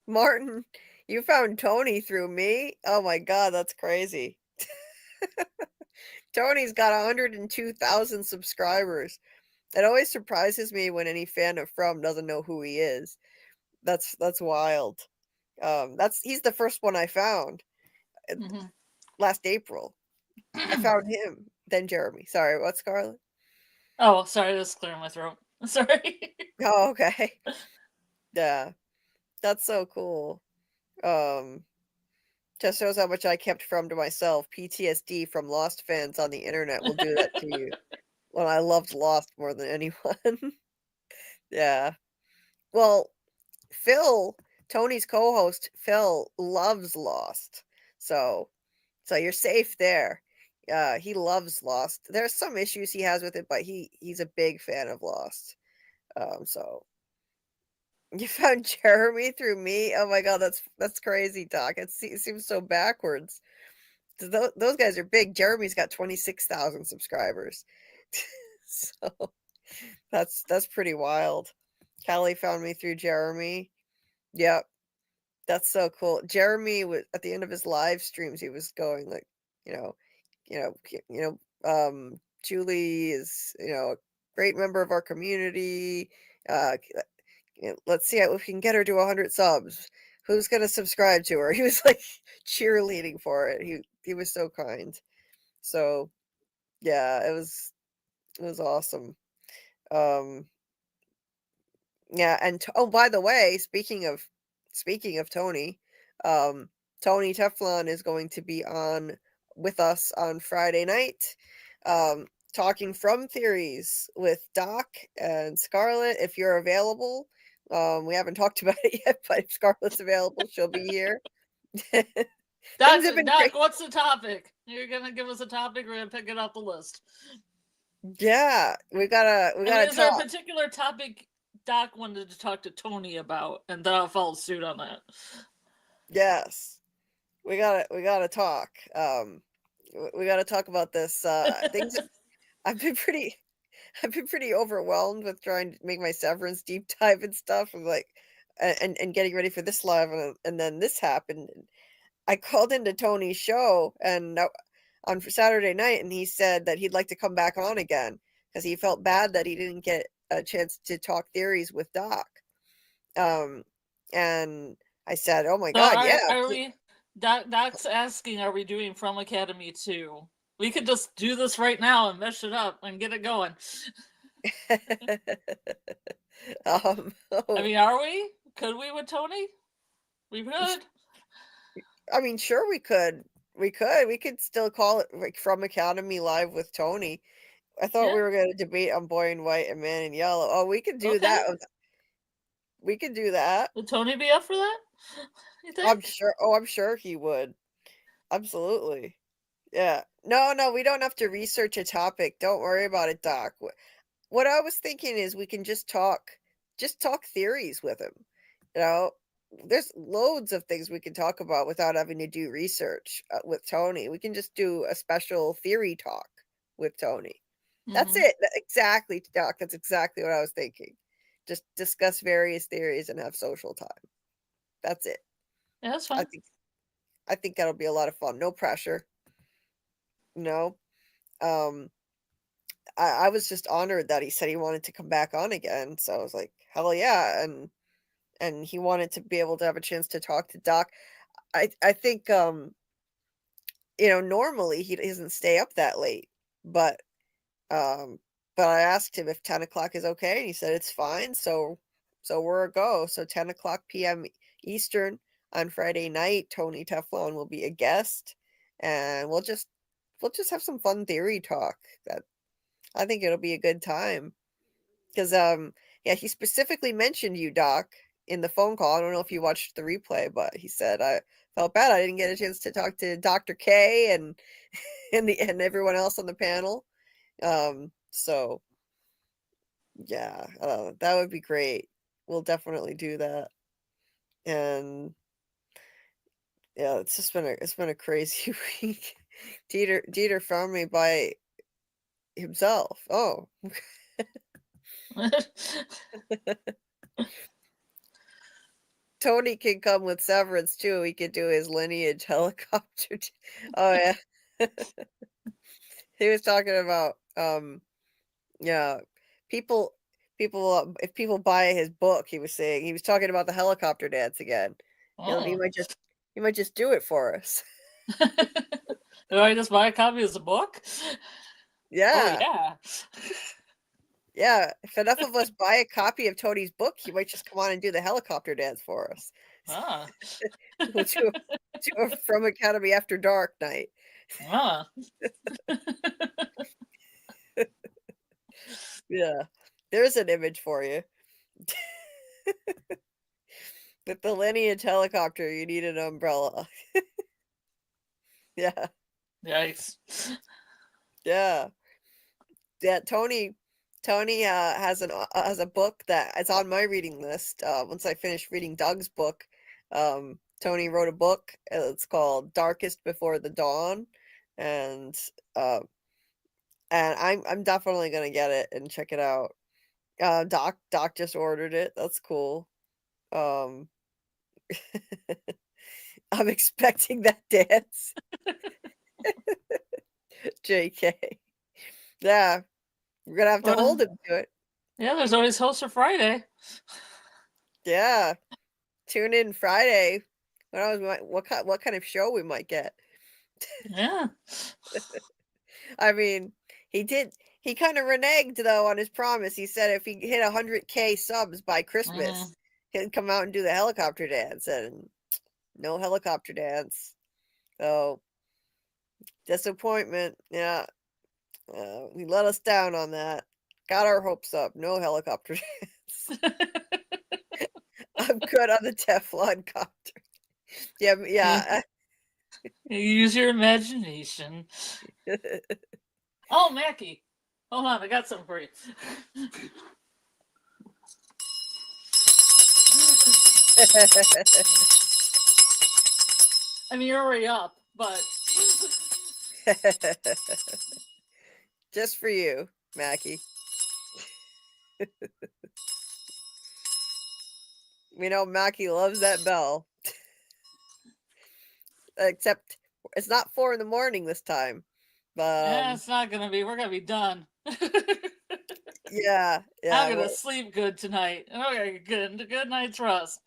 Martin, you found Tony through me? Oh my god, that's crazy. Tony's got 102,000 subscribers. It always surprises me when any fan of From doesn't know who he is. That's wild. He's the first one I found last April. I found him, then Jeremy. Sorry, what, Scarlet? Oh, sorry, this is clearing my throat. Sorry. Oh, okay. Yeah. That's so cool. Just shows how much I kept From to myself. PTSD from Lost fans on the internet will do that to you. Well, I loved Lost more than anyone. Yeah. Well, Phil, Tony's co-host, Phil loves Lost. So you're safe there. He loves Lost. There's some issues he has with it, but he's a big fan of Lost. So you found Jeremy through me? Oh my god, that's crazy, Doc. It seems so backwards. Those guys are big. Jeremy's got 26,000 subscribers. So that's pretty wild. Callie found me through Jeremy. Yep. That's so cool. Jeremy was at the end of his live streams, he was going like, Julie is, a great member of our community. Let's see if we can get her to 100 subs. Who's going to subscribe to her? He was like cheerleading for it. He was so kind. So yeah, it was awesome. Yeah, and oh, by the way, speaking of Tony, Tony Teflon is going to be on with us on Friday night, talking from theories with Doc and Scarlet. If you're available, we haven't talked about it yet, but if Scarlet's available, she'll be here. Doc, have been Doc, great. what's the topic? You're gonna give us a topic. We're gonna pick it off the list. Yeah, we gotta is there a talk. particular topic Doc wanted to talk to Tony about, and then I'll follow suit on that? Yes, we gotta talk. We gotta talk about this. Things. I've been pretty overwhelmed with trying to make my Severance deep dive and stuff, and like, and getting ready for this live, and then this happened. I called into Tony's show and on Saturday night, and he said that he'd like to come back on again because he felt bad that he didn't get a chance to talk theories with Doc. And I said, "Oh my God, yeah." Are we? Doc's asking, are we doing From Academy 2? We could just do this right now and mesh it up and get it going. I mean, are we? Could we with Tony? We could. I mean, sure, we could. We could still call it like From Academy Live with Tony. I thought we were going to debate on Boy in White and Man in Yellow. Oh, we could do that. We could do that. Would Tony be up for that? You think? I'm sure. Oh, I'm sure he would. Absolutely. Yeah. No, we don't have to research a topic. Don't worry about it, Doc. What I was thinking is we can just talk theories with him. You know, there's loads of things we can talk about without having to do research with Tony. We can just do a special theory talk with Tony. That's it. Exactly, Doc. That's exactly what I was thinking. Just discuss various theories and have social time. That's it. Yeah, that's fine. I think that'll be a lot of fun. No pressure. No. I was just honored that he said he wanted to come back on again. So I was like, hell yeah. And he wanted to be able to have a chance to talk to Doc. I think normally he doesn't stay up that late, but I asked him if 10 o'clock is okay, and he said it's fine. So we're a go. So 10 o'clock p.m. Eastern on Friday night, Tony Teflon will be a guest, and we'll just have some fun theory talk. That I think it'll be a good time. Because he specifically mentioned you, Doc, in the phone call. I don't know if you watched the replay, but he said I felt bad I didn't get a chance to talk to Dr. K and and everyone else on the panel. So yeah, that would be great. We'll definitely do that. And yeah, it's been a crazy week. Dieter found me by himself. Oh. Tony can come with Severance too. He could do his lineage helicopter. Oh yeah. He was talking about yeah, people if people buy his book, he was saying he was talking about the helicopter dance again. He might just do it for us. Do I just buy a copy of the book? Yeah. Oh, yeah. Yeah, if enough of us buy a copy of Tony's book, he might just come on and do the helicopter dance for us. We'll do a From Academy After Dark night. Yeah, there's an image for you. With the lineage helicopter, you need an umbrella. Yeah. Yikes. Yeah. Yeah, Tony has a book that is on my reading list. Once I finish reading Doug's book, Tony wrote a book. It's called Darkest Before the Dawn, and I'm definitely gonna get it and check it out. Doc just ordered it. That's cool. I'm expecting that dance. JK. Yeah. We're gonna have to hold him to it. Yeah, there's always hosts for Friday. Yeah. Tune in Friday. What kind of show we might get. Yeah. I mean, he kind of reneged though on his promise. He said if he hit 100K subs by Christmas, he'd come out and do the helicopter dance, and No helicopter dance. So disappointment. Yeah. We let us down on that. Got our hopes up. No helicopter dance. I'm good on the Teflon copter. Yeah. You use your imagination. Oh, Mackie. Hold on, I got something for you. I mean, you're already up, but Just for you, Mackie. We know Mackie loves that bell. Except it's not 4 in the morning this time. it's not gonna be. We're gonna be done. Yeah. I'm gonna sleep good tonight. Okay, good night's rest.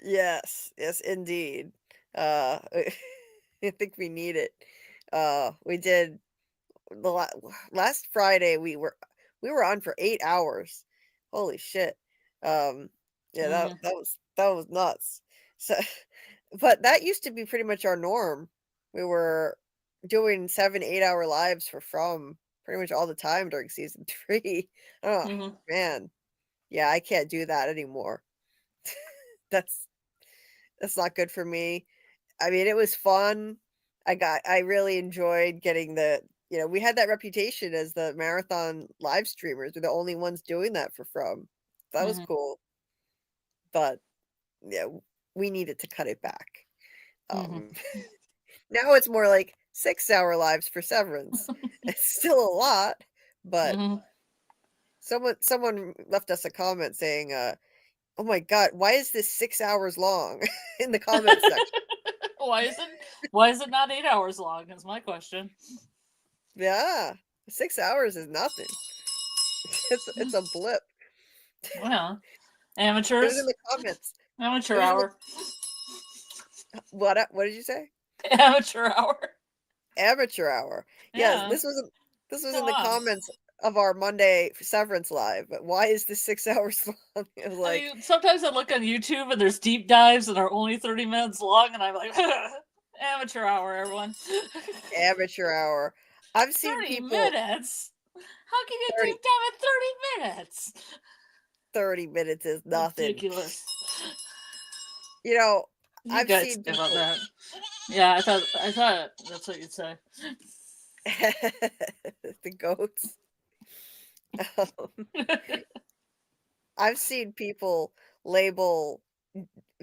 Yes, indeed. I think we need it. We did the last Friday. We were on for 8 hours. Holy shit. Yeah, that was nuts. So, but that used to be pretty much our norm. We were doing 7-8 hour lives for From pretty much all the time during season 3. Oh man, yeah, I can't do that anymore. That's not good for me. I mean, it was fun. I really enjoyed getting we had that reputation as the marathon live streamers. We're the only ones doing that for From. That was cool. But yeah, we needed to cut it back. Now it's more like 6-hour lives for Severance. It's still a lot, but someone left us a comment saying, "Oh my god, why is this 6 hours long?" in the comment section. Why is it not 8 hours long? Is my question. Yeah, 6 hours is nothing. It's a blip. Well, It amateurs. was in the comments. Amateur hour. What did you say? Amateur hour. Amateur hour. Yeah. Yes, this was in the comments of our Monday Severance live. But why is this 6 hours long? It was like, I mean, sometimes I look on YouTube and there's deep dives that are only 30 minutes long, and I'm like, amateur hour, everyone. Amateur hour. I've seen 30 people. minutes. How can you deep dive in 30 minutes? 30 minutes is nothing. Ridiculous. You know, I've seen people about that. Yeah, I thought that's what you'd say. The goats. I've seen people label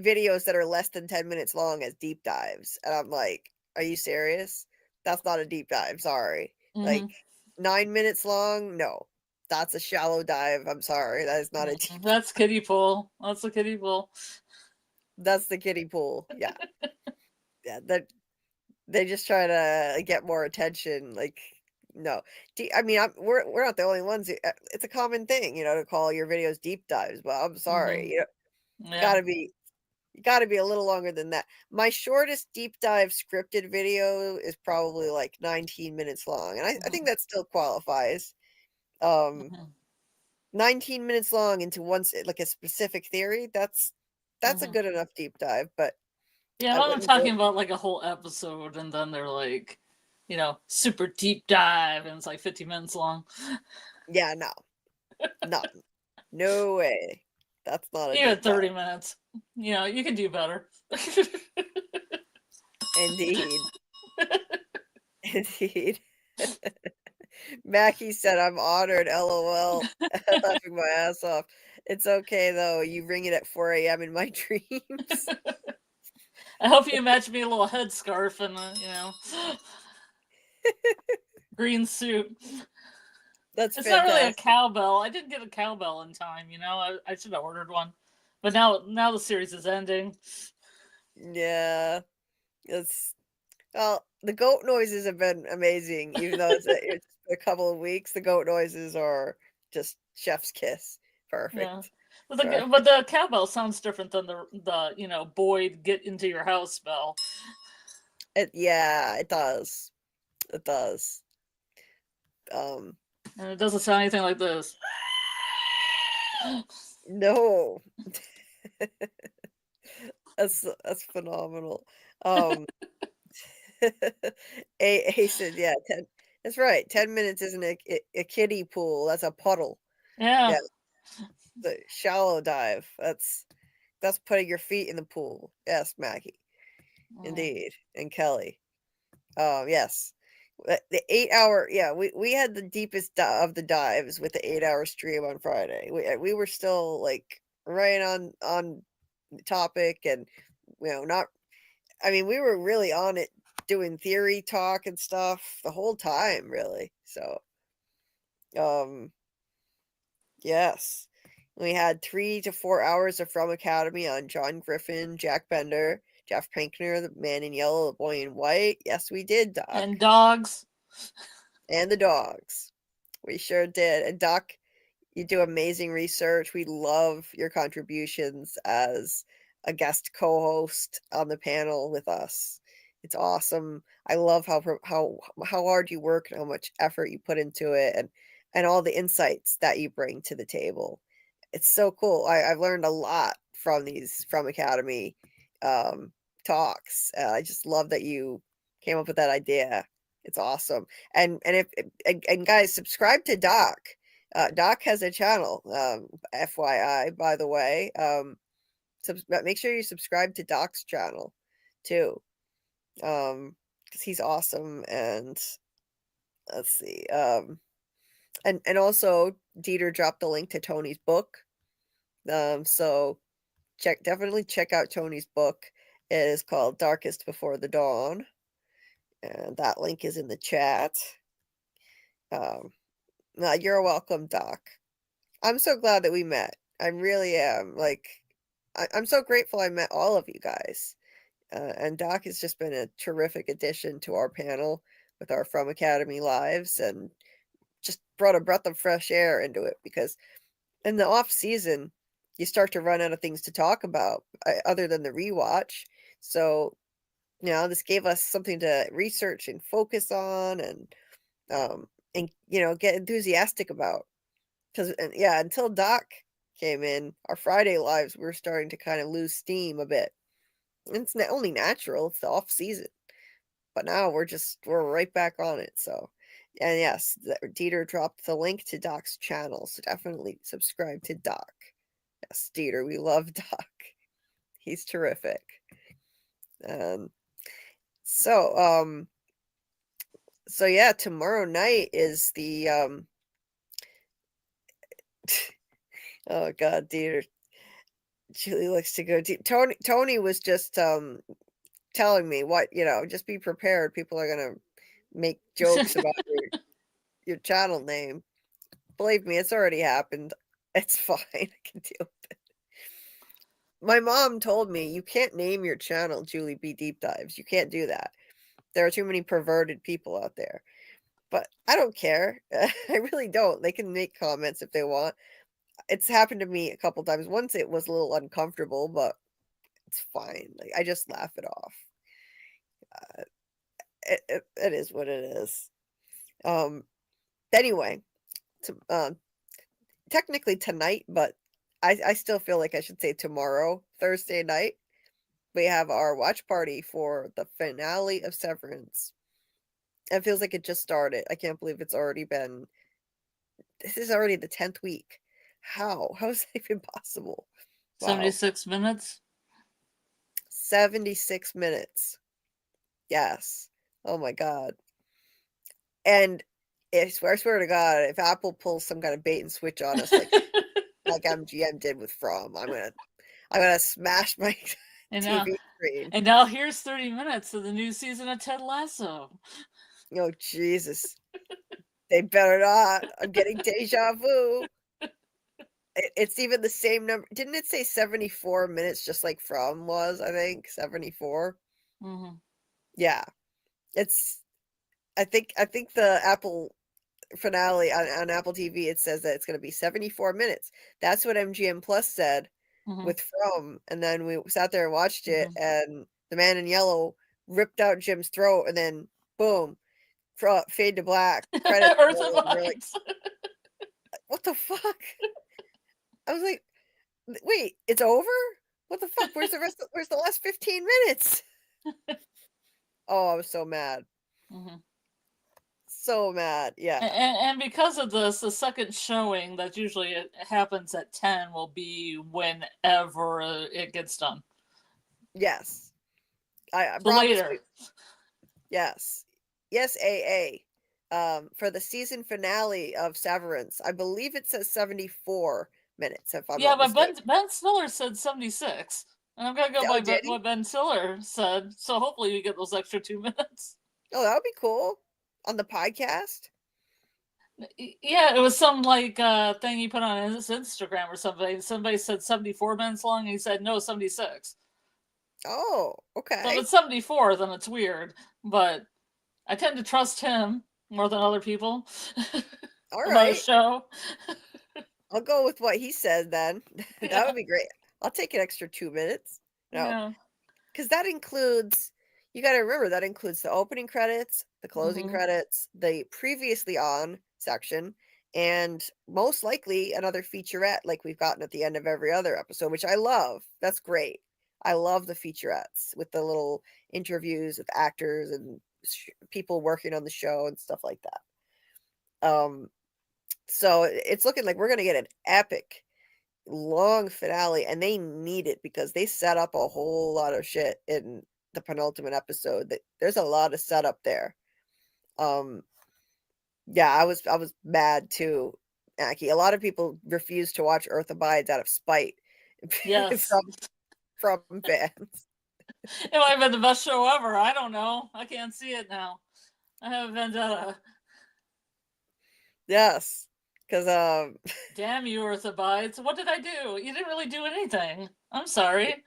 videos that are less than 10 minutes long as deep dives, and I'm like, are you serious? That's not a deep dive. Sorry. Like 9 minutes long? No. That's a shallow dive. I'm sorry. That is not a deep That's kiddie pool. That's a kiddie pool. That's the kiddie pool. Yeah. Yeah, they just try to get more attention. Like, no. I mean, we're not the only ones. It's a common thing, to call your videos deep dives. But I'm sorry, gotta be a little longer than that. My shortest deep dive scripted video is probably like 19 minutes long, and I think that still qualifies. 19 minutes long into like a specific theory. That's a good enough deep dive, but. Yeah, I'm talking about like a whole episode, and then they're like, super deep dive, and it's like 50 minutes long. Yeah, no way. That's not a even 30 minutes. You can do better. Indeed. Indeed. Mackie said, "I'm honored, LOL." Laughing my ass off. It's okay though. You ring it at 4 a.m. in my dreams. I hope you imagine me a little headscarf and green suit. That's it's fantastic. Not really a cowbell. I didn't get a cowbell in time. I should have ordered one, but now the series is ending. Yeah, the goat noises have been amazing. Even though it's a couple of weeks, the goat noises are just chef's kiss. Perfect. Yeah. But the cowbell sounds different than the Boyd get into your house bell. It does. It does. And it doesn't sound anything like this. No. That's phenomenal. A said, yeah, 10. That's right. 10 minutes isn't a kiddie pool. That's a puddle. Yeah. Yeah, the shallow dive. That's putting your feet in the pool. Yes, Maggie. Indeed. And Kelly. Yes. The 8-hour, yeah, we had the deepest of the dives with the 8-hour stream on Friday. We were still like right on topic, and not. I mean, we were really on it, doing theory talk and stuff the whole time, really. So, yes, we had 3 to 4 hours of From Academy on John Griffin, Jack Bender, Jeff Pinkner, the man in yellow, the boy in white. Yes, we did, Doc. And dogs. And the dogs. We sure did. And Doc, you do amazing research. We love your contributions as a guest co-host on the panel with us. It's awesome. I love how hard you work and how much effort you put into it, and all the insights that you bring to the table. It's so cool. I've learned a lot from these From Academy talks. I just love that you came up with that idea. It's awesome. And guys, subscribe to Doc. Doc has a channel, FYI, by the way. Make sure you subscribe to Doc's channel too, because he's awesome. And let's see, and also Dieter dropped the link to Tony's book. So definitely check out Tony's book. It is called Darkest Before the Dawn, and that link is in the chat. You're welcome, Doc. I'm so glad that we met. I really am. Like, I'm so grateful I met all of you guys. And Doc has just been a terrific addition to our panel with our From Academy lives, and just brought a breath of fresh air into it, because in the off season, you start to run out of things to talk about other than the rewatch. So, this gave us something to research and focus on, and get enthusiastic about. Because until Doc came in, our Friday lives were starting to kind of lose steam a bit. And it's not only natural; it's the off season. But now we're right back on it. So, and yes, Dieter dropped the link to Doc's channel, so definitely subscribe to Doc. Yes, Dieter, we love Doc. He's terrific. So yeah, tomorrow night is the oh God, Dieter. Julie likes to go deep. Tony was just telling me what, just be prepared. People are gonna make jokes about your channel name. Believe me, it's already happened. It's fine. I can deal with it. My mom told me you can't name your channel JulieBDeepDives. You can't do that. There are too many perverted people out there. But I don't care. I really don't. They can make comments if they want. It's happened to me a couple times. Once it was a little uncomfortable, but it's fine. Like, I just laugh it off. It is what it is. Anyway, technically tonight, but I still feel like I should say tomorrow, Thursday night, we have our watch party for the finale of Severance. It feels like it just started. I can't believe it's already been. This is already the 10th week. How is that even possible? Wow. 76 minutes. 76 minutes. Yes. Oh my God. And I swear to God, if Apple pulls some kind of bait and switch on us, like MGM did with From, I'm gonna smash my TV screen. And now here's 30 minutes of the new season of Ted Lasso. Oh Jesus! They better not. I'm getting deja vu. It's even the same number. Didn't it say 74 minutes, just like From was? I think 74. Mm-hmm. Yeah, it's. I think the Apple finale on Apple TV, it says that it's going to be 74 minutes. That's what MGM Plus said with From, and then we sat there and watched it, and the man in yellow ripped out Jim's throat, and then boom, fade to black. Credits. Earth and Lights. What the fuck? I was like, wait, it's over? What the fuck? Where's the last 15 minutes? Oh, I was so mad. Mhm. So mad. Yeah. And because of this, the second showing that usually it happens at 10 will be whenever it gets done. Yes. I So later. Yes. Yes, AA. For the season finale of Severance, I believe it says 74 minutes, if I'm not But mistaken. Ben Stiller said 76. And I'm going to go Oh, by did he? what Ben Stiller said. So hopefully you get those extra 2 minutes. Oh, that would be cool. On the podcast? Yeah, it was some like thing he put on his Instagram or something. Somebody said 74 minutes long, and he said no, 76. Oh, So okay. if it's 74, then it's weird. But I tend to trust him more than other people All about right. his show. I'll go with what he said then. That would be great. I'll take an extra 2 minutes. No. Yeah. Because that includes, you got to remember, that includes the opening credits, the closing Mhm. credits, the previously on section, and most likely another featurette like we've gotten at the end of every other episode, which I love. That's great. I love the featurettes with the little interviews with actors and people working on the show and stuff like that. So it's looking like we're going to get an epic long finale, and they need it because they set up a whole lot of shit in the penultimate episode. That there's a lot of setup there. Yeah, I was mad too, Aki. A lot of people refuse to watch Earth Abides out of spite. Yes. from fans. It might have been the best show ever. I don't know. I can't see it now. I have a vendetta. Yes. Because Damn you, Earth Abides. What did I do? You didn't really do anything. I'm sorry.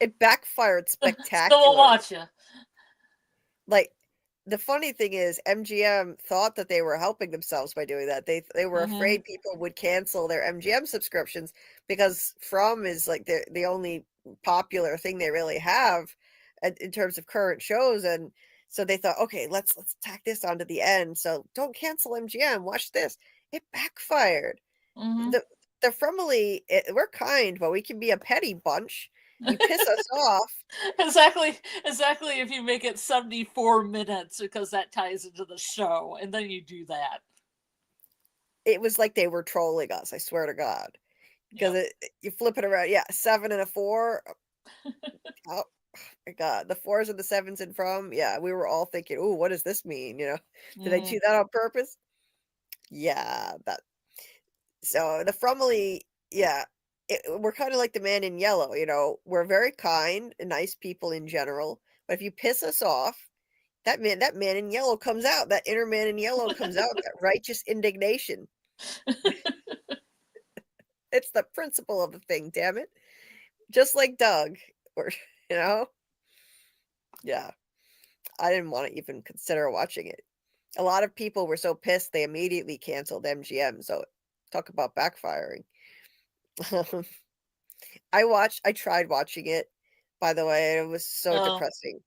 it backfired Still spectacularly. will watch you. Like, the funny thing is MGM thought that they were helping themselves by doing that. They were afraid people would cancel their MGM subscriptions because From is like the only popular thing they really have in terms of current shows, and so they thought, okay, let's tack this onto the end. So don't cancel MGM. Watch this. It backfired. The Fromily, we're kind, but we can be a petty bunch. You piss us off. Exactly if you make it 74 minutes because that ties into the show, and then you do that. It was like they were trolling us, I swear to God. Because you flip it around. Yeah, 7 and a 4. Oh my God. The 4s and the 7s and From. Yeah, we were all thinking, oh, what does this mean? Did they do that on purpose? Yeah, that. So the Fromily, yeah, we're kind of like the man in yellow. We're very kind and nice people in general. But if you piss us off, that man in yellow comes out. That inner man in yellow comes out. That righteous indignation. It's the principle of the thing, damn it. Just like Doug, or yeah. I didn't want to even consider watching it. A lot of people were so pissed they immediately canceled MGM. So talk about backfiring. I tried watching it, by the way. It was so depressing.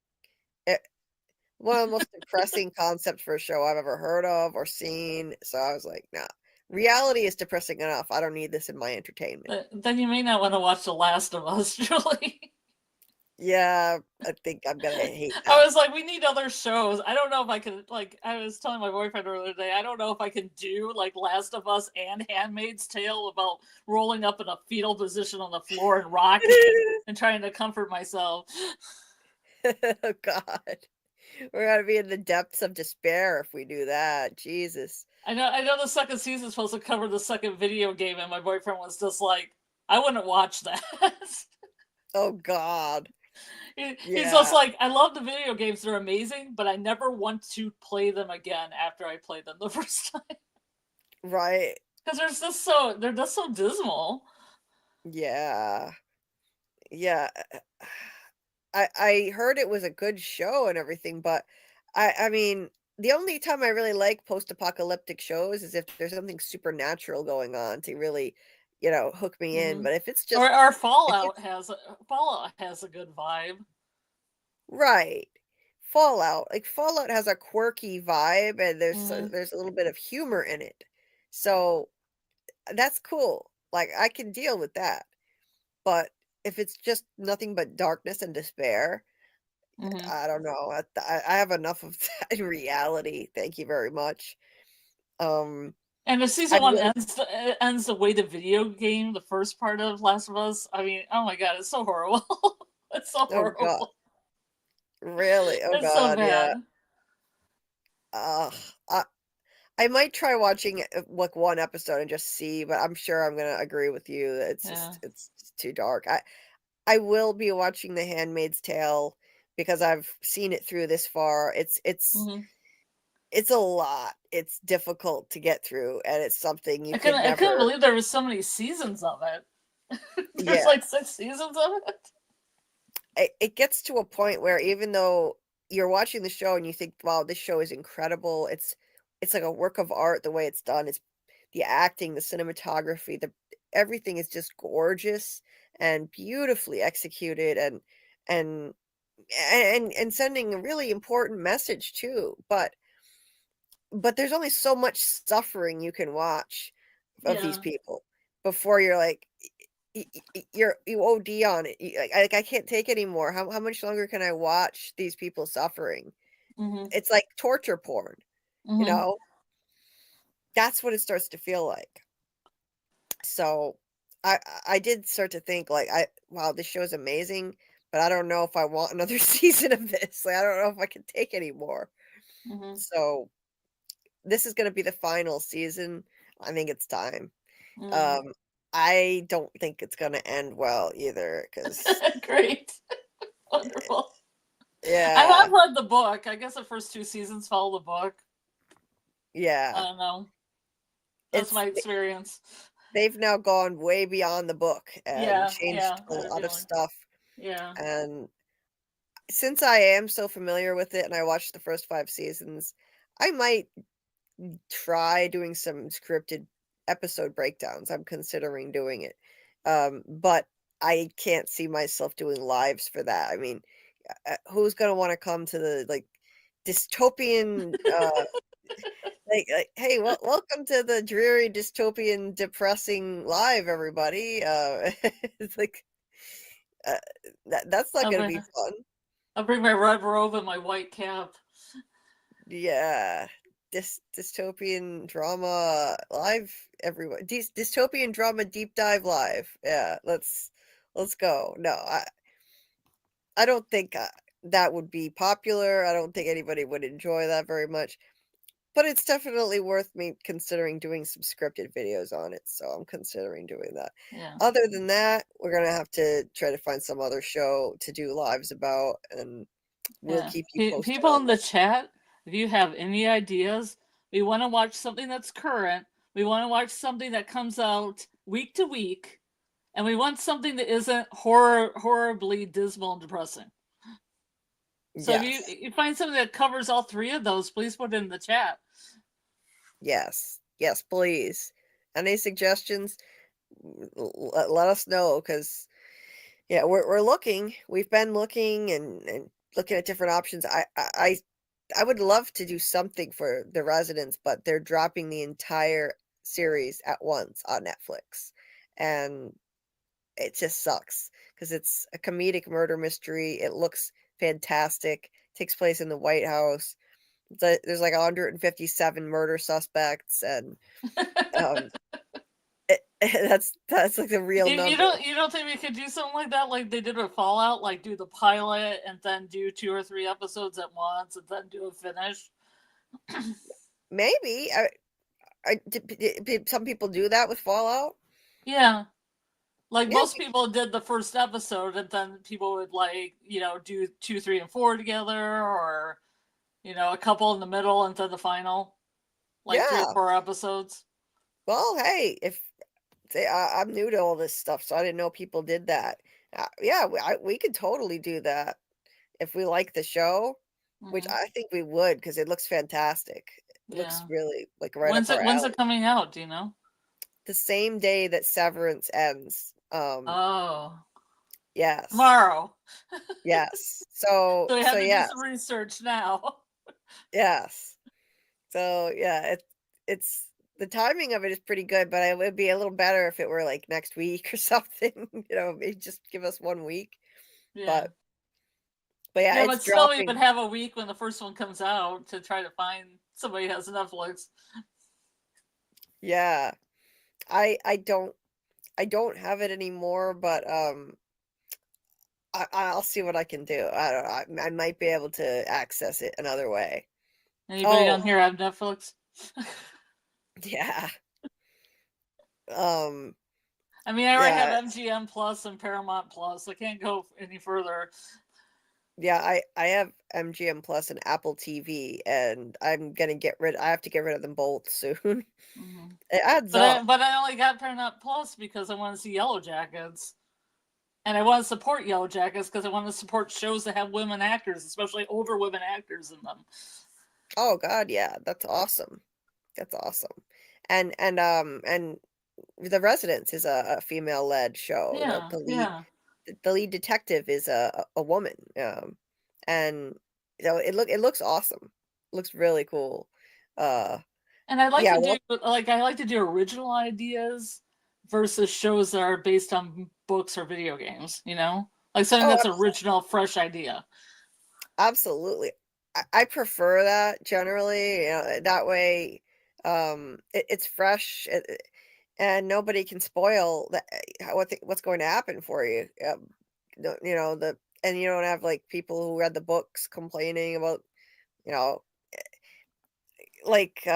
One of the most depressing concepts for a show I've ever heard of or seen. So I was like, nah. Reality is depressing enough. I don't need this in my entertainment. Then you may not want to watch The Last of Us, Julie. Yeah, I think I'm gonna hate that. I was like, we need other shows. I don't know if I can, I was telling my boyfriend earlier today, I don't know if I can do like Last of Us and Handmaid's Tale about rolling up in a fetal position on the floor and rocking and trying to comfort myself. Oh God. We're gonna be in the depths of despair if we do that. Jesus. I know the second season is supposed to cover the second video game, and my boyfriend was just like, I wouldn't watch that. Oh God. He's just like, I love the video games, they're amazing, but I never want to play them again after I played them the first time. Right. Because they're just so dismal. Yeah. Yeah. I heard it was a good show and everything, but I mean, the only time I really like post-apocalyptic shows is if there's something supernatural going on to really, hook me in. But if it's just or Fallout has a good vibe. Right. Fallout has a quirky vibe, and there's a little bit of humor in it. So that's cool. Like, I can deal with that. But if it's just nothing but darkness and despair, Mhm. I don't know. I have enough of that in reality. Thank you very much. And if I season 1 will. ends the way the video game, the first part of Last of Us, I mean, oh my god, it's so horrible. It's so Oh God, horrible. really? Oh It's so God, yeah. bad. I I might try watching like one episode and just see, but I'm sure I'm gonna agree with you that Yeah. it's just too dark. I will be watching The Handmaid's Tale because I've seen it through this far. Mhm. It's a lot. It's difficult to get through, and it's something you could I couldn't never. believe there was so many seasons of it. There's Yeah, like 6 seasons of it. it gets to a point where even though you're watching the show and you think, "Wow, this show is incredible," it's like a work of art the way it's done. It's the acting, the cinematography, the everything is just gorgeous and beautifully executed and and sending a really important message too. But there's only so much suffering you can watch of these Yeah. people before you're like you OD on it. Like I can't take anymore. How much longer can I watch these people suffering? Mhm. It's like torture porn, you Mhm. know? That's what it starts to feel like. So I did start to think like wow, this show is amazing, but I don't know if I want another season of this. Like I don't know if I can take any more. Mhm. So this is gonna be the final season. I think it's time. Mm. Um, I don't think it's gonna end well either, because Great. Wonderful. I yeah, have read the book. I guess the first 2 seasons follow the book. I yeah, don't know. That's it's my experience. they've now gone way beyond the book and Yeah, changed yeah, a I had a lot of feeling. stuff, Yeah. and since I am so familiar with it and I watched the first 5 seasons, I might try doing some scripted episode breakdowns. I'm considering doing it. But I can't see myself doing lives for that. I mean, who's gonna wanna come to the, like, dystopian, like, "Hey, welcome to the dreary, dystopian, depressing live, everybody." It's like, uh, that's not I'll gonna bring be fun. I'll bring my red robe and my white cap. Yeah. Dystopian drama live, everyone. Dystopian drama deep dive live. Yeah, let's go. No, I don't think that would be popular. I don't think anybody would enjoy that very much. But it's definitely worth me considering doing some scripted videos on it. So I'm considering doing that. Yeah. Other than that, we're gonna have to try to find some other show to do lives about, and we'll Yeah. keep you posted People on in that. the chat, if you have any ideas, we want to watch something that's current. We want to watch something that comes out week to week, and we want something that isn't horribly dismal and depressing. So if Yes. you find something that covers all 3 of those, please put it in the chat. Yes. Yes, please. Any suggestions? Let us know, because yeah, we're looking. We've been looking and looking at different options. I would love to do something for the residents, but they're dropping the entire series at once on Netflix, and it just sucks because it's a comedic murder mystery. It looks fantastic. Takes place in the White House. There's like 157 murder suspects, and um, that's like the real number. You don't think we could do something like that, like they did with Fallout, like do the pilot and then do 2 or 3 episodes at once and then do a finish? Maybe did some people do that with Fallout? Yeah. Like Yeah, most people did the first episode and then people would like, do 2, 3, and 4 together, or a couple in the middle and then the final, like 3 or yeah. 4 episodes. Well, hey, if I'm new to all this stuff, so I didn't know people did that. Yeah, we could totally do that if we like the show, which Hmm. I think we would because it looks fantastic. It looks Yeah. really like right up our When's alley. it coming out, do you know? The same day that Severance ends. Oh, Yes, tomorrow. yes. So we So have to do yes, some research now. yes. So yeah, it's the timing of it is pretty good, but it would be a little better if it were like next week or something. Maybe just give us 1 week. Yeah. But yeah, Yeah, it's but still, dropping. you would have a week when the first one comes out to try to find somebody who has Netflix. Yeah, I don't have it anymore, but I'll see what I can do. I don't know. I might be able to access it another way. Anybody on here have Netflix? Yeah. I mean, I already yeah. have MGM Plus and Paramount Plus. I can't go any further. Yeah, I have MGM Plus and Apple TV, and I'm gonna I have to get rid of them both soon. It adds up. But I only got Paramount Plus because I want to see Yellow Jackets. And I want to support Yellow Jackets because I want to support shows that have women actors, especially older women actors in them. Oh God, yeah, that's awesome. That's awesome. And The Residence is a female-led show. Yeah, The lead detective is a woman. And it looks awesome. It looks really cool. And I like to do original ideas versus shows that are based on books or video games, like something that's original, fresh idea. Absolutely. I prefer that generally. That way it's fresh, and nobody can spoil what's going to happen for you. And you don't have like people who read the books complaining about, like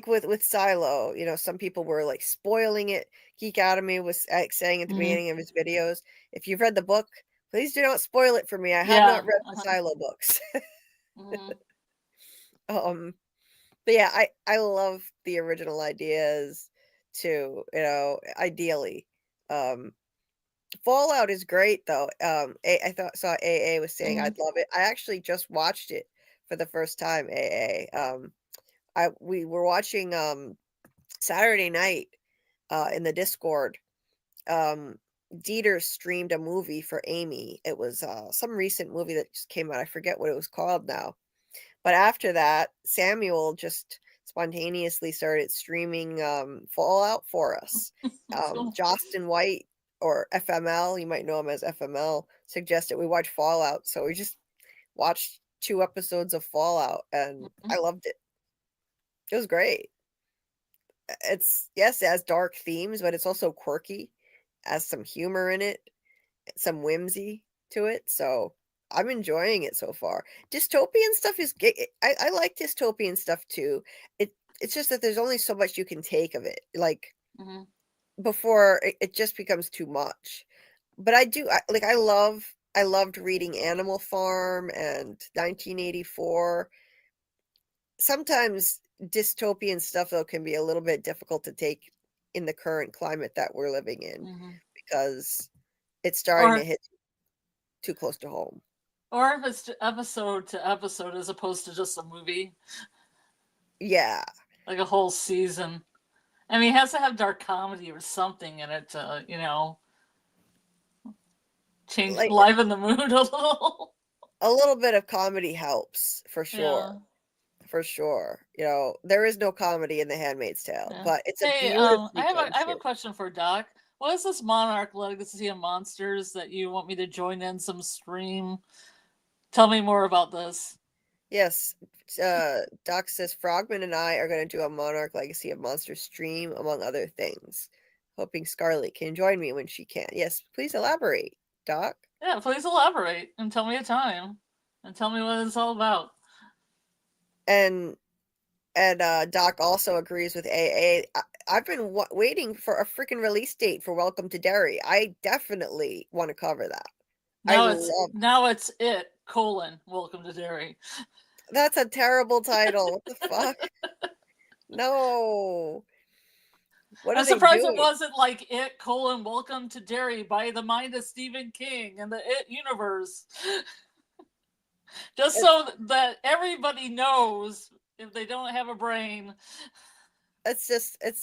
with Silo, some people were like spoiling it. Geek Academy was saying at the beginning of his videos, if you've read the book, please do not spoil it for me. I have not read the Silo books. But yeah, I love the original ideas too, ideally. Fallout is great though. I saw AA was saying I'd love it. I actually just watched it for the first time, AA. We were watching Saturday night in the Discord. Dieter streamed a movie for Amy. It was some recent movie that just came out. I forget what it was called now. But after that, Samuel just spontaneously started streaming Fallout for us. Justin White, or FML, you might know him as FML, suggested we watch Fallout. So we just watched 2 episodes of Fallout, and I loved it. It was great. It has dark themes, but it's also quirky, has some humor in it, some whimsy to it. So I'm enjoying it so far. Dystopian stuff is I like dystopian stuff too. It's just that there's only so much you can take of it. Like before it just becomes too much. But I loved reading Animal Farm and 1984. Sometimes dystopian stuff though can be a little bit difficult to take in the current climate that we're living in, because it's starting to hit too close to home. Or if it's episode to episode as opposed to just a movie. Yeah. Like a whole season. I mean, it has to have dark comedy or something in it to, liven the mood a little. A little bit of comedy helps, for sure. Yeah. For sure. There is no comedy in The Handmaid's Tale, but it's a beautiful. I have a question for Doc. What is this Monarch Legacy of Monsters that you want me to join in some stream? Tell me more about this. Yes. Doc says Frogman and I are going to do a Monarch Legacy of Monsters stream, among other things. Hoping Scarlet can join me when she can. Yes, please elaborate, Doc. Yeah, please elaborate and tell me a time and tell me what it's all about. And Doc also agrees with AA. I've been waiting for a freaking release date for Welcome to Derry. I definitely want to cover that. Now it's Welcome to Derry. That's a terrible title. What the fuck? No. I'm surprised it wasn't like Welcome to Derry by the mind of Stephen King and the It universe. Just so that everybody knows, if they don't have a brain. It's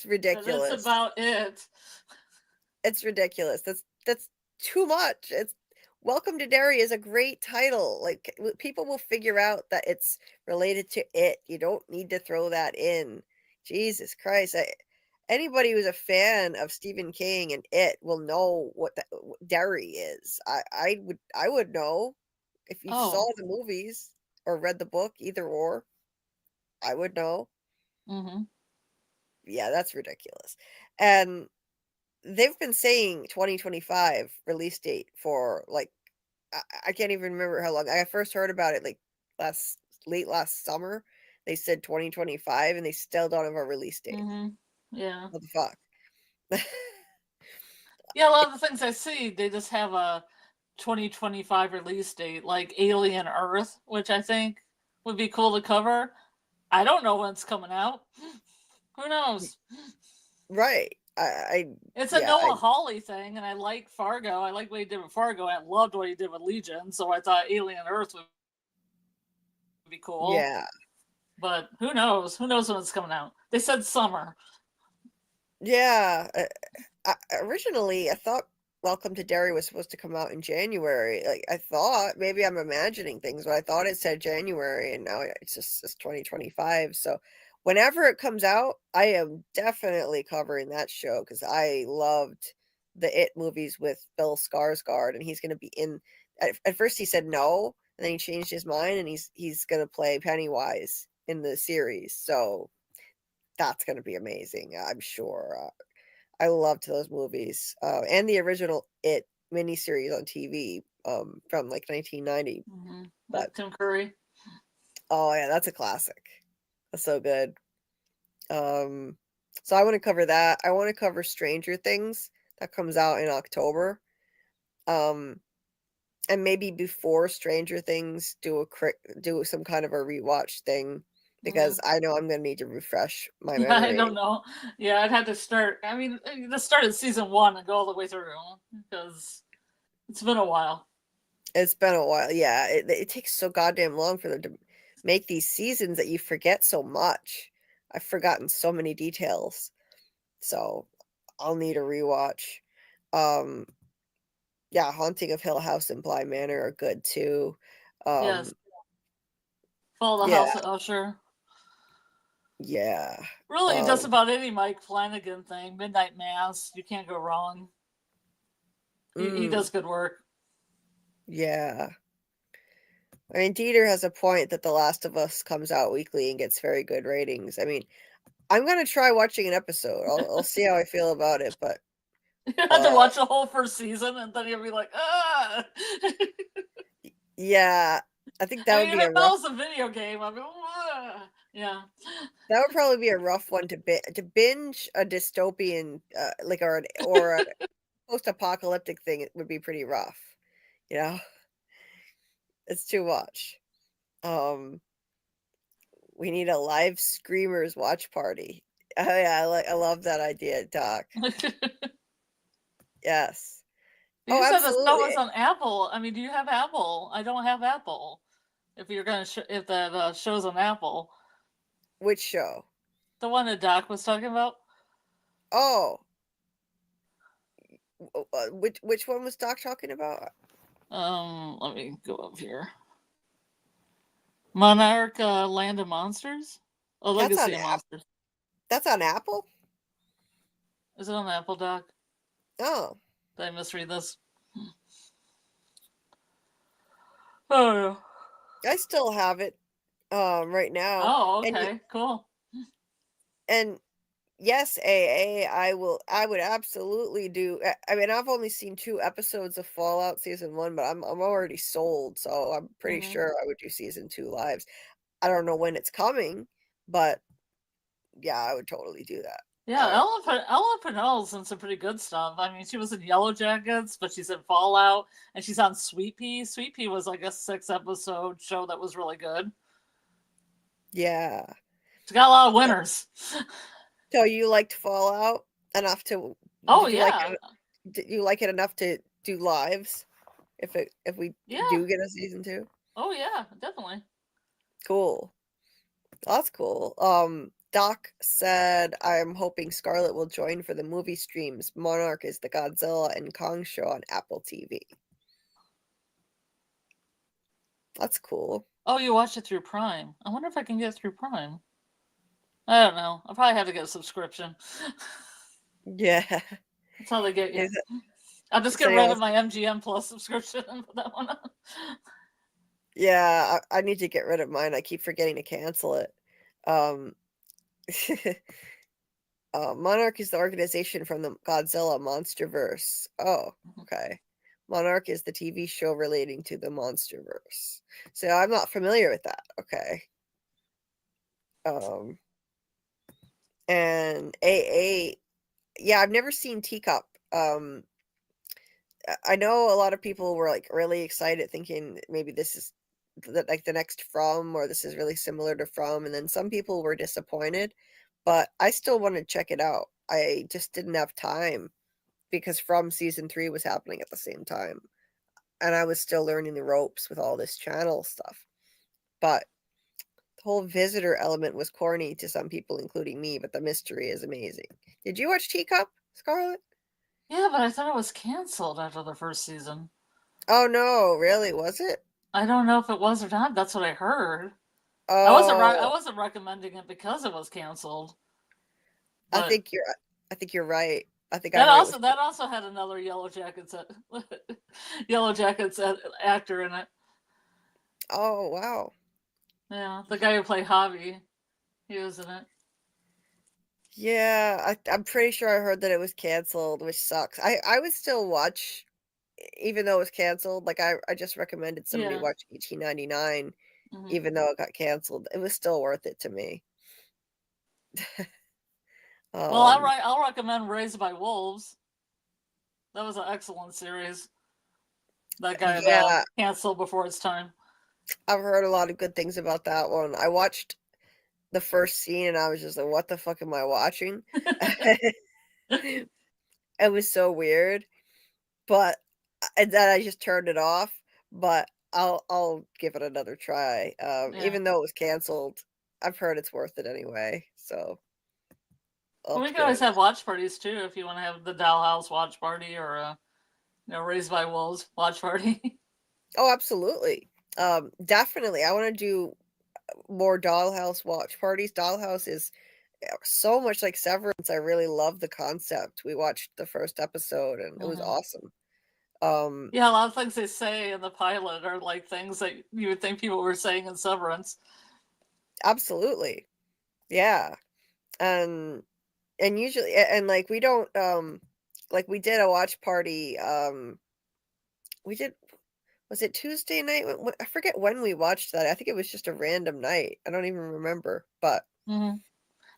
ridiculous. It's about it. It's ridiculous. That's too much. Welcome to Derry is a great title. Like, people will figure out that it's related to it. You don't need to throw that in. Jesus Christ. Anybody who's a fan of Stephen King and It will know what Derry is. I would know if you saw Oh. the movies or read the book, either or. I would know. Mm-hmm. Yeah, that's ridiculous. And they've been saying 2025 release date for like I can't even remember how long. I first heard about it like late last summer. They said 2025 and they still don't have a release date. Mm-hmm. Yeah. What the fuck? Yeah, a lot of the things I see, they just have a 2025 release date, like Alien Earth, which I think would be cool to cover. I don't know when it's coming out. Who knows? Right. It's a Noah Hawley thing, and I like Fargo. I like what he did with Fargo. I loved what he did with Legion, so I thought Alien Earth would be cool. Yeah. But who knows? Who knows when it's coming out? They said summer. Yeah. Originally, I thought Welcome to Derry was supposed to come out in January. Like I thought, maybe I'm imagining things, but I thought it said January, and now it's 2025. So whenever it comes out, I am definitely covering that show because I loved the It movies with Bill Skarsgård, and he's going to be in. At first, he said no, and then he changed his mind, and he's going to play Pennywise in the series. So that's going to be amazing, I'm sure. I loved those movies, and the original It miniseries on TV from like 1990. Mm-hmm. Like Tim Curry. Oh yeah, that's a classic. That's so good. So I want to cover that. I want to cover Stranger Things that comes out in October. And maybe before Stranger Things, do some kind of a rewatch thing because I know I'm gonna need to refresh my memory. I don't know. Yeah, I'd have to start. I mean, let's start at season 1 and go all the way through because it's been a while. It's been a while. Yeah, it takes so goddamn long for them to make these seasons that you forget so much. I've forgotten so many details. So I'll need a rewatch. Yeah, Haunting of Hill House and Bly Manor are good too. Yes. Follow the House of Usher. Yeah. Really, just about any Mike Flanagan thing. Midnight Mass. You can't go wrong. He does good work. Yeah. I mean, Dieter has a point that The Last of Us comes out weekly and gets very good ratings. I mean, I'm going to try watching an episode. I'll see how I feel about it, but... You have to watch the whole first season, and then you'll be like, ah! Yeah, I think that would be a rough... If it was a video game, I'd be yeah. That would probably be a rough one to binge a dystopian, or a post-apocalyptic thing. It would be pretty rough, you know? It's too much. We need a live Screamers watch party. Oh yeah, I love that idea, Doc. Yes. You said the show was on Apple. I mean, do you have Apple? I don't have Apple. If you're gonna, if that show's on Apple. Which show? The one that Doc was talking about. Oh. Which one was Doc talking about? Let me go up here. Monarch, Land of Monsters. Oh, Legacy of Monsters. That's on Apple? Is it on Apple, Doc? Oh. Did I misread this? Oh. I still have it right now. Oh, okay. Cool. And yes, AA, I would absolutely do. I mean, I've only seen 2 episodes of Fallout season 1, but I'm already sold, so I'm pretty sure I would do season 2 lives. I don't know when it's coming, but yeah, I would totally do that. Yeah, Ella Purnell's in some pretty good stuff. I mean, she was in Yellow Jackets, but she's in Fallout, and she's on Sweet Pea. Sweet Pea was like a 6-episode show that was really good. Yeah. She got a lot of winners. So you liked Fallout enough to? Oh yeah. Did you like it enough to do lives? If we do get a season 2? Oh yeah, definitely. Cool. That's cool. Doc said, I'm hoping Scarlet will join for the movie streams. Monarch is the Godzilla and Kong show on Apple TV. That's cool. Oh, you watched it through Prime. I wonder if I can get it through Prime. I don't know. I'll probably have to get a subscription. Yeah. That's how they get you. Is it- I'll just get so, rid yeah, of my MGM Plus subscription and put that one on. yeah, I need to get rid of mine. I keep forgetting to cancel it. Um, Monarch is the organization from the Godzilla MonsterVerse. Oh, okay. Monarch is the TV show relating to the MonsterVerse. So I'm not familiar with that. Okay. And AA, yeah, I've never seen Teacup. I know a lot of people were like really excited, thinking maybe this is like the next From, or this is really similar to From, and then some people were disappointed. But I still want to check it out. I just didn't have time because From season 3 was happening at the same time, and I was still learning the ropes with all this channel stuff. But the whole visitor element was corny to some people, including me. But the mystery is amazing. Did you watch Teacup, Scarlet? Yeah, but I thought it was canceled after the first season. Oh no, really? Was it? I don't know if it was or not. That's what I heard. Oh, I wasn't recommending it because it was canceled. I But think you're right. I think that I also that also had another Yellow Jackets actor in it. Oh wow. Yeah, the guy who played Javi, he was in it. Yeah, I'm pretty sure I heard that it was canceled, which sucks. I would still watch, even though it was canceled. Like I just recommended somebody Yeah. watch 1899, Mhm. even though it got canceled. It was still worth it to me. Well, I'll recommend Raised by Wolves. That was an excellent series. That got yeah, canceled before its time. I've heard a lot of good things about that one. I watched the first scene and I was just like, what the fuck am I watching? It was so weird. But and then I just turned it off. But I'll give it another try. Yeah. Even though it was canceled, I've heard it's worth it anyway. So Well, we can always have watch parties too if you want to have the Dollhouse watch party or Raised by Wolves watch party. Oh, absolutely. Definitely. I want to do more Dollhouse watch parties. Dollhouse is so much like Severance. I really love the concept. We watched the first episode and it was awesome. Yeah, a lot of things they say in the pilot are like things that you would think people were saying in Severance. Absolutely. Yeah. And usually, and like we don't like we did a watch party. We did, was it Tuesday night? I forget when we watched that. I think it was just a random night. I don't even remember. But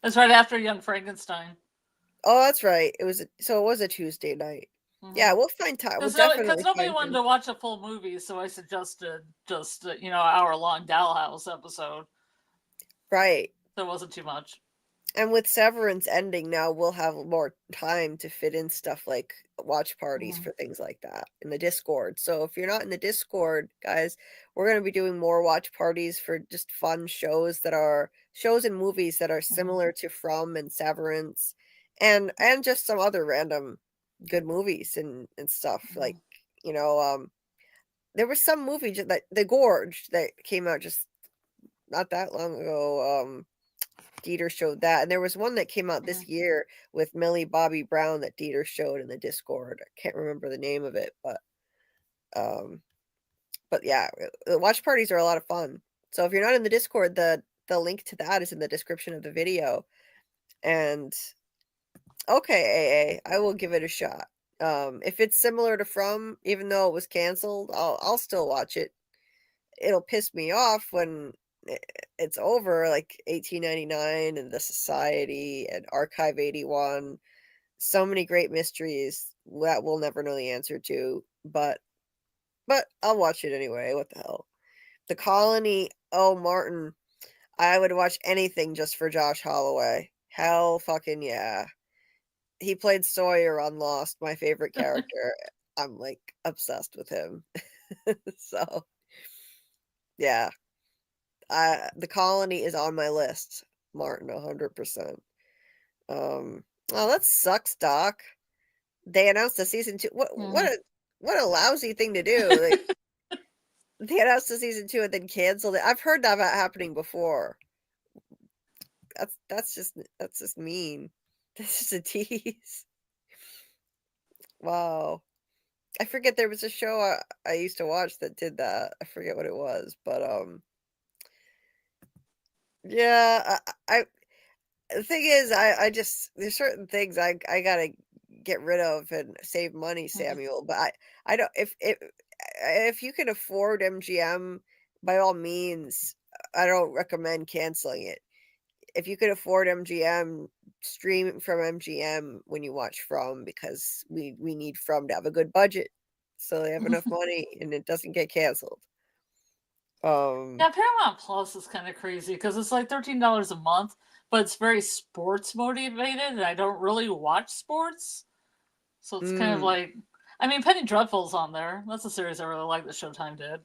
It's right after Young Frankenstein. oh, that's right. It was a Tuesday night. Yeah, we'll find time. We'll definitely Because nobody wanted to watch a full movie, so I suggested just an hour-long Dollhouse episode. Right. There wasn't too much. And with Severance ending now, we'll have more time to fit in stuff like watch parties for things like that in the Discord. So if you're not in the Discord, guys, we're going to be doing more watch parties for just fun shows and movies that are similar to From and Severance, and just some other random good movies and stuff. Like, there was some movie that The Gorge that came out just not that long ago. Dieter showed that, and there was one that came out this year with Millie Bobby Brown that Dieter showed in the Discord. I can't remember the name of it, but yeah, the watch parties are a lot of fun. So if you're not in the Discord, the link to that is in the description of the video. And okay, AA, I will give it a shot. If it's similar to From, even though it was canceled, I'll still watch it. It'll piss me off when it's over, like 1899 and The Society and Archive 81. So many great mysteries that we'll never know the answer to, but I'll watch it anyway. What the hell? The Colony. Oh, Martin, I would watch anything just for Josh Holloway. Hell fucking yeah. He played Sawyer on Lost, my favorite character. I'm like obsessed with him. So yeah. The Colony is on my list, Martin, 100%. Oh, that sucks, Doc. They announced a season 2. What a lousy thing to do. They announced the season 2 and then canceled it. I've heard that happening before. That's just mean. That's just a tease. Wow. I forget there was a show I used to watch that did that. I forget what it was, but yeah, I the thing is, I just there's certain things I gotta get rid of and save money, Samuel. But I don't if you can afford MGM, by all means, I don't recommend canceling it. If you could afford MGM, stream it from MGM when you watch From, because we need From to have a good budget, so they have enough money and it doesn't get canceled. Yeah, Paramount Plus is kind of crazy because it's like $13 a month, but it's very sports motivated, and I don't really watch sports, so it's kind of like, I mean, Penny Dreadful's on there. That's a series I really like that Showtime did.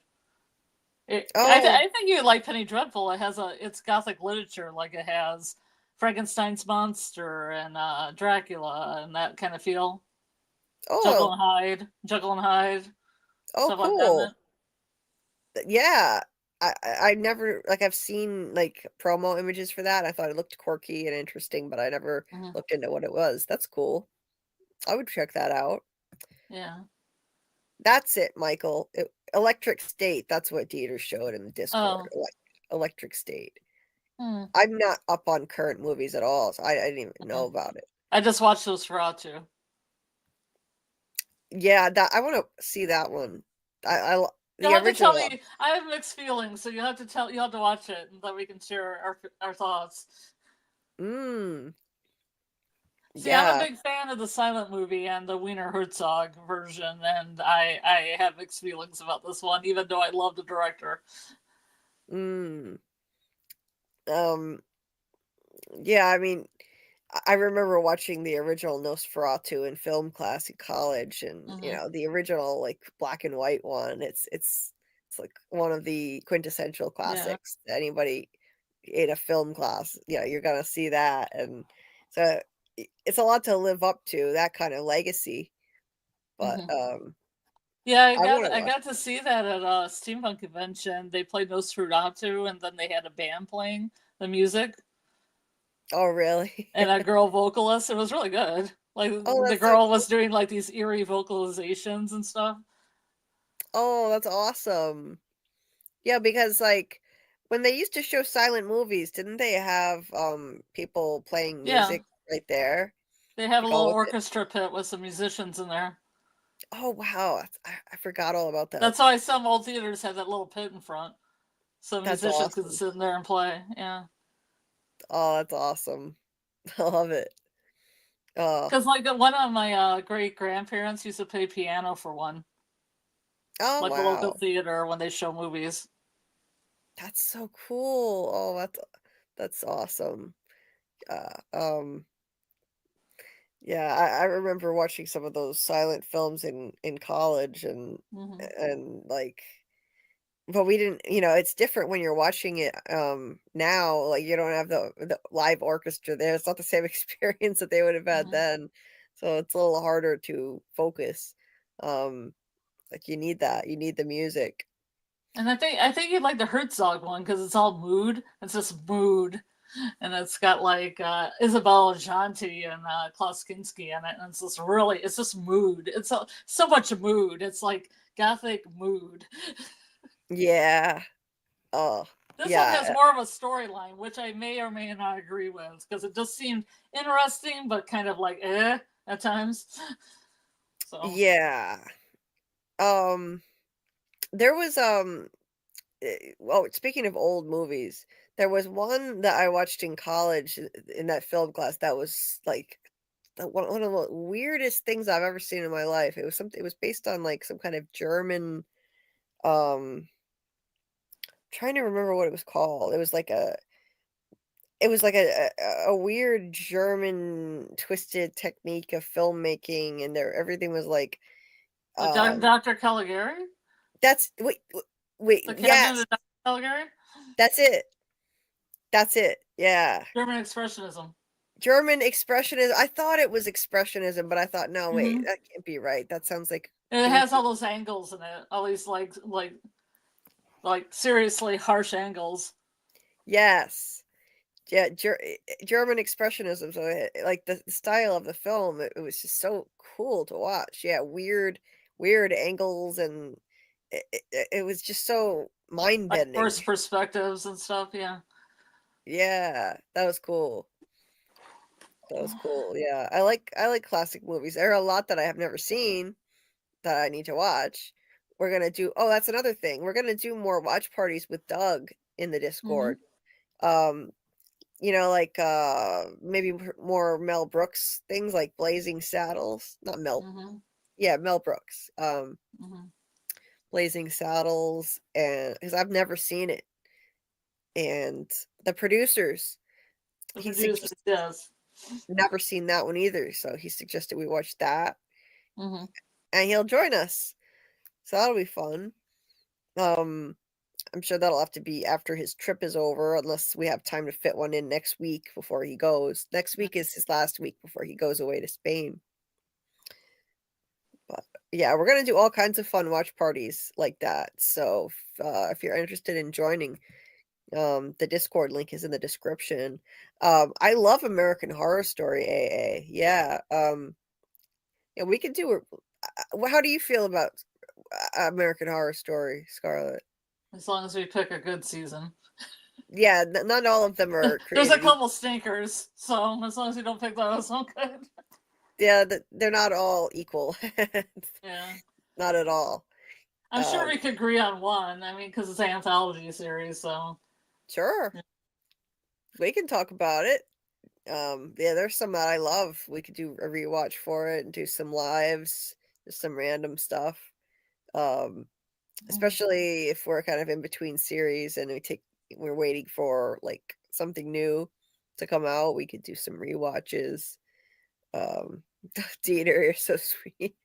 I think you like Penny Dreadful. It's gothic literature, like it has Frankenstein's monster and Dracula and that kind of feel. Jekyll and Hyde, stuff like cool. that. Yeah. I never, like, I've seen, like, promo images for that. I thought it looked quirky and interesting, but I never looked into what it was. That's cool. I would check that out. Yeah. That's it, Michael. Electric State, that's what Dieter showed in the Discord. Electric State. I'm not up on current movies at all, so I didn't even know about it. I just watched those for too. Yeah, I want to see that one. You'll have to tell me. I have mixed feelings, so you have to watch it, and then we can share our thoughts. See, I'm a big fan of the silent movie and the Wiener Herzog version, and I have mixed feelings about this one, even though I love the director. Yeah, I mean, I remember watching the original Nosferatu in film class in college, and you know, the original, like, black and white one. It's like one of the quintessential classics. Anybody in a film class, you're gonna see that, and so it's a lot to live up to, that kind of legacy. But yeah, I got to see that at a steampunk convention. They played Nosferatu, and then they had a band playing the music. Oh, really? And a girl vocalist. It was really good. Like, the girl was doing like these eerie vocalizations and stuff. Oh, that's awesome. Yeah, because, like, when they used to show silent movies, didn't they have people playing music right there? They have a little orchestra pit with some musicians in there. Oh, wow. I forgot all about that. That's why some old theaters have that little pit in front, so musicians could sit in there and play. Yeah. Oh, that's awesome. I love it. Because, like, one of my great grandparents used to play piano for one. Oh, like wow. the local theater when they show movies. That's so cool. Oh, that's awesome. Yeah, I remember watching some of those silent films in college, and like, but we didn't, it's different when you're watching it now. Like, you don't have the live orchestra there. It's not the same experience that they would have had then. So it's a little harder to focus. Like, you need that. You need the music. And I think you'd like the Herzog one because it's all mood. It's just mood. And it's got like Isabella Janti and Klaus Kinski in it. And it's just mood. It's so much mood. It's like gothic mood. Yeah. Oh, this one has more of a storyline, which I may or may not agree with, because it just seemed interesting, but kind of like at times. So. Yeah. There was well, speaking of old movies, there was one that I watched in college in that film class that was like one of the weirdest things I've ever seen in my life. It was based on like some kind of German trying to remember what it was called. It was like a weird German twisted technique of filmmaking, and everything was like Dr. Caligari? That's wait, the yes. Of Dr. Caligari? That's it. Yeah. German Expressionism. I thought it was Expressionism, but I thought, no, wait, that can't be right. That sounds like it has all those angles in it. All these like seriously harsh angles. Yes. Yeah, German expressionism. So, like the style of the film, it was just so cool to watch. Yeah, weird angles, and it was just so mind Like bending. first perspectives and stuff. Yeah. Yeah, that was cool. That was cool. Yeah, I like classic movies. There are a lot that I have never seen that I need to watch. We're gonna do. Oh, that's another thing. We're gonna do more watch parties with Doug in the Discord. You know, like maybe more Mel Brooks things, like Blazing Saddles. Not Mel. Yeah, Mel Brooks. Blazing Saddles, and because I've never seen it, and the producers. The producers, yes. Never seen that one either, so he suggested we watch that. Mm-hmm. And he'll join us. So that'll be fun. I'm sure that'll have to be after his trip is over, unless we have time to fit one in next week before he goes. Next week is his last week before he goes away to Spain. But yeah, we're gonna do all kinds of fun watch parties like that. So if you're interested in joining, the Discord link is in the description. I love American Horror Story AA. Yeah. Yeah, we can do it. How do you feel about American Horror Story, Scarlet? As long as we pick a good season. Yeah, not all of them are There's a created couple stinkers, so as long as we don't pick those, I'm good. Yeah, they're not all equal. Yeah. Not at all. I'm sure we could agree on one. I mean, because it's an anthology series, so. Sure. Yeah. We can talk about it. Yeah, there's some that I love. We could do a rewatch for it and do some lives, just some random stuff. Especially if we're kind of in between series and we're waiting for like something new to come out, we could do some rewatches. Dieter, you're so sweet.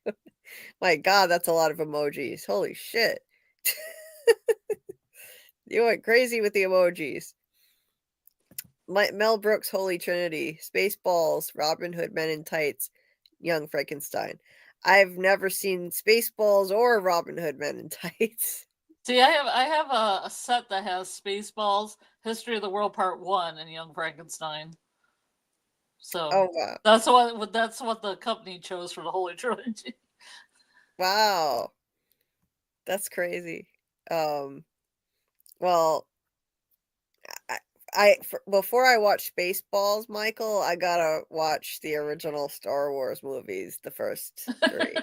My God, that's a lot of emojis. Holy shit. You went crazy with the emojis. Mel Brooks' Holy Trinity, Spaceballs, Robin Hood Men in Tights, Young Frankenstein. I've never seen Spaceballs or Robin Hood Men in Tights. See, I have a set that has Spaceballs, History of the World Part 1, and Young Frankenstein. So wow. That's what the company chose for the Holy Trilogy. Wow. That's crazy. Well, before I watch Spaceballs, Michael, I gotta watch the original Star Wars movies, the first 3.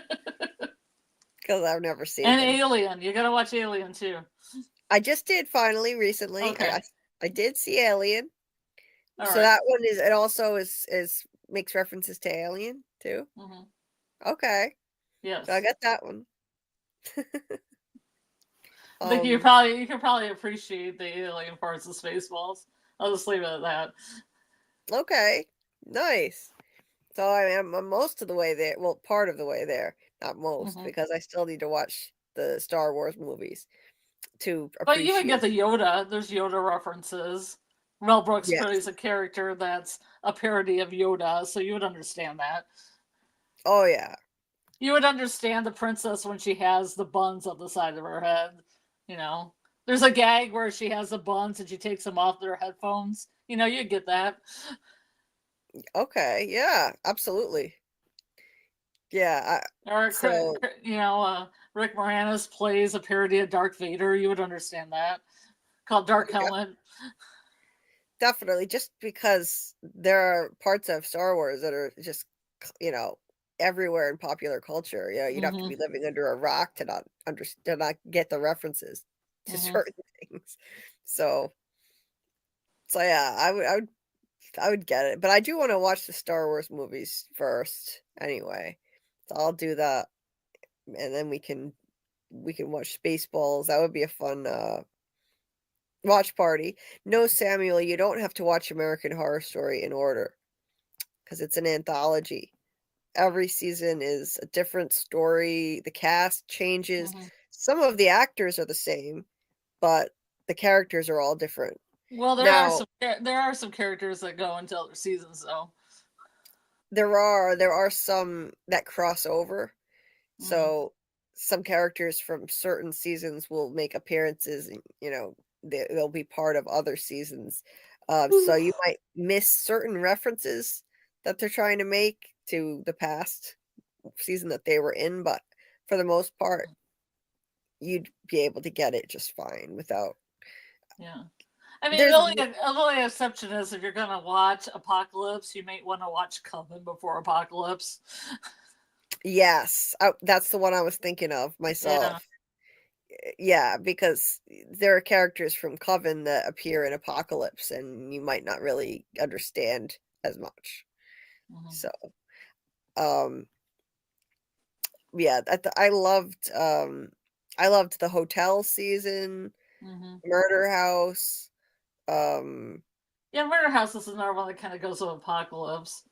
Because I've never seen and them. Alien. You gotta watch Alien too. I just did finally recently. Okay. I did see Alien. All So right. that one it also is makes references to Alien too. Okay. Yes. So I got that one. I think you can probably appreciate the alien parts of Spaceballs. I'll just leave it at that. Okay. Nice. So I'm most of the way there. Well, part of the way there. Not most, because I still need to watch the Star Wars movies to appreciate. But you would get the Yoda. There's Yoda references. Mel Brooks plays a character that's a parody of Yoda, so you would understand that. Oh, yeah. You would understand the princess when she has the buns on the side of her head. You know, there's a gag where she has the buns and she takes them off their headphones. You know, you get that. Okay, yeah, absolutely. Yeah. Or, you know, Rick Moranis plays a parody of Darth Vader. You would understand that. Called Dark Helmet. Definitely, just because there are parts of Star Wars that are just, you know, everywhere in popular culture. You know, you'd have to be living under a rock to not get the references to certain things. So yeah, I would get it, but I do want to watch the Star Wars movies first anyway. So I'll do that, and then we can watch Spaceballs. That would be a fun watch party. No, Samuel, you don't have to watch American Horror Story in order because it's an anthology. Every season is a different story. The cast changes. Some of the actors are the same, but the characters are all different. Well, there are some characters that go into other seasons, though. There are some that cross over. So some characters from certain seasons will make appearances, and you know they'll be part of other seasons. So you might miss certain references that they're trying to make to the past season that they were in, but for the most part, you'd be able to get it just fine without. Yeah. I mean, There's the only exception is if you're going to watch Apocalypse, you might want to watch Coven before Apocalypse. Yes, that's the one I was thinking of myself. Yeah, because there are characters from Coven that appear in Apocalypse, and you might not really understand as much. Mhm. So, yeah, I loved the hotel season, Mhm. Murder House. Yeah, Murder House is another one that kind of goes with Apocalypse.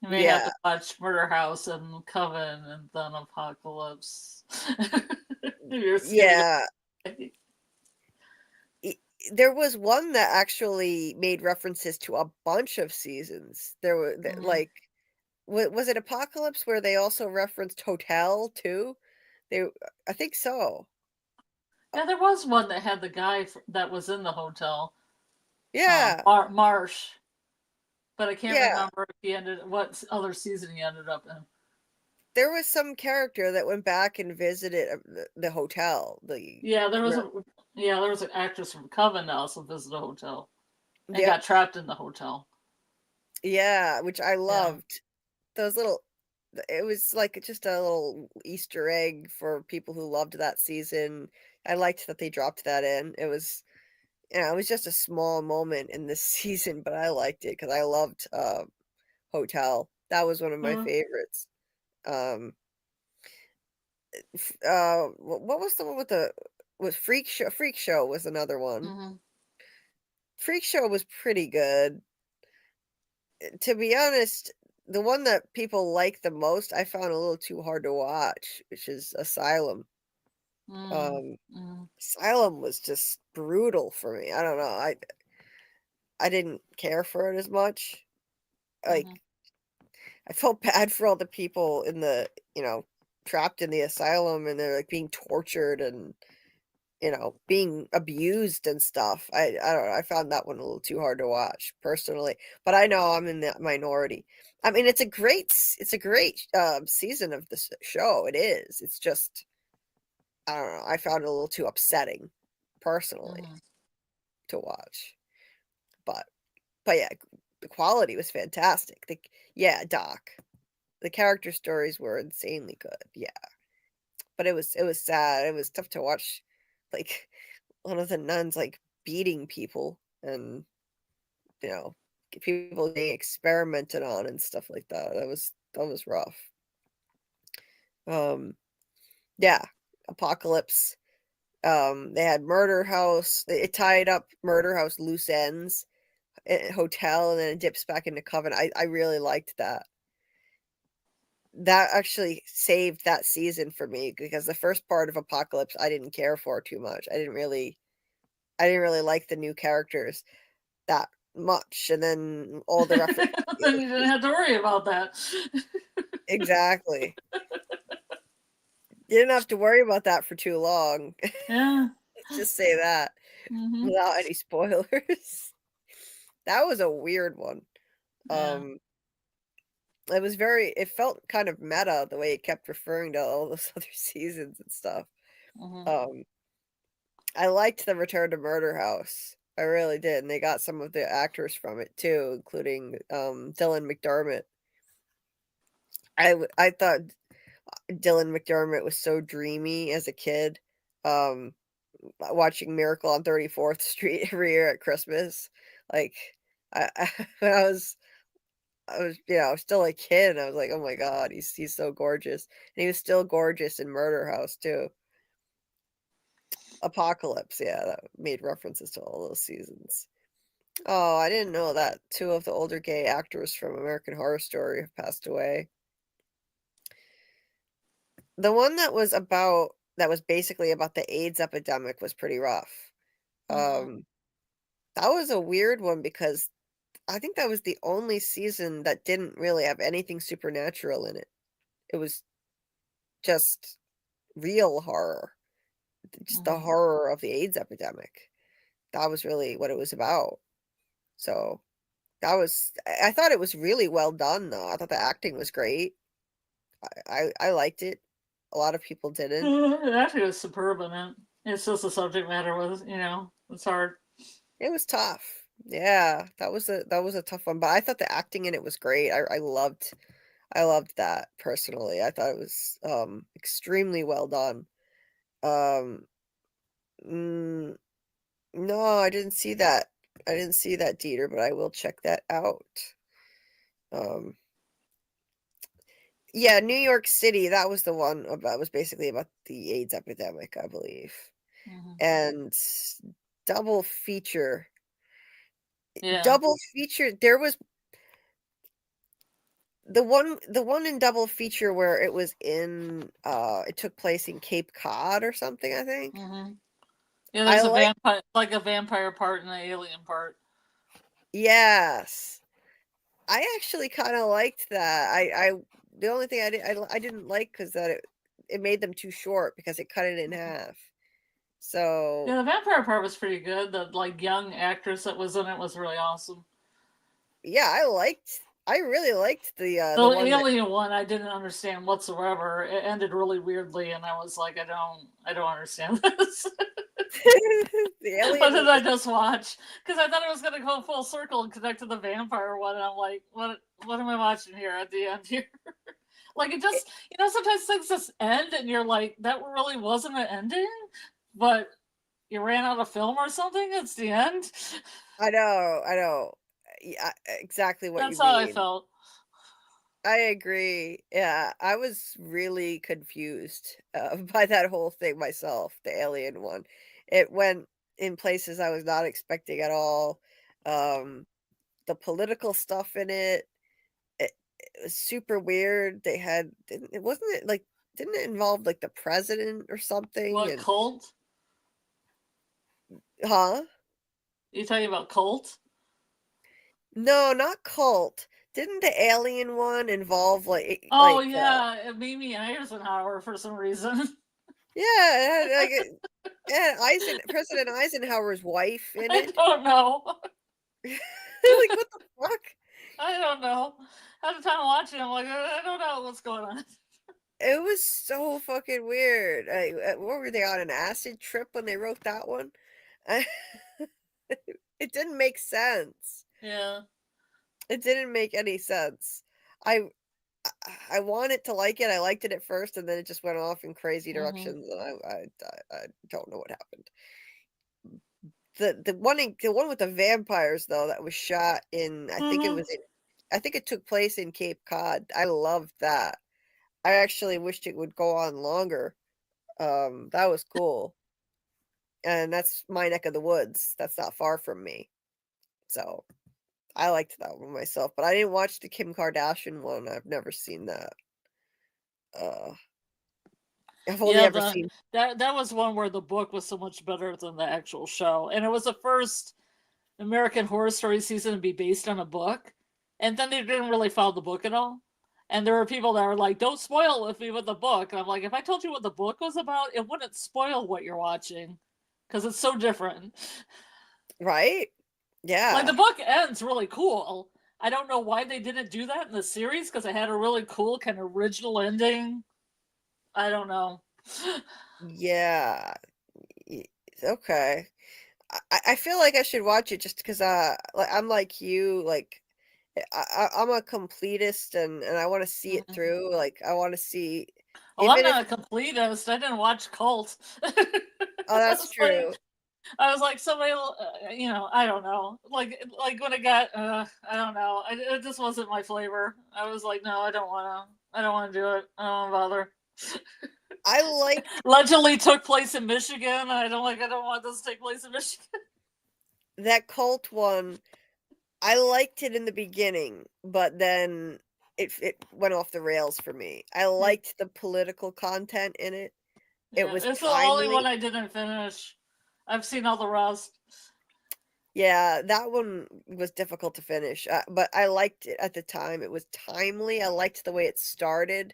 You may have Yeah, to watch Murder House and Coven and then Apocalypse. You're skipping. yeah. There was one that actually made references to a bunch of seasons. There were Mhm. like, was it Apocalypse where they also referenced Hotel too? I think so. Yeah, there was one that had the guy that was in the hotel. Yeah, Marsh. But I can't yeah. remember if he what other season he ended up in. There was some character that went back and visited the hotel. Yeah, there was an actress from Coven that also visited a hotel and Yep. got trapped in the hotel. Yeah, which I Yeah. loved. Those little, it was like just a little Easter egg for people who loved that season. I liked that they dropped that in. It was, it was just a small moment in this season, but I liked it because I loved Hotel. That was one of my favorites. Um, what was the one with was Freak Show? Freak Show was another one. Mm-hmm. Freak Show was pretty good. To be honest, the one that people like the most, I found a little too hard to watch, which is Asylum. Asylum was just brutal for me. I don't know. I didn't care for it as much. Like, I felt bad for all the people in the, trapped in the asylum, and they're like being tortured and, being abused and stuff. I don't know. I found that one a little too hard to watch personally, but I know I'm in the minority. I mean, it's a great season of this show. It is. It's just, I don't know. I found it a little too upsetting personally to watch. But yeah, the quality was fantastic. Doc. The character stories were insanely good. Yeah. But it was sad. It was tough to watch, like, one of the nuns, like, beating people and, people being experimented on and stuff like that. That was rough. Yeah, Apocalypse. They had Murder House. It tied up Murder House loose ends, Hotel, and then it dips back into Coven. I really liked that. That actually saved that season for me because the first part of Apocalypse I didn't care for too much. I didn't really like the new characters that much, and then all the references. Then you didn't have to worry about that. Exactly. You didn't have to worry about that for too long. Yeah. Let's just say that without any spoilers. That was a weird one. Yeah. It felt kind of meta the way it kept referring to all those other seasons and stuff. I liked the Return to Murder House. I really did, and they got some of the actors from it too, including Dylan McDermott. I thought Dylan McDermott was so dreamy as a kid. Watching Miracle on 34th Street every year at Christmas, like when I was still a kid, and I was like, oh my god, he's so gorgeous, and he was still gorgeous in Murder House too. Apocalypse, yeah, that made references to all those seasons. Oh, I didn't know that 2 of the older gay actors from American Horror Story have passed away. The one that was basically about the AIDS epidemic was pretty rough. That was a weird one because I think that was the only season that didn't really have anything supernatural in it. It was just real horror. Just the horror of the AIDS epidemic. That was really what it was about. So I thought it was really well done, though. I thought the acting was great. I liked it. A lot of people didn't. It actually was superb in it. It's just the subject matter was, it's hard. It was tough. Yeah, that was a tough one, but I thought the acting in it was great. I loved that personally. I thought it was extremely well done. No, I didn't see that. I didn't see that, Dieter, but I will check that out. Yeah, New York City, that was the one about was basically about the AIDS epidemic, I believe. And double feature. Yeah. Double feature. There was the one in double feature where it was in it took place in Cape Cod or something, I think. Yeah, there's a vampire part and an alien part. Yes. I actually kind of liked that. The only thing I didn't like because that it made them too short because it cut it in half. So yeah, the vampire part was pretty good. The young actress that was in it was really awesome. Yeah, I really liked the alien one I didn't understand whatsoever. It ended really weirdly, and I was like, I don't understand this. The alien. What did I just watch? Because I thought it was going to go full circle and connect to the vampire one, and I'm like, what am I watching here at the end here? It just, sometimes things just end, and you're like, that really wasn't an ending, but you ran out of film or something. It's the end. I know. Yeah, exactly what That's you mean. how I felt. I agree. Yeah, I was really confused by that whole thing myself, the alien one. It went in places I was not expecting at all. The political stuff in it, it was super weird. They had, didn't it involve the president or something? What, cult? Huh? You talking about cult? No, not cult. Didn't the alien one involve yeah, Mimi Eisenhower for some reason. Yeah, President Eisenhower's wife in it. I don't know. What the fuck? I don't know. At the time watching, I'm like, I don't know what's going on. It was so fucking weird. What were they on, an acid trip when they wrote that one? It didn't make sense. Yeah. It didn't make any sense. I wanted to like it. I liked it at first, and then it just went off in crazy directions, and I don't know what happened. The one with the vampires though, that was shot in, I think it took place in Cape Cod. I loved that. I actually wished it would go on longer. That was cool. And that's my neck of the woods. That's not far from me. So I liked that one myself, but I didn't watch the Kim Kardashian one. I've never seen that. I've only ever seen that was one where the book was so much better than the actual show, and it was the first American Horror Story season to be based on a book, and then they didn't really follow the book at all. And there were people that were like, "Don't spoil it with me with the book." And I'm like, if I told you what the book was about, it wouldn't spoil what you're watching, because it's so different. Right? Yeah. The book ends really cool. I don't know why they didn't do that in the series, because it had a really cool kind of original ending. I don't know. Yeah. Okay. I feel like I should watch it just because I'm like you, I'm a completist and I want to see it through. I want to see. Oh, I'm not a completist. I didn't watch Cult. Oh, that's true. I was like, somebody, I don't know. When it got, I don't know. It just wasn't my flavor. I was like, no, I don't want to do it. I don't want to bother. Allegedly took place in Michigan. I don't want this to take place in Michigan. That Cult one, I liked it in the beginning, but then it went off the rails for me. I liked the political content in it. It's the only one I didn't finish. I've seen all the rest. Yeah, that one was difficult to finish, but I liked it at the time. It was timely. I liked the way it started,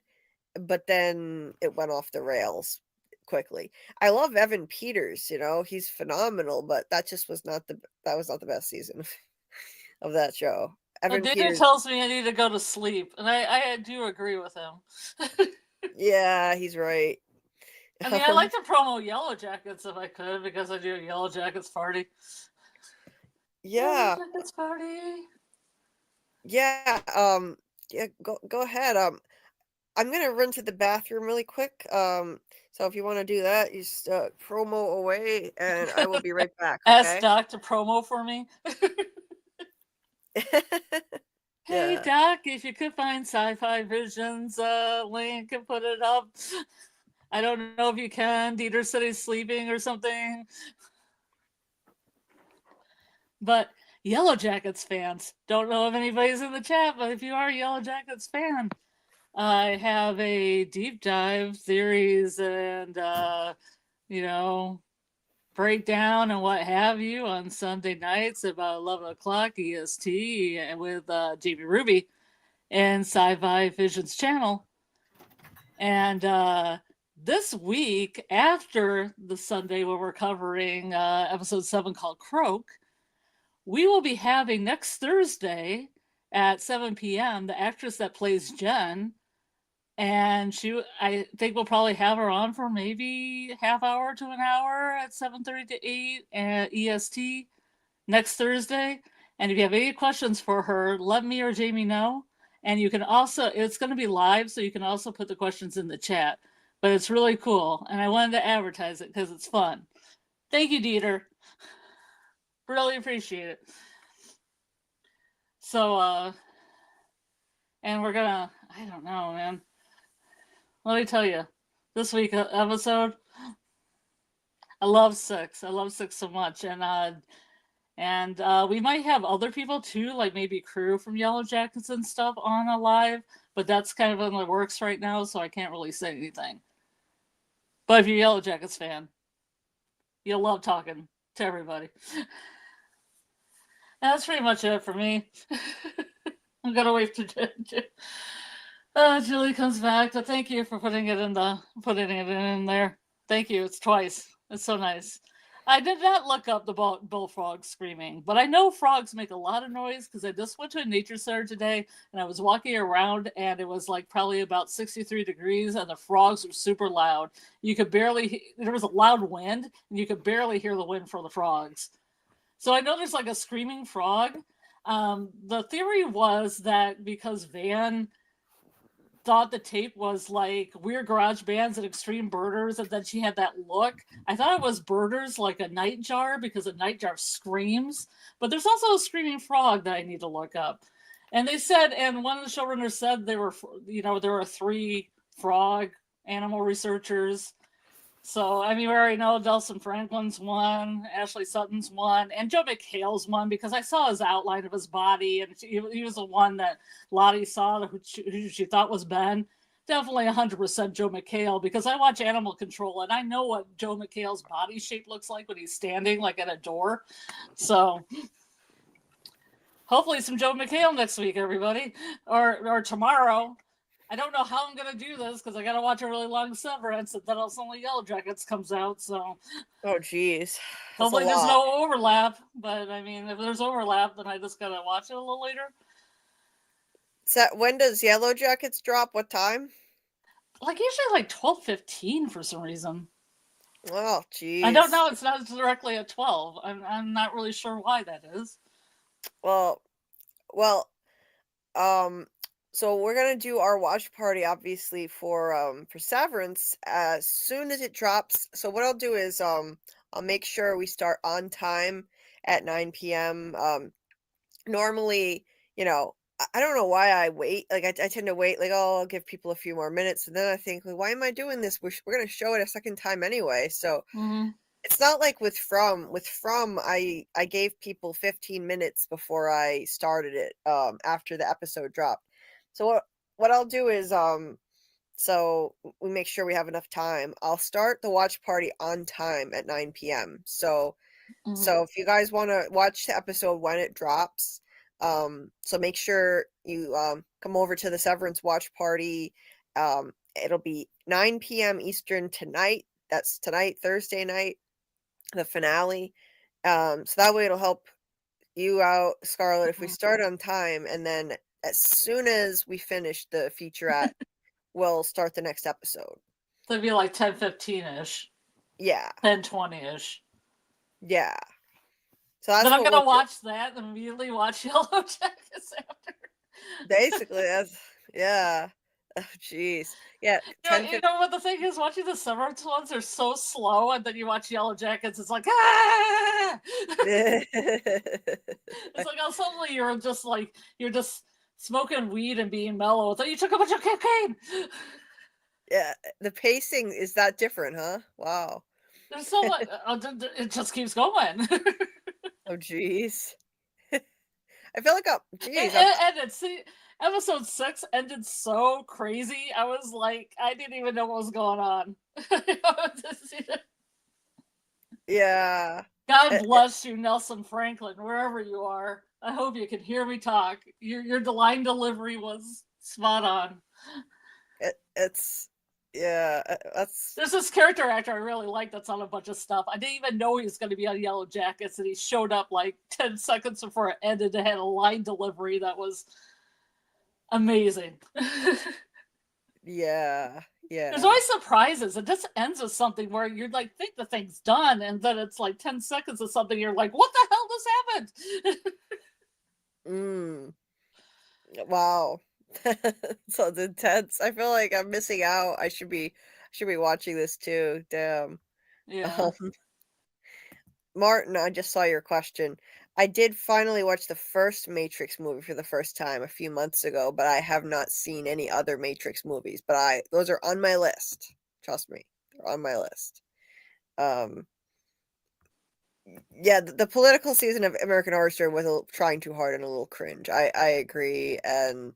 but then it went off the rails quickly. I love Evan Peters, he's phenomenal, but that just was not the best season. of that show. Evan Dieter Peters. tells me I need to go to sleep, and I do agree with him. Yeah, he's right. I mean, I like to promo Yellow Jackets if I could, because I do a Yellow Jackets party. Yeah. Yellow Jackets party. Yeah. Yeah. Go ahead. I'm gonna run to the bathroom really quick. So if you want to do that, you just promo away, and I will be right back. Ask Okay. Doc to promo for me. Hey Yeah. Doc, if you could find Sci-Fi Visions link and put it up. I don't know if you can. Dieter said he's sleeping or something. But Yellow Jackets fans, don't know if anybody's in the chat, but if you are a Yellow Jackets fan, I have a deep dive series and breakdown and what have you on Sunday nights about 11 o'clock EST with JB Ruby and Sci-Fi Visions channel. And this week, after the Sunday where we're covering episode 7 called Croak, we will be having next Thursday at 7 p.m. the actress that plays Jen. And I think we'll probably have her on for maybe half hour to an hour at 7:30 to 8 at EST next Thursday. And if you have any questions for her, let me or Jamie know. And you can also, it's going to be live, so you can also put the questions in the chat. But it's really cool, and I wanted to advertise it because it's fun. Thank you, Dieter. Really appreciate it. So, and we're gonna, I don't know, man. Let me tell you, this week episode, I love 6. I love 6 so much, and we might have other people too, like maybe crew from Yellow Jackets and stuff on a live, but that's kind of in the works right now, so I can't really say anything. But if you're a Yellow Jackets fan, you'll love talking to everybody. That's pretty much it for me. I'm gonna wait to Julie comes back. But thank you for putting it in there. Thank you. It's twice. It's so nice. I did not look up the bullfrog screaming, but I know frogs make a lot of noise because I just went to a nature center today and I was walking around and it was like probably about 63 degrees and the frogs were super loud. You could barely, there was a loud wind and you could barely hear the wind from the frogs. So I know there's like a screaming frog. The theory was that because Van thought the tape was like Weird Garage Bands and Extreme Birders, and then she had that look. I thought it was Birders, like a nightjar, because a nightjar screams. But there's also a screaming frog that I need to look up. And they said, and one of the showrunners said there were 3 frog animal researchers. So, I mean, we already know Delson Franklin's one, Ashley Sutton's one, and Joe McHale's one, because I saw his outline of his body, and he was the one that Lottie saw, who she thought was Ben. Definitely 100% Joe McHale, because I watch Animal Control, and I know what Joe McHale's body shape looks like when he's standing, like, at a door. So, hopefully some Joe McHale next week, everybody. Or tomorrow. I don't know how I'm going to do this because I got to watch a really long Severance and then only Yellow Jackets comes out. So, oh, geez. Hopefully there's no overlap. But I mean, if there's overlap, then I just got to watch it a little later. So when does Yellow Jackets drop? What time? Like usually like 12:15 for some reason. Oh, geez. I don't know. It's not directly at 12. I'm not really sure why that is. Well, so we're gonna do our watch party, obviously, for Severance as soon as it drops. So what I'll do is I'll make sure we start on time at 9 p.m. Normally, I don't know why I wait. Like I tend to wait. Like, oh, I'll give people a few more minutes, and then I think, like, why am I doing this? We're gonna show it a second time anyway. So it's not like with From. I gave people 15 minutes before I started it. After the episode dropped. So what I'll do is so we make sure we have enough time. I'll start the watch party on time at 9 p.m. So if you guys want to watch the episode when it drops, so make sure you come over to the Severance watch party. It'll be 9 p.m. Eastern tonight. That's tonight, Thursday night, the finale. So that way it'll help you out, Scarlet, if we start on time, and then as soon as we finish the featurette, we'll start the next episode. So it'd be like 10:15-ish. Yeah. 10:20-ish. Yeah. So that's then I'm what gonna we'll watch that and immediately watch Yellow Jackets after. basically, that's yeah. Oh, jeez. Yeah. You know what the thing is? Watching the Severance ones are so slow, and then you watch Yellow Jackets, it's like, ah! It's like, oh, suddenly you're just smoking weed and being mellow. So you took a bunch of cocaine. Yeah, the pacing is that different, huh? Wow. There's so much. It just keeps going. Oh, jeez. I feel like, jeez. And it's episode 6 ended so crazy. I was like, I didn't even know what was going on. Yeah. God bless you, Nelson Franklin, wherever you are. I hope you can hear me talk. Your line delivery was spot on. It's yeah. That's There's this character actor I really like that's on a bunch of stuff. I didn't even know he was going to be on Yellow Jackets, and he showed up like 10 seconds before it ended and had a line delivery that was amazing. yeah. There's always surprises. It just ends with something where you're like, think the thing's done, and then it's like 10 seconds of something. You're like, what the hell just happened? Wow. Sounds intense. I feel like I'm missing out. I should be watching this too. Damn. Yeah. Martin, I just saw your question. I did finally watch the first Matrix movie for the first time a few months ago, but I have not seen any other Matrix movies. But those are on my list. Trust me, they're on my list. Yeah, the political season of American Horror Story was trying too hard and a little cringe. I agree. And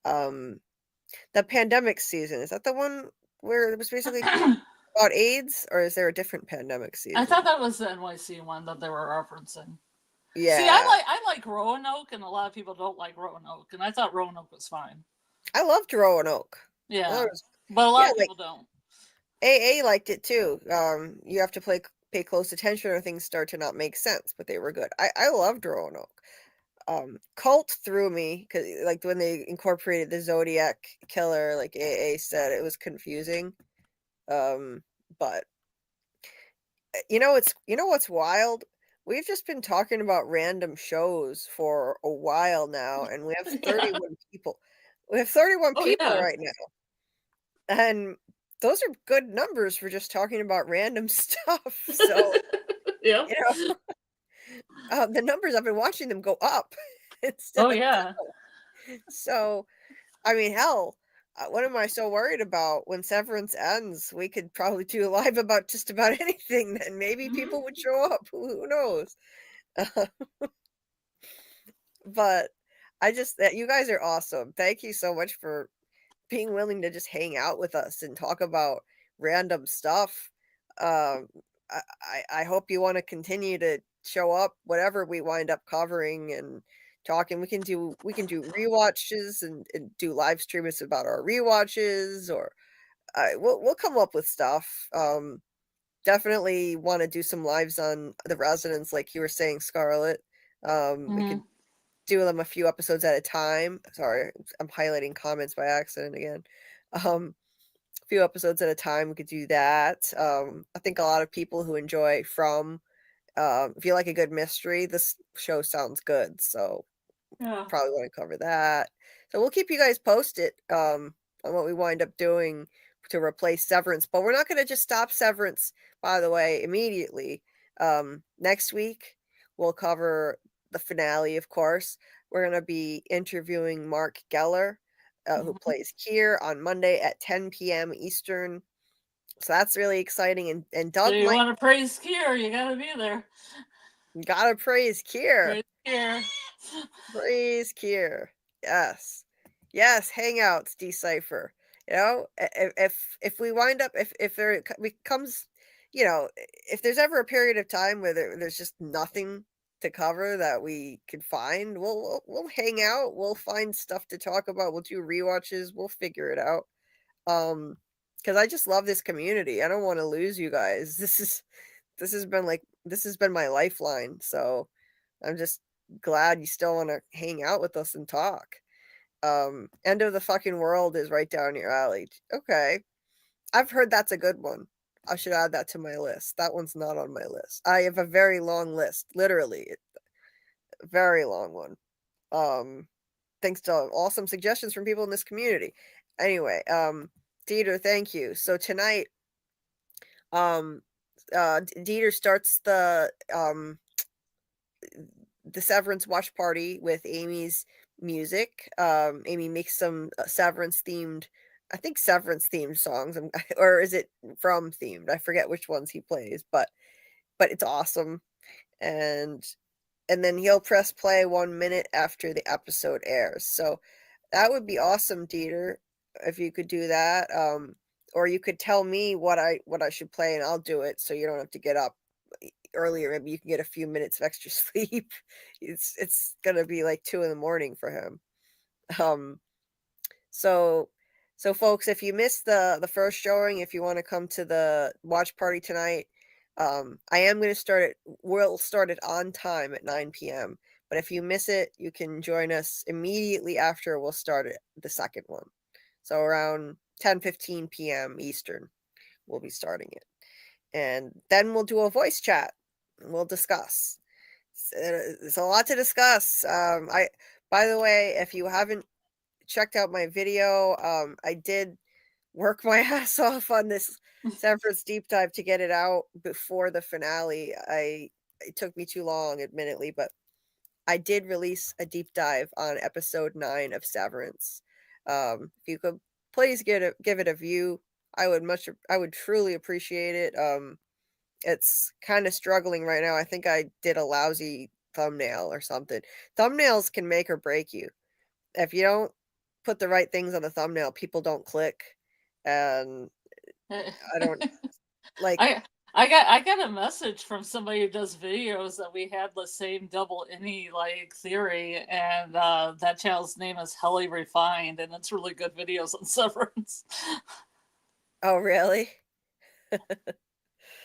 the pandemic season, is that the one where it was basically about AIDS, or is there a different pandemic season? I thought that was the NYC one that they were referencing. Yeah. See, I like Roanoke, and a lot of people don't like Roanoke, and I thought Roanoke was fine. I loved Roanoke. Yeah, but a lot of people don't. AA liked it too. You have to pay close attention or things start to not make sense, but they were good. I loved Roanoke. Cult threw me because like when they incorporated the Zodiac killer, like AA said, it was confusing. But you know what's wild? We've just been talking about random shows for a while now, and we have 31 people. We have 31 people right now. And those are good numbers for just talking about random stuff. So, yeah. You know, the numbers, I've been watching them go up. Instead yeah. So, I mean, hell, what am I so worried about? When Severance ends, we could probably do a live about just about anything. Then maybe people would show up. Who knows? But you guys are awesome. Thank you so much for being willing to just hang out with us and talk about random stuff. I hope you want to continue to show up, whatever we wind up covering and talking. We can do rewatches and do live streams about our rewatches, or we'll come up with stuff. Definitely want to do some lives on the residents, like you were saying, Scarlet. We could do them a few episodes at a time. Sorry, I'm highlighting comments by accident again. A few episodes at a time, we could do that. I think a lot of people who enjoy if you like a good mystery, this show sounds good. So probably want to cover that. So we'll keep you guys posted on what we wind up doing to replace Severance. But we're not going to just stop Severance, by the way, immediately. Next week, we'll cover the finale, of course. We're going to be interviewing Mark Geller, who plays Keir, on Monday at 10 p.m. Eastern. So that's really exciting. And Doug, so you want to praise Keir, you got to be there. Gotta praise Keir. Praise Keir. Praise Keir. Yes. Hangouts, Decipher. You know, if we wind up, if there becomes, you know, if there's ever a period of time where there's just nothing to cover that we can find, we'll hang out. We'll find stuff to talk about. We'll do rewatches. We'll figure it out. Because I just love this community. I don't want to lose you guys. This has been my lifeline. So I'm just glad you still want to hang out with us and talk. End of the fucking world is right down your alley. Okay. I've heard that's a good one. I should add that to my list. That one's not on my list. I have a very long list, literally, a very long one. Thanks to awesome suggestions from people in this community. Anyway, Dieter, thank you. So tonight, Dieter starts the Severance watch party with Amy's music. Amy makes some Severance themed, I think Severance themed songs, or is it From themed? I forget which ones he plays, but it's awesome. And then he'll press play 1 minute after the episode airs. So that would be awesome, Dieter, if you could do that. Or you could tell me what I should play and I'll do it, so you don't have to get up earlier. Maybe you can get a few minutes of extra sleep. It's gonna be like 2 a.m. for him. So folks, if you missed the first showing, if you want to come to the watch party tonight, I am going to start it. We'll start it on time at 9 p.m. But if you miss it, you can join us immediately after. We'll start it, the second one. So around 10:15 p.m. Eastern, we'll be starting it. And then we'll do a voice chat. And we'll discuss. There's a lot to discuss. By the way, if you haven't checked out my video, I did work my ass off on this Severance deep dive to get it out before the finale. It took me too long, admittedly, but I did release a deep dive on episode 9 of Severance. If you could please give it a view, I would truly appreciate it. It's kind of struggling right now. I think I did a lousy thumbnail or something. Thumbnails can make or break you. If you don't put the right things on the thumbnail, people don't click. And I don't like. I got a message from somebody who does videos that we had the same double any like theory, and that channel's name is Helly Refined, and it's really good videos on Severance. Oh, really?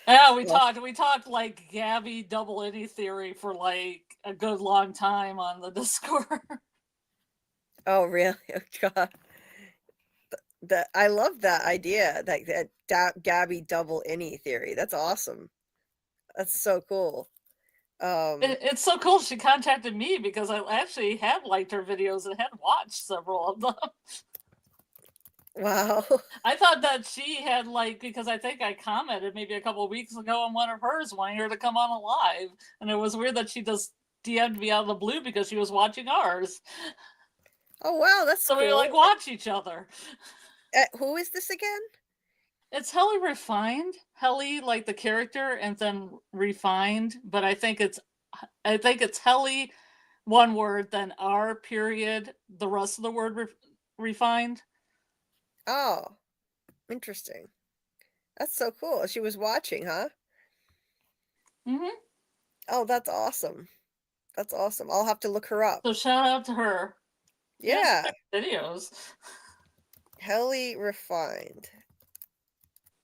Yeah, we talked like Gabby double any theory for like a good long time on the Discord. Oh, really? Oh, God. I love that idea, that Gabby double any theory. That's awesome. That's so cool. It's so cool. She contacted me because I actually had liked her videos and had watched several of them. Wow. I thought that she had because I think I commented maybe a couple of weeks ago on one of hers wanting her to come on a live, and it was weird that she just DM'd me out of the blue because she was watching ours. Oh, wow, that's so cool. we watch each other. Who is this again? It's Helly Refined. Helly like the character, and then Refined. But I think it's Helly, one word, then R period, the rest of the word refined. Oh, interesting. That's so cool. She was watching, huh? Mm-hmm. Oh, that's awesome. That's awesome. I'll have to look her up. So shout out to her. Yeah. Videos. Helly Refined.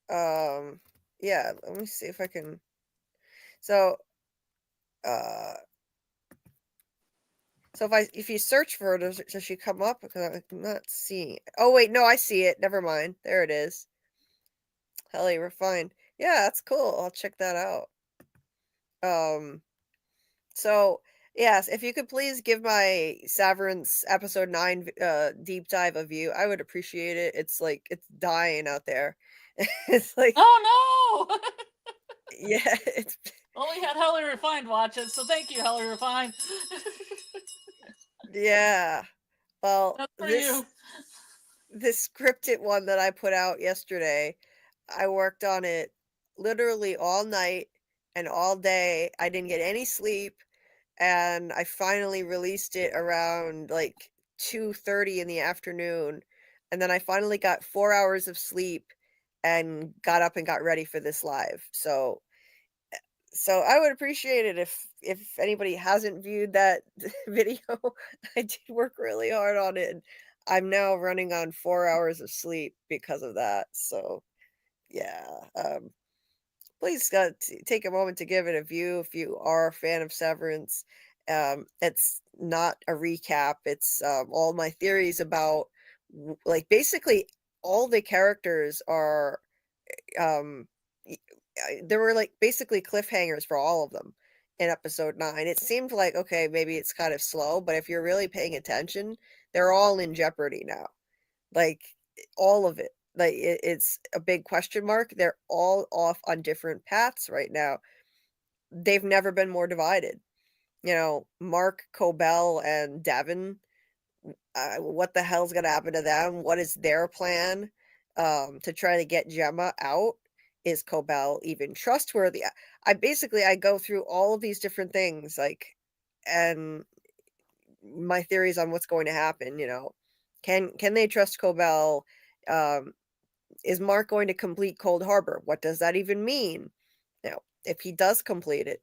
Yeah, let me see if I can. So if you search for her, does she come up? Because I'm not seeing it. Oh wait, no, I see it. Never mind. There it is. Helly Refined. Yeah, that's cool. I'll check that out. So yes, if you could please give my Severance episode 9 deep dive a view, I would appreciate it. It's dying out there. It's like, oh no. Yeah, it's. Well, we had Helly Refined watch it, so thank you, Helly Refined. Yeah. Well, That's for this scripted one that I put out yesterday, I worked on it literally all night and all day. I didn't get any sleep, and I finally released it around like 2:30 in the afternoon, and then I finally got 4 hours of sleep and got up and got ready for this live. So I would appreciate it if anybody hasn't viewed that video. I did work really hard on it. And I'm now running on 4 hours of sleep because of that. So yeah, please take a moment to give it a view if you are a fan of Severance. It's not a recap. It's all my theories about, like, basically all the characters are, there were like basically cliffhangers for all of them in episode 9. It seemed like, okay, maybe it's kind of slow, but if you're really paying attention, they're all in jeopardy now. Like, all of it. Like, it's a big question mark. They're all off on different paths right now. They've never been more divided. You know, Mark, Cobell, and Devin, what the hell's gonna happen to them? What is their plan to try to get Gemma out? Is Cobell even trustworthy? I go through all of these different things, like, and my theories on what's going to happen. You know, can they trust Cobell? Is Mark going to complete Cold Harbor? What does that even mean? You know, if he does complete it,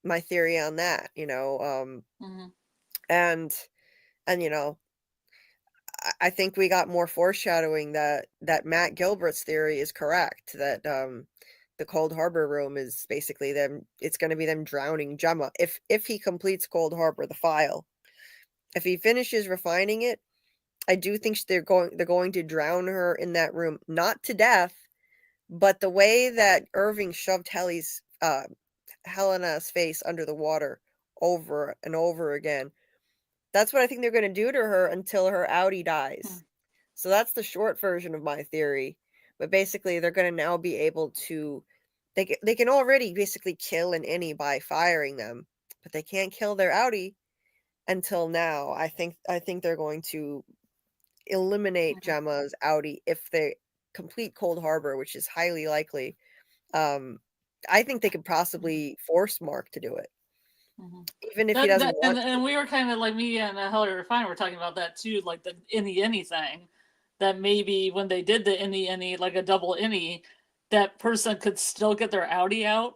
my theory on that. You know, and you know, I think we got more foreshadowing that Matt Gilbert's theory is correct, that the Cold Harbor room is basically them. It's going to be them drowning Gemma if he completes Cold Harbor, the file. If he finishes refining it, I do think they're going to drown her in that room, not to death, but the way that Irving shoved Helena's face under the water over and over again. That's what I think they're going to do to her until her outie dies. So that's the short version of my theory. But basically, they're going to now be able to. They can already basically kill an innie by firing them, but they can't kill their outie until now. I think they're going to eliminate Gemma's outie if they complete Cold Harbor, which is highly likely. I think they could possibly force Mark to do it. Even if he doesn't want to. And we were kind of like, me and Helly Refine were talking about that too, like the innie thing, that maybe when they did the innie, like a double innie, that person could still get their outie out.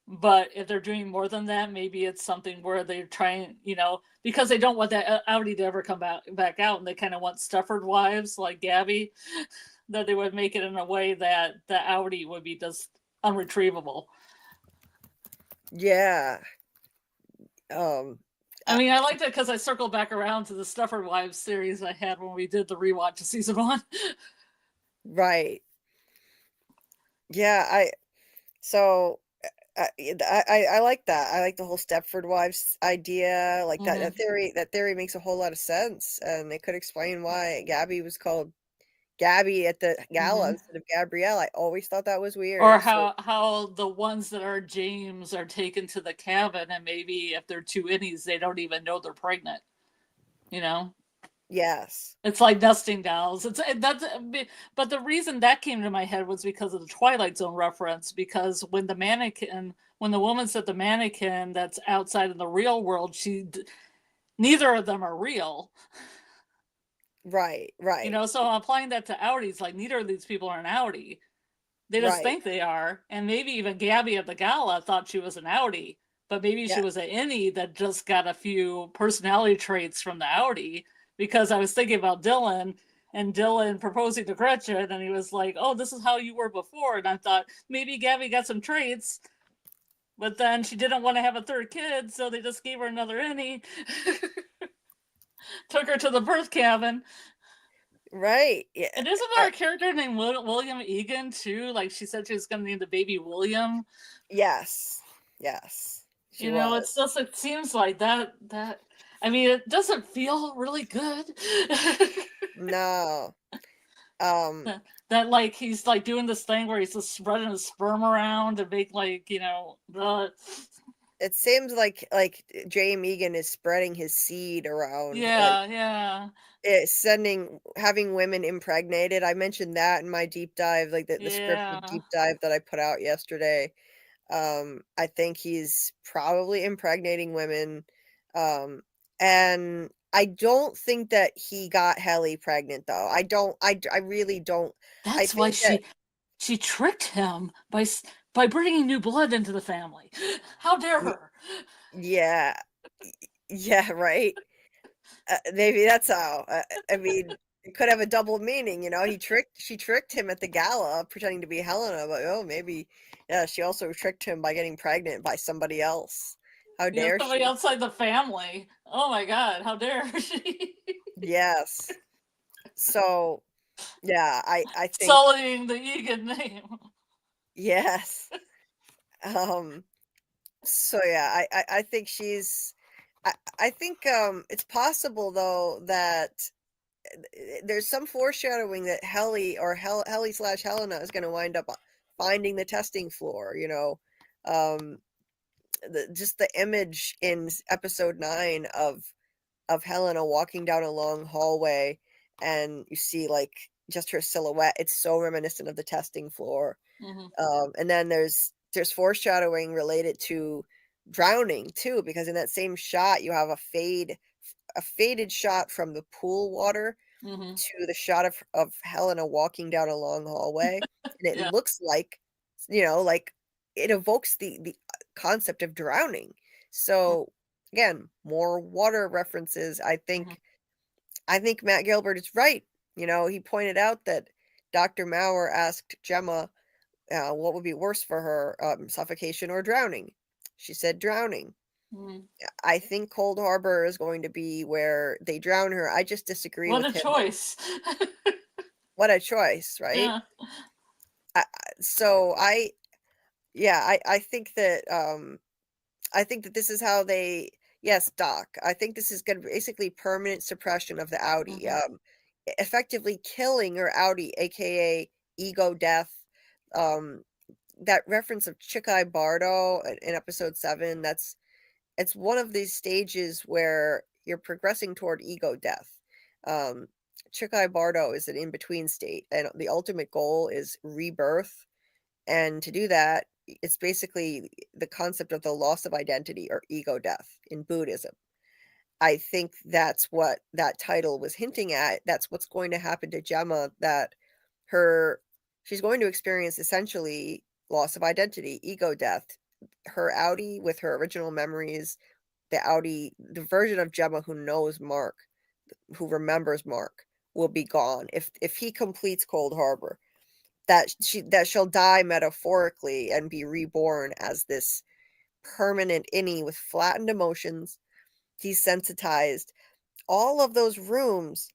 But if they're doing more than that, maybe it's something where they're trying, you know, because they don't want that outie to ever come back out, and they kind of want Stefford wives like Gabby, that they would make it in a way that the outie would be just unretrievable. Yeah. I mean, I liked it because I circled back around to the Stefford Wives series I had when we did the rewatch of season 1. Right. Yeah, I like that. I like the whole Stepford Wives idea. Like that theory makes a whole lot of sense, and it could explain why Gabby was called Gabby at the gala instead of Gabrielle. I always thought that was weird. Or how the ones that are James are taken to the cabin, and maybe if they're two innies, they don't even know they're pregnant. You know? Yes. It's like nesting dolls. But the reason that came to my head was because of the Twilight Zone reference. Because when the woman said the mannequin that's outside in the real world, neither of them are real. Right. You know, so I'm applying that to outies. Like, neither of these people are an outie. They just think they are. And maybe even Gabby at the gala thought she was an outie, but maybe she was an innie that just got a few personality traits from the outie. Because I was thinking about Dylan, and Dylan proposing to Gretchen, and he was like, oh, this is how you were before. And I thought, maybe Gabby got some traits, but then she didn't want to have a third kid, so they just gave her another innie. Took her to the birth cabin. Right. Yeah. And isn't there a character named William Egan too? Like, she said she was going to name the baby William. Yes. You know, it's just, it seems like that. I mean, it doesn't feel really good. No. That like he's like doing this thing where he's just spreading his sperm around to make, like, you know, it seems like Jay Megan is spreading his seed around. Yeah. It's having women impregnated. I mentioned that in my deep dive, like the scripted deep dive that I put out yesterday. I think he's probably impregnating women. And I don't think that he got Helly pregnant, though. I really don't. That's why she tricked him by bringing new blood into the family. How dare her? Yeah, right. Maybe that's how. I mean, it could have a double meaning, you know. She tricked him at the gala, pretending to be Helena, but maybe, she also tricked him by getting pregnant by somebody else. How dare somebody she? outside the family. Oh my God, how dare she? Yes. So yeah, I think Sullying the Egan name. yes. So yeah, I think she's I think it's possible though that there's some foreshadowing that Helly / Helena is going to wind up finding the testing floor, you know. Just the image in episode 9 of Helena walking down a long hallway and you see like just her silhouette. It's so reminiscent of the testing floor. And then there's foreshadowing related to drowning too, because in that same shot you have a faded shot from the pool water to the shot of Helena walking down a long hallway, and it Yeah. looks like, you know, like it evokes the concept of drowning. So again, more water references. I think Matt Gilbert is right. You know, he pointed out that Dr. Maurer asked Gemma what would be worse for her, suffocation or drowning. She said drowning. I think Cold Harbor is going to be where they drown her. I just disagree What with a him. choice. What a choice, right? Yeah. So I think that this is how they, yes, Doc. I think this is going to basically permanent suppression of the Audi, effectively killing her Audi, aka ego death. That reference of Chikai Bardo in episode 7, it's one of these stages where you're progressing toward ego death. Chikai Bardo is an in-between state, and the ultimate goal is rebirth. And to do that, it's basically the concept of the loss of identity or ego death in Buddhism. I think that's what that title was hinting at. That's what's going to happen to Gemma, that she's going to experience essentially loss of identity, ego death. Her Audi with her original memories, the version of Gemma who knows Mark, who remembers Mark, will be gone if he completes Cold Harbor. That she'll die metaphorically and be reborn as this permanent innie with flattened emotions, desensitized. All of those rooms,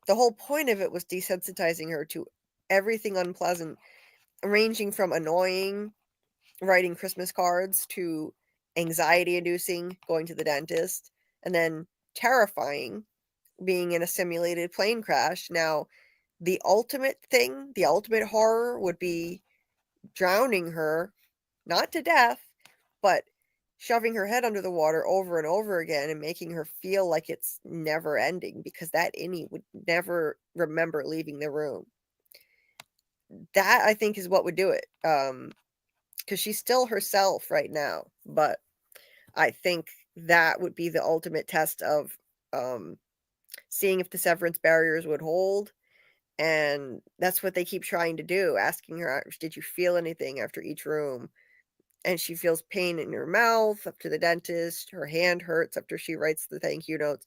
the whole point of it was desensitizing her to everything unpleasant, ranging from annoying writing Christmas cards to anxiety inducing going to the dentist, and then terrifying being in a simulated plane crash. Now, the ultimate horror would be drowning her, not to death, but shoving her head under the water over and over again and making her feel like it's never ending, because that innie would never remember leaving the room. That, I think, is what would do it. Because she's still herself right now, but I think that would be the ultimate test of seeing if the severance barriers would hold. And that's what they keep trying to do, asking her, did you feel anything after each room? And she feels pain in her mouth up to the dentist. Her hand hurts after she writes the thank you notes.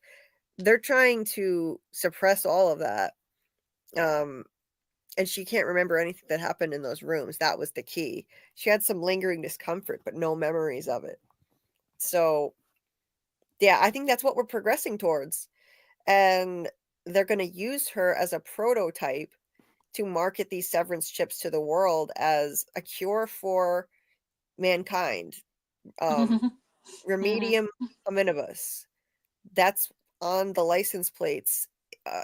They're trying to suppress all of that. And she can't remember anything that happened in those rooms. That was the key. She had some lingering discomfort, but no memories of it. So, yeah, I think that's what we're progressing towards. And they're going to use her as a prototype to market these severance chips to the world as a cure for mankind. Remedium hominibus. That's on the license plates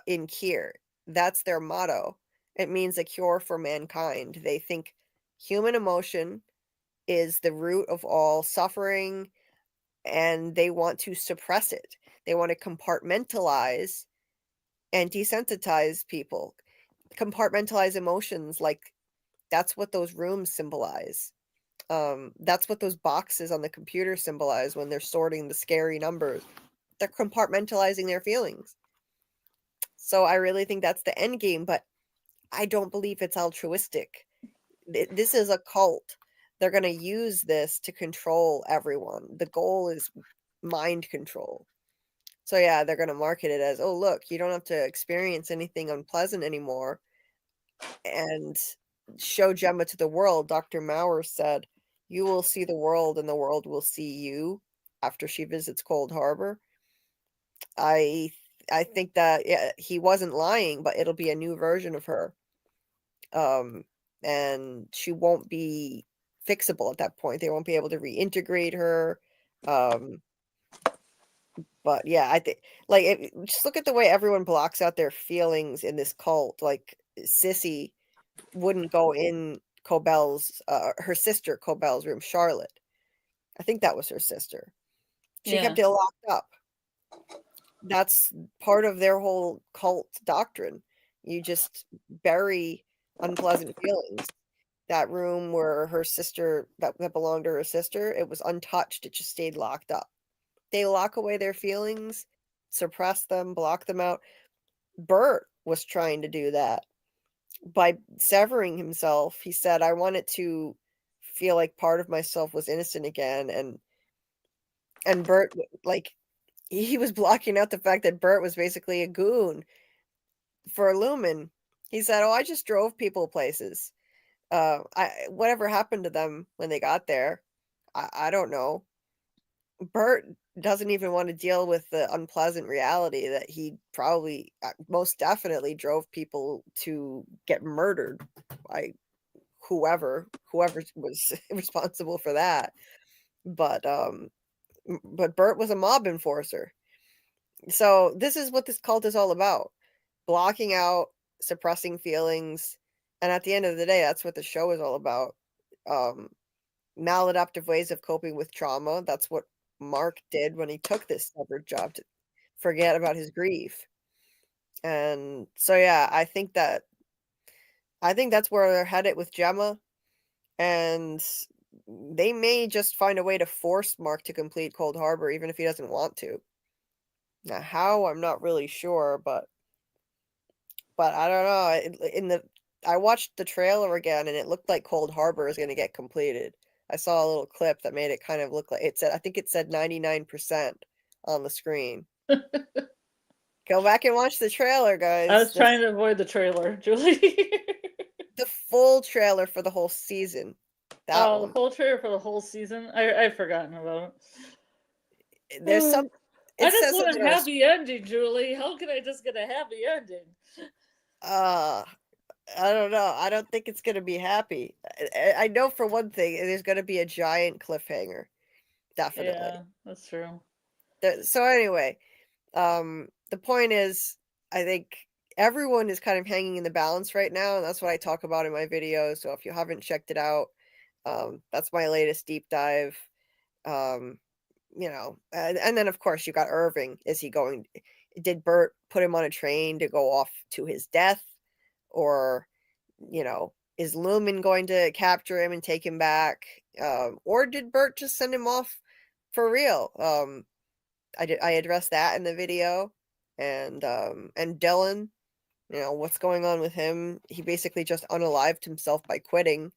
in Kier. That's their motto. It means a cure for mankind. They think human emotion is the root of all suffering, and they want to suppress it. They want to compartmentalize and desensitize people, compartmentalize emotions. Like, that's what those rooms symbolize. That's what those boxes on the computer symbolize when they're sorting the scary numbers. They're compartmentalizing their feelings. So I really think that's the end game, but I don't believe it's altruistic. This is a cult. They're going to use this to control everyone. The goal is mind control. So yeah, they're going to market it as, oh, look, you don't have to experience anything unpleasant anymore, and show Gemma to the world. Dr. Maurer said, you will see the world and the world will see you. after she visits Cold Harbor. I think that he wasn't lying, but it'll be a new version of her. And she won't be fixable at that point. They won't be able to reintegrate her. But yeah, I think like just look at the way everyone blocks out their feelings in this cult. Like Sissy wouldn't go in Cobell's her sister Cobell's room, Charlotte. I think that was her sister. She kept it locked up. That's part of their whole cult doctrine. You just bury unpleasant feelings. That room where her sister that belonged to her sister, it was untouched. It just stayed locked up. They lock away their feelings, suppress them, block them out. Bert was trying to do that by severing himself. He said, I wanted to feel like part of myself was innocent again. And Bert, like, he was blocking out the fact that Bert was basically a goon for Lumen. He said, oh, I just drove people places. Whatever happened to them when they got there, I don't know. Bert doesn't even want to deal with the unpleasant reality that he probably most definitely drove people to get murdered by whoever was responsible for that. But Bert was a mob enforcer. So this is what this cult is all about. Blocking out, suppressing feelings, and at the end of the day, that's what the show is all about. Maladaptive ways of coping with trauma. That's what Mark did when he took this severed job, to forget about his grief. And so yeah, I think that's where they're headed with Gemma, and they may just find a way to force Mark to complete Cold Harbor even if he doesn't want to. Now how, I'm not really sure, but I don't know. I watched the trailer again and it looked like Cold Harbor is going to get completed. I saw a little clip that made it kind of look like I think it said 99% on the screen. Go back and watch the trailer, guys. I was trying to avoid the trailer, Julie. The full trailer for the whole season. That one. The full trailer for the whole season? I've forgotten about it. There's some. I just want a happy ending, Julie. How can I just get a happy ending? I don't know. I don't think it's going to be happy. I know for one thing, there's going to be a giant cliffhanger. Definitely. Yeah, that's true. So anyway, the point is, I think everyone is kind of hanging in the balance right now, and that's what I talk about in my videos. So if you haven't checked it out, that's my latest deep dive. You know, and then of course you got Irving. Did Bert put him on a train to go off to his death? Or, you know, is Lumen going to capture him and take him back? Or did Bert just send him off for real? I addressed that in the video. And Dylan, you know, what's going on with him? He basically just unalived himself by quitting.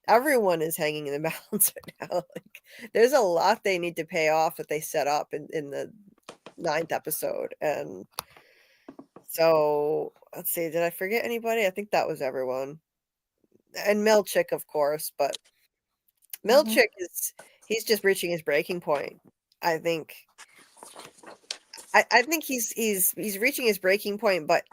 Everyone is hanging in the balance right now. Like, there's a lot they need to pay off that they set up in the 9th episode. And so let's see, did I forget anybody? I think that was everyone. And Milchick, of course, but Milchick he's just reaching his breaking point. I think he's reaching his breaking point, but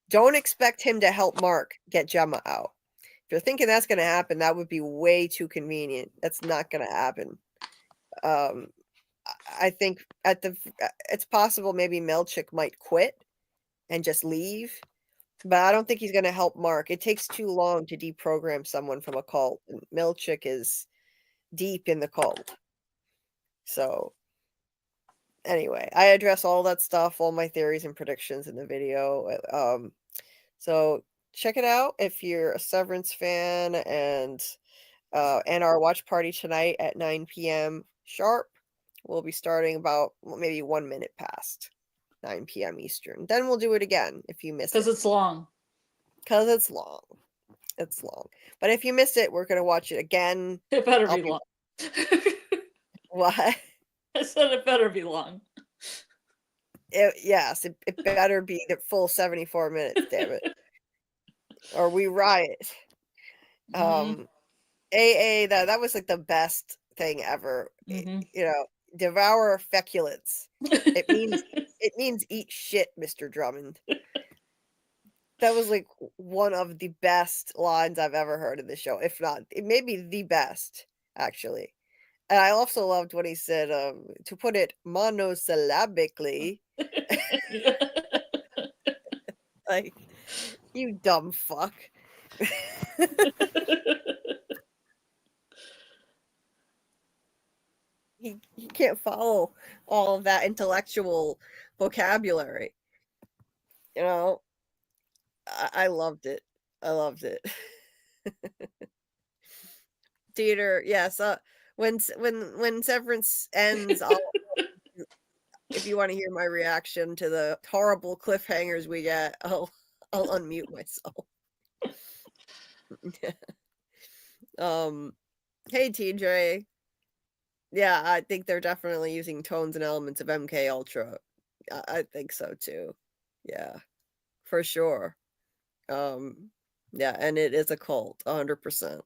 don't expect him to help Mark get Gemma out. If you're thinking that's going to happen, that would be way too convenient. That's not going to happen. I think it's possible maybe Milchick might quit and just leave, but I don't think he's going to help Mark. It takes too long to deprogram someone from a cult. And Milchick is deep in the cult. So anyway, I address all that stuff, all my theories and predictions in the video. So check it out if you're a Severance fan, and our watch party tonight at 9 p.m. sharp. We'll be starting about maybe 1 minute past 9 p.m. Eastern. Then we'll do it again if you miss it. Because it's long. Because it's long. It's long. But if you miss it, we're going to watch it again. It better be long. What? I said it better be long. Yes, it better be the full 74 minutes, damn it. Or we riot. AA, that was like the best thing ever. You know, devour feculence. It means eat shit, Mr. Drummond. That was like one of the best lines I've ever heard in the show, if not, it may be the best, actually. And I also loved when he said, to put it monosyllabically, like, you dumb fuck. He can't follow all of that intellectual vocabulary. You know, I loved it. I loved it. Theater, yes. When Severance ends, if you want to hear my reaction to the horrible cliffhangers we get, I'll unmute myself. Hey TJ. Yeah, I think they're definitely using tones and elements of MK Ultra. I think so too. Yeah, for sure. Yeah, and it is a cult, 100%.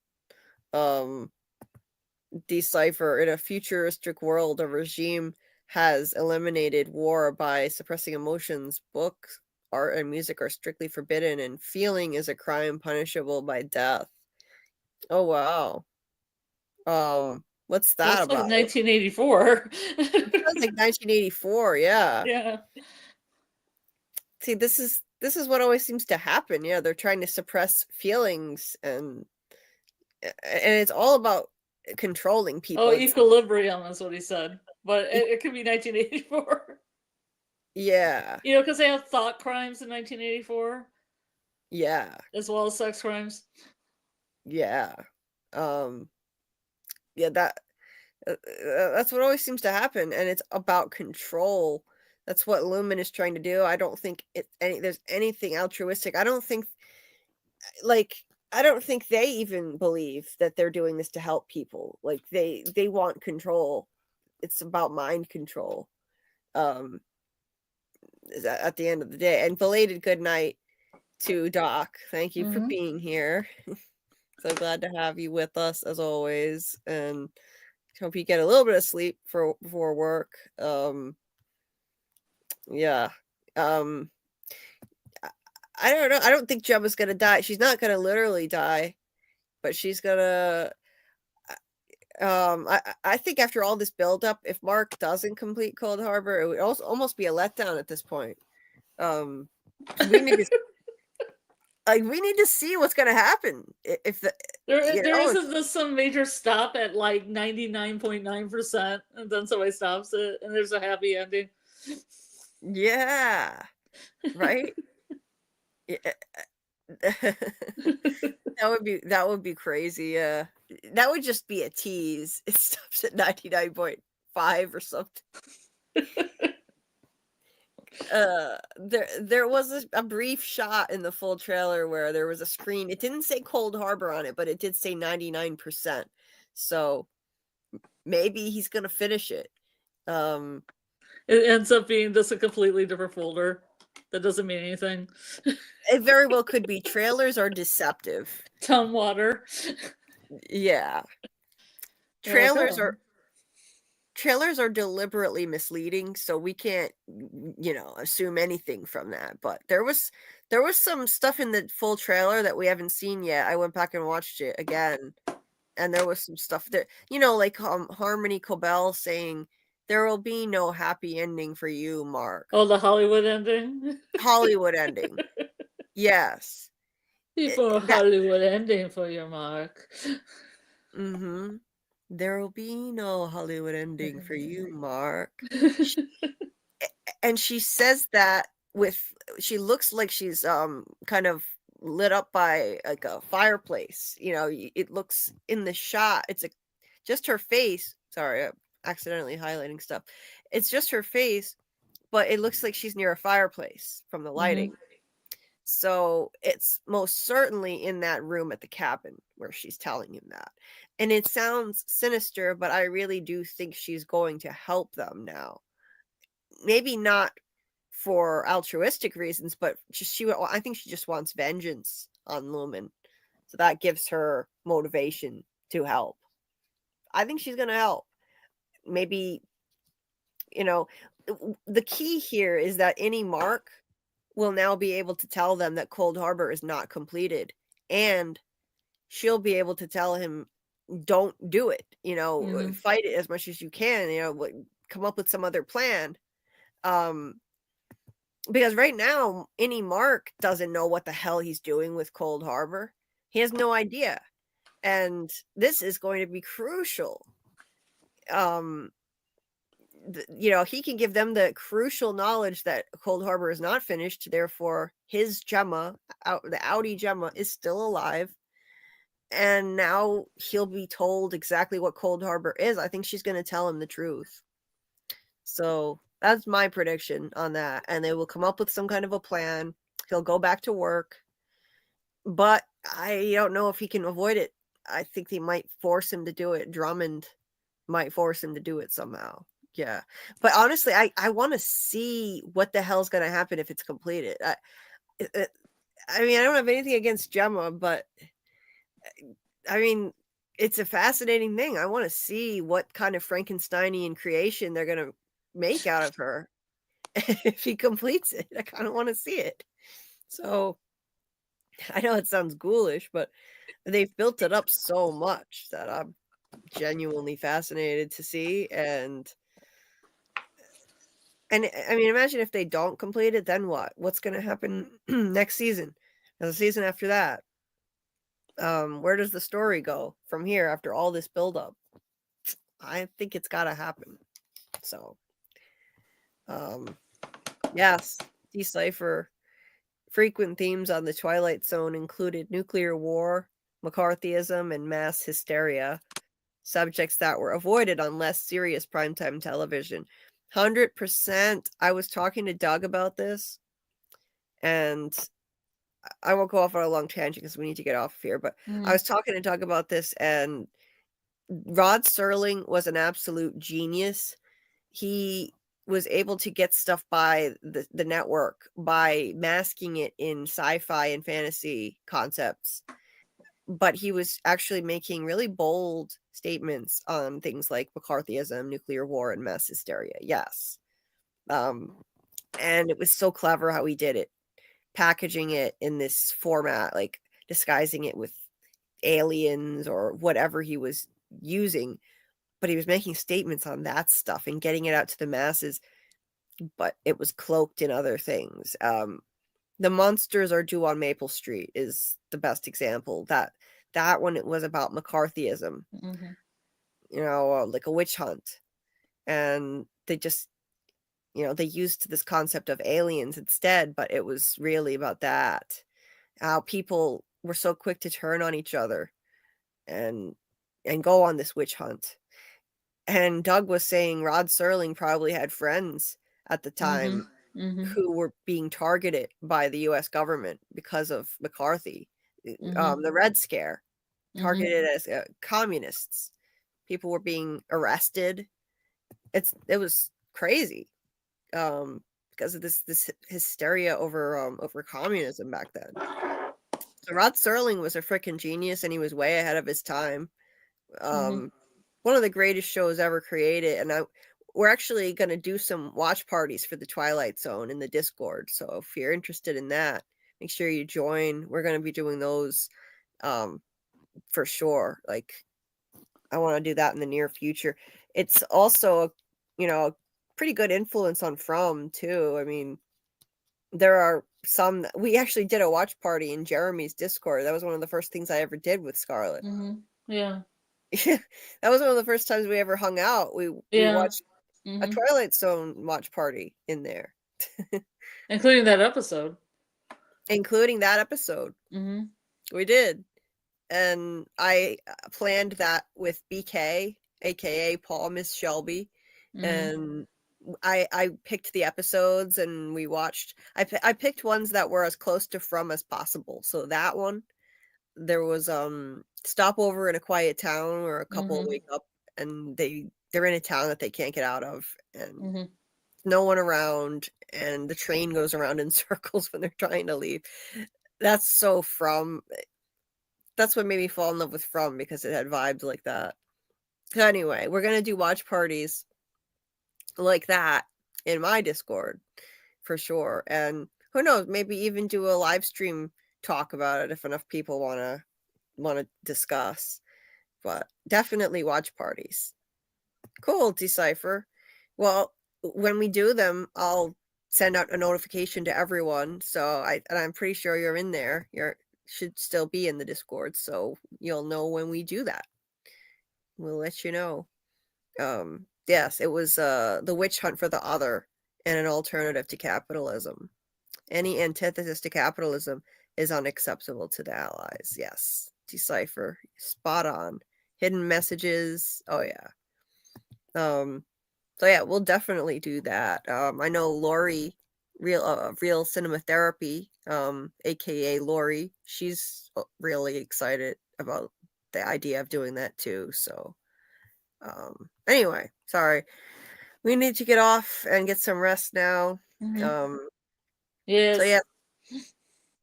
Decipher, in a futuristic world, a regime has eliminated war by suppressing emotions. Books, art, and music are strictly forbidden, and feeling is a crime punishable by death. Oh wow. What's that That's about? like 1984. It sounds like 1984, yeah. Yeah. See, this is what always seems to happen. Yeah, they're trying to suppress feelings, and it's all about controlling people. Oh, equilibrium is what he said, but it could be 1984. Yeah. You know, because they have thought crimes in 1984. Yeah. As well as sex crimes. Yeah. Yeah, that's what always seems to happen, and it's about control. That's what Lumen is trying to do. I don't think there's anything altruistic. I don't think they even believe that they're doing this to help people. Like they want control. It's about mind control. At the end of the day. And belated good night to Doc. Thank you for being here. So glad to have you with us as always, and hope you get a little bit of sleep before work. Yeah. I don't know. I don't think Gemma's gonna die. She's not gonna literally die, but she's gonna. I think after all this buildup, if Mark doesn't complete Cold Harbor, it would also almost be a letdown at this point. We need to, we need to see what's gonna happen. If there isn't some major stop at like 99.9%, and then somebody stops it, and there's a happy ending. Yeah. Right. Yeah. that would be crazy. That would just be a tease. It stops at 99.5 or something. There was a brief shot in the full trailer where there was a screen. It didn't say Cold Harbor on it, but it did say 99%. So maybe he's gonna finish it. It ends up being just a completely different folder that doesn't mean anything. It very well could be. Trailers are deceptive. Tum water. Yeah. Trailers are deliberately misleading, so we can't, assume anything from that. But there was some stuff in the full trailer that we haven't seen yet. I went back and watched it again, and there was some stuff there, like Harmony Cobell saying, "There will be no happy ending for you, Mark." Oh, the Hollywood ending? Hollywood ending. Yes. People Hollywood ending for you, Mark. Mm-hmm. There will be no Hollywood ending for you, Mark. And she says that she looks like she's kind of lit up by like a fireplace. It looks in the shot. It's just her face. Sorry, I'm accidentally highlighting stuff. It's just her face, but it looks like she's near a fireplace from the lighting. So it's most certainly in that room at the cabin where she's telling him that. And it sounds sinister, but I really do think she's going to help them now. Maybe not for altruistic reasons, but I think she just wants vengeance on Lumen. So that gives her motivation to help. I think she's going to help. Maybe you know, the key here is that any Mark will now be able to tell them that Cold Harbor is not completed, and she'll be able to tell him, don't do it, fight it as much as you can, come up with some other plan. Because right now, any Mark doesn't know what the hell he's doing with Cold Harbor. He has no idea. And this is going to be crucial. He can give them the crucial knowledge that Cold Harbor is not finished. Therefore, his Gemma, the Audi Gemma, is still alive. And now he'll be told exactly what Cold Harbor is. I think she's going to tell him the truth. So that's my prediction on that. And they will come up with some kind of a plan. He'll go back to work. But I don't know if he can avoid it. I think they might force him to do it. Drummond might force him to do it somehow. Yeah. But honestly, I want to see what the hell's going to happen if it's completed. I don't have anything against Gemma, but it's a fascinating thing. I want to see what kind of Frankensteinian creation they're going to make out of her if he completes it. I kind of want to see it. So I know it sounds ghoulish, but they've built it up so much that I'm genuinely fascinated to see. And imagine if they don't complete it, then what? What's going to happen next season? And the season after that? Where does the story go from here after all this buildup? I think it's got to happen. So, yes, Decipher. Frequent themes on the Twilight Zone included nuclear war, McCarthyism, and mass hysteria, subjects that were avoided on less serious primetime television. 100%. I was talking to Doug about this, and I won't go off on a long tangent because we need to get off of here, but I was talking to Doug about this, and Rod Serling was an absolute genius. He was able to get stuff by the network by masking it in sci-fi and fantasy concepts, but he was actually making really bold statements on things like McCarthyism, nuclear war, and mass hysteria. Yes. And it was so clever how he did it, packaging it in this format, like disguising it with aliens or whatever he was using, but he was making statements on that stuff and getting it out to the masses, but it was cloaked in other things. The Monsters Are Due on Maple Street is the best example. That one, it was about McCarthyism, like a witch hunt, and they just they used this concept of aliens instead, but it was really about that, how people were so quick to turn on each other and go on this witch hunt. And Doug was saying Rod Serling probably had friends at the time who were being targeted by the U.S. government because of McCarthy, the Red Scare, targeted as communists. People were being arrested. It was crazy because of this hysteria over communism back then. So Rod Serling was a freaking genius, and he was way ahead of his time. One of the greatest shows ever created, and we're actually going to do some watch parties for the Twilight Zone in the Discord. So if you're interested in that, make sure you join. We're going to be doing those for sure. Like, I want to do that in the near future. It's also, a pretty good influence on From too. There are some. We actually did a watch party in Jeremy's Discord. That was one of the first things I ever did with Scarlet. Yeah. That was one of the first times we ever hung out. We watched a Twilight Zone watch party in there. Including that episode. We did. And I planned that with BK, aka Paul Miss Shelby. And I picked the episodes, and we watched. I picked ones that were as close to From as possible. So that one, there was Stopover in a Quiet Town, where a couple wake up and they're in a town that they can't get out of, and no one around, and the train goes around in circles when they're trying to leave. That's so From. That's what made me fall in love with From, because it had vibes like that. So anyway, we're gonna do watch parties like that in my Discord for sure. And who knows, maybe even do a live stream talk about it if enough people want to discuss. But definitely watch parties. Cool, Decipher. Well, when we do them, I'll send out a notification to everyone. So I'm pretty sure you're in there. You should still be in the Discord, so you'll know when we do that. We'll let you know. Yes, it was the witch hunt for the other and an alternative to capitalism. Any antithesis to capitalism is unacceptable to the Allies. Yes, Decipher, spot on. Hidden messages. Oh yeah. So yeah, we'll definitely do that. I know Lori, real cinema therapy, aka Lori, she's really excited about the idea of doing that too. So anyway, sorry, we need to get off and get some rest now. Yes.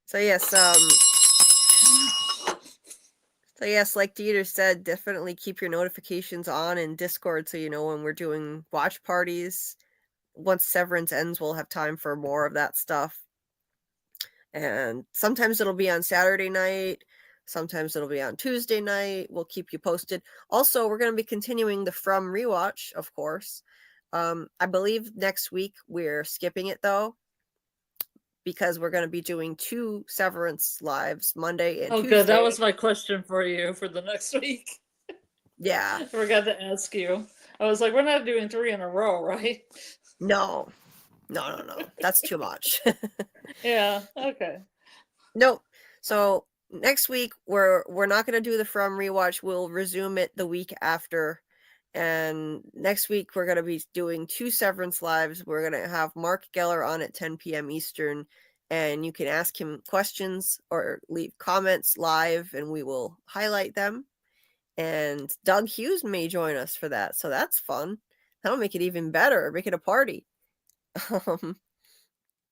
So yes, like Dieter said, definitely keep your notifications on in Discord so you know when we're doing watch parties. Once Severance ends, we'll have time for more of that stuff. And sometimes it'll be on Saturday night. Sometimes it'll be on Tuesday night. We'll keep you posted. Also, we're going to be continuing the From Rewatch, of course. I believe next week we're skipping it, though, because we're going to be doing 2 Severance lives, Monday and Tuesday. Good. That was my question for you for the next week. Yeah. I forgot to ask you. I was like, we're not doing 3 in a row, right? No. That's too much. Yeah. Okay. Nope. So next week we're not going to do the From Rewatch. We'll resume it the week after. And next week we're going to be doing 2 Severance lives. We're going to have Mark Geller on at 10 p.m. Eastern, and you can ask him questions or leave comments live, and we will highlight them. And Doug Hughes may join us for that, so that's fun. That'll make it even better. Make it a party.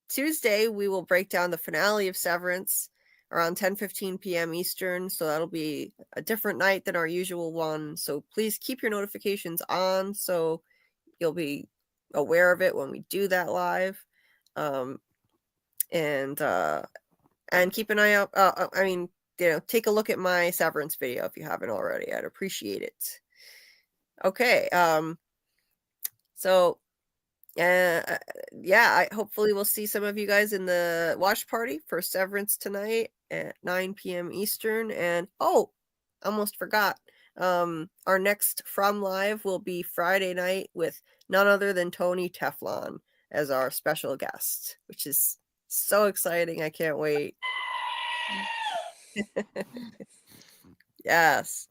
Tuesday we will break down the finale of Severance around 10:15 p.m. Eastern, so that'll be a different night than our usual one. So please keep your notifications on so you'll be aware of it when we do that live. And keep an eye out. Take a look at my Severance video if you haven't already. I'd appreciate it. Okay. So hopefully we'll see some of you guys in the watch party for Severance tonight at 9 p.m. Eastern. And almost forgot. Our next From Live will be Friday night with none other than Tony Teflon as our special guest, which is so exciting. I can't wait. Yes.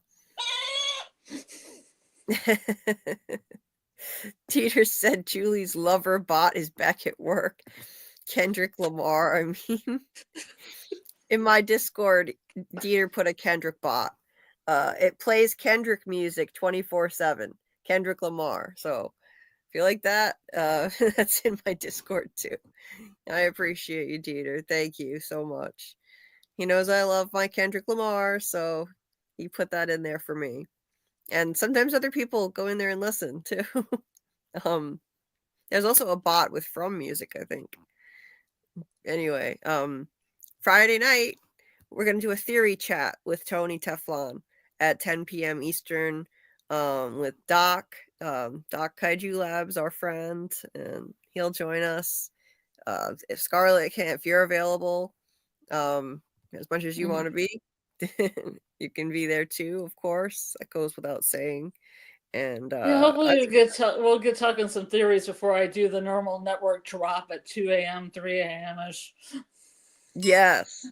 Dieter said Julie's lover bot is back at work. Kendrick Lamar. I mean, in my Discord, Dieter put a Kendrick bot. It plays Kendrick music 24/7. Kendrick Lamar. So if you like that, that's in my Discord too. I appreciate you, Dieter. Thank you so much. He knows I love my Kendrick Lamar, so he put that in there for me. And sometimes other people go in there and listen too. There's also a bot with From Music, I think. Anyway, Friday night, we're going to do a theory chat with Tony Teflon at 10 p.m. Eastern with Doc. Doc Kaiju Labs, our friend, and he'll join us. If Scarlet can't, if you're available, as much as you want to be, you can be there too, of course. That goes without saying. And hopefully we'll get talking some theories before I do the normal network drop at 2 a.m., 3 a.m.-ish. Yes.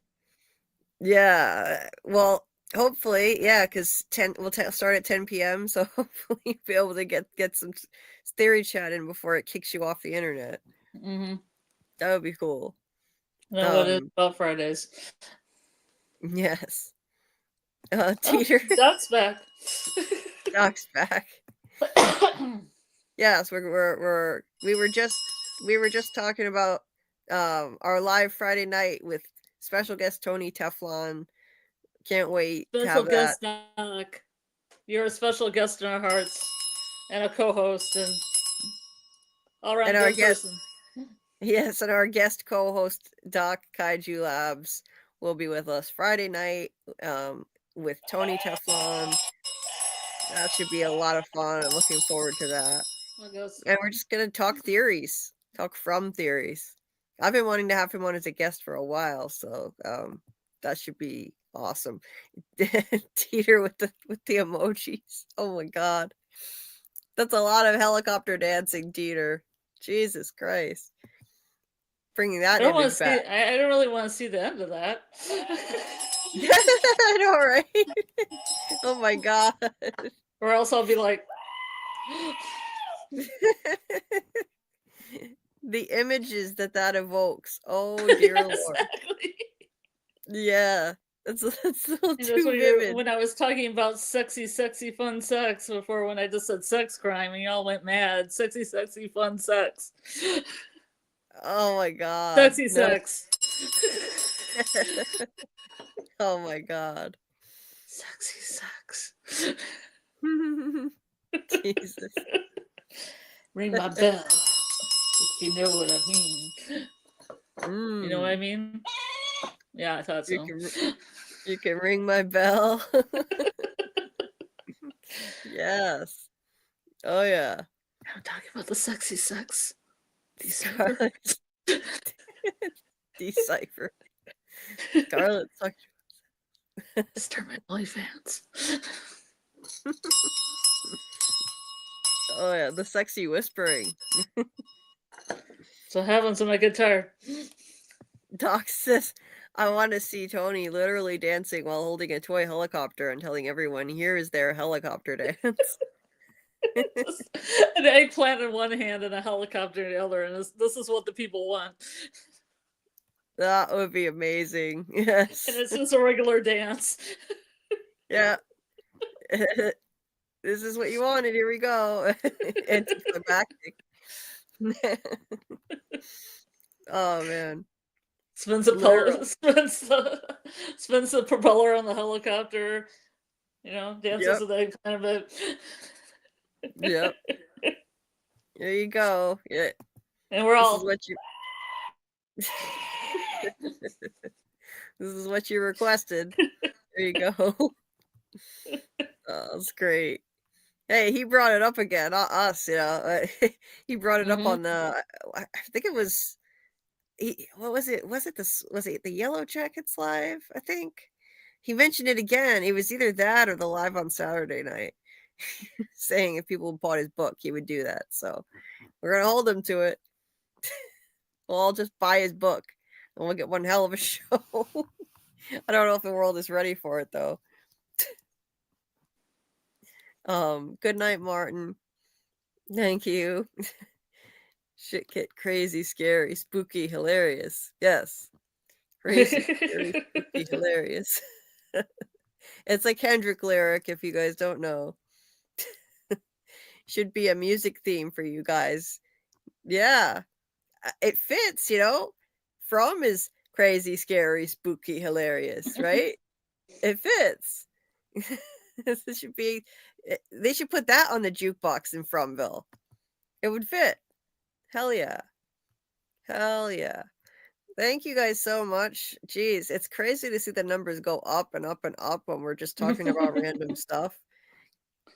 Yeah. Well, hopefully, yeah, because we'll start at 10 p.m. So hopefully you'll be able to get some theory chat in before it kicks you off the internet. Mm-hmm. That would be cool. No, what is about Fridays? Yes. Dieter. Doc's back. Doc's back. Yes, we were just talking about our live Friday night with special guest Tony Teflon. Can't wait to have guest Doc. You're a special guest in our hearts and a co-host, and All around And our good guest, person. yes, and our guest co-host Doc Kaiju Labs will be with us Friday night with Tony Teflon. That should be a lot of fun. I'm looking forward to that. I guess. And we're just gonna talk theories, talk from theories. I've been wanting to have him on as a guest for a while, so that should be awesome. Teeter with the emojis. Oh my god, that's a lot of helicopter dancing, Teeter. Jesus Christ, bringing that I don't want image to see. back. I don't really want to see the end of that. I know, right? Oh my god. Or else I'll be like, the images that evokes. Oh dear Lord. exactly. Yeah, that's a little And that's too vivid. when I was talking about sexy, fun sex before, when I just said sex crime, and y'all went mad. Sexy, fun sex. Oh my god. Sexy No. sex. Oh my god. Sexy sex. Jesus. Ring my bell, if you know what I mean. You know what I mean? Yeah, I thought so. You can ring my bell. Yes. Oh yeah. I'm talking about the sexy sex. Decipher. Decipher. Scarlet sucks. Start my OnlyFans. Oh yeah, the sexy whispering. So happens when I get tired. Doc says, I want to see Tony literally dancing while holding a toy helicopter and telling everyone, here is their helicopter dance. An eggplant in one hand and a helicopter in the other, and this is what the people want. That would be amazing. Yes. And it's just a regular dance. Yeah. This is what you wanted. Here we go. Anticlimactic. Oh man. Spins the propeller on the helicopter. You know, dances with the eggplant a bit. Yep. There you go. Yeah. And we're all. This is what you requested. There you go. Oh, that's great. Hey, he brought it up again. Not us, you know. He brought it up on the. I think it was. What was it? Was it the Yellow Jackets live? I think he mentioned it again. It was either that or the live on Saturday night, saying if people bought his book, he would do that. So we're gonna hold him to it. We'll all just buy his book, and we'll get one hell of a show. I don't know if the world is ready for it though. Good night, Martin. Thank you. Shit get crazy, scary, spooky, hilarious. Yes. Crazy, scary, spooky, hilarious. It's a Kendrick lyric, if you guys don't know. Should be a music theme for you guys. Yeah. It fits, you know. From is crazy, scary, spooky, hilarious, right? It fits. This should be. They should put that on the jukebox in Fromville. It would fit. Hell yeah. Hell yeah. Thank you guys so much. Jeez, it's crazy to see the numbers go up and up and up when we're just talking about random stuff.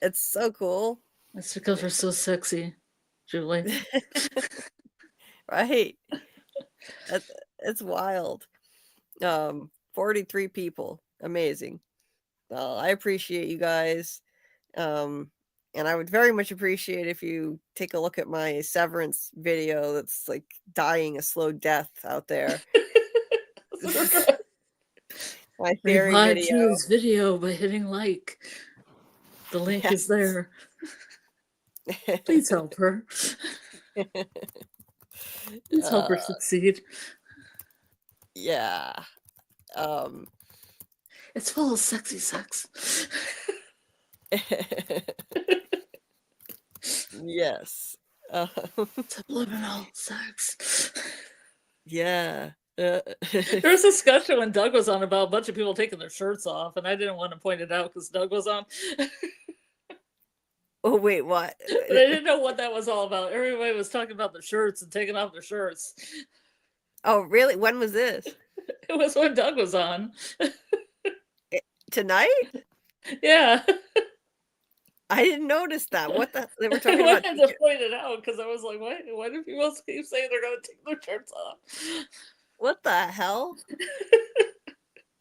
It's so cool. That's because we're so sexy, Julie. Right. It's wild. 43 people. Amazing. Well, I appreciate you guys. And I would very much appreciate if you take a look at my Severance video that's like dying a slow death out there. My theory Revive video. Julie's video by hitting like. The link is there. Please help her. Please help her succeed. Yeah. It's full of sexy sex. Yes. Subliminal sex. Yeah. There was a discussion when Doug was on about a bunch of people taking their shirts off, and I didn't want to point it out because Doug was on. Oh wait, what? But I didn't know what that was all about. Everybody was talking about the shirts and taking off their shirts. Oh really? When was this? It was when Doug was on. Tonight? Yeah. I didn't notice that. What the? They were I talking about. wanted to point it out because I was like, why do people keep saying they're going to take their shirts off? What the hell?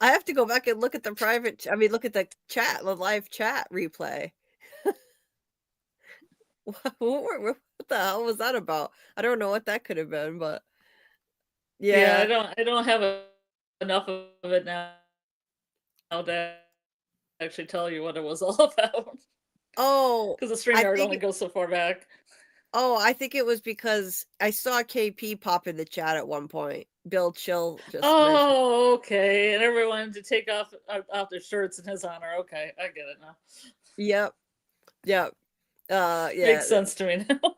I have to go back and look at the private. I mean, look at the chat, the live chat replay. What the hell was that about? I don't know what that could have been, but Yeah, yeah. I don't have enough of it now to actually tell you what it was all about. Oh, Because the I StreamYard think. only goes so far back. Oh, I think it was because I saw KP pop in the chat at one point. Bill Chill just mentioned. Oh, okay. And everyone to take off their shirts in his honor. Okay, I get it now. Yep. Yeah. Makes sense to me now.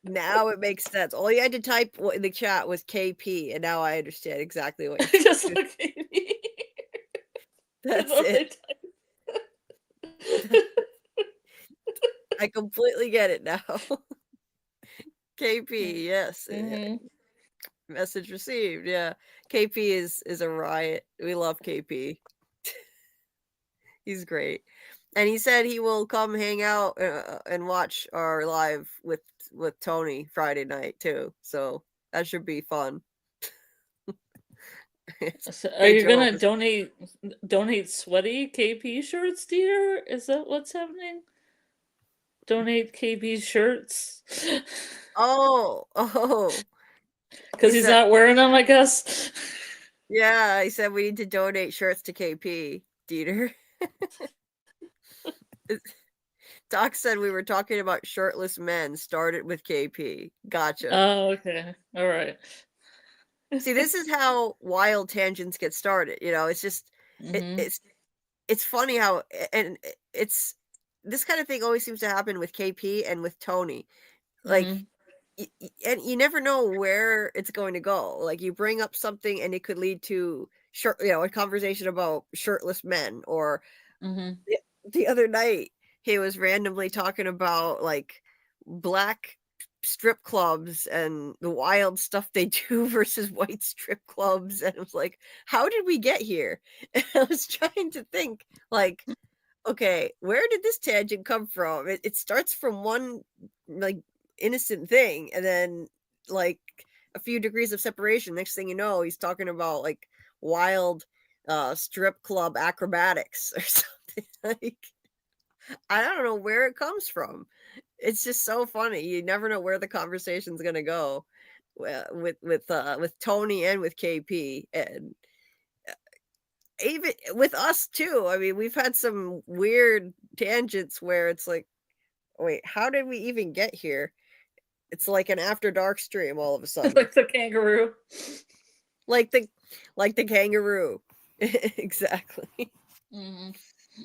Now it makes sense. All you had to type in the chat was KP, and now I understand exactly what you Just look at me. That's it. I completely get it now. KP, yes. Mhm. Message received. Yeah. KP is a riot. We love KP. He's great. And he said he will come hang out and watch our live with Tony Friday night too. So that should be fun. So are you gonna donate sweaty KP shirts, dear? Is that what's happening? Donate KP shirts. Oh. Because he's not wearing them, I guess. Yeah, he said we need to donate shirts to KP, Dieter. Doc said we were talking about shirtless men. Started with KP. Gotcha. Oh, okay. All right. See, this is how wild tangents get started. You know, it's just it's funny how, and it's this kind of thing always seems to happen with KP and with Tony. Like, and you never know where it's going to go. Like, you bring up something and it could lead to a conversation about shirtless men. Or the other night he was randomly talking about like black strip clubs and the wild stuff they do versus white strip clubs, and it was like, how did we get here? And I was trying to think, like, okay, where did this tangent come from? It starts from one like innocent thing, and then like a few degrees of separation, next thing you know, he's talking about like wild strip club acrobatics or something. Like, I don't know where it comes from. It's just so funny. You never know where the conversation's gonna go with Tony and with KP, and even with us too. I mean, we've had some weird tangents where it's like, wait, how did we even get here? It's like an after dark stream all of a sudden. Like the kangaroo. Like the kangaroo. Exactly.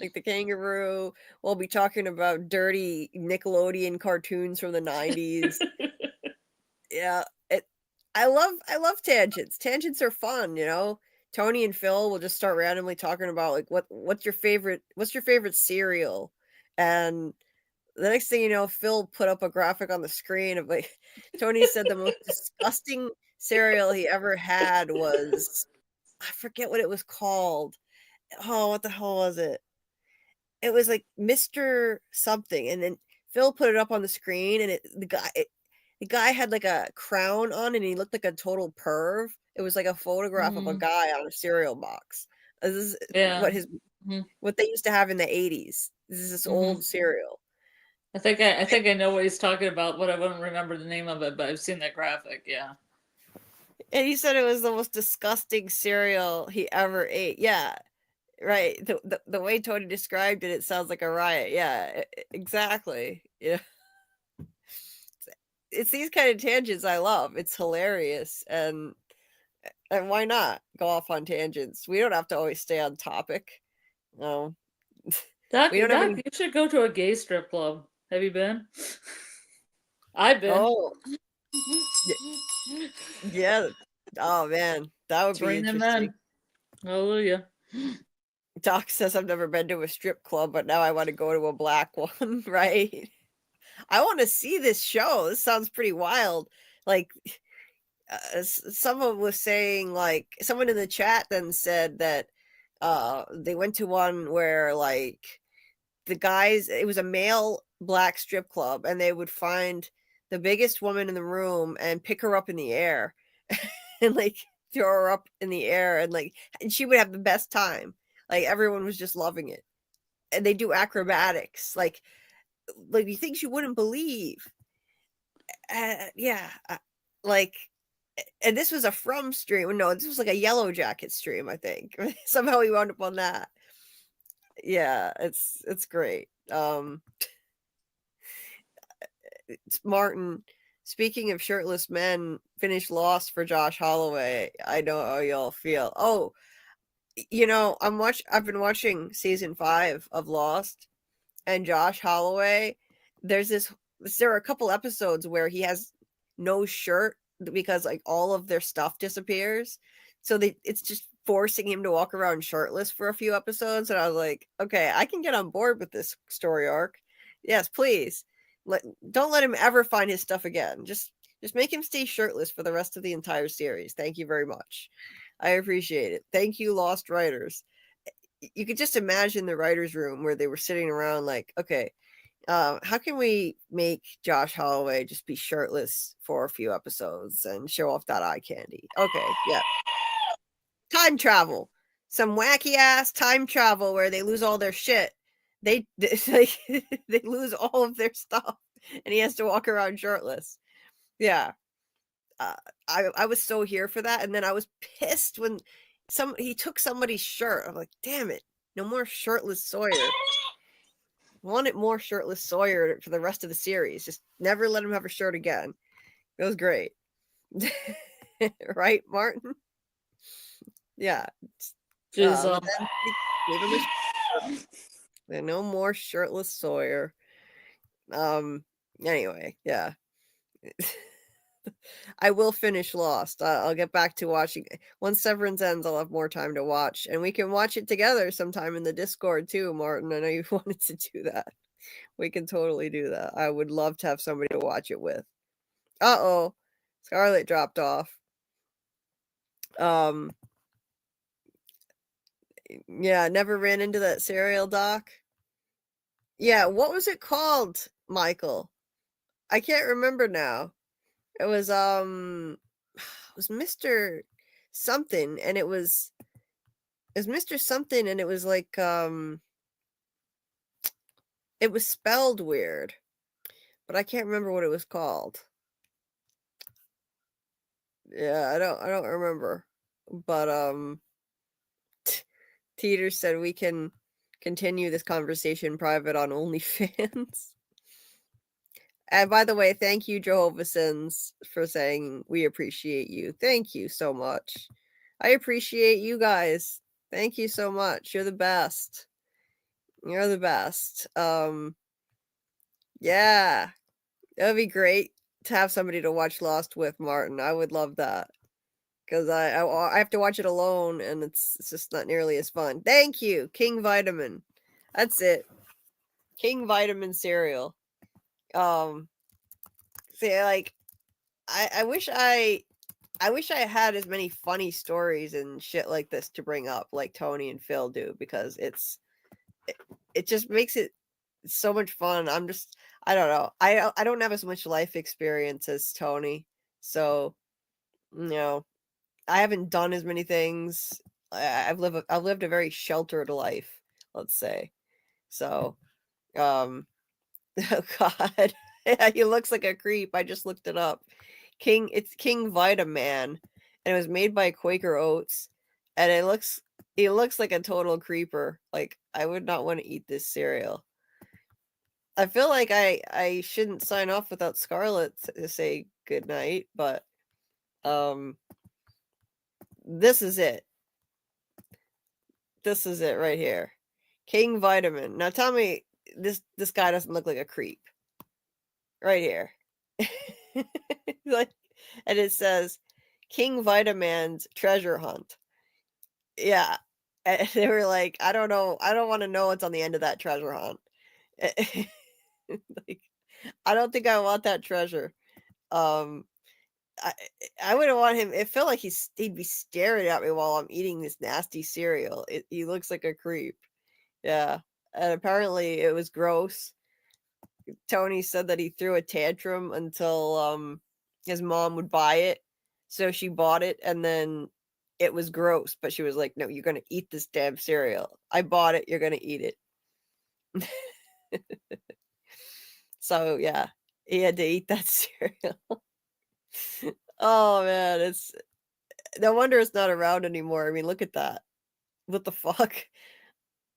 Like the kangaroo. We'll be talking about dirty Nickelodeon cartoons from the 90s. Yeah. I love tangents. Tangents are fun, you know. Tony and Phil will just start randomly talking about like what's your favorite cereal, and the next thing you know, Phil put up a graphic on the screen of like, Tony said the most disgusting cereal he ever had was, I forget what it was called. Oh, what the hell was it? It was like Mr. something, and then Phil put it up on the screen, and the guy had like a crown on, and he looked like a total perv. It was like a photograph of a guy on a cereal box. This is what they used to have in the 80s. This is this old cereal. I think I know what he's talking about, but I wouldn't remember the name of it, but I've seen that graphic, yeah. And he said it was the most disgusting cereal he ever ate. Yeah. Right. The way Tony described it, it sounds like a riot. Yeah, exactly. Yeah. It's these kind of tangents I love. It's hilarious, and why not go off on tangents? We don't have to always stay on topic. No. Doc, you should go to a gay strip club. Have you been? I've been. Oh. Yeah. Oh man, that would be interesting. Men. Hallelujah. Doc says I've never been to a strip club, but now I want to go to a black one, right? I want to see this show. This sounds pretty wild. Like someone was saying, like someone in the chat then said that they went to one where like the guys, it was a male black strip club, and they would find the biggest woman in the room and pick her up in the air and like throw her up in the air, and she would have the best time. Like everyone was just loving it. And they do acrobatics, like things you wouldn't believe. Yeah, like, and this was a From stream. No, this was like a Yellow Jacket stream, I think. Somehow we wound up on that. Yeah, it's great. It's Martin. Speaking of shirtless men, finished Lost for Josh Holloway. I know how y'all feel. Oh, I've been watching season 5 of Lost, and Josh Holloway, there are a couple episodes where he has no shirt because like all of their stuff disappears. So it's just forcing him to walk around shirtless for a few episodes. And I was like, okay, I can get on board with this story arc. Yes, please. Don't let him ever find his stuff again. Just make him stay shirtless for the rest of the entire series. Thank you very much. I appreciate it. Thank you, Lost writers. You could just imagine the writers' room where they were sitting around like, okay, how can we make Josh Holloway just be shirtless for a few episodes and show off that eye candy? Okay, yeah. Time travel. Some wacky ass time travel where they lose all their shit. They lose all of their stuff, and he has to walk around shirtless. Yeah. I was so here for that, and then I was pissed when he took somebody's shirt. I'm like, damn it, no more shirtless Sawyer. Wanted more shirtless Sawyer for the rest of the series. Just never let him have a shirt again. It was great. Right, Martin? Yeah. No more shirtless Sawyer. Anyway, yeah. I will finish Lost. I'll get back to watching. Once Severance ends, I'll have more time to watch, and we can watch it together sometime in the Discord too, Martin. I know you wanted to do that. We can totally do that. I would love to have somebody to watch it with. Uh-oh. Scarlet dropped off. Yeah, never ran into that cereal, Doc. Yeah, what was it called, Michael? I can't remember now. It was Mr. Something, and it was Mr. Something, and it was like it was spelled weird, but I can't remember what it was called. Yeah, I don't remember. But Teeter said we can continue this conversation private on OnlyFans. And by the way, thank you, Jehovah's Sins, for saying we appreciate you. Thank you so much. I appreciate you guys. Thank you so much. You're the best. You're the best. Yeah. It would be great to have somebody to watch Lost with, Martin. I would love that. Because I have to watch it alone, and it's just not nearly as fun. Thank you, King Vitamin. That's it. King Vitamin cereal. See, like, I wish I had as many funny stories and shit like this to bring up like Tony and Phil do, because it just makes it so much fun. I don't know. I don't have as much life experience as Tony, so I haven't done as many things. I've lived a very sheltered life, let's say. So, oh God, yeah, he looks like a creep. I just looked it up. It's King Vitaman, and it was made by Quaker Oats, and he looks like a total creeper. Like, I would not want to eat this cereal. I feel like I shouldn't sign off without Scarlet to say goodnight, but this is it. This is it right here. King Vitamin. Now tell me this guy doesn't look like a creep. Right here. Like, and it says King Vitaman's treasure hunt. Yeah. And they were like, I don't know. I don't want to know what's on the end of that treasure hunt. Like, I don't think I want that treasure. I wouldn't want him. It felt like he'd be staring at me while I'm eating this nasty cereal. He looks like a creep. Yeah, and apparently it was gross. Tony said that he threw a tantrum until his mom would buy it. So she bought it, and then it was gross, but she was like, "No, you're going to eat this damn cereal. I bought it, you're going to eat it." So, yeah, he had to eat that cereal. Oh man, it's no wonder it's not around anymore. I mean, look at that. What the fuck?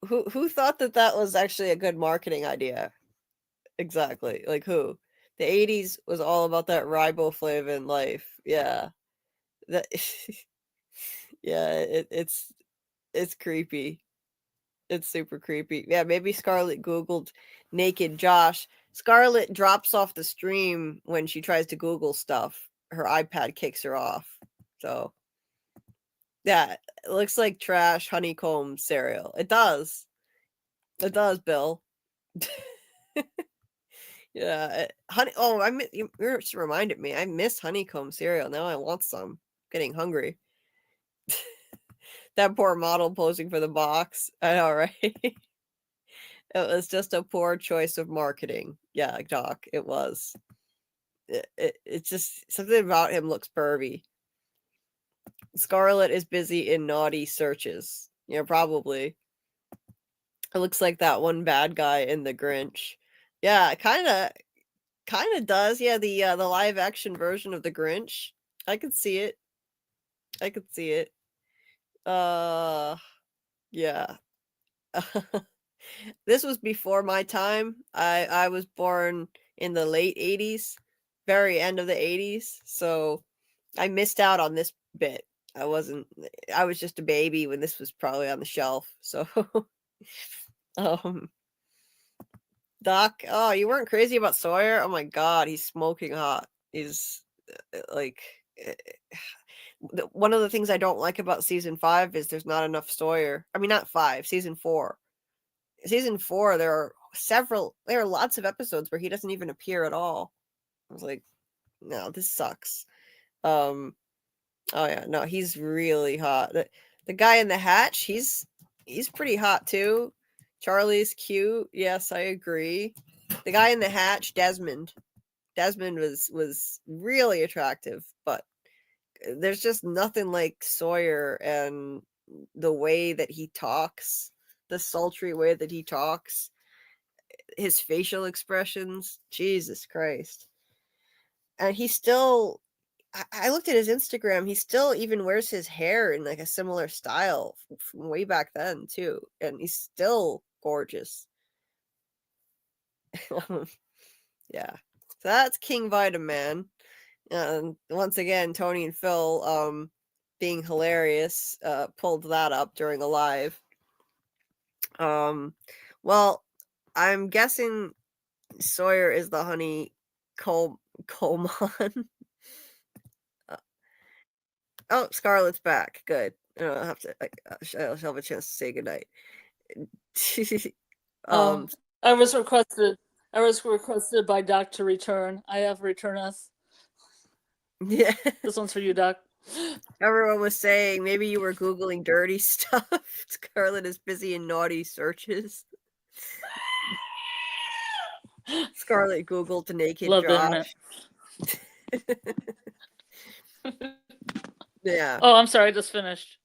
Who thought that that was actually a good marketing idea? Exactly. Like who? The 80s was all about that riboflavin life. Yeah. That yeah, it's creepy. It's super creepy. Yeah, maybe Scarlett Googled naked Josh. Scarlett drops off the stream when she tries to Google stuff. Her iPad kicks her off. So yeah, it looks like trash honeycomb cereal. It does. It does, Bill. Yeah, honey. Oh, you just reminded me. I miss honeycomb cereal. Now I want some. Getting hungry. That poor model posing for the box. I know, right? It was just a poor choice of marketing. Yeah, Doc, it was. It's just something about him looks pervy. Scarlett is busy in naughty searches. Yeah, probably. It looks like that one bad guy in The Grinch. Yeah, kind of does. Yeah, the live action version of The Grinch. I could see it. I could see it. Yeah. This was before my time. I was born in the late 80s, very end of the 80s, so I missed out on this bit. I was just a baby when this was probably on the shelf. So um Doc, oh, you weren't crazy about Sawyer? Oh my god, he's smoking hot. He's like one of the things I don't like about season 5 is there's not enough Sawyer. I mean, not 5, season 4. Season 4, there are lots of episodes where he doesn't even appear at all. I was like, no, this sucks. Oh yeah, no, he's really hot. The guy in the hatch, he's pretty hot too. Charlie's cute. Yes, I agree. The guy in the hatch, Desmond. Desmond was really attractive, but there's just nothing like Sawyer and the way that he talks, the sultry way that he talks, his facial expressions. Jesus Christ. And he still, I looked at his Instagram, he still even wears his hair in like a similar style from way back then too. And he's still gorgeous. Yeah. So that's King Vitaman. Once again, Tony and Phil being hilarious pulled that up during a live. Well, I'm guessing Sawyer is the honey Coleman. Oh, Scarlett's back. Good. I'll have to. I'll have a chance to say goodnight. I was requested by Doc to return. I have returned us. Yeah. This one's for you, Doc. Everyone was saying maybe you were Googling dirty stuff. Scarlett is busy in naughty searches. Scarlett Googled the naked Love Josh. Yeah. Oh, I'm sorry. I just finished.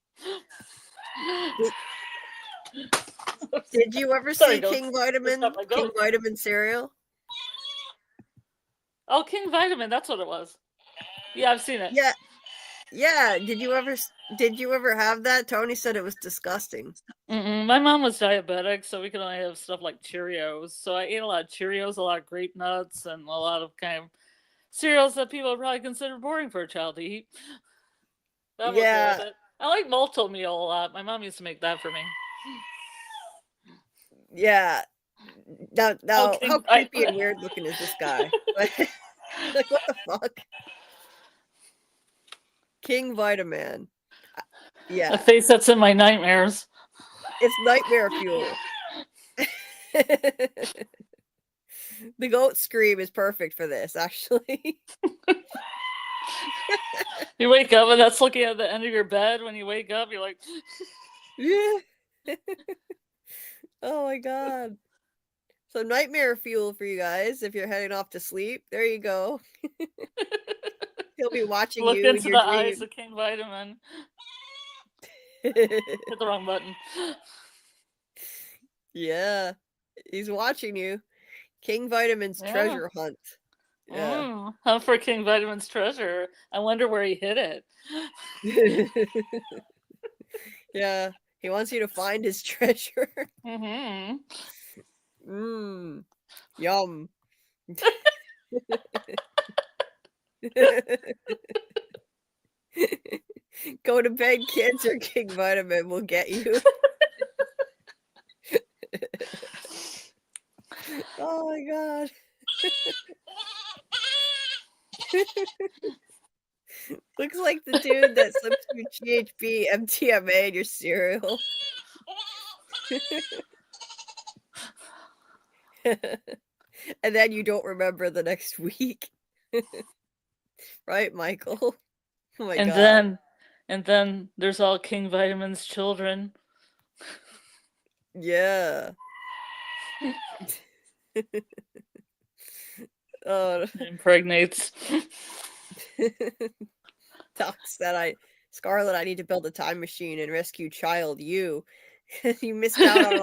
Did you ever see King Vitaman cereal? Oh, King Vitaman. That's what it was. Yeah, I've seen it. Yeah. Yeah. Did you ever have that? Tony said it was disgusting. My mom was diabetic, so we could only have stuff like Cheerios. So I ate a lot of Cheerios, a lot of grape nuts, and a lot of kind of cereals that people would probably consider boring for a child to eat. That was worth it. I like Malto Meal a lot. My mom used to make that for me. Yeah. Now, how creepy and weird looking is this guy? Like, what the fuck? King Vitaman. Yeah. A face that's in my nightmares. It's nightmare fuel. The goat scream is perfect for this, actually. You wake up and that's looking at the end of your bed. When you wake up, you're like, Yeah. Oh my god. So nightmare fuel for you guys if you're heading off to sleep. There you go. He'll be watching look you in into your the eyes dream. of King Vitamin. Hit the wrong button. Yeah. He's watching you. King Vitamin's Yeah. treasure hunt. Yeah. Hunt for King Vitamin's treasure. I wonder where he hid it. Yeah. He wants you to find his treasure. Mm-hmm. Yum. Go to bed, kids, or King Vitamin will get you. Oh my god. Looks like the dude that slips your GHB MTMA in your cereal. And then you don't remember the next week. Right, Michael? Oh my god. And then there's all King Vitamin's children. Yeah. Impregnates. Doc said, Scarlet, I need to build a time machine and rescue child you. You missed out on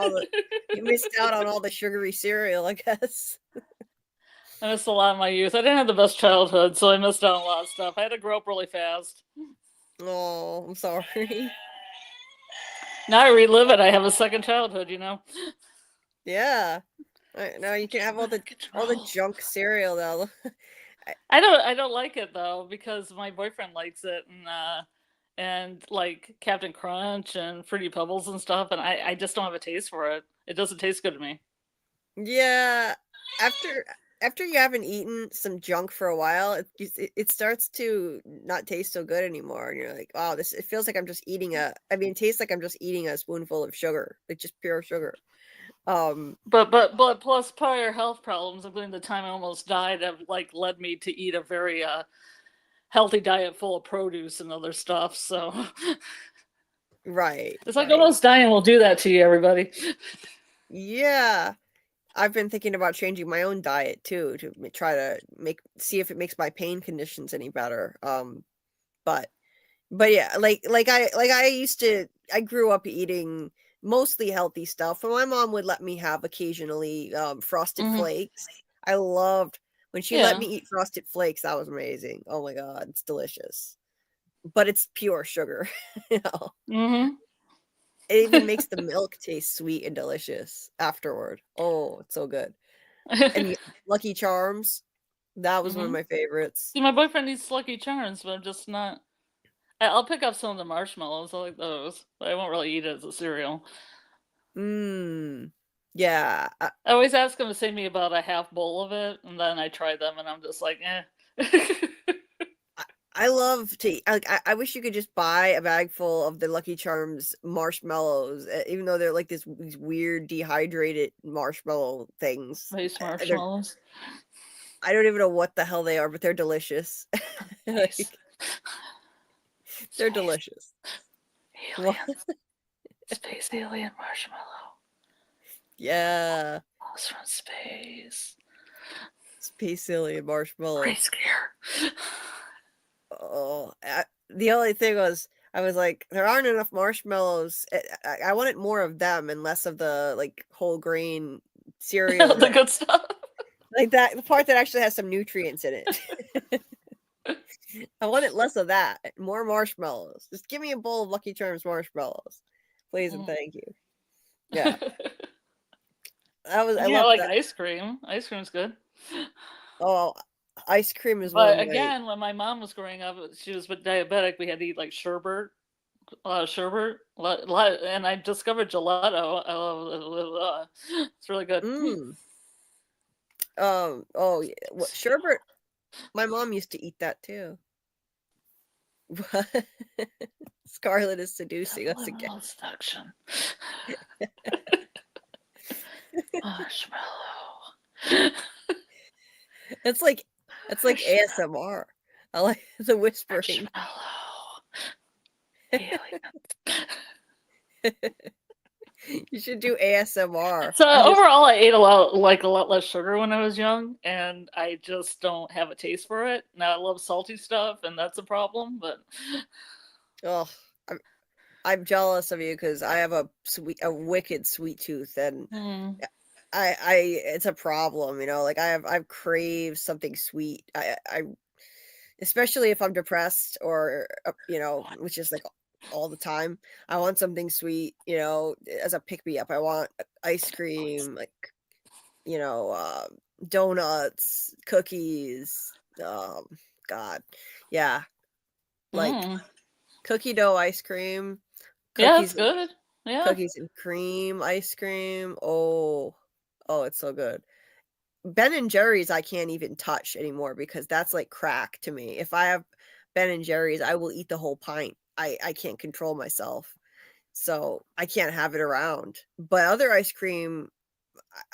all the sugary cereal, I guess. I missed a lot of my youth. I didn't have the best childhood, so I missed out on a lot of stuff. I had to grow up really fast. Oh, I'm sorry. Now I relive it. I have a second childhood, you know. Yeah. Now you can have all the junk cereal though. I don't like it though because my boyfriend likes it and like Captain Crunch and Fruity Pebbles and stuff, and I just don't have a taste for it. It doesn't taste good to me. Yeah, after you haven't eaten some junk for a while, it starts to not taste so good anymore, and you're like, wow, it feels like I'm just eating it tastes like I'm just eating a spoonful of sugar, like just pure sugar. But plus prior health problems, including the time I almost died, have like led me to eat a very healthy diet full of produce and other stuff. So right, it's like right. almost dying will do that to you, everybody. Yeah, I've been thinking about changing my own diet too to try to see if it makes my pain conditions any better. But yeah, I grew up eating mostly healthy stuff, and my mom would let me have occasionally Frosted Flakes. I loved when she let me eat Frosted Flakes. That was amazing. Oh my god, it's delicious. But it's pure sugar. You know? It even makes the milk taste sweet and delicious afterward. Oh, it's so good. And the Lucky Charms, that was one of my favorites. See, my boyfriend eats Lucky Charms, but I'm just not. I'll pick up some of the marshmallows. I like those, but I won't really eat it as a cereal. Yeah. I always ask him to save me about a half bowl of it, and then I try them, and I'm just like, eh. I love to. I wish you could just buy a bag full of the Lucky Charms marshmallows, even though they're like these weird dehydrated marshmallow things. Nice marshmallows. I don't even know what the hell they are, but they're delicious. Nice. They're delicious. Space alien marshmallow. Yeah. Lost from space. Space alien marshmallow. Great scare. Oh, the only thing was, I was like, there aren't enough marshmallows. I wanted more of them and less of the like whole grain cereal. The good stuff. Like that, the part that actually has some nutrients in it. I wanted less of that. More marshmallows. Just give me a bowl of Lucky Charms marshmallows, please and thank you. Yeah. I love that. Ice cream. Ice cream's good. Oh, ice cream is But again, when my mom was growing up, she was diabetic. We had to eat like sherbet, a lot of sherbet, and I discovered gelato. It's really good. Oh yeah. What, sherbet? My mom used to eat that too. Scarlet is seducing us again. Seduction. Marshmallow. It's like ASMR. I like the whispering. You should do ASMR. So overall, I ate a lot less sugar when I was young, and I just don't have a taste for it. Now I love salty stuff, and that's a problem. But I'm jealous of you because I have a wicked sweet tooth, and it's a problem. You know, like I've craved something sweet. I especially if I'm depressed or you know, which is like all the time. I want something sweet, you know, as a pick me up. I want ice cream, like, you know, donuts, cookies. God, yeah, like cookie dough ice cream. Yeah, it's good. Yeah, cookies and cream ice cream. Oh, it's so good. Ben and Jerry's I can't even touch anymore because that's like crack to me. If I have Ben and Jerry's, I will eat the whole pint. I can't control myself. So I can't have it around. But other ice cream,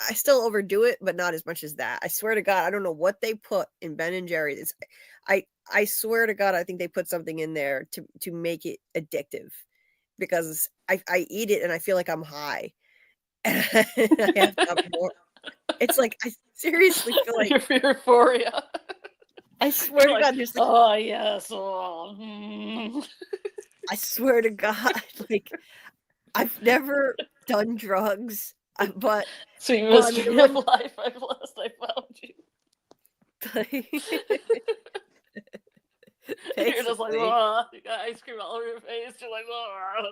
I still overdo it, but not as much as that. I swear to God, I don't know what they put in Ben and Jerry's. I swear to God, I think they put something in there to make it addictive because I eat it and I feel like I'm high. And I have to have more. It's like I seriously feel like euphoria. I swear to God, there's like, oh yes. I swear to God, like I've never done drugs, but sweet mystery of life. At last I found you. You're just like, oh, you got ice cream all over your face. You're like, oh.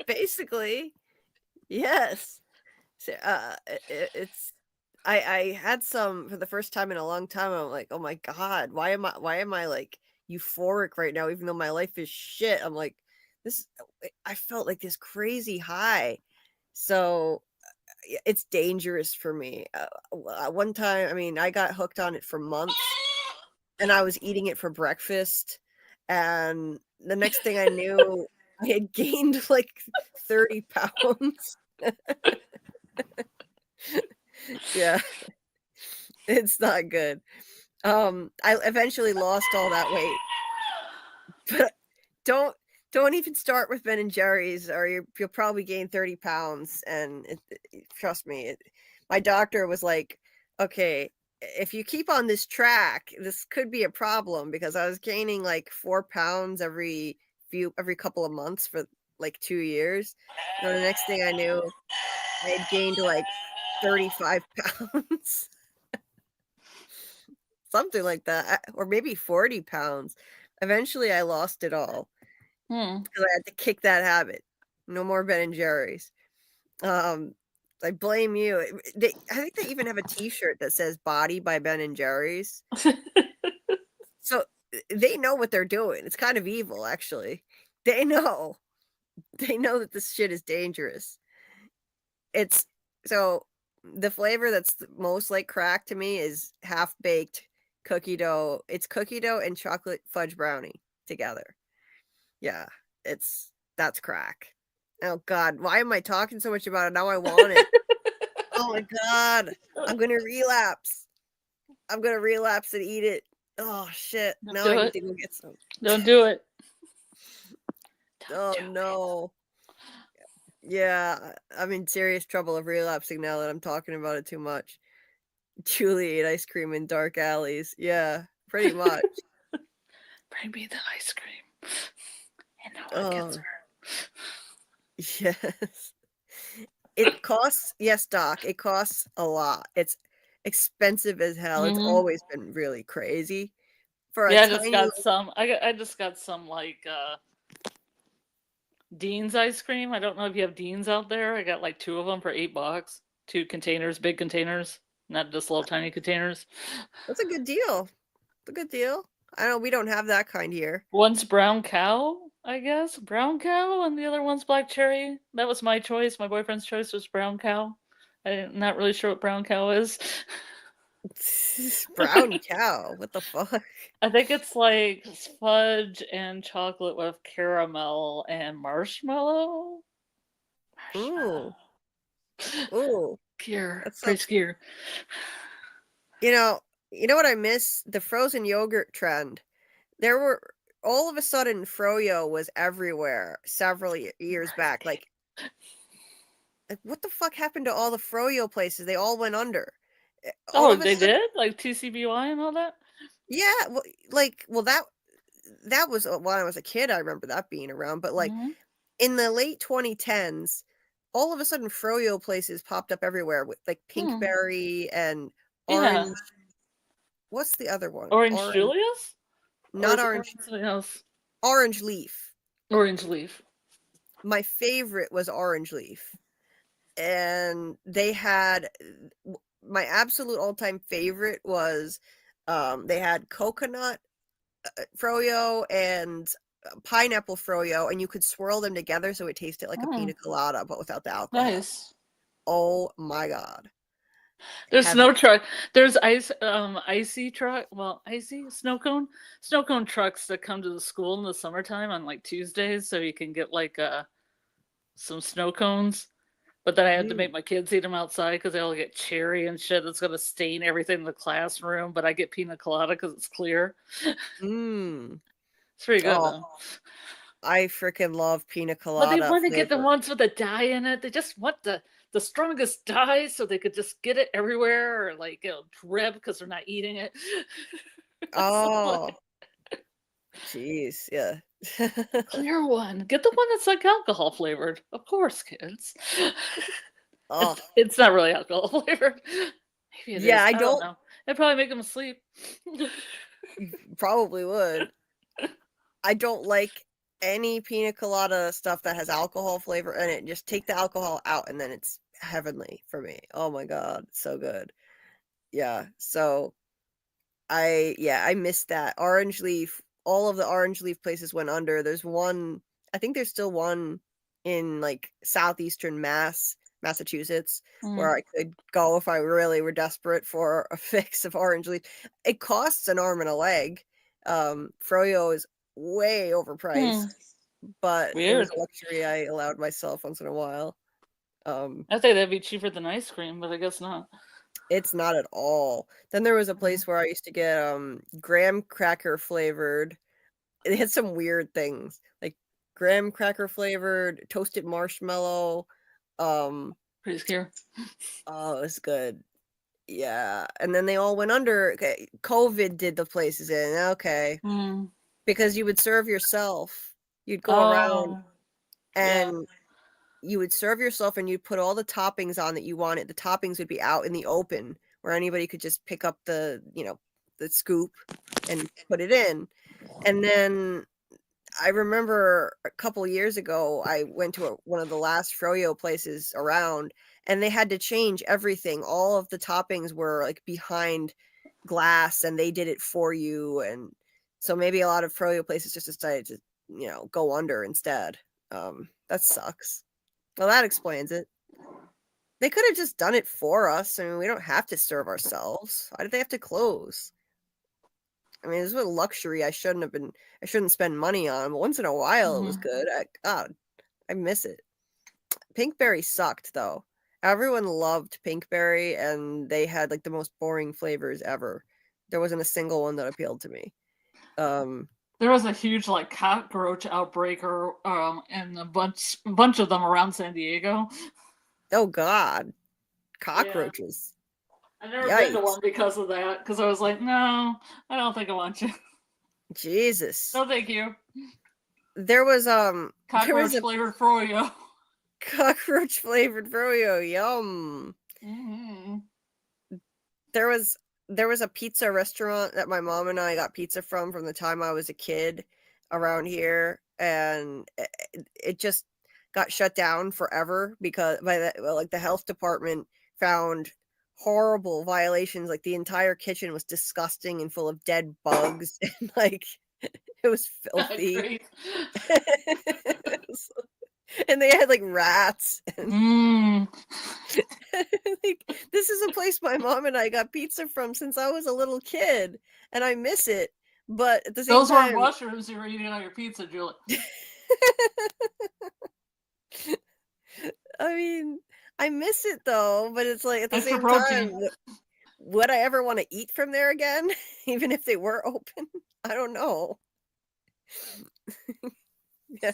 Basically, yes. So, it's. I had some for the first time in a long time. I'm like, oh my God, why am I like euphoric right now? Even though my life is shit, I'm like, this. I felt like this crazy high. So it's dangerous for me. One time, I mean, I got hooked on it for months, and I was eating it for breakfast, and the next thing I knew, I had gained like 30 pounds. Yeah, it's not good. I eventually lost all that weight, but don't even start with Ben and Jerry's, or you'll probably gain 30 pounds. And trust me, my doctor was like, okay, if you keep on this track, this could be a problem, because I was gaining like 4 pounds every couple of months for like 2 years. And the next thing I knew, I had gained like 35 pounds. Something like that, or maybe 40 pounds. Eventually, I lost it all because I had to kick that habit. No more Ben and Jerry's. I blame you. I think they even have a T-shirt that says "Body" by Ben and Jerry's. So they know what they're doing. It's kind of evil, actually. They know that this shit is dangerous. It's so the flavor that's most like crack to me is half-baked cookie dough. It's cookie dough and chocolate fudge brownie together. Yeah, that's crack. Oh God, why am I talking so much about it? Now I want it. Oh my God, I'm gonna relapse. I'm gonna relapse and eat it. Oh shit, now I need to go get some. Don't do it. Oh no. Yeah, I'm in serious trouble of relapsing now that I'm talking about it too much. Julie ate ice cream in dark alleys. Yeah, pretty much. Bring me the ice cream. And no one gets hurt. Yes. It costs, yes, Doc, it costs a lot. It's expensive as hell. It's always been really crazy. For a I tiny... I just got some like Dean's ice cream. I don't know if you have Dean's out there. I got like 2 of them for $8. 2 containers, big containers, not just little tiny containers. That's a good deal. It's a good deal. I know we don't have that kind here. One's brown cow, I guess. Brown cow, and the other one's black cherry. That was my choice. My boyfriend's choice was brown cow. I'm not really sure what brown cow is. Brown cow. What the fuck? I think it's like fudge and chocolate with caramel and marshmallow. Ooh. Skeer. Pretty skeer. You know, You know what I miss? The frozen yogurt trend. There were all of a sudden Froyo was everywhere several years back. Like what the fuck happened to all the Froyo places? They all went under. All Oh, of a they sudden, did? Like TCBY and all that? yeah. Well, that was when I was a kid. I remember that being around. But like Mhm. in the late 2010s, all of a sudden Froyo places popped up everywhere with like Hmm. Pinkberry and Yeah. Orange. What's the other one? Orange Julius? Or Not is it Orange. something else? Orange Leaf. Orange Leaf. My favorite was Orange Leaf. And they had my absolute all-time favorite was they had coconut froyo and pineapple froyo, and you could swirl them together so it tasted like a pina colada but without the alcohol. Nice. Oh my god. There's Heaven. snow truck. There's icy truck. Well, icy snow cone trucks that come to the school in the summertime on like Tuesdays, so you can get like some snow cones. But then I had to make my kids eat them outside because they all get cherry and shit. It's gonna stain everything in the classroom. But I get pina colada because it's clear. It's pretty good though. I freaking love pina But colada. they want to get the flavor. ones with the dye in it. They just want the strongest dye so they could just get it everywhere or like drip because they're not eating it. Oh, jeez, yeah. Clear one. Get the one that's like alcohol flavored. Of course, kids. Oh, It's not really alcohol flavored. Maybe it yeah, is. I I don't know. It'd probably make them asleep. probably would. I don't like any pina colada stuff that has alcohol flavor in it. Just take the alcohol out and then it's heavenly for me. Oh my god, so good. Yeah. So I missed that. Orange Leaf, all of the Orange Leaf places went under. There's one, I think there's still one in like southeastern Massachusetts, where I could go if I really were desperate for a fix of Orange Leaf. It costs an arm and a leg. Froyo is way overpriced, but it was Weird. a luxury I allowed myself once in a while. I think that'd be cheaper than ice cream, but I guess not. It's not at all. Then there was a place where I used to get graham cracker flavored. It had some weird things like graham cracker flavored, toasted marshmallow. Pretty scary. Oh, it was good. Yeah. And then they all went under. Okay, COVID did the places in. Okay. Because you would serve yourself. You'd go around and you would serve yourself and you'd put all the toppings on that you wanted. The toppings would be out in the open where anybody could just pick up the scoop and put it in. And then I remember a couple years ago, I went to one of the last Froyo places around, and they had to change everything. All of the toppings were like behind glass, and they did it for you. And so maybe a lot of Froyo places just decided to, go under instead. That sucks. Well, that explains it. They could have just done it for us. I mean, we don't have to serve ourselves. Why did they have to close? I mean, this was a luxury I shouldn't spend money on. But once in a while, it was good. God, I miss it. Pinkberry sucked, though. Everyone loved Pinkberry, and they had like the most boring flavors ever. There wasn't a single one that appealed to me. There was a huge like cockroach outbreak, and a bunch of them around San Diego. Oh God, cockroaches! Yeah. I never been to one because of that. Because I was like, no, I don't think I want you. Jesus. No, thank you. There was cockroach flavored froyo. Cockroach flavored froyo, yum. There was a pizza restaurant that my mom and I got pizza from the time I was a kid around here, and it just got shut down forever because the health department found horrible violations. Like the entire kitchen was disgusting and full of dead bugs, and like it was filthy. And they had like rats. And like, this is a place my mom and I got pizza from since I was a little kid, and I miss it. But at the same time, those were mushrooms you were eating on your pizza, Julie. I mean, I miss it though, but it's like at the same time, would I ever want to eat from there again, even if they were open? I don't know. Yeah,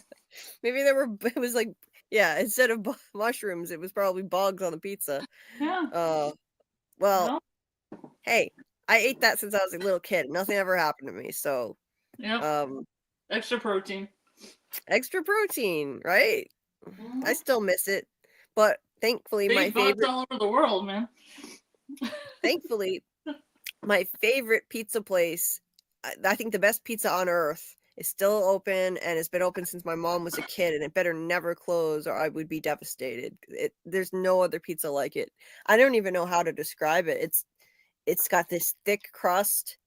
maybe there were. It was like, yeah, instead of mushrooms, it was probably bugs on the pizza. Yeah. Well, No. hey, I ate that since I was a little kid. Nothing ever happened to me. So, Yeah. Extra protein. extra protein, right? Mhm. I still miss it, but thankfully, They my eat bugs favorite. all over the world, man. Thankfully, my favorite pizza place. I think the best pizza on earth is still open, and it's been open since my mom was a kid, and it better never close or I would be devastated. There's no other pizza like it. I don't even know how to describe it. It's got this thick crust,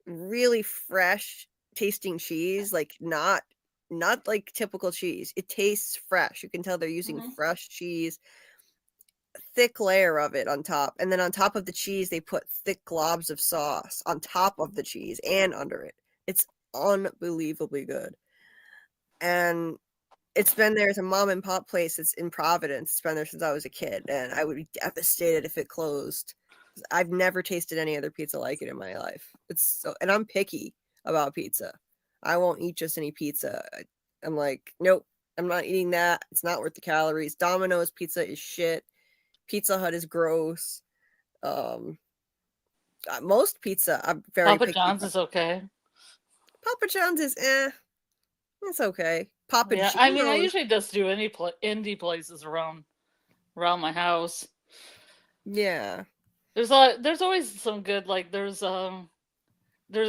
really fresh tasting cheese, like not like typical cheese. It tastes fresh. You can tell they're using fresh cheese, thick layer of it on top, and then on top of the cheese they put thick globs of sauce on top of the cheese and under it. It's unbelievably good. And it's been there. It's a mom and pop place. It's in Providence. It's been there since I was a kid, and I would be devastated if it closed. I've never tasted any other pizza like it in my life. And I'm picky about pizza. I won't eat just any pizza. I'm like, nope, I'm not eating that. It's not worth the calories. Domino's pizza is shit. Pizza Hut is gross. Most pizza, I'm very Papa picky John's about. is okay. Papa John's is it's okay. Papa Yeah, I mean, I Gino's. usually just do any indie places around my house. Yeah. There's always some good, like there's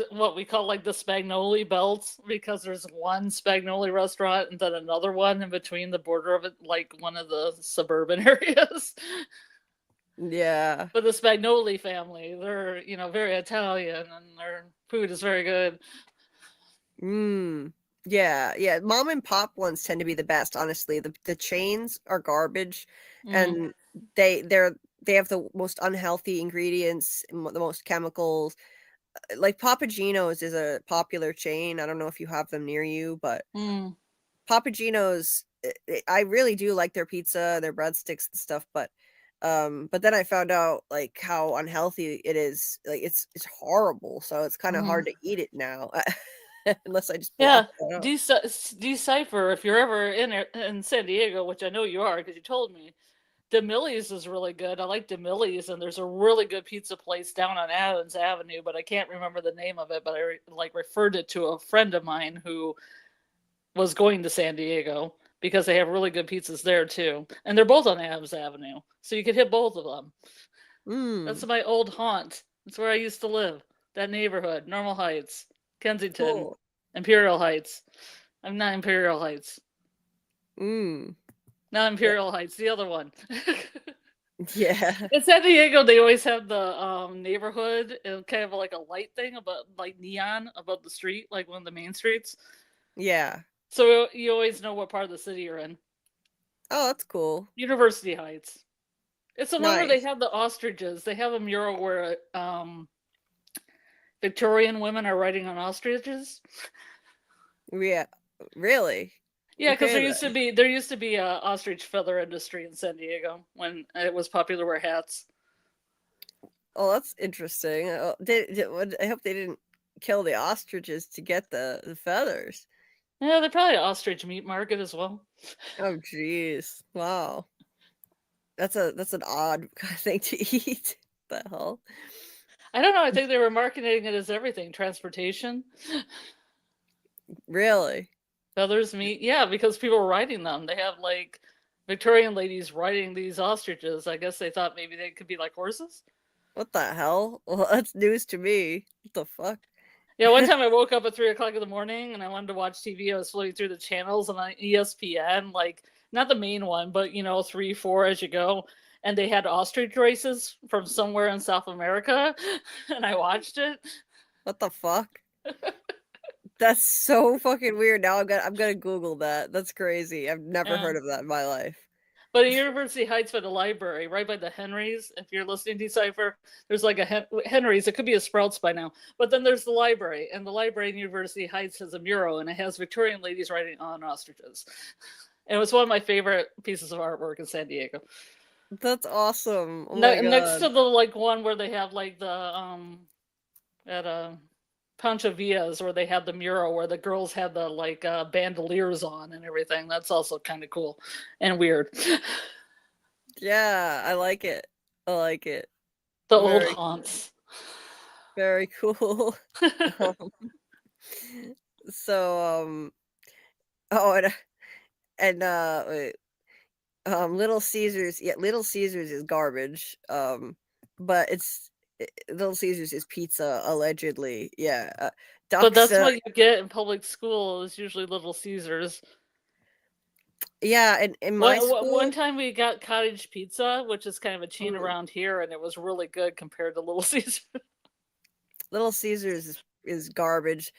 what we call like the Spagnoli belts, because there's one Spagnoli restaurant and then another one in between the border of it, like one of the suburban areas. Yeah. But the Spagnoli family, they're, very Italian, and their food is very good. Yeah. Mom and pop ones tend to be the best, honestly. The chains are garbage, and they have the most unhealthy ingredients, the most chemicals. Like Papa Gino's is a popular chain. I don't know if you have them near you, but Papa Gino's, I really do like their pizza, their breadsticks and stuff, but then I found out like how unhealthy it is. Like it's horrible, so it's kind of hard to eat it now. Unless I just block Yeah, it out. decipher if you're ever in San Diego, which I know you are because you told me. DeMillie's is really good. I like DeMillie's, and there's a really good pizza place down on Adams Avenue, but I can't remember the name of it. But I referred it to a friend of mine who was going to San Diego because they have really good pizzas there too, and they're both on Adams Avenue, so you could hit both of them. That's my old haunt. That's where I used to live. That neighborhood, Normal Heights, Kensington, Cool. Imperial Heights. I'm not Imperial Heights. Not Imperial Heights, the other one. Yeah. In San Diego, they always have the neighborhood and kind of like a light thing about like neon above the street, like one of the main streets. Yeah. So you always know what part of the city you're in. Oh, that's cool. University Heights. It's the one where they Nice. have the ostriches. They have a mural where Victorian women are riding on ostriches. Yeah. Really? Yeah, because Okay, there used to be a ostrich feather industry in San Diego when it was popular to wear hats. Oh, that's interesting. I hope they didn't kill the ostriches to get the feathers. Yeah, they're probably an ostrich meat market as well. Oh, jeez. Wow. That's an odd thing to eat. The hell? I don't know. I think they were marketing it as everything. Transportation. Really? Feathers, meat. Yeah, because people were riding them. They have like Victorian ladies riding these ostriches. I guess they thought maybe they could be like horses. What the hell? Well, that's news to me. What the fuck? Yeah, one time I woke up at 3:00 in the morning and I wanted to watch TV. I was flipping through the channels on ESPN, like not the main one, but 3, 4 as you go. And they had ostrich races from somewhere in South America, and I watched it. What the fuck? That's so fucking weird. Now I'm gonna Google that. That's crazy. I've never heard of that in my life. But at University Heights by the library, right by the Henrys, if you're listening to Decipher, there's like a Henrys. It could be a Sprouts by now. But then there's the library. And the library in University Heights has a mural, and it has Victorian ladies riding on ostriches. And it was one of my favorite pieces of artwork in San Diego. That's awesome. Oh my Next god. to the like one where they have like the at Pancho Villa's where they had the mural where the girls had the like bandoliers on and everything. That's also kind of cool and weird. Yeah, I like it. I like it. The old Very, haunts. very cool. So, oh, and wait, Little Caesars. Yeah, Little Caesars is garbage. But Little Caesars is pizza allegedly. Yeah. But Ducks. that's what you get in public school is usually Little Caesars. Yeah, and in my One school, time we got cottage pizza, which is kind of a chain Mm. around here, and it was really good compared to Little Caesars. Little Caesars is garbage.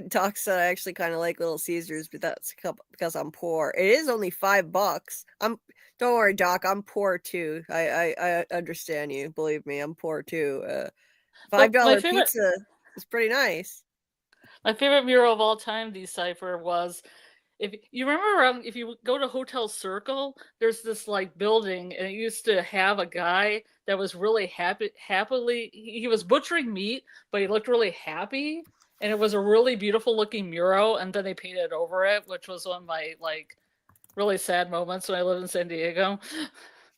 Doc said I actually kind of like Little Caesars, but that's because I'm poor. It is only $5. Don't worry, Doc. I'm poor too. I understand you. Believe me, I'm poor too. But $5 pizza is pretty nice. my favorite mural of all time, Decipher, was if you remember if you go to Hotel Circle, there's this like building, and it used to have a guy that was really happily he was butchering meat, but he looked really happy, and it was a really beautiful looking mural, and then they painted over it, which was one of my like really sad moments when I lived in San Diego.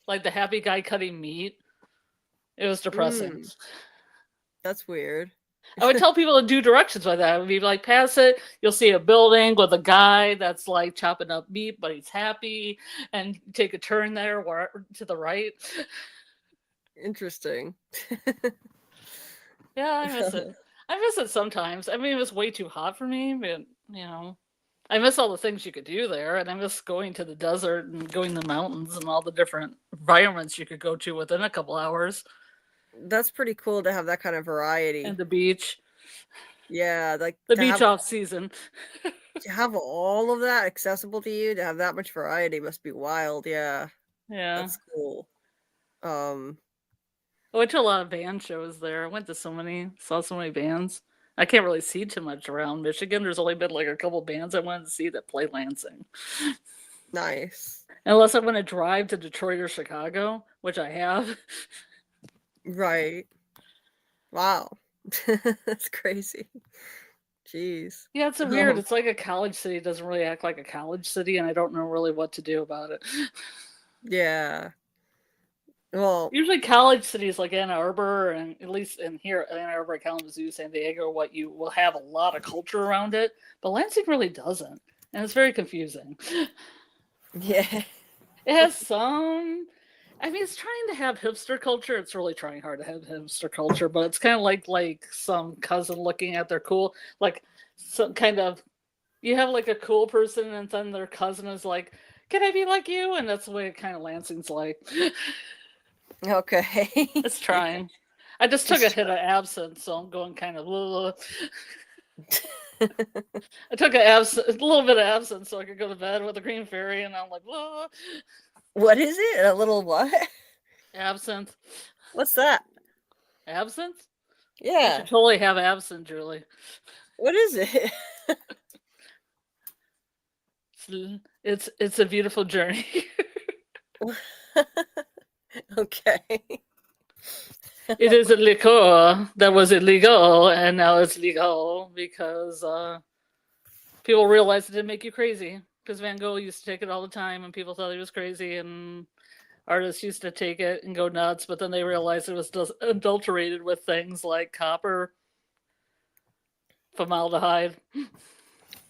Like the happy guy cutting meat. It was depressing. That's weird. I would tell people to do directions by that. I would be like, pass it. You'll see a building with a guy that's like chopping up meat, but he's happy. And take a turn there to the right. Interesting. Yeah, I miss it. I miss it sometimes. I mean, it was way too hot for me, but you know, I miss all the things you could do there, and I miss going to the desert and going to the mountains and all the different environments you could go to within a couple hours. That's pretty cool to have that kind of variety. And the beach. Yeah, like the beach off season. To have all of that accessible to you, to have that much variety must be wild. Yeah. Yeah. That's cool. I went to a lot of band shows there. I went to saw so many bands. I can't really see too much around Michigan. There's only been like a couple bands I wanted to see that play Lansing. Nice. Unless I want to drive to Detroit or Chicago, which I have. Right. Wow. That's crazy. Jeez. Yeah, it's weird. It's like a college city. It doesn't really act like a college city, and I don't know really what to do about it. Yeah. Well, usually college cities like Ann Arbor, and at least in here, Ann Arbor, Kalamazoo, San Diego, what you will have a lot of culture around it, but Lansing really doesn't, and it's very confusing. Yeah. It has some. I mean, it's trying to have hipster culture. It's really trying hard to have hipster culture, but it's kind of like some cousin looking at their cool, like some kind of. You have like a cool person, and then their cousin is like, "Can I be like you?" And that's the way kind of Lansing's like. Okay. It's trying. I just took a hit of absinthe, so I'm going kind of. I took a little bit of absinthe so I could go to bed with a green fairy, and I'm like, whoa. What is it? A little what? Absinthe. What's that? Absinthe? Yeah. You should totally have absinthe, Julie. What is it? It's a beautiful journey. Okay. It is a liqueur that was illegal, and now it's legal because people realized it didn't make you crazy. Because Van Gogh used to take it all the time, and people thought he was crazy, and artists used to take it and go nuts, but then they realized it was just adulterated with things like copper, formaldehyde.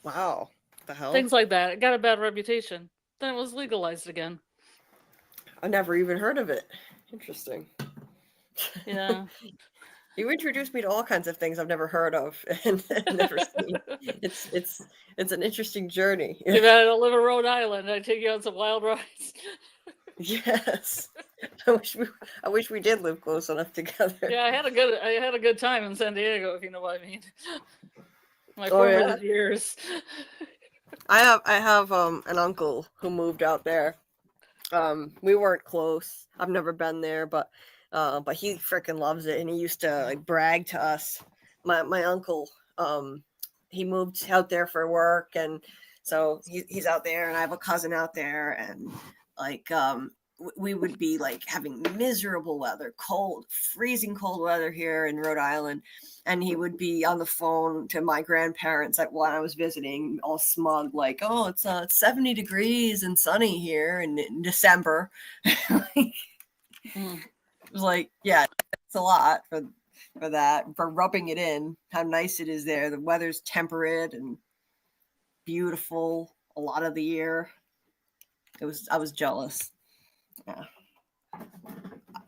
Wow. The hell? Things like that. It got a bad reputation. Then it was legalized again. I never even heard of it. Interesting. Yeah. You introduced me to all kinds of things I've never heard of and never seen. It's an interesting journey. If I don't live in Rhode Island, I'd take you on some wild rides. Yes. I wish we did live close enough together. Yeah, I had a good time in San Diego, if you know what I mean. My formative years. I have an uncle who moved out there. We weren't close. I've never been there, but he freaking loves it, and he used to like brag to us. My uncle, he moved out there for work, and so he's out there, and I have a cousin out there, and like we would be like having miserable weather, cold, freezing cold weather here in Rhode Island. And he would be on the phone to my grandparents when I was visiting, all smug, like, oh, it's 70 degrees and sunny here in December. It was like, yeah, it's a lot for that, for rubbing it in, how nice it is there. The weather's temperate and beautiful a lot of the year. I was jealous. Yeah.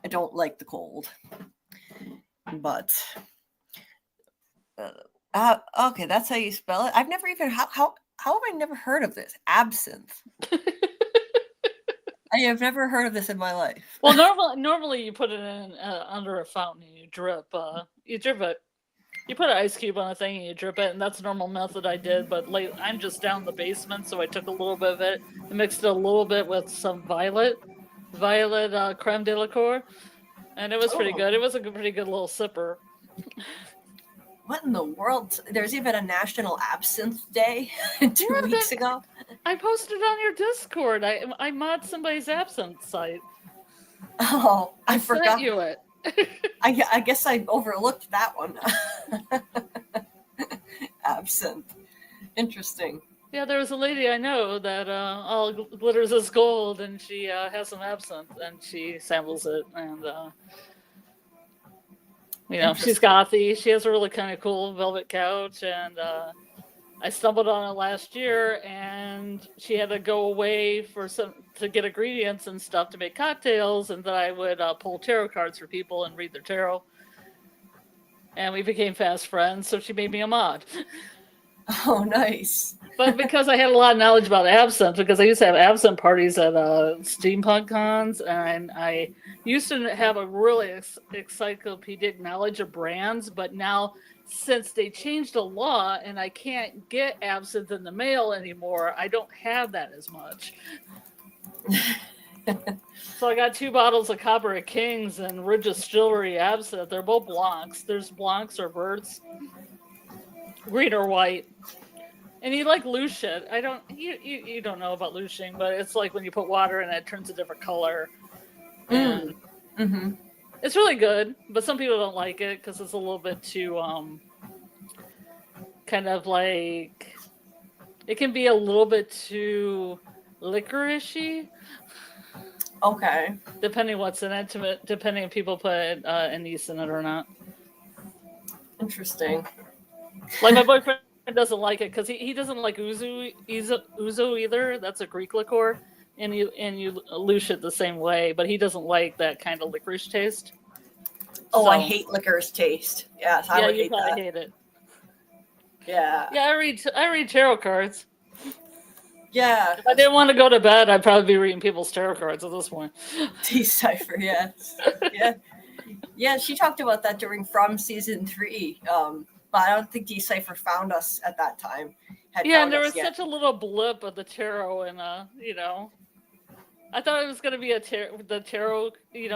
I don't like the cold, but okay, that's how you spell it. I've never even how have I never heard of this? Absinthe. I have never heard of this in my life. Well, normally you put it in under a fountain and you drip it. You put an ice cube on a thing and you drip it, and that's a normal method I did. But I'm just down in the basement, so I took a little bit of it and mixed it a little bit with some violet creme de la cour, and it was pretty good. It was a pretty good little sipper. What in the world? There's even a National Absinthe Day 2 weeks ago. I posted on your Discord. I mod somebody's absinthe site. Oh, I forgot. Sent you it. I guess I overlooked that one. Absinthe. Interesting. Yeah, there was a lady I know that all glitters is gold, and she has some absinthe, and she samples it, and she's gothy. She has a really kind of cool velvet couch, and I stumbled on it last year, and she had to go away to get ingredients and stuff to make cocktails, and then I would pull tarot cards for people and read their tarot. And we became fast friends, so she made me a mod. Oh, nice. But because I had a lot of knowledge about absinthe, because I used to have absinthe parties at steampunk cons, and I used to have a really encyclopedic knowledge of brands, but now since they changed the law and I can't get absinthe in the mail anymore, I don't have that as much. So I got 2 bottles of Copper of Kings and Ridge Distillery absinthe. They're both Blancs. There's Blancs or Verts, green or white. And you like louche it. You don't know about louching, but it's like when you put water in it, it turns a different color. And it's really good, but some people don't like it because it's a little bit too kind of like, it can be a little bit too licorice-y. Okay. Depending what's in it, depending if people put anise in it or not. Interesting. Like my boyfriend doesn't like it because he doesn't like ouzo either. That's a Greek liqueur, and you louche it the same way, but he doesn't like that kind of licorice taste. Oh, so, I hate licorice taste. Yes, I would hate that. Yeah, you probably hate it. Yeah. Yeah, I read tarot cards. Yeah. If I didn't want to go to bed, I'd probably be reading people's tarot cards at this point. Decipher, yes. Yeah. Yeah, she talked about that during From season 3. But I don't think Decipher found us at that time. Yeah, and there was such a little blip of the tarot, and I thought it was going to be the tarot,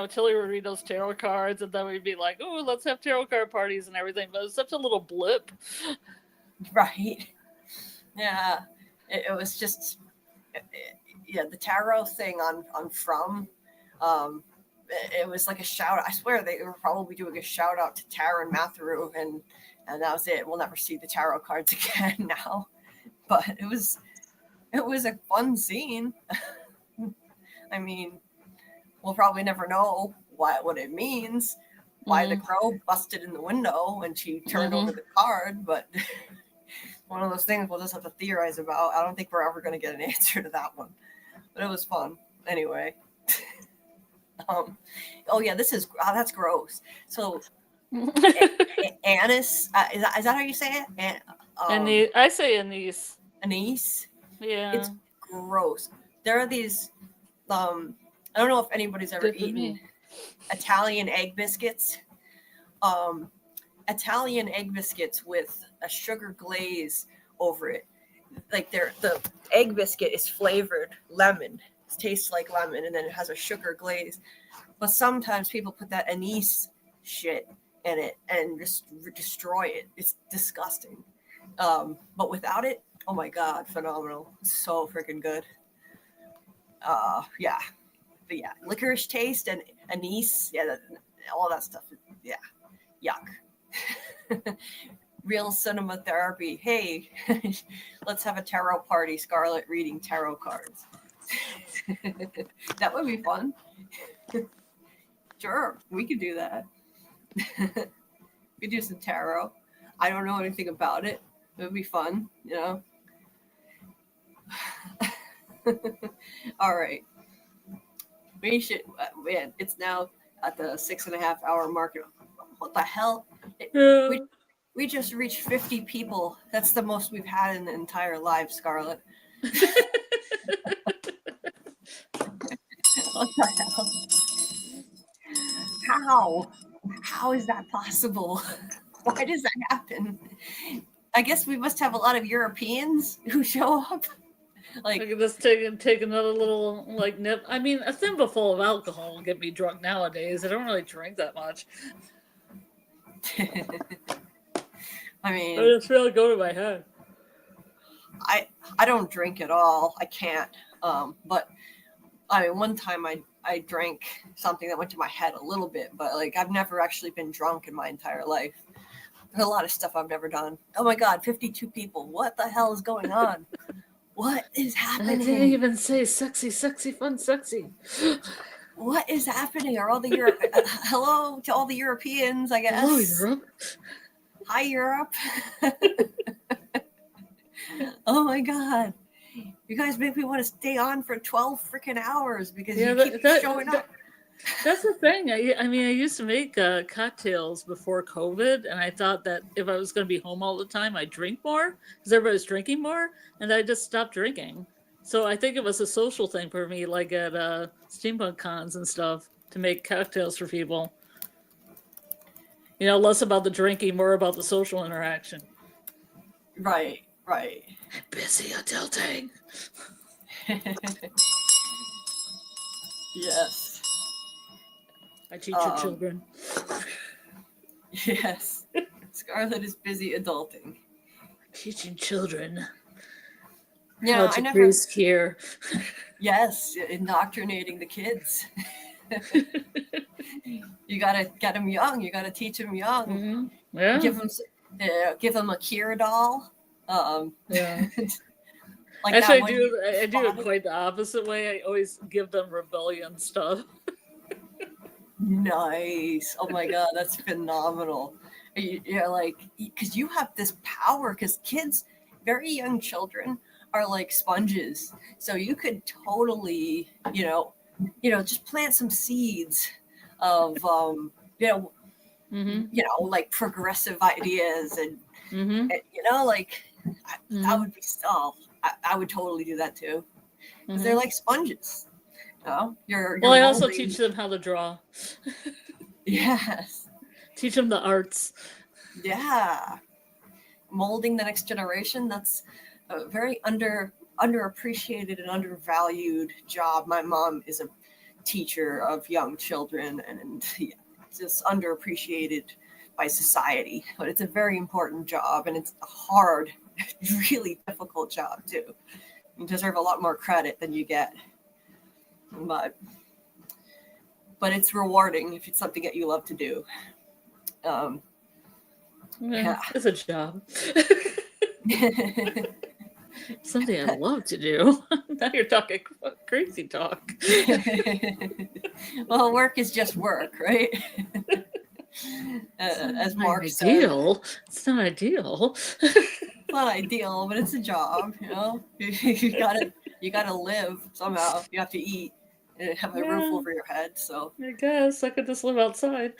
Tilly would read those tarot cards, and then we'd be like, oh, let's have tarot card parties and everything. But it was such a little blip. Right. Yeah. It was just, the tarot thing on From, it was like a shout out. I swear they were probably doing a shout out to Tara and Matheru, and that was it. We'll never see the tarot cards again now. But it was a fun scene. I mean, we'll probably never know what it means, why the crow busted in the window when she turned over the card, but one of those things we'll just have to theorize about. I don't think we're ever going to get an answer to that one, but it was fun anyway. That's gross. So anise, is that how you say it? I say anise. Anise? Yeah. It's gross. There are these, I don't know if anybody's ever eaten Italian egg biscuits. Italian egg biscuits with a sugar glaze over it. Like the egg biscuit is flavored lemon. It tastes like lemon, and then it has a sugar glaze. But sometimes people put that anise shit in it and just destroy it. It's disgusting. But without it, oh my God, phenomenal. It's so freaking good. Yeah. but yeah, licorice taste and anise, yeah, all that stuff. Yeah, yuck. Real cinema therapy. Hey, let's have a tarot party. Scarlet reading tarot cards. That would be fun. Sure, we could do that. We do some tarot. I don't know anything about it. It would be fun, you know. All right. We should. Man, it's now at the 6.5 hour mark. What the hell? We just reached 50 people. That's the most we've had in the entire live, Scarlet. What the hell? How is that possible? Why does that happen? I guess we must have a lot of Europeans who show up. Like, I could just take another little like nip. I mean, a thimbleful of alcohol will get me drunk nowadays. I don't really drink that much. I mean, I just really go to my head. I don't drink at all. I can't. But I mean, one time I drank something that went to my head a little bit, but like I've never actually been drunk in my entire life. There's a lot of stuff I've never done. Oh my God, 52 people. What the hell is going on? What is happening? I didn't even say sexy, sexy, fun, sexy. What is happening? Are all the hello to all the Europeans, I guess. Hello, Europe. Hi, Europe. Oh my God. You guys make me want to stay on for 12 freaking hours because you keep showing up. That's the thing. I mean, I used to make cocktails before COVID, and I thought that if I was going to be home all the time, I'd drink more because everybody was drinking more, and I just stopped drinking. So I think it was a social thing for me, like at steampunk cons and stuff, to make cocktails for people. You know, less about the drinking, more about the social interaction. Right. I'm busy adulting. Yes. I teach your children. Yes. Scarlet is busy adulting. Teaching children. Yeah, how to grease gear. Yes, indoctrinating the kids. You gotta get them young. You gotta teach them young. Mm-hmm. Yeah. Give them a Kira doll. Yeah. Like actually, I do it quite the opposite way. I always give them rebellion stuff. Nice. Oh my God, that's phenomenal. You're like, because you have this power. Because kids, very young children, are like sponges. So you could totally, just plant some seeds of, like progressive ideas and, like that would be I would totally do that too. Because they're like sponges. You're I also teach them how to draw. Yes. Teach them the arts. Yeah. Molding the next generation, that's a very underappreciated and undervalued job. My mom is a teacher of young children and just underappreciated by society. But it's a very important job and it's a hard, really difficult job too. You deserve a lot more credit than you get. But it's rewarding if it's something that you love to do. It's a job. Something I love to do. Now you're talking crazy talk. Well, work is just work, right? As Mark said. It's not ideal. It's not ideal, but it's a job, you gotta live somehow. You have to eat and have a roof over your head. So I guess I could just live outside.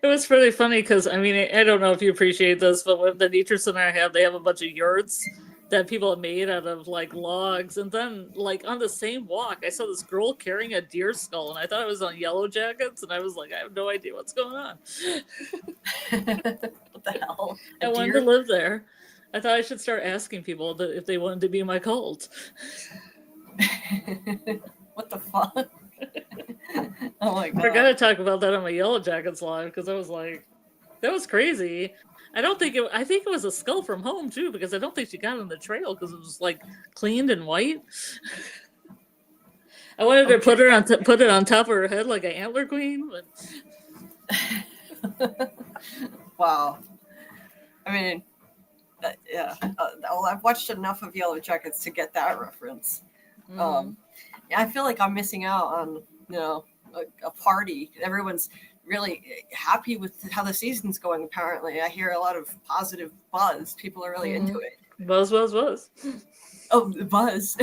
It was really funny because I don't know if you appreciate this, but with the nature center they have a bunch of yurts that people have made out of like logs, and then like on the same walk I saw this girl carrying a deer skull, and I thought it was on Yellow Jackets, and I was like, I have no idea what's going on. What the hell? I wanted to live there. I thought I should start asking people if they wanted to be my cult. What the fuck? Oh my God. We're gonna talk about that on my Yellow Jackets live because I was like, that was crazy. I think it was a skull from home too, because I don't think she got on the trail because it was like cleaned and white. I wanted to put it on top of her head like an antler queen, but Wow. I mean, yeah. Well, I've watched enough of Yellow Jackets to get that reference. Yeah, I feel like I'm missing out on, a party. Everyone's really happy with how the season's going. Apparently, I hear a lot of positive buzz. People are really into it. Buzz. Oh, buzz.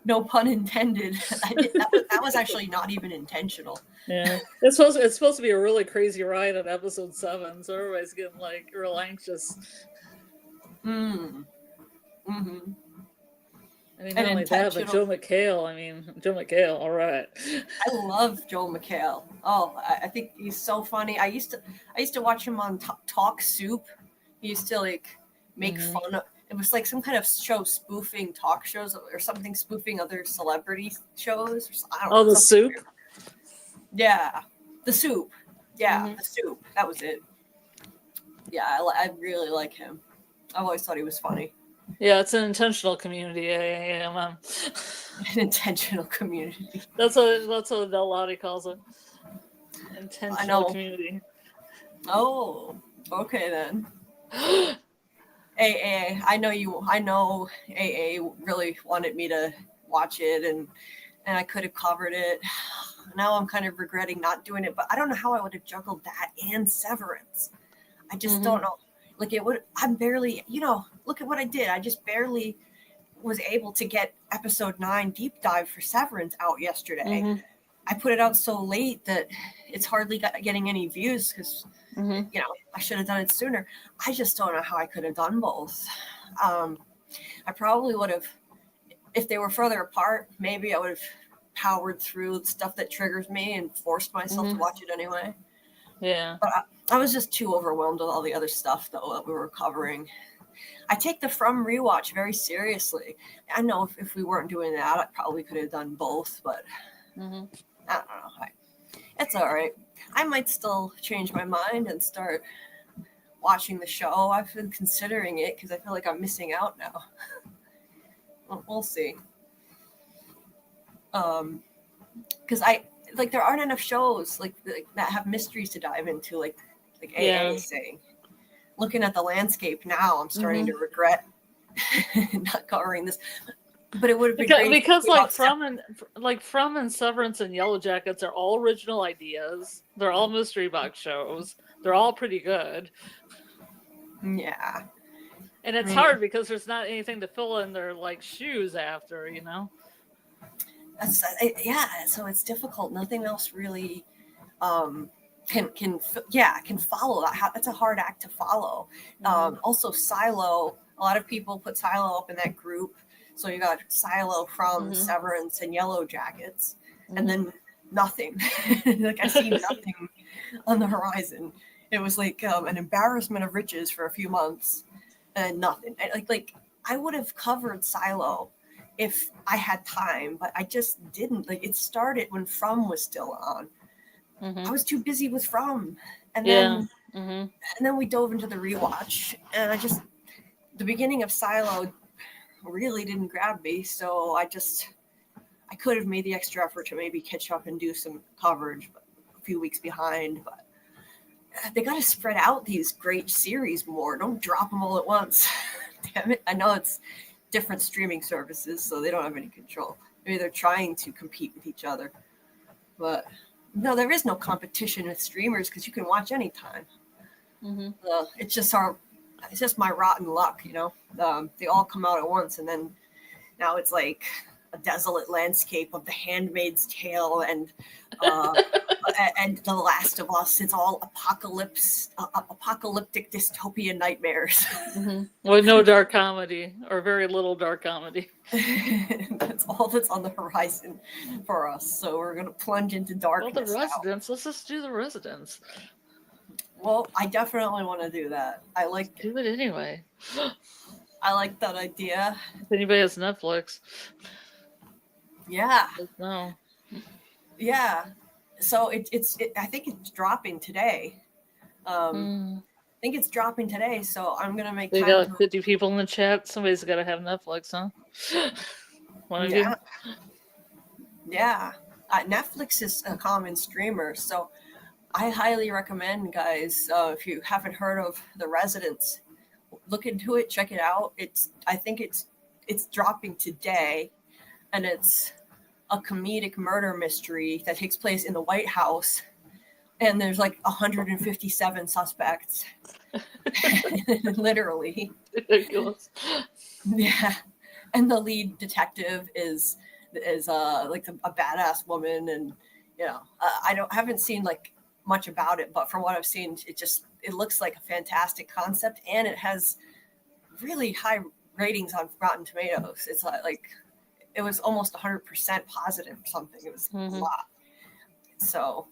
No pun intended. That was actually not even intentional. Yeah, it's supposed to be a really crazy ride on episode 7, so everybody's getting like real anxious. Mm-hmm. I mean, not only that, but Joe McHale, all right. I love Joe McHale. Oh, I think he's so funny. I used to watch him on Talk Soup. He used to like make fun of. It was like some kind of show spoofing talk shows or something, spoofing other celebrity shows. I don't know. The Soup? Weird. Yeah. The Soup. Yeah, The Soup. That was it. Yeah, I really like him. I've always thought he was funny. Yeah, it's an intentional community. An intentional community. That's what Del Lottie calls it. Intentional community. Oh, okay then. AA, I know AA really wanted me to watch it and I could have covered it. Now I'm kind of regretting not doing it, but I don't know how I would have juggled that and Severance. I just don't know. Like I'm barely, look at what I did. I just barely was able to get episode 9 deep dive for Severance out yesterday. I put it out so late that it's hardly getting any views because, I should have done it sooner. I just don't know how I could have done both. I probably would have, if they were further apart, maybe I would have powered through the stuff that triggers me and forced myself to watch it anyway. Yeah. But I was just too overwhelmed with all the other stuff, though, that we were covering. I take the From Rewatch very seriously. I know if we weren't doing that, I probably could have done both, but I don't know. It's all right. I might still change my mind and start watching the show. I've been considering it because I feel like I'm missing out now. We'll see. Because there aren't enough shows like that have mysteries to dive into, like AA is saying. Looking at the landscape now, I'm starting to regret not covering this. But it would have been great because From and Severance and Yellow Jackets are all original ideas. They're all mystery box shows. They're all pretty good. Yeah. And it's hard because there's not anything to fill in their shoes after, So it's difficult. Nothing else really can follow that. That's a hard act to follow. Also Silo, a lot of people put Silo up in that group. So you got Silo from Severance and Yellow Jackets, and then nothing. I see nothing on the horizon. It was like an embarrassment of riches for a few months, and nothing. I would have covered Silo if I had time, but I just didn't. It started when From was still on. I was too busy with From, and then we dove into the rewatch, and the beginning of Silo really didn't grab me, so I could have made the extra effort to maybe catch up and do some coverage, but a few weeks behind. But they got to spread out these great series more. Don't drop them all at once. Damn it! I know it's different streaming services, so they don't have any control. Maybe they're trying to compete with each other, but no, there is no competition with streamers because you can watch anytime. It's just my rotten luck, they all come out at once, and then now it's like a desolate landscape of The Handmaid's Tale and and The Last of Us. It's all apocalyptic dystopian nightmares. With no dark comedy or very little dark comedy. That's all that's on the horizon for us. So we're gonna plunge into darkness. Well, The Residents. Let's just do The Residents. Well, I definitely want to do that. Do it anyway. I like that idea. If anybody has Netflix. Yeah. No. Yeah. So I think it's dropping today. I think it's dropping today, so I'm gonna make They time. got 50 people in the chat. Somebody's got to have Netflix, huh? One of you? Yeah. Netflix is a common streamer, so I highly recommend, guys, if you haven't heard of The Residents, look into it, check it out. I think it's dropping today, and it's a comedic murder mystery that takes place in the White House, and there's like 157 suspects. Literally. Ridiculous. Yeah. And the lead detective is like a badass woman, and I haven't seen like much about it, but from what I've seen, it looks like a fantastic concept, and it has really high ratings on Rotten Tomatoes. It's like it was almost 100% positive or something. It was a lot. So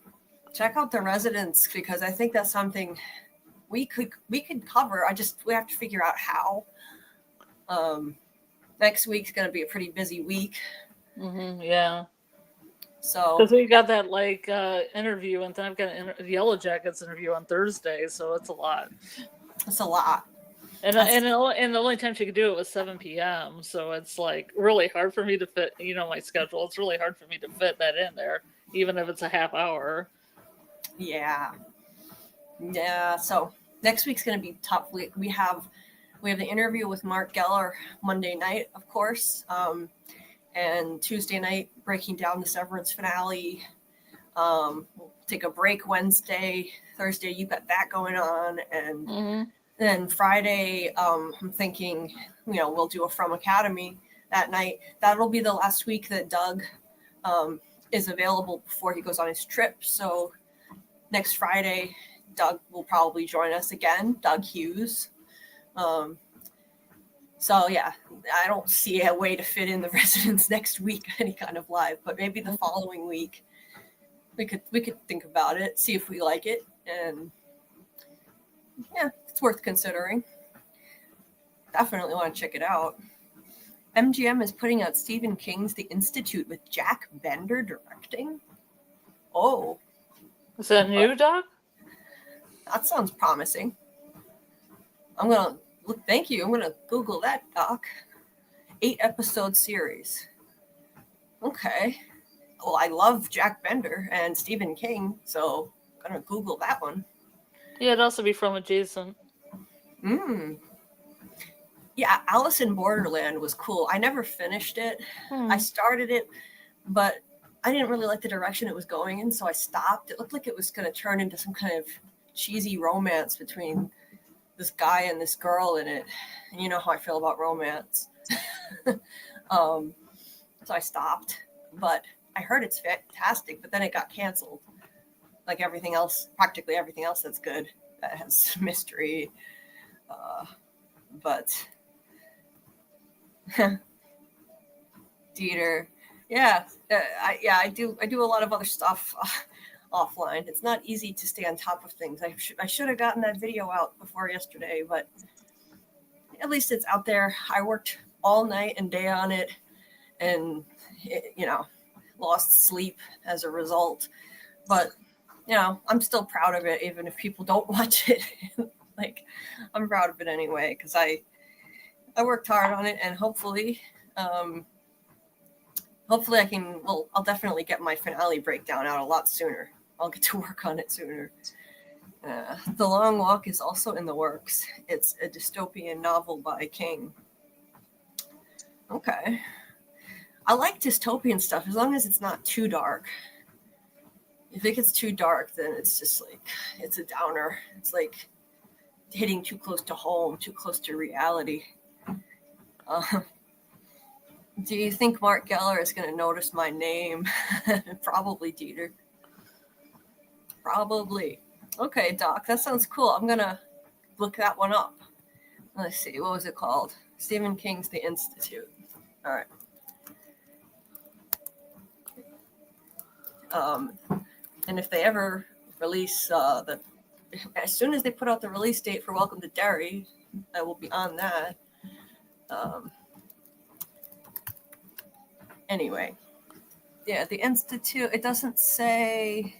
check out The Residents, because I think that's something we could cover. We have to figure out how. Next week's going to be a pretty busy week. Yeah. So because we got that like interview, and then I've got a Yellow Jackets interview on Thursday, so it's a lot. It's a lot. And the only time she could do it was 7 p.m. So it's like really hard for me to fit, my schedule. It's really hard for me to fit that in there, even if it's a half hour. Yeah. Yeah. So next week's going to be tough. We have the interview with Mark Geller Monday night, of course. And Tuesday night, breaking down the Severance finale. We'll take a break Wednesday. Thursday, you got that going on. And then Friday, I'm thinking, we'll do a From Academy that night. That'll be the last week that Doug is available before he goes on his trip. So next Friday, Doug will probably join us again, Doug Hughes. So yeah, I don't see a way to fit in The Residents next week, any kind of live, but maybe the following week we could think about it, see if we like it, and yeah, it's worth considering. Definitely want to check it out. MGM is putting out Stephen King's The Institute with Jack Bender directing. Oh, is that new, Doc? That sounds promising. I'm gonna look. Thank you. I'm gonna Google that, Doc. 8-episode series. Okay. Well, I love Jack Bender and Stephen King, so I'm gonna Google that one. Yeah, it'd also be from adjacent. Yeah, Alice in Borderland was cool. I never finished it. I started it, but I didn't really like the direction it was going in, so I stopped. It looked like it was going to turn into some kind of cheesy romance between this guy and this girl in it. And you know how I feel about romance. So I stopped, but I heard it's fantastic, but then it got canceled. Like everything else, practically everything else that's good, that has mystery. But Dieter, I do a lot of other stuff offline. It's not easy to stay on top of things. I should have gotten that video out before yesterday, but at least it's out there. I worked all night and day on it, and lost sleep as a result. But I'm still proud of it, even if people don't watch it. Like, I'm proud of it anyway, because I worked hard on it, and hopefully I can. Well, I'll definitely get my finale breakdown out a lot sooner. I'll get to work on it sooner. The Long Walk is also in the works. It's a dystopian novel by King. Okay. I like dystopian stuff as long as it's not too dark. If it gets too dark, then it's just like, it's a downer. It's like hitting too close to home, too close to reality. Do you think Mark Geller is going to notice my name? Probably, Dieter. Probably. Okay, Doc, that sounds cool. I'm going to look that one up. Let's see, what was it called? Stephen King's The Institute. All right. And if they ever release as soon as they put out the release date for Welcome to Derry, I will be on that. Anyway, yeah, The Institute. It doesn't say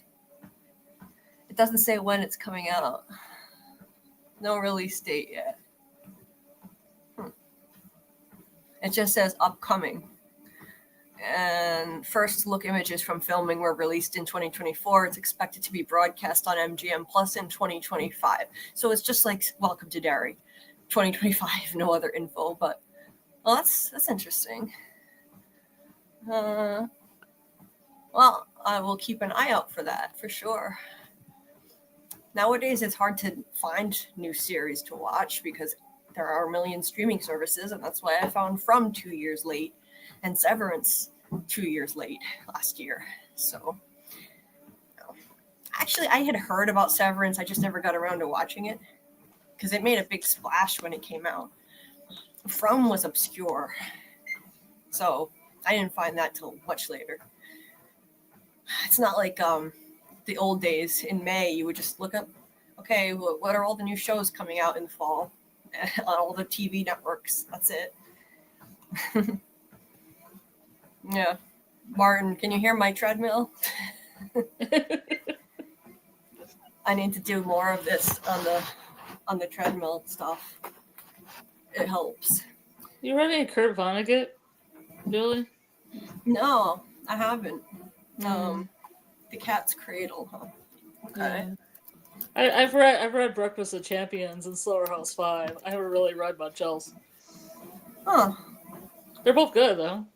when it's coming out. No release date yet. It just says upcoming. And first look images from filming were released in 2024. It's expected to be broadcast on MGM Plus in 2025. So it's just like Welcome to Derry, 2025. No other info, but well, that's interesting. Well, I will keep an eye out for that for sure. Nowadays, it's hard to find new series to watch because there are a million streaming services, and that's why I found From 2 years late and Severance 2 years late last year. So, actually, I had heard about Severance. I just never got around to watching it because it made a big splash when it came out. From was obscure, so I didn't find that till much later. It's not like the old days in May. You would just look up, okay, what are all the new shows coming out in the fall on all the TV networks? That's it. Yeah. Martin, can you hear my treadmill? I need to do more of this on the treadmill stuff. It helps. You ready to Kurt Vonnegut, Julie? No, I haven't. The Cat's Cradle, huh? Okay. Yeah. I've read Breakfast of Champions and Slaughterhouse 5. I haven't really read much else. Huh. They're both good though.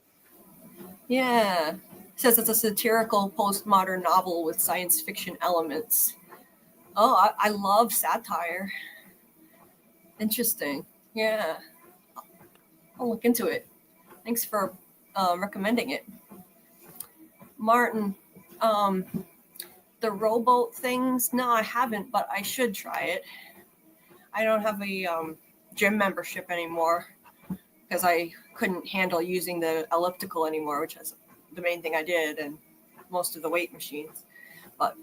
Yeah. It says it's a satirical postmodern novel with science fiction elements. Oh, I love satire. Interesting. Yeah. I'll look into it. Thanks for recommending it. Martin, the rowboat things, no, I haven't, but I should try it. I don't have a gym membership anymore because I couldn't handle using the elliptical anymore, which is the main thing I did, and most of the weight machines. But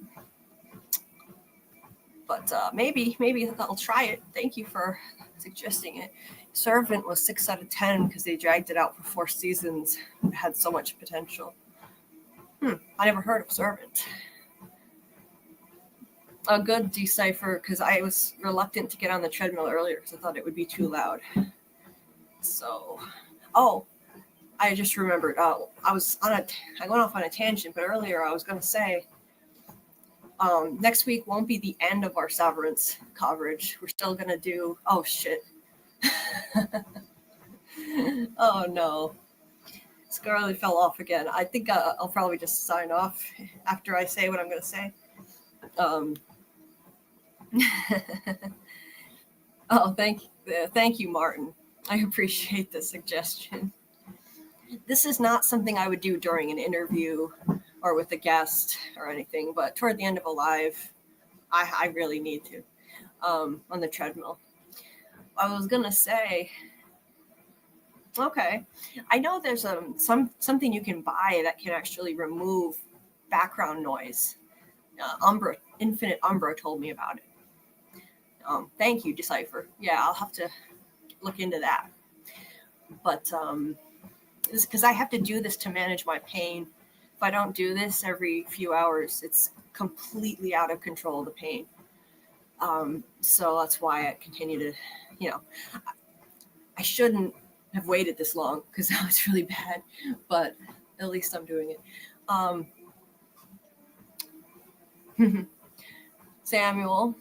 maybe I'll try it. Thank you for suggesting it. Servant was 6 out of 10 because they dragged it out for 4 seasons. It had so much potential. I never heard of Servant. A good decipher because I was reluctant to get on the treadmill earlier because I thought it would be too loud. So, I just remembered. I went off on a tangent, but earlier I was going to say, next week won't be the end of our Severance coverage. We're still going to do. Oh shit. Oh no. Scarlet fell off again. I think I'll probably just sign off after I say what I'm going to say. Oh, thank you, Martin. I appreciate the suggestion. This is not something I would do during an interview or with a guest or anything, but toward the end of a live, I really need to on the treadmill. I was going to say, okay, I know there's something you can buy that can actually remove background noise. Infinite Umbra told me about it. Thank you, Decipher. Yeah, I'll have to look into that. But it's because I have to do this to manage my pain. If I don't do this every few hours, it's completely out of control, the pain. So that's why I continue to, I shouldn't have waited this long because that was really bad, but at least I'm doing it. Samuel,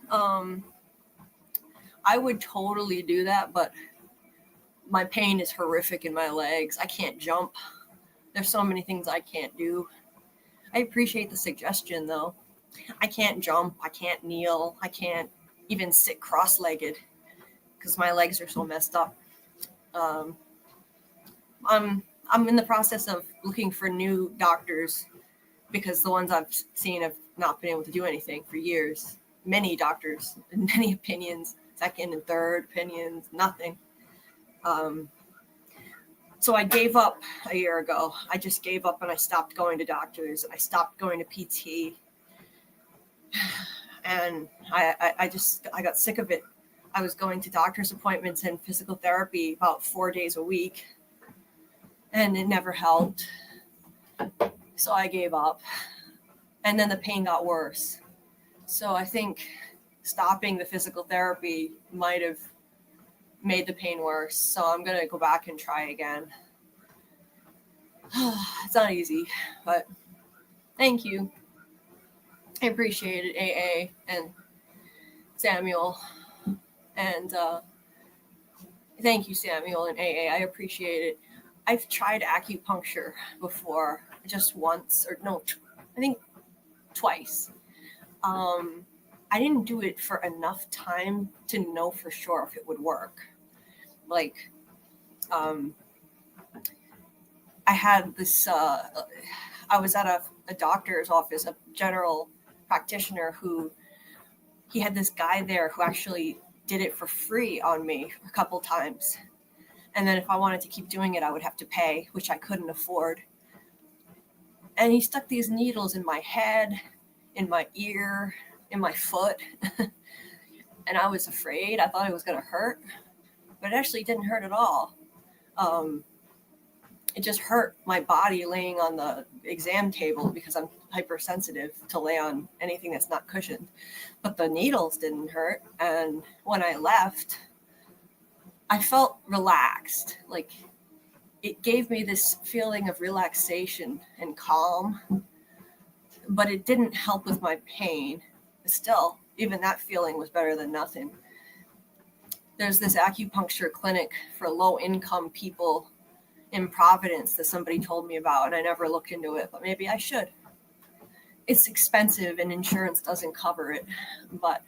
I would totally do that, but my pain is horrific in my legs. I can't jump. There's so many things I can't do. I appreciate the suggestion, though. I can't jump. I can't kneel. I can't even sit cross-legged because my legs are so messed up. I'm in the process of looking for new doctors because the ones I've seen have not been able to do anything for years. Many doctors, many opinions, second and third opinions, nothing. So I gave up a year ago. I just gave up and I stopped going to doctors and I stopped going to PT. And I got sick of it. I was going to doctor's appointments and physical therapy about 4 days a week, and it never helped. So I gave up, and then the pain got worse. So I think stopping the physical therapy might have made the pain worse. So I'm going to go back and try again. It's not easy, but thank you. I appreciate it, AA and Samuel. And thank you, Samuel and AA. I appreciate it. I've tried acupuncture before, just once, or no, I think twice. I didn't do it for enough time to know for sure if it would work. Like, I had this, I was at a doctor's office, a general practitioner who, he had this guy there who actually did it for free on me a couple times. And then if I wanted to keep doing it, I would have to pay, which I couldn't afford. And he stuck these needles in my head, in my ear, in my foot. And I was afraid. I thought it was going to hurt, but it actually didn't hurt at all. It just hurt my body laying on the exam table because I'm hypersensitive to lay on anything that's not cushioned. But the needles didn't hurt. And when I left, I felt relaxed. Like, it gave me this feeling of relaxation and calm, but it didn't help with my pain. Still, even that feeling was better than nothing. There's this acupuncture clinic for low-income people in Providence that somebody told me about, and I never looked into it, but maybe I should. It's expensive and insurance doesn't cover it, but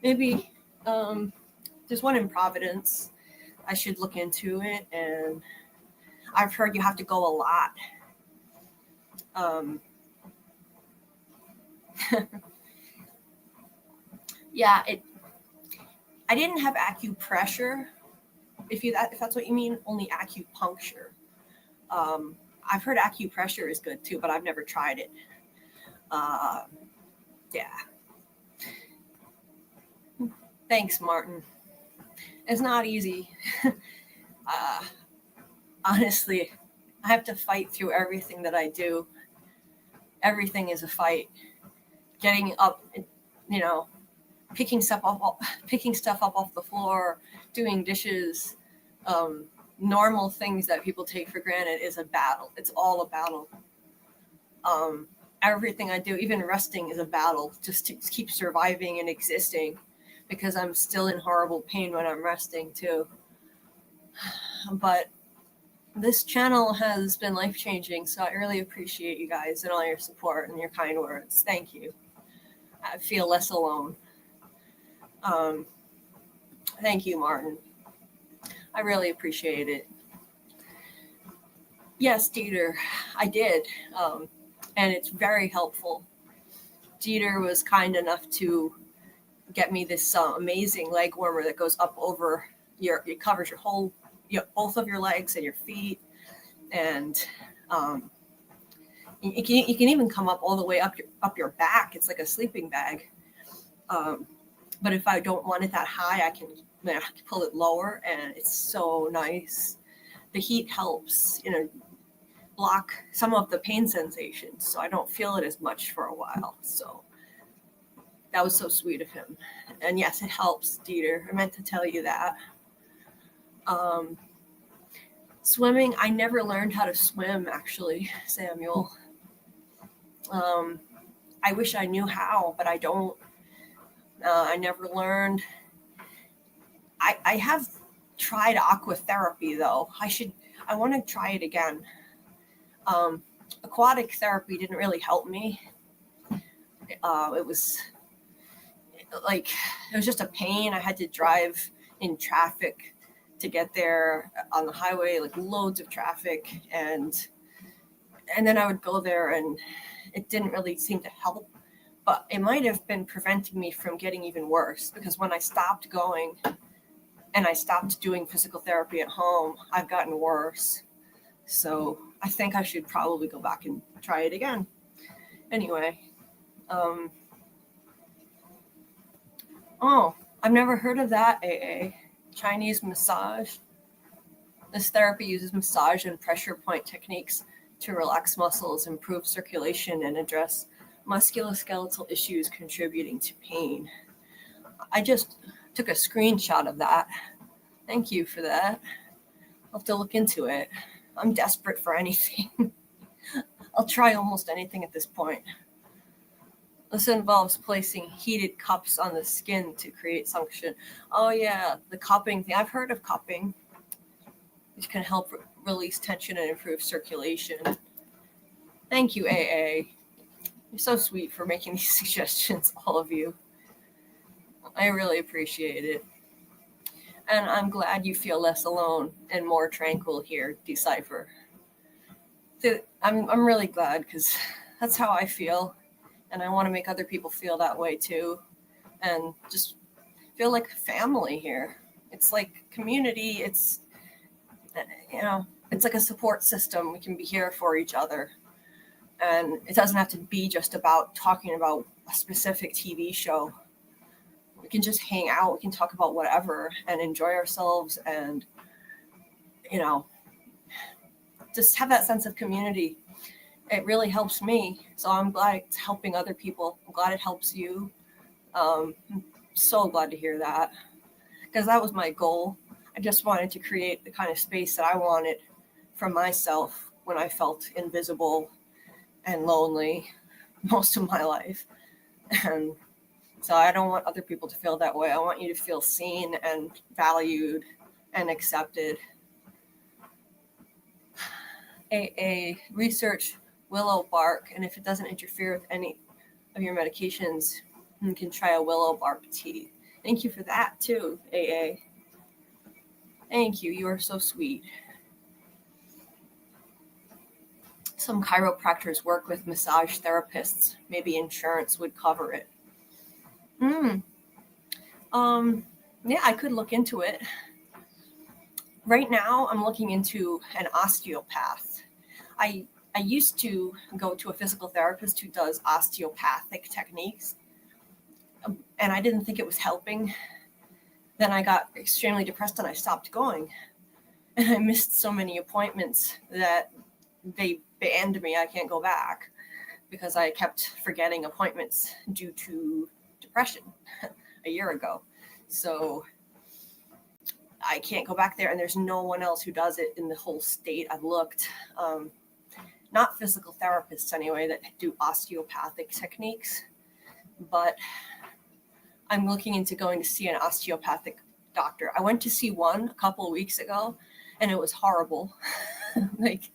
maybe there's one in Providence. I should look into it, and I've heard you have to go a lot. Yeah, I didn't have acupressure. If that's what you mean, only acupuncture. I've heard acupressure is good too, but I've never tried it. Yeah. Thanks, Martin. It's not easy. Honestly, I have to fight through everything that I do. Everything is a fight. Getting up, picking stuff up off the floor, doing dishes, normal things that people take for granted is a battle. It's all a battle. Everything I do, even resting, is a battle just to keep surviving and existing, because I'm still in horrible pain when I'm resting too. But this channel has been life-changing, so I really appreciate you guys and all your support and your kind words. Thank you. I feel less alone. Thank you, Martin. I really appreciate it. Yes, Dieter, I did. And it's very helpful. Dieter was kind enough to get me this amazing leg warmer that goes up over it covers your whole, both of your legs and your feet. And you can even come up all the way up your back. It's like a sleeping bag. But if I don't want it that high, I can pull it lower, and it's so nice. The heat helps, block some of the pain sensations, so I don't feel it as much for a while. So that was so sweet of him. And yes, it helps, Dieter. I meant to tell you that. Swimming, I never learned how to swim, actually, Samuel. I wish I knew how, but I don't. I never learned. I have tried aquatherapy, though. I want to try it again. Aquatic therapy didn't really help me. It was just a pain. I had to drive in traffic to get there on the highway, like loads of traffic. And then I would go there, and it didn't really seem to help. But it might have been preventing me from getting even worse, because when I stopped going and I stopped doing physical therapy at home, I've gotten worse. So I think I should probably go back and try it again. Anyway, I've never heard of that, AA. Chinese massage. This therapy uses massage and pressure point techniques to relax muscles, improve circulation, and address musculoskeletal issues contributing to pain. I just took a screenshot of that. Thank you for that. I'll have to look into it. I'm desperate for anything. I'll try almost anything at this point. This involves placing heated cups on the skin to create suction. Oh yeah, the cupping thing. I've heard of cupping, which can help release tension and improve circulation. Thank you, AA. You're so sweet for making these suggestions, all of you. I really appreciate it. And I'm glad you feel less alone and more tranquil here, Decipher. I'm really glad, because that's how I feel. And I want to make other people feel that way too. And just feel like family here. It's like community. It's, it's like a support system. We can be here for each other. And it doesn't have to be just about talking about a specific TV show. We can just hang out. We can talk about whatever and enjoy ourselves and, just have that sense of community. It really helps me. So I'm glad it's helping other people. I'm glad it helps you. I'm so glad to hear that, because that was my goal. I just wanted to create the kind of space that I wanted for myself when I felt invisible and lonely most of my life. And so I don't want other people to feel that way. I want you to feel seen and valued and accepted. AA research willow bark, and if it doesn't interfere with any of your medications, you can try a willow bark tea. Thank you for that too, AA. Thank you. You are so sweet. Some chiropractors work with massage therapists. Maybe insurance would cover it. Yeah, I could look into it. Right now, I'm looking into an osteopath. I used to go to a physical therapist who does osteopathic techniques, and I didn't think it was helping. Then I got extremely depressed and I stopped going. And I missed so many appointments that they banned me. I can't go back because I kept forgetting appointments due to depression a year ago. So I can't go back there, and there's no one else who does it in the whole state. I've looked. Not physical therapists anyway that do osteopathic techniques, but I'm looking into going to see an osteopathic doctor. I went to see one a couple of weeks ago, and it was horrible. Like,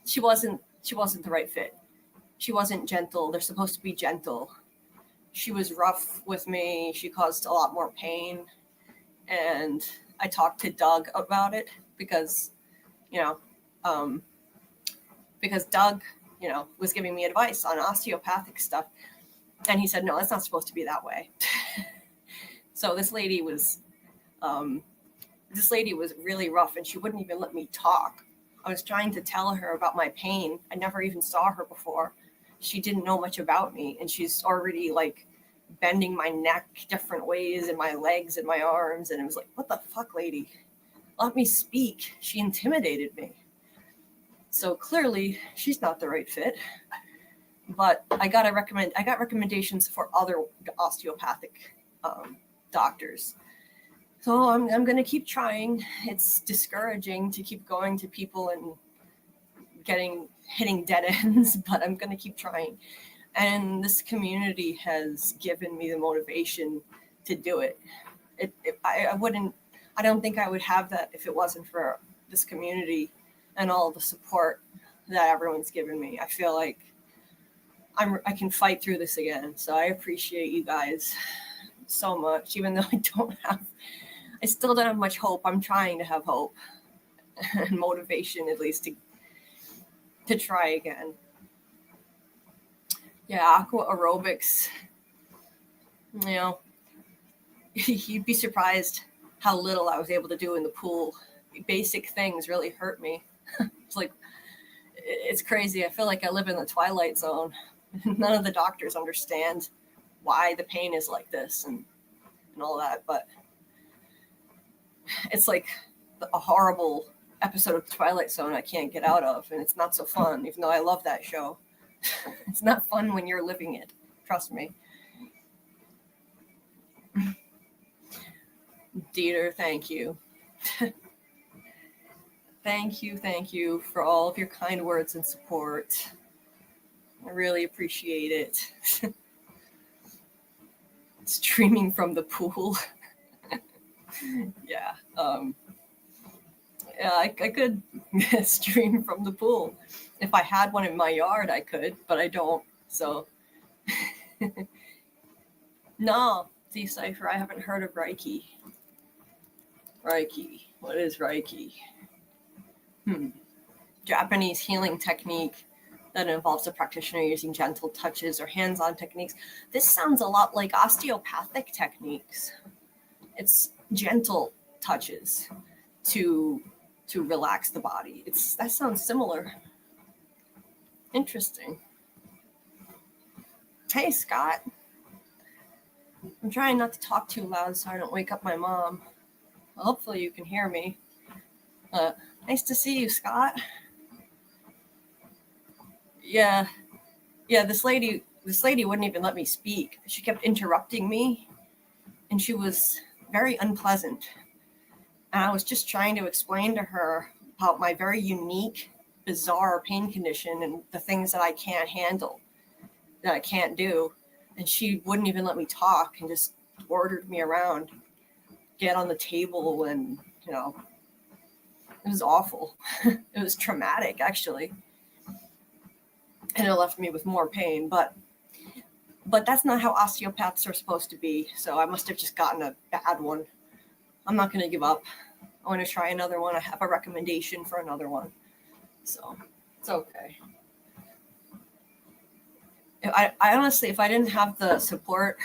she wasn't the right fit. She wasn't gentle. They're supposed to be gentle. She was rough with me. She caused a lot more pain. And I talked to Doug about it because Doug, was giving me advice on osteopathic stuff. And he said, no, it's not supposed to be that way. So this lady was really rough, and she wouldn't even let me talk. I was trying to tell her about my pain. I never even saw her before. She didn't know much about me, and she's already like bending my neck different ways and my legs and my arms. And it was like, what the fuck, lady? Let me speak. She intimidated me. So clearly she's not the right fit. But I got recommendations for other osteopathic doctors. So I'm going to keep trying. It's discouraging to keep going to people and hitting dead ends, but I'm going to keep trying. And this community has given me the motivation to do it. I don't think I would have that if it wasn't for this community and all the support that everyone's given me. I feel like I can fight through this again. So I appreciate you guys so much, even though I still don't have much hope. I'm trying to have hope and motivation, at least to try again. Yeah, aqua aerobics, you'd be surprised how little I was able to do in the pool. Basic things really hurt me. It's crazy. I feel like I live in the Twilight Zone. None of the doctors understand why the pain is like this and all that, but it's like a horrible episode of the Twilight Zone I can't get out of, and it's not so fun, even though I love that show. It's not fun when you're living it. Trust me. Dieter, thank you. Thank you for all of your kind words and support. I really appreciate it. Streaming from the pool. Yeah. Yeah, I could stream from the pool. If I had one in my yard, I could, but I don't. So, no, Decipher, I haven't heard of Reiki. Reiki. What is Reiki? Japanese healing technique that involves the practitioner using gentle touches or hands-on techniques. This sounds a lot like osteopathic techniques. It's gentle touches to relax the body. That sounds similar. Interesting. Hey, Scott. I'm trying not to talk too loud so I don't wake up my mom. Well, hopefully you can hear me. Nice to see you, Scott. Yeah, this lady wouldn't even let me speak. She kept interrupting me, and she was very unpleasant. And I was just trying to explain to her about my very unique, bizarre pain condition and the things that I can't handle, that I can't do. And she wouldn't even let me talk and just ordered me around, get on the table, and, you know, it was awful. It was traumatic, actually. And it left me with more pain, but that's not how osteopaths are supposed to be. So I must have just gotten a bad one. I'm not going to give up. I want to try another one. I have a recommendation for another one. So it's okay. I honestly, if I didn't have the support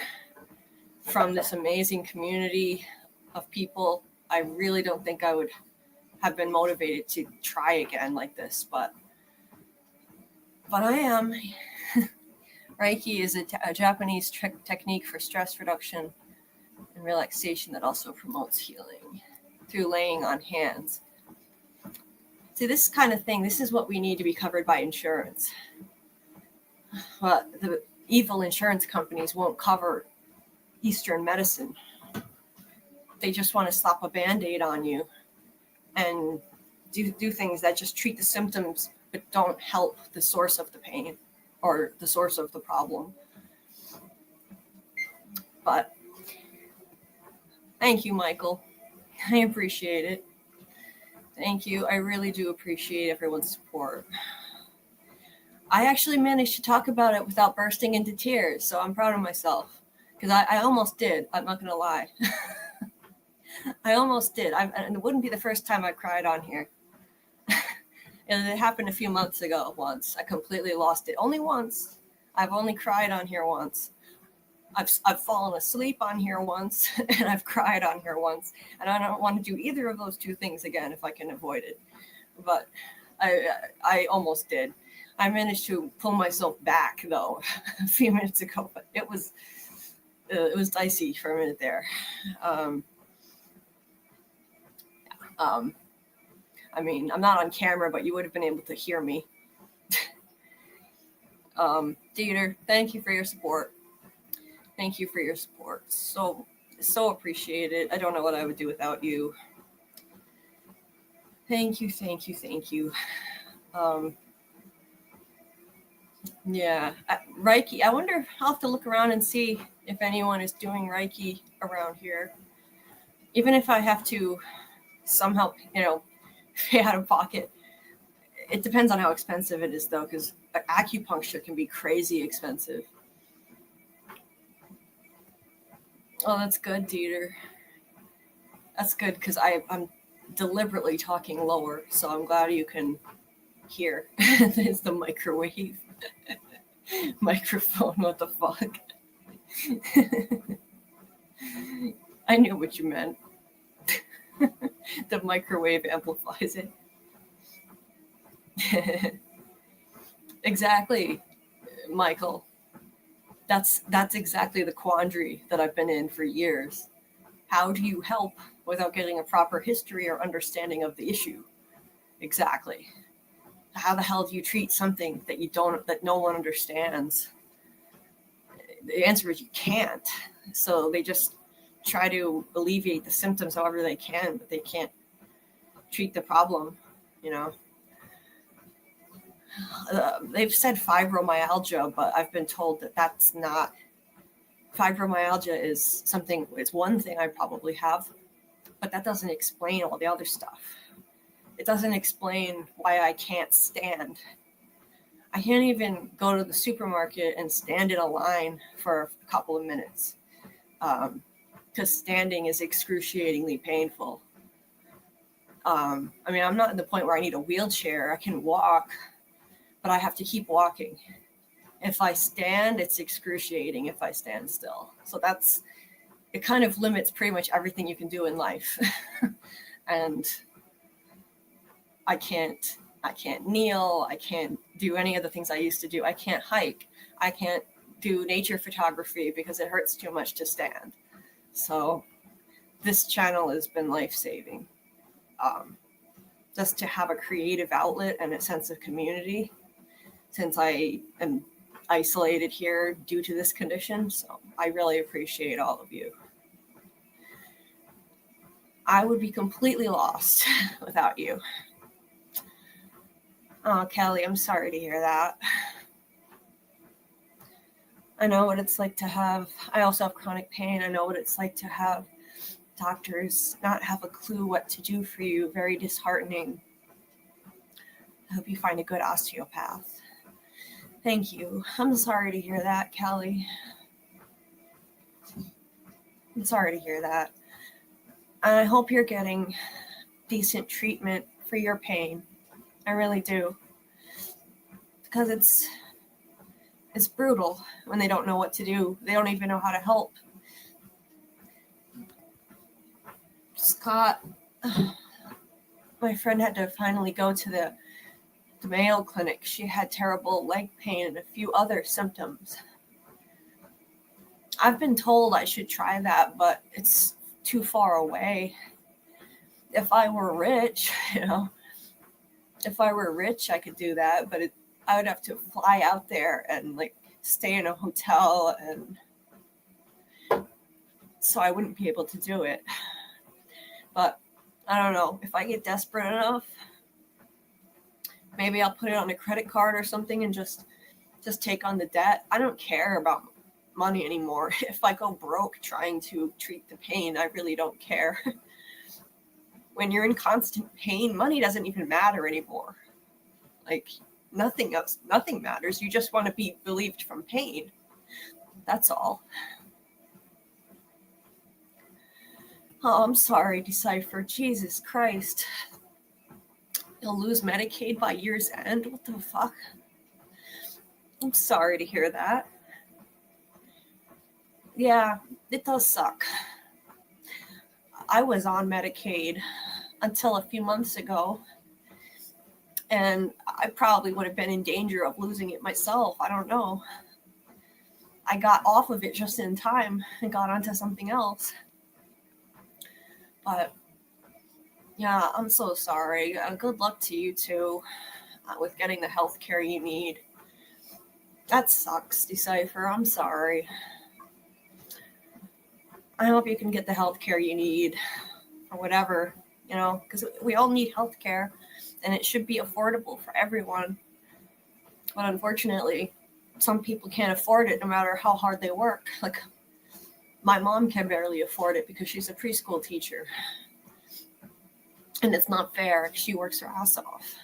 from this amazing community of people, I really don't think I would have been motivated to try again like this. But I am. Reiki is a Japanese technique for stress reduction and relaxation that also promotes healing through laying on hands. See, this kind of thing, this is what we need to be covered by insurance. But the evil insurance companies won't cover Eastern medicine. They just want to slap a Band-Aid on you and do things that just treat the symptoms but don't help the source of the pain or the source of the problem. But thank you, Michael. I appreciate it. Thank you. I really do appreciate everyone's support. I actually managed to talk about it without bursting into tears, so I'm proud of myself. Because I almost did. I'm not going to lie. I almost did. And it wouldn't be the first time I cried on here. And it happened a few months ago once. I completely lost it. Only once. I've only cried on here once. I've fallen asleep on here once, and I've cried on here once. And I don't want to do either of those two things again if I can avoid it. But I almost did. I managed to pull myself back, though, a few minutes ago. But it was dicey for a minute there. I mean, I'm not on camera, but you would have been able to hear me. Dieter, thank you for your support. Thank you for your support. So appreciated. I don't know what I would do without you. Thank you. Yeah, Reiki. I wonder, I'll have to look around and see if anyone is doing Reiki around here. Even if I have to somehow, pay out of pocket. It depends on how expensive it is, though, because acupuncture can be crazy expensive. Oh, that's good, Dieter. That's good, because I'm deliberately talking lower, so I'm glad you can hear. It's the microwave. Microphone, what the fuck? I knew what you meant. The microwave amplifies it. Exactly, Michael. That's exactly the quandary that I've been in for years. How do you help without getting a proper history or understanding of the issue? Exactly. How the hell do you treat something that no one understands? The answer is you can't. So they just try to alleviate the symptoms however they can, but they can't treat the problem. you know. They've said fibromyalgia, but I've been told that that's not. Fibromyalgia is something, it's one thing I probably have, but that doesn't explain all the other stuff. It doesn't explain why I can't stand. I can't even go to the supermarket and stand in a line for a couple of minutes because standing is excruciatingly painful. I mean, I'm not at the point where I need a wheelchair. I can walk, but I have to keep walking. If I stand, it's excruciating if I stand still. So it kind of limits pretty much everything you can do in life. And I can't kneel. I can't do any of the things I used to do. I can't hike. I can't do nature photography because it hurts too much to stand. So this channel has been life-saving. Just to have a creative outlet and a sense of community, since I am isolated here due to this condition. So I really appreciate all of you. I would be completely lost without you. Oh, Kelly, I'm sorry to hear that. I know what it's like to have, I also have chronic pain. I know what it's like to have doctors not have a clue what to do for you. Very disheartening. I hope you find a good osteopath. Thank you. I'm sorry to hear that, Kelly. I'm sorry to hear that. And I hope you're getting decent treatment for your pain. I really do. Because it's brutal when they don't know what to do. They don't even know how to help. Scott, my friend had to finally go to the Mayo Clinic. She had terrible leg pain and a few other symptoms. I've been told I should try that, but it's too far away. If I were rich, if I were rich, I could do that, but I would have to fly out there and like stay in a hotel, and so I wouldn't be able to do it. But I don't know, if I get desperate enough, maybe I'll put it on a credit card or something and just take on the debt. I don't care about money anymore. If I go broke trying to treat the pain, I really don't care. When you're in constant pain, money doesn't even matter anymore. Like nothing matters. You just want to be relieved from pain. That's all. Oh, I'm sorry, Decipher. Jesus Christ. You'll lose Medicaid by year's end? What the fuck? I'm sorry to hear that. Yeah, it does suck. I was on Medicaid until a few months ago, and I probably would have been in danger of losing it myself. I don't know. I got off of it just in time and got onto something else. But yeah, I'm so sorry. Good luck to you too with getting the health care you need. That sucks, Decipher. I'm sorry. I hope you can get the health care you need or whatever, because we all need health care and it should be affordable for everyone. But unfortunately, some people can't afford it no matter how hard they work. Like my mom can barely afford it because she's a preschool teacher. And it's not fair. She works her ass off.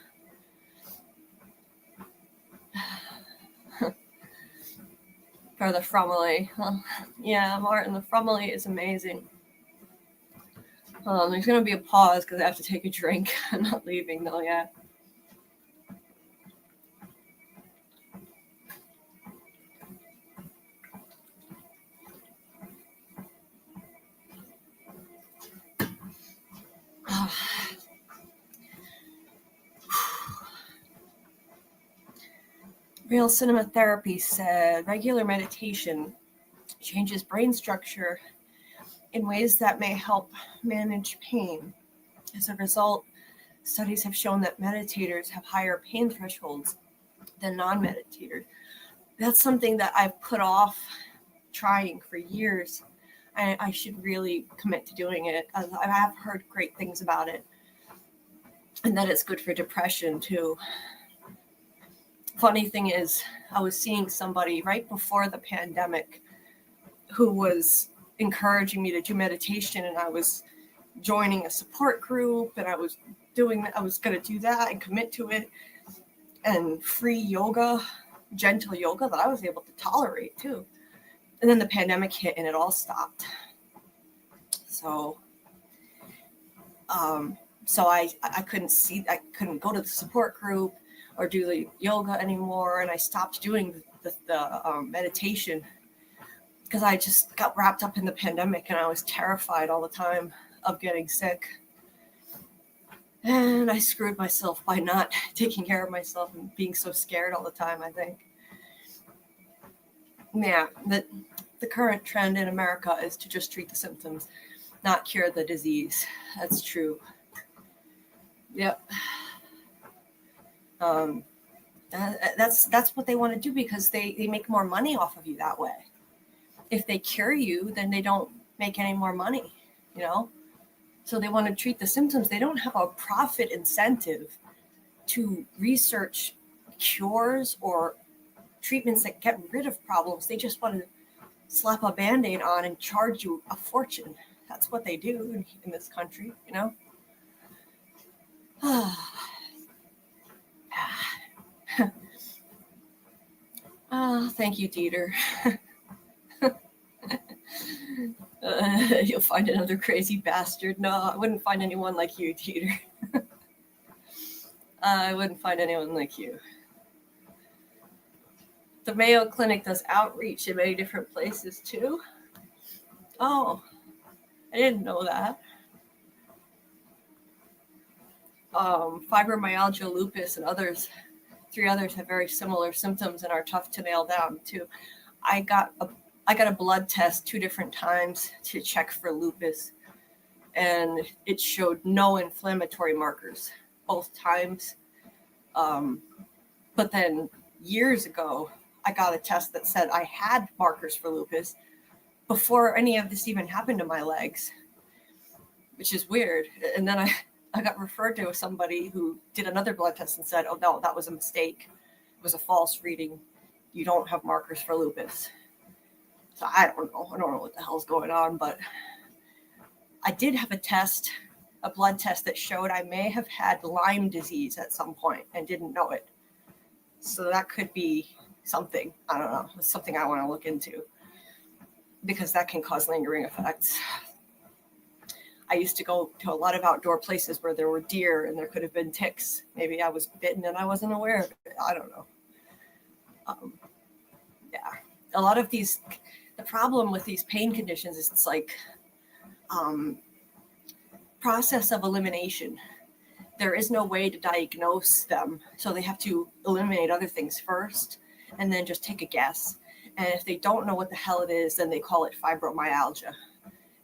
For the Fromely. Well, yeah, Martin, the Fromely is amazing. There's going to be a pause because I have to take a drink. I'm not leaving though yet. Real Cinema Therapy said regular meditation changes brain structure in ways that may help manage pain. As a result, studies have shown that meditators have higher pain thresholds than non-meditators. That's something that I've put off trying for years. I should really commit to doing it. I have heard great things about it. and that it's good for depression too. Funny thing is, I was seeing somebody right before the pandemic who was encouraging me to do meditation, and I was joining a support group, and I was going to do that and commit to it, and free yoga, gentle yoga that I was able to tolerate too. And then the pandemic hit and it all stopped. So I couldn't go to the support group or do the yoga anymore, and I stopped doing the meditation because I just got wrapped up in the pandemic, and I was terrified all the time of getting sick. And I screwed myself by not taking care of myself and being so scared all the time, I think. Yeah, the current trend in America is to just treat the symptoms, not cure the disease. That's true. Yep. That's what they want to do because they make more money off of you that way. If they cure you, then they don't make any more money, you know? So they want to treat the symptoms. They don't have a profit incentive to research cures or treatments that get rid of problems. They just want to slap a Band-Aid on and charge you a fortune. That's what they do in this country, you know? Thank you, Dieter. You'll find another crazy bastard. No, I wouldn't find anyone like you, Dieter. I wouldn't find anyone like you. The Mayo Clinic does outreach in many different places too. Oh, I didn't know that. Fibromyalgia, lupus, and three others have very similar symptoms and are tough to nail down too. I got a blood test 2 different times to check for lupus, and it showed no inflammatory markers both times. But then years ago, I got a test that said I had markers for lupus before any of this even happened to my legs, which is weird. And then I got referred to somebody who did another blood test and said, oh no, that was a mistake. It was a false reading. You don't have markers for lupus. So I don't know what the hell's going on, but I did have a blood test that showed I may have had Lyme disease at some point and didn't know it. So that could be something. I don't know. It's something I want to look into because that can cause lingering effects. I used to go to a lot of outdoor places where there were deer and there could have been ticks. Maybe I was bitten and I wasn't aware of it. I don't know. Yeah. A lot of the problem with these pain conditions is it's like process of elimination. There is no way to diagnose them. So they have to eliminate other things first and then just take a guess. And if they don't know what the hell it is, then they call it fibromyalgia.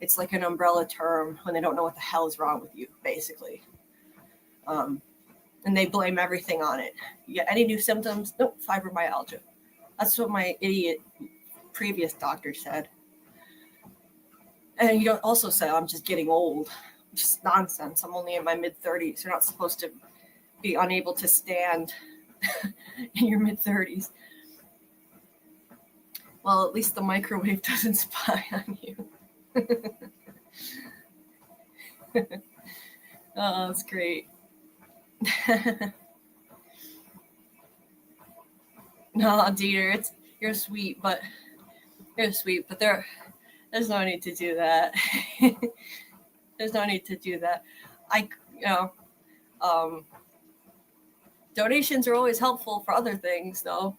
It's like an umbrella term when they don't know what the hell is wrong with you, basically. And they blame everything on it. You get any new symptoms? Nope, fibromyalgia. That's what my idiot previous doctor said. And you don't also say, I'm just getting old, which is nonsense. I'm only in my mid-30s. You're not supposed to be unable to stand in your mid-30s. Well, at least the microwave doesn't spy on you. Oh, that's great. No, Dieter, you're sweet, but there's no need to do that. There's no need to do that. Donations are always helpful for other things, though.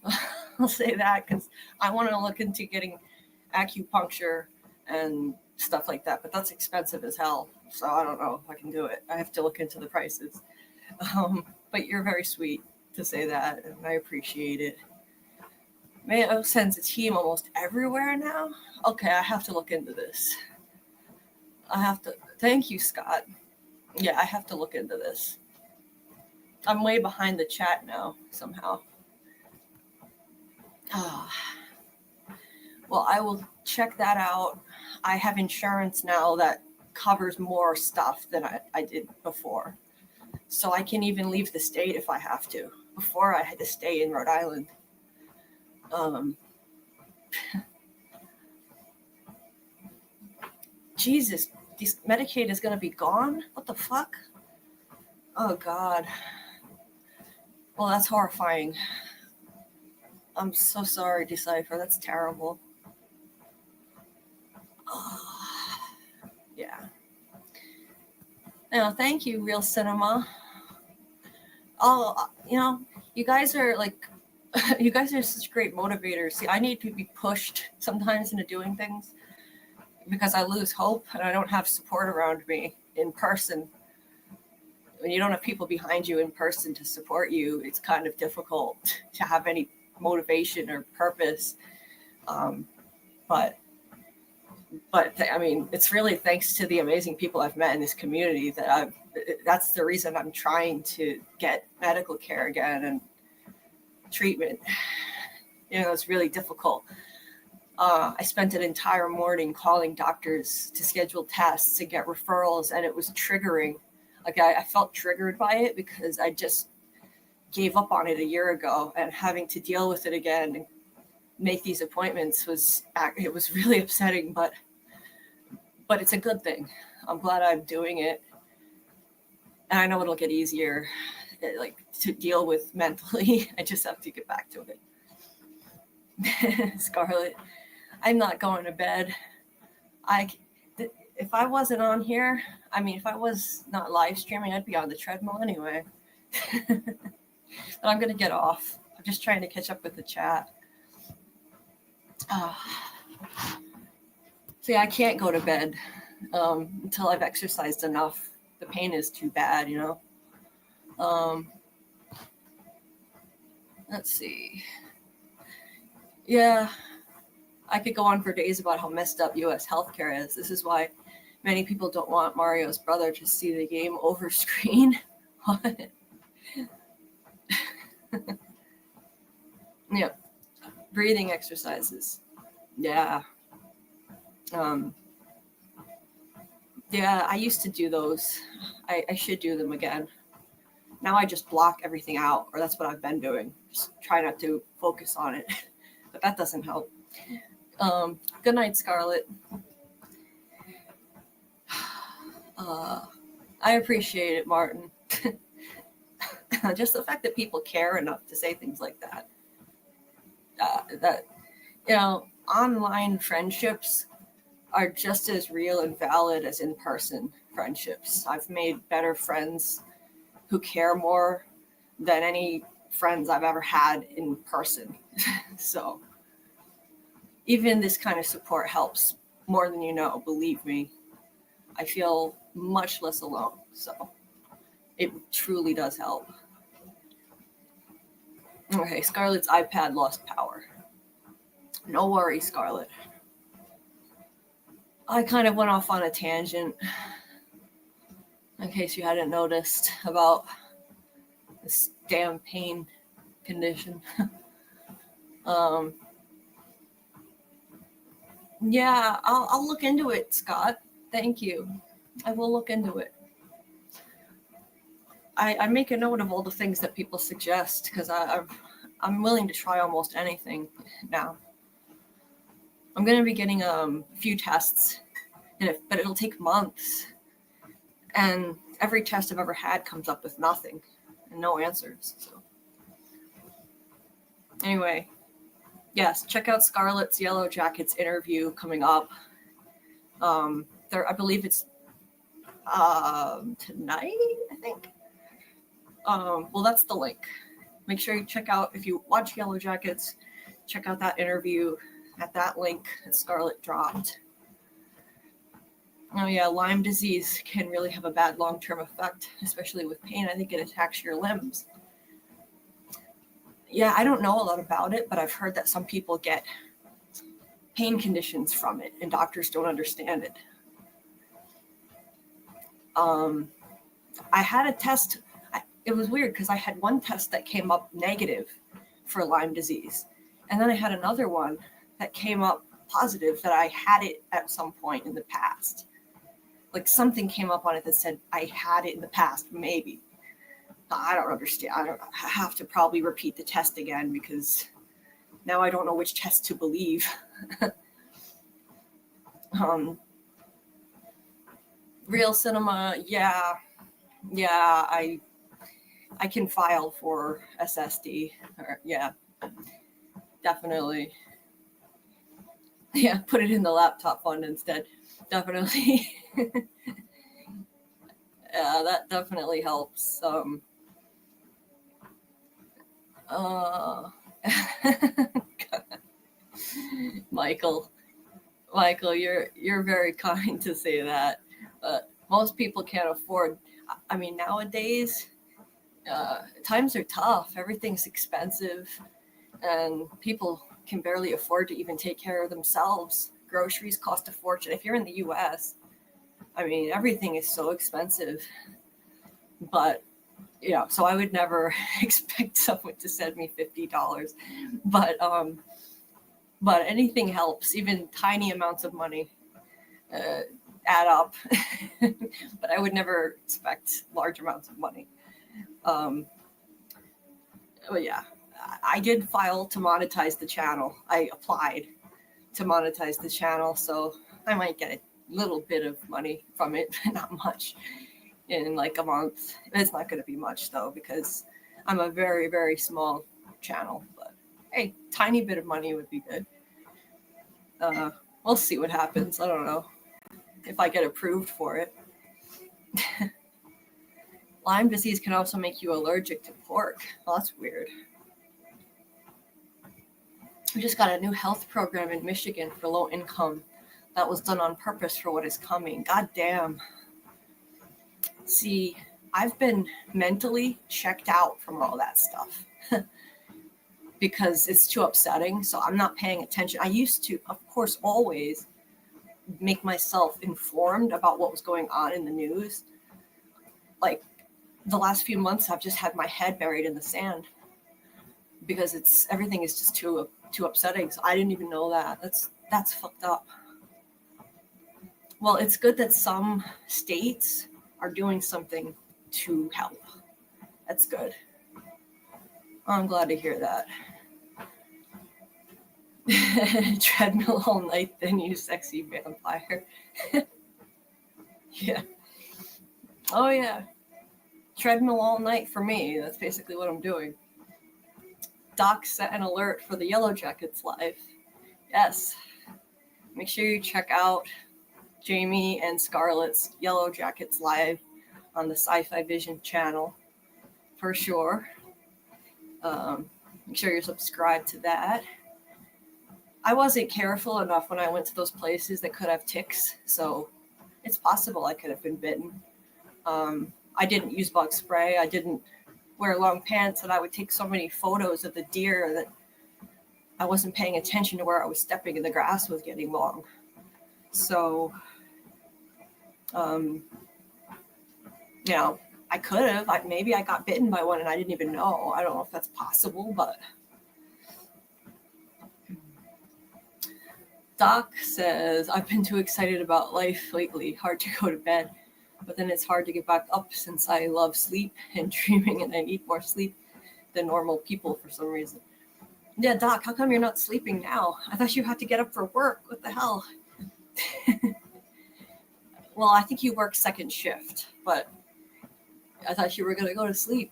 I'll say that because I want to look into getting acupuncture and stuff like that, but that's expensive as hell. So I don't know if I can do it. I have to look into the prices. But you're very sweet to say that, and I appreciate it. Mayo sends a team almost everywhere now. Okay, I have to look into this. Thank you, Scott. Yeah, I have to look into this. I'm way behind the chat now, somehow. Well, I will check that out. I have insurance now that covers more stuff than I did before. so I can even leave the state if I have to. Before, I had to stay in Rhode Island. Jesus, this Medicaid is going to be gone? What the fuck? Oh, God. Well, that's horrifying. I'm so sorry, Decipher. That's terrible. Yeah. No, thank you, Real Cinema. Oh, you guys are like, you guys are such great motivators. See, I need to be pushed sometimes into doing things because I lose hope and I don't have support around me in person. When you don't have people behind you in person to support you, it's kind of difficult to have any motivation or purpose. But I mean, it's really thanks to the amazing people I've met in this community that that's the reason I'm trying to get medical care again and treatment. It's really difficult. I spent an entire morning calling doctors to schedule tests and get referrals, and it was triggering. Like I felt triggered by it because I just gave up on it a year ago, and having to deal with it again and make these appointments was really upsetting, but it's a good thing. I'm glad I'm doing it. And I know it'll get easier, like to deal with mentally. I just have to get back to it. Scarlet, I'm not going to bed. If I wasn't on here, if I was not live streaming, I'd be on the treadmill anyway. But I'm going to get off. I'm just trying to catch up with the chat. See, I can't go to bed until I've exercised enough. The pain is too bad, Let's see. Yeah, I could go on for days about how messed up U.S. healthcare is. This is why many people don't want Mario's brother to see the game over screen. What? Yeah, breathing exercises. Yeah. Yeah, I used to do those. I should do them again. Now I just block everything out, or that's what I've been doing. Just try not to focus on it, but that doesn't help. Good night, Scarlet. I appreciate it, Martin. Just the fact that people care enough to say things like that. Online friendships are just as real and valid as in-person friendships. I've made better friends who care more than any friends I've ever had in person. So even this kind of support helps more than you know, believe me. I feel much less alone. So it truly does help. Okay, Scarlet's iPad lost power. No worries, Scarlet. I kind of went off on a tangent, in case you hadn't noticed, about this damn pain condition. Yeah, I'll look into it, Scott. Thank you. I will look into it. I make a note of all the things that people suggest because I'm willing to try almost anything now. I'm going to be getting a few tests, but it'll take months. And every test I've ever had comes up with nothing and no answers. So anyway, yes, check out Scarlet's Yellow Jackets interview coming up. I believe it's tonight, I think. Well, that's the link. Make sure you check out, if you watch Yellow Jackets, check out that interview at that link that Scarlet dropped. Oh yeah, Lyme disease can really have a bad long-term effect, especially with pain. I think it attacks your limbs. Yeah, I don't know a lot about it, but I've heard that some people get pain conditions from it and doctors don't understand it. I had a test. It was weird because I had one test that came up negative for Lyme disease. And then I had another one that came up positive that I had it at some point in the past. Like something came up on it that said I had it in the past, maybe. I don't understand. I have to probably repeat the test again because now I don't know which test to believe. Real cinema, yeah, I can file for SSD. Or, yeah, definitely. Yeah, put it in the laptop fund instead. Definitely. Yeah, that definitely helps. Michael, you're very kind to say that, but most people can't afford. I mean, nowadays, times are tough. Everything's expensive, and people can barely afford to even take care of themselves. Groceries cost a fortune. If you're in the U.S., I mean, everything is so expensive. But so I would never expect someone to send me $50. But anything helps, even tiny amounts of money add up. But I would never expect large amounts of money. But yeah, I did file to monetize the channel. I applied to monetize the channel, so I might get a little bit of money from it, but not much. In like a month. It's not going to be much though, because I'm a very, very small channel, but hey, tiny bit of money would be good. We'll see what happens. I don't know if I get approved for it. Lyme disease can also make you allergic to pork. Well, that's weird. We just got a new health program in Michigan for low income that was done on purpose for what is coming. God damn. See, I've been mentally checked out from all that stuff because it's too upsetting. So I'm not paying attention. I used to, of course, always make myself informed about what was going on in the news. Like the last few months, I've just had my head buried in the sand because everything is just too upsetting. So I didn't even know that. That's fucked up. Well, it's good that some states are doing something to help. That's good. I'm glad to hear that. Treadmill all night, then you sexy vampire. Yeah. Oh yeah. Treadmill all night for me. That's basically what I'm doing. Doc set an alert for the Yellow Jackets live. Yes. Make sure you check out Jamie and Scarlett's Yellow Jackets live on the Sci-Fi Vision channel for sure. Make sure you're subscribed to that. I wasn't careful enough when I went to those places that could have ticks, so it's possible I could have been bitten. I didn't use bug spray. I didn't wear long pants, and I would take so many photos of the deer that I wasn't paying attention to where I was stepping, and the grass was getting long. So, I could have. Maybe I got bitten by one and I didn't even know. I don't know if that's possible, but Doc says, I've been too excited about life lately. Hard to go to bed, but then it's hard to get back up since I love sleep and dreaming, and I need more sleep than normal people for some reason. Yeah, Doc, how come you're not sleeping now? I thought you had to get up for work. What the hell? Well, I think you work second shift, but I thought you were going to go to sleep.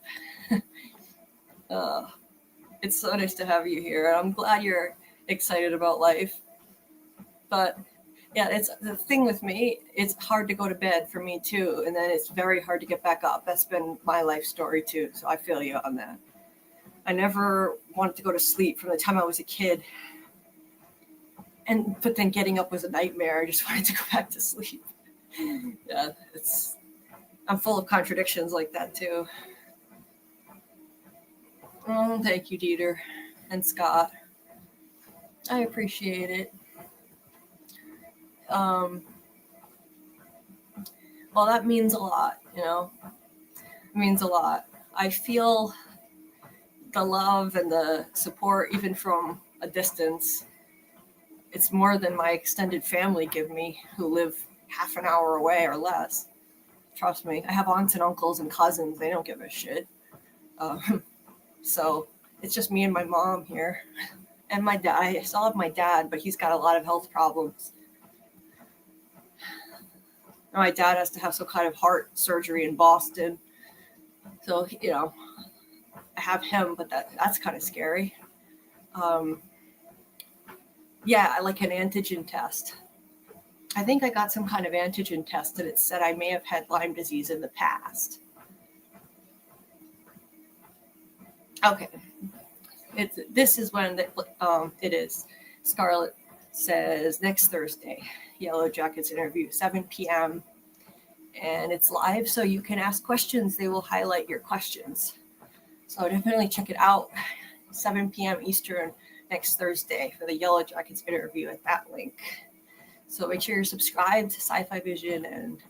It's so nice to have you here. I'm glad you're excited about life. But yeah, it's the thing with me, it's hard to go to bed for me too. And then it's very hard to get back up. That's been my life story too. So I feel you on that. I never wanted to go to sleep from the time I was a kid. But then getting up was a nightmare. I just wanted to go back to sleep. Yeah, I'm full of contradictions like that too. Oh, thank you, Dieter and Scott. I appreciate it. Well, that means a lot, It means a lot. I feel the love and the support even from a distance. It's more than my extended family give me, who live half an hour away or less. Trust me, I have aunts and uncles and cousins. They don't give a shit. So it's just me and my mom here. And my dad, I still have my dad, but he's got a lot of health problems. And my dad has to have some kind of heart surgery in Boston. So, you know, I have him, but that's kind of scary. Yeah, I like an antigen test. I think I got some kind of antigen test and it said I may have had Lyme disease in the past. Okay. This is when it is. Scarlet says next Thursday, Yellow Jackets interview, 7 p.m. And it's live, so you can ask questions. They will highlight your questions. So definitely check it out. 7 p.m. Eastern next Thursday for the Yellow Jackets interview at that link. So make sure you're subscribed to Sci-Fi Vision, and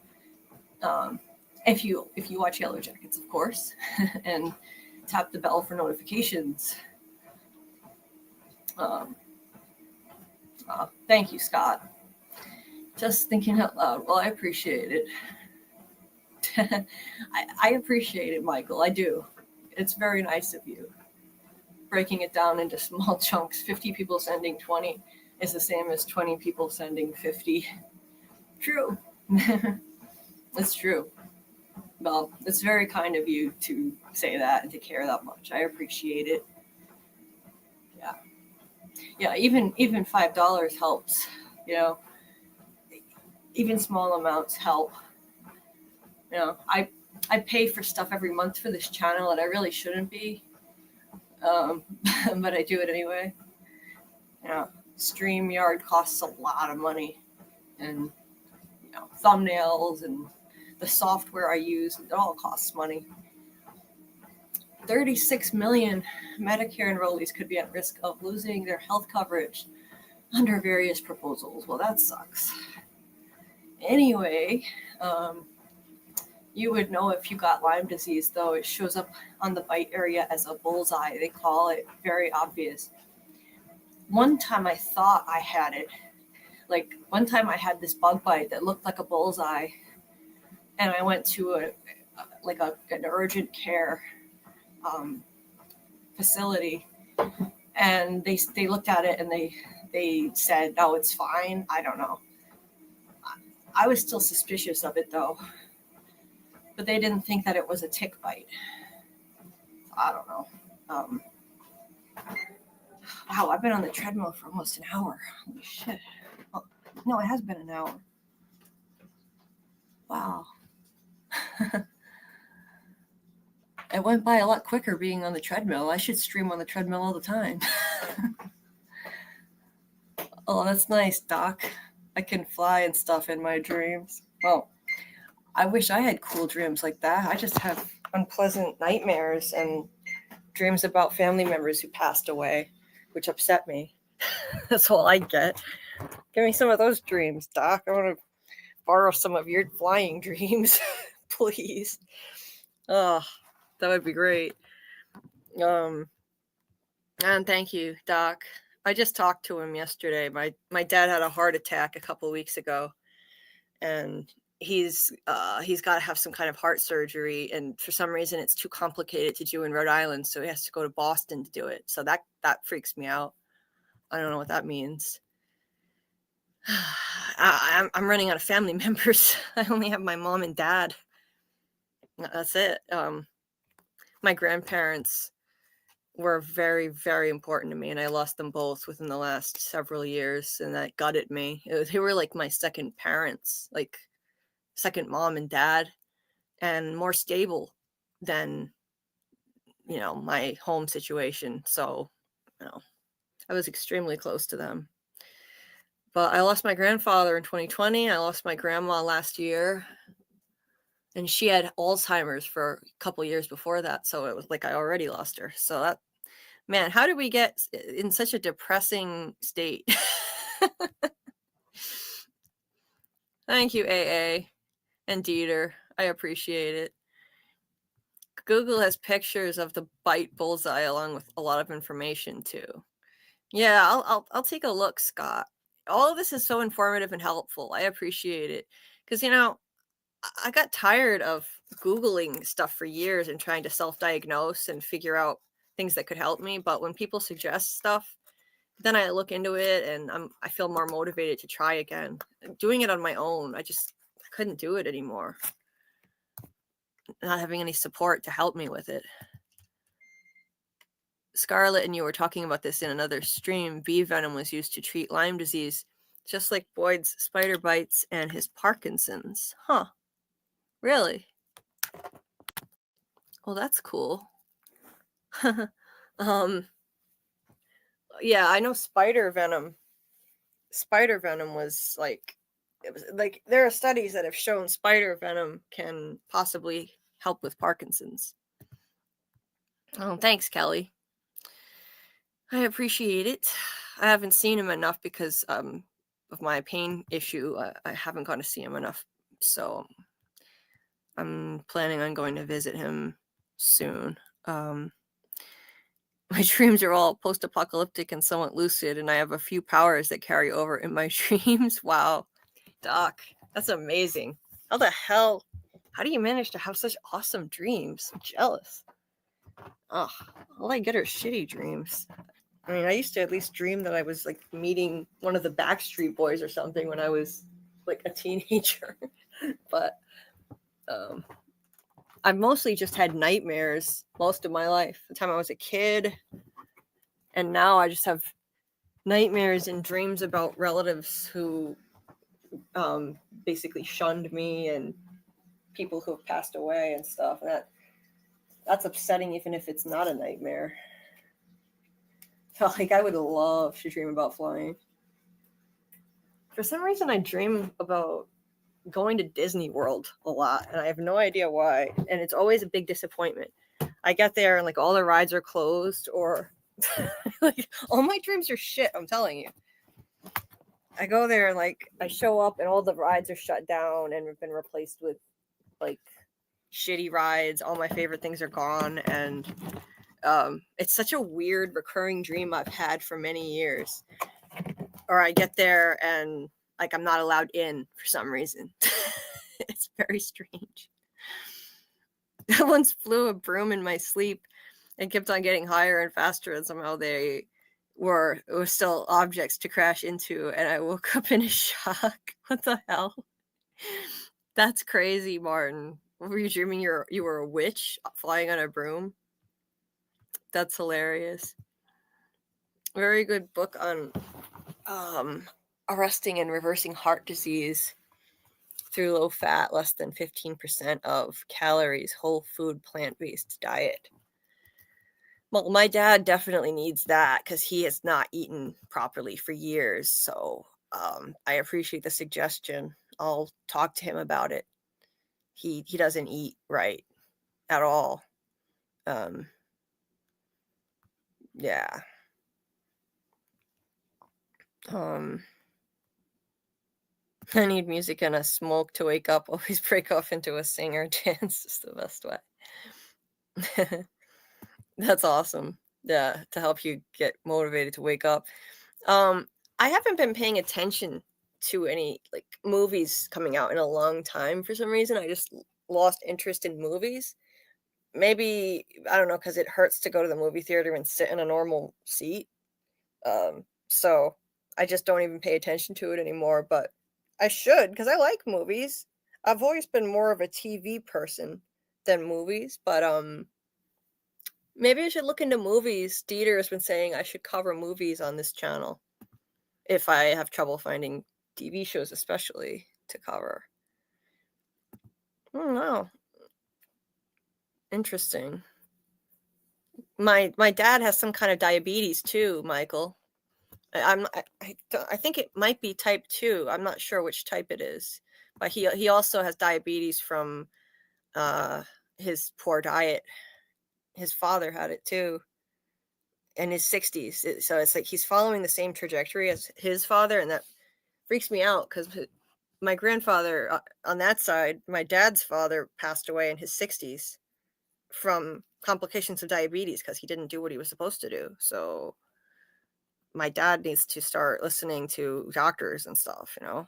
if you watch Yellow Jackets, of course, and tap the bell for notifications. Thank you, Scott. Just thinking out loud. Well, I appreciate it. I appreciate it, Michael. I do. It's very nice of you. Breaking it down into small chunks. 50 people sending 20 is the same as 20 people sending 50. True. It's true. Well, it's very kind of you to say that and to care that much. I appreciate it. Yeah, even $5 helps, you know. Even small amounts help. You know, I pay for stuff every month for this channel that I really shouldn't be. But I do it anyway. You know, StreamYard costs a lot of money, and you know, thumbnails and the software I use, it all costs money. 36 million Medicare enrollees could be at risk of losing their health coverage under various proposals. Well, that sucks. Anyway, you would know if you got Lyme disease, though. It shows up on the bite area as a bullseye. They call it very obvious. One time I thought I had it. Like, one time I had this bug bite that looked like a bullseye, and I went to an urgent care facility, and they looked at it and they said, no, it's fine. I don't know. I was still suspicious of it, though, but they didn't think that it was a tick bite. I don't know. Wow, I've been on the treadmill for almost an hour. Holy shit. Oh, no, it has been an hour. Wow. It went by a lot quicker being on the treadmill. I should stream on the treadmill all the time. Oh, that's nice, Doc. I can fly and stuff in my dreams. Well, I wish I had cool dreams like that. I just have unpleasant nightmares and dreams about family members who passed away, which upset me. That's all I get. Give me some of those dreams, Doc. I want to borrow some of your flying dreams, please. Oh, that would be great. And thank you, Doc. I just talked to him yesterday. My dad had a heart attack a couple weeks ago, and he's got to have some kind of heart surgery, and for some reason it's too complicated to do in Rhode Island, so he has to go to Boston to do it. So that freaks me out. I don't know what that means. I'm running out of family members. I only have my mom and dad. That's it. My grandparents were very, very important to me, and I lost them both within the last several years, and that gutted me. They were like my second parents, like second mom and dad, and more stable than, you know, my home situation. So, you know, I was extremely close to them. But I lost my grandfather in 2020. I lost my grandma last year, and she had Alzheimer's for a couple years before that. So it was like I already lost her. So that, man, how did we get in such a depressing state? Thank you, AA and Dieter. I appreciate it. Google has pictures of the bite bullseye along with a lot of information too. Yeah, I'll take a look, Scott. All of this is so informative and helpful. I appreciate it. Because, you know, I got tired of Googling stuff for years and trying to self-diagnose and figure out things that could help me. But when people suggest stuff, then I look into it and I feel more motivated to try again. Doing it on my own, I couldn't do it anymore. Not having any support to help me with it. Scarlet and you were talking about this in another stream. Bee venom was used to treat Lyme disease, just like Boyd's spider bites and his Parkinson's. Huh. Really? Well, that's cool. Yeah, I know spider venom. Spider venom was like, it was like, there are studies that have shown spider venom can possibly help with Parkinson's. Oh, thanks, Kelly. I appreciate it. I haven't seen him enough because of my pain issue. I haven't gone to see him enough. So I'm planning on going to visit him soon. My dreams are all post-apocalyptic and somewhat lucid, and I have a few powers that carry over in my dreams. Wow. Doc, that's amazing. How the hell? How do you manage to have such awesome dreams? I'm jealous. Oh, all I get are shitty dreams. I mean, I used to at least dream that I was like meeting one of the Backstreet Boys or something when I was like a teenager. But I've mostly just had nightmares most of my life. The time I was a kid, and now I just have nightmares and dreams about relatives who basically shunned me and people who have passed away and stuff. And that's upsetting, even if it's not a nightmare. Like, I would love to dream about flying. For some reason, I dream about going to Disney World a lot, and I have no idea why. And it's always a big disappointment. I get there and like all the rides are closed, or like all my dreams are shit. I'm telling you. I go there and like I show up and all the rides are shut down and have been replaced with like shitty rides. All my favorite things are gone, and it's such a weird recurring dream I've had for many years. Or I get there and like I'm not allowed in for some reason. It's very strange. I once flew a broom in my sleep and kept on getting higher and faster, and somehow it was still objects to crash into, and I woke up in a shock. What the hell? That's crazy, Martin. Were you dreaming you were a witch flying on a broom? That's hilarious. Very good book on arresting and reversing heart disease through low fat, less than 15% of calories, whole food, plant-based diet. Well, my dad definitely needs that because he has not eaten properly for years. So I appreciate the suggestion. I'll talk to him about it. He doesn't eat right at all. Yeah. I need music and a smoke to wake up. Always break off into a sing or dance. It's the best way. That's awesome. Yeah, to help you get motivated to wake up. I haven't been paying attention to any like movies coming out in a long time for some reason. I just lost interest in movies. Maybe, I don't know, because it hurts to go to the movie theater and sit in a normal seat. So I just don't even pay attention to it anymore, but I should, because I like movies. I've always been more of a TV person than movies, but maybe I should look into movies. Dieter has been saying I should cover movies on this channel if I have trouble finding TV shows, especially to cover. I don't know. Interesting. My dad has some kind of diabetes too, Michael. I think it might be type 2. I'm not sure which type it is, but he also has diabetes from his poor diet. His father had it too in his 60s. So it's like he's following the same trajectory as his father, and that freaks me out because my grandfather on that side, my dad's father, passed away in his 60s from complications of diabetes because he didn't do what he was supposed to do. So my dad needs to start listening to doctors and stuff, you know.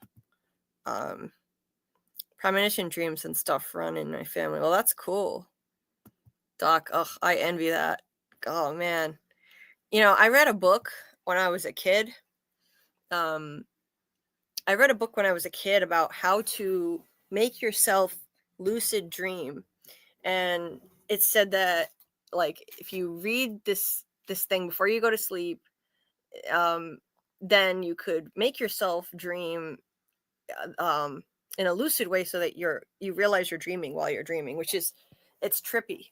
premonition dreams and stuff run in my family. Well, that's cool. Doc, ugh, I envy that. Oh man. You know, I read a book when I was a kid. I read a book when I was a kid about how to make yourself lucid dream. And it said that, like, if you read this thing before you go to sleep, then you could make yourself dream in a lucid way so that you realize you're dreaming while you're dreaming, which is, it's trippy.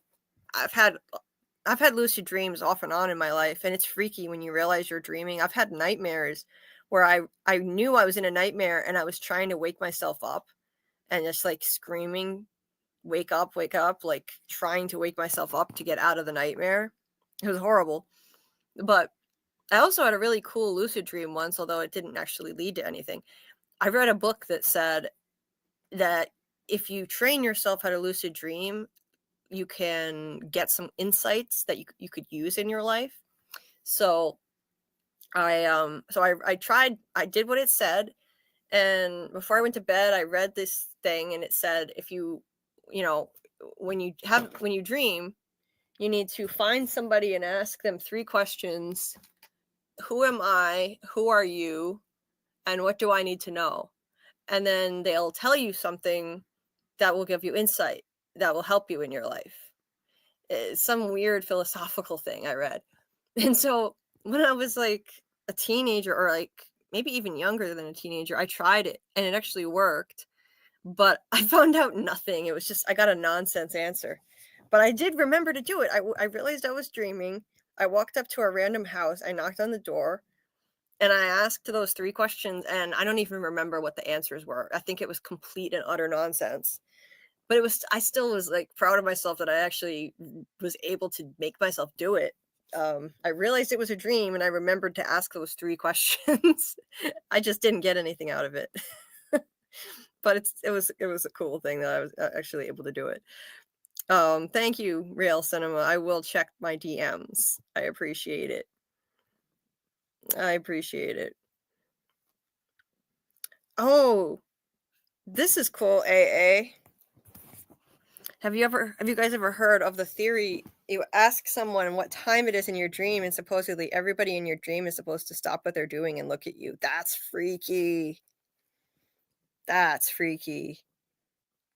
I've had lucid dreams off and on in my life, and it's freaky when you realize you're dreaming. I've had nightmares where I knew I was in a nightmare and I was trying to wake myself up and just like screaming, wake up, like trying to wake myself up to get out of the nightmare. It was horrible. But I also had a really cool lucid dream once, although it didn't actually lead to anything. I read a book that said that if you train yourself how to lucid dream, you can get some insights that you could use in your life. So I tried, I did what it said, and before I went to bed, I read this thing, and it said, if you know, when you dream, you need to find somebody and ask them 3 questions. Who am I? Who are you? And what do I need to know? And then they'll tell you something that will give you insight that will help you in your life. It's some weird philosophical thing I read. And so when I was like a teenager, or like maybe even younger than a teenager, I tried it and it actually worked. But I found out nothing. It was just, I got a nonsense answer. But I did remember to do it. I realized I was dreaming. I walked up to a random house. I knocked on the door and I asked those 3 questions, and I don't even remember what the answers were. I think it was complete and utter nonsense. But I still was like proud of myself that I actually was able to make myself do it. I realized it was a dream and I remembered to ask those 3 questions. I just didn't get anything out of it. But it was a cool thing that I was actually able to do it. Thank you, Real Cinema. I will check my DMs. I appreciate it. Oh, this is cool, AA. Have you guys ever heard of the theory? You ask someone what time it is in your dream, and supposedly everybody in your dream is supposed to stop what they're doing and look at you. That's freaky.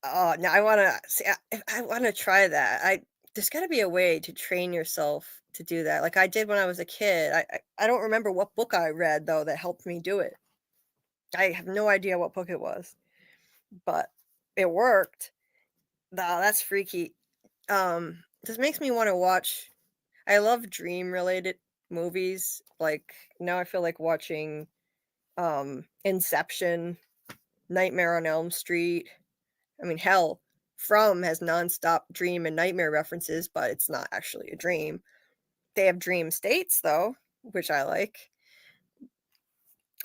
Oh, now I want to see. I want to try that. There's got to be a way to train yourself to do that, like I did when I was a kid. I don't remember what book I read though that helped me do it. I have no idea what book it was, but it worked. Nah, that's freaky. This makes me want to watch. I love dream related movies. Like now I feel like watching Inception, Nightmare on Elm Street. I mean, hell, From has nonstop dream and nightmare references, but it's not actually a dream. They have dream states though, which I like.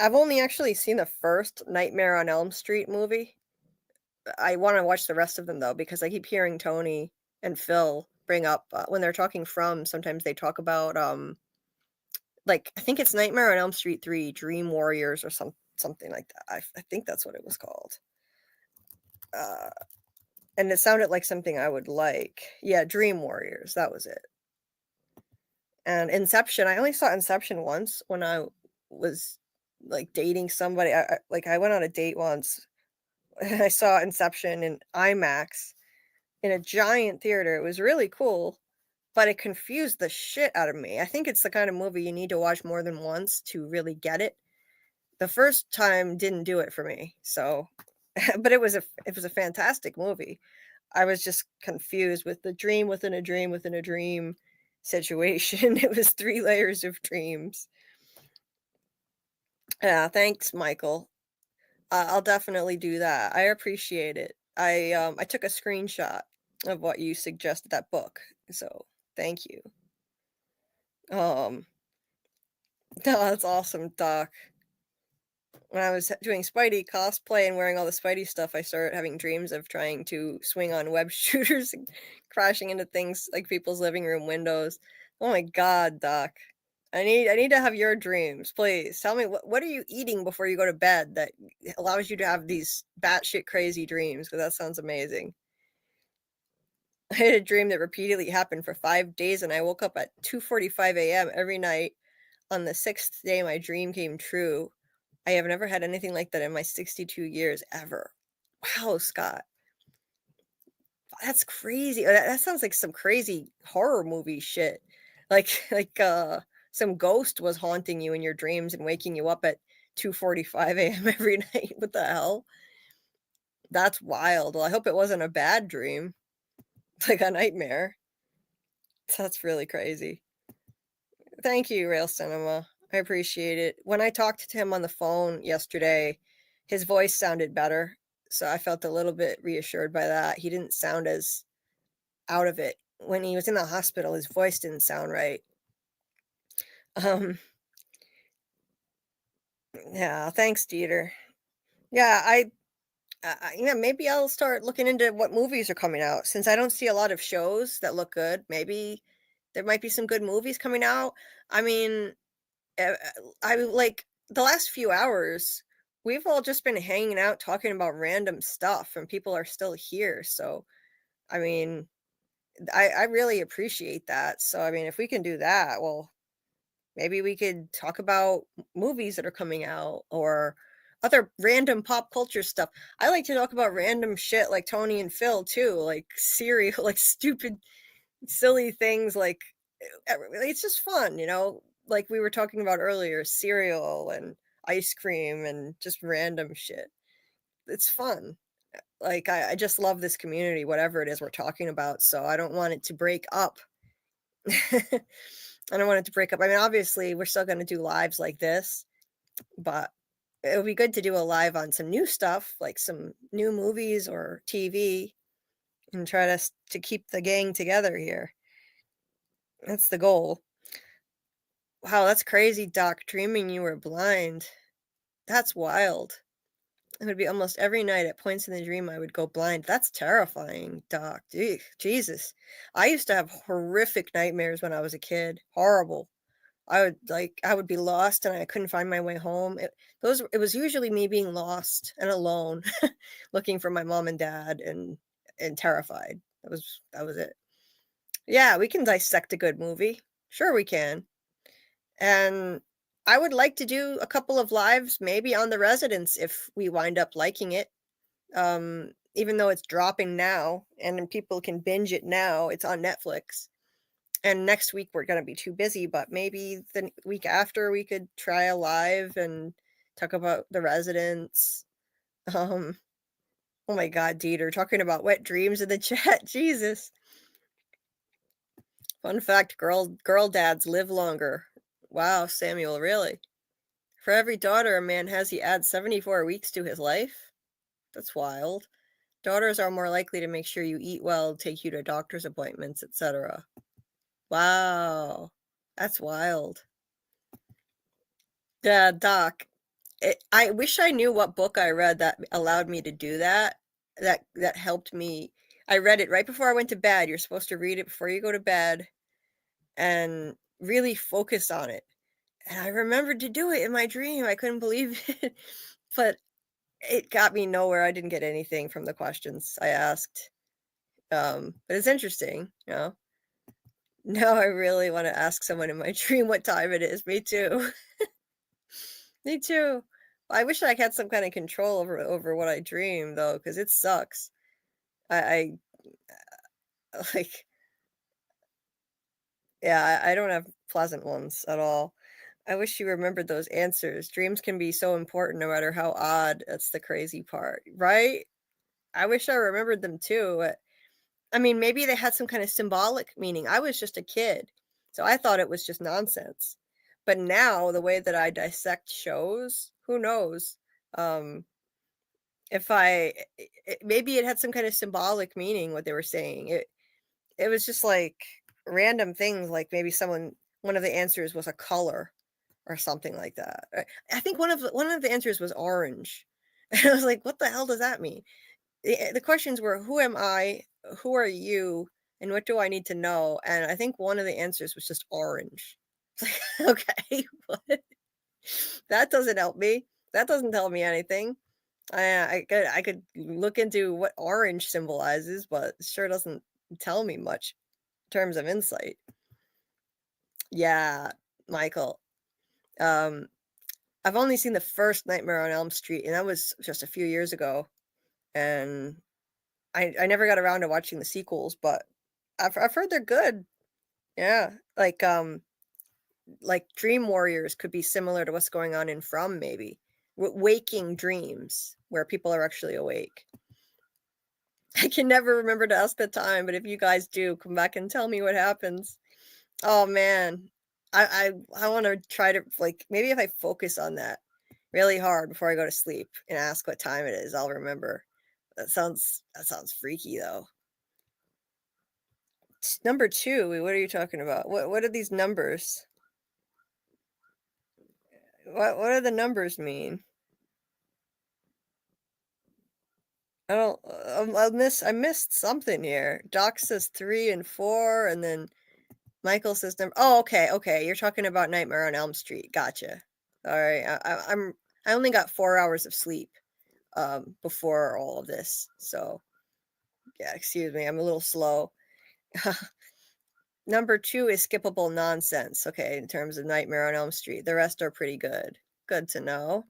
I've only actually seen the first Nightmare on Elm Street movie. I want to watch the rest of them though, because I keep hearing Tony and Phil bring up when they're talking From, sometimes they talk about like I think it's Nightmare on Elm Street 3 Dream Warriors or something like that. I think that's what it was called. And it sounded like something I would like. Yeah, Dream Warriors, that was it. And Inception, I only saw Inception once when I was like dating somebody. I went on a date once and I saw Inception in IMAX in a giant theater. It was really cool, but it confused the shit out of me. I think it's the kind of movie you need to watch more than once to really get it. The first time didn't do it for me. So, but it was a fantastic movie. I was just confused with the dream within a dream within a dream situation. It was 3 layers of dreams. Yeah, thanks, Michael. I'll definitely do that. I appreciate it. I took a screenshot of what you suggested, that book. So thank you. No, that's awesome, Doc. When I was doing Spidey cosplay and wearing all the Spidey stuff, I started having dreams of trying to swing on web shooters and crashing into things like people's living room windows. Oh my God, Doc. I need to have your dreams, please. Tell me what are you eating before you go to bed that allows you to have these batshit crazy dreams? Because that sounds amazing. I had a dream that repeatedly happened for 5 days, and I woke up at 2:45 a.m. every night. On the 6th day, my dream came true. I have never had anything like that in my 62 years ever. Wow, Scott. That's crazy. That sounds like some crazy horror movie shit. Like some ghost was haunting you in your dreams and waking you up at 2:45 a.m. every night. What the hell? That's wild. Well, I hope it wasn't a bad dream. Like a nightmare. That's really crazy. Thank you, Rail Cinema. I appreciate it. When I talked to him on the phone yesterday, his voice sounded better. So I felt a little bit reassured by that. He didn't sound as out of it. When he was in the hospital, his voice didn't sound right. Yeah, thanks, Dieter. Yeah, yeah, maybe I'll start looking into what movies are coming out since I don't see a lot of shows that look good. Maybe there might be some good movies coming out. I mean, I like the last few hours, we've all just been hanging out talking about random stuff, and people are still here. So, I mean, I really appreciate that. So, I mean, if we can do that, well, maybe we could talk about movies that are coming out or other random pop culture stuff. I like to talk about random shit like Tony and Phil too, like cereal, like stupid, silly things. Like it's just fun, you know. Like we were talking about earlier, cereal and ice cream and just random shit. It's fun. Like I just love this community, whatever it is we're talking about. So I don't want it to break up. I don't want it to break up. I mean, obviously, we're still going to do lives like this, but it would be good to do a live on some new stuff, like some new movies or TV, and try to keep the gang together here. That's the goal. Wow, that's crazy, Doc. Dreaming you were blind. That's wild. It would be almost every night at points in the dream I would go blind. That's terrifying, Doc. Jesus. I used to have horrific nightmares when I was a kid. Horrible. I would be lost and I couldn't find my way home. It was usually me being lost and alone, looking for my mom and dad and terrified. That was it. Yeah, we can dissect a good movie. Sure we can. And I would like to do a couple of lives maybe on The Residence if we wind up liking it. Even though it's dropping now and people can binge it now, it's on Netflix. And next week we're going to be too busy, but maybe the week after we could try a live and talk about The Residence. Oh my God, Dieter, talking about wet dreams in the chat. Jesus. Fun fact, girl dads live longer. Wow, Samuel, really? For every daughter a man has, he adds 74 weeks to his life? That's wild. Daughters are more likely to make sure you eat well, take you to doctor's appointments, etc. Wow, that's wild. Yeah, Doc. I wish I knew what book I read that allowed me to do that. That helped me. I read it right before I went to bed. You're supposed to read it before you go to bed and really focus on it. And I remembered to do it in my dream. I couldn't believe it. But it got me nowhere. I didn't get anything from the questions I asked. But it's interesting, you know. Now I really want to ask someone in my dream what time it is. Me too. Me too. I wish I had some kind of control over what I dream though, because it sucks. I like, yeah, I don't have pleasant ones at all. I wish you remembered those answers. Dreams can be so important no matter how odd. That's the crazy part, right? I wish I remembered them too. I mean, maybe they had some kind of symbolic meaning. I was just a kid, so I thought it was just nonsense. But now, the way that I dissect shows, who knows? If maybe it had some kind of symbolic meaning what they were saying. It was just like random things, like maybe one of the answers was a color or something like that. I think one of the answers was orange. And I was like, what the hell does that mean? The questions were, who am I? Who are you? And what do I need to know? And I think one of the answers was just orange. Okay, what? That doesn't help me. That doesn't tell me anything. I could look into what orange symbolizes, but it sure doesn't tell me much in terms of insight. Yeah, Michael. Um, I've only seen the first Nightmare on Elm Street, and that was just a few years ago. And I never got around to watching the sequels, but I've heard they're good. Yeah, like Dream Warriors could be similar to what's going on in From, maybe waking dreams where people are actually awake. I can never remember to ask the time, but if you guys do, come back and tell me what happens. Oh man, I want to try to, like, maybe if I focus on that really hard before I go to sleep and ask what time it is, I'll remember. That sounds freaky though. Number 2, what are you talking about? What are these numbers? What do the numbers mean? I don't. I missed something here. Doc says 3 and 4, and then Michael says number. Oh, okay. You're talking about Nightmare on Elm Street. Gotcha. All right. I only got 4 hours of sleep before all of this, so yeah. Excuse me. I'm a little slow. Number 2 is skippable nonsense. Okay, in terms of Nightmare on Elm Street, the rest are pretty good. Good to know.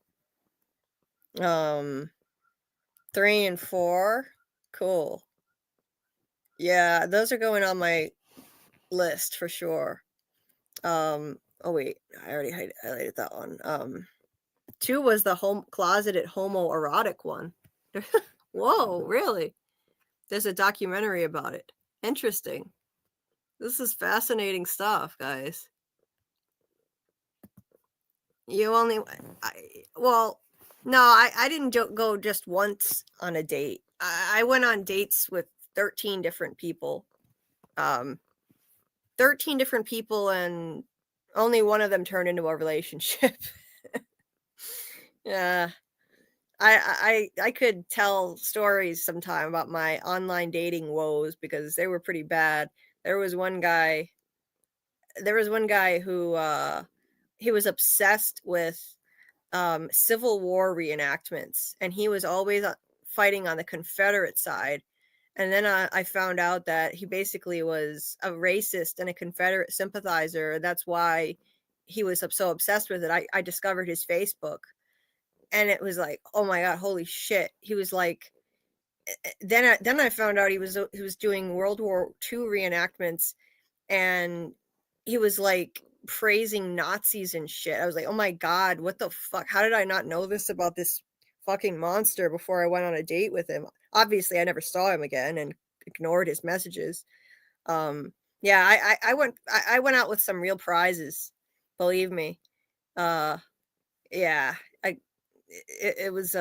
3 and 4, cool. Yeah, those are going on my list for sure. Oh wait, I already highlighted that one. 2 was the closeted homoerotic one. Whoa, really? There's a documentary about it. Interesting. This is fascinating stuff, guys. You only, no, I didn't go just once on a date. I went on dates with 13 different people. 13 different people, and only one of them turned into a relationship. Yeah. I could tell stories sometime about my online dating woes because they were pretty bad. There was one guy who he was obsessed with Civil War reenactments, and he was always fighting on the Confederate side. And then I found out that he basically was a racist and a Confederate sympathizer. That's why he was so obsessed with it. I discovered his Facebook, and it was like, oh my God, holy shit. He was like, then I found out he was doing World War II reenactments, and he was like praising Nazis and shit. I was like, oh my God, what the fuck? How did I not know this about this fucking monster before I went on a date with him? Obviously, I never saw him again and ignored his messages. Yeah, I went out with some real prizes, believe me. Yeah, it was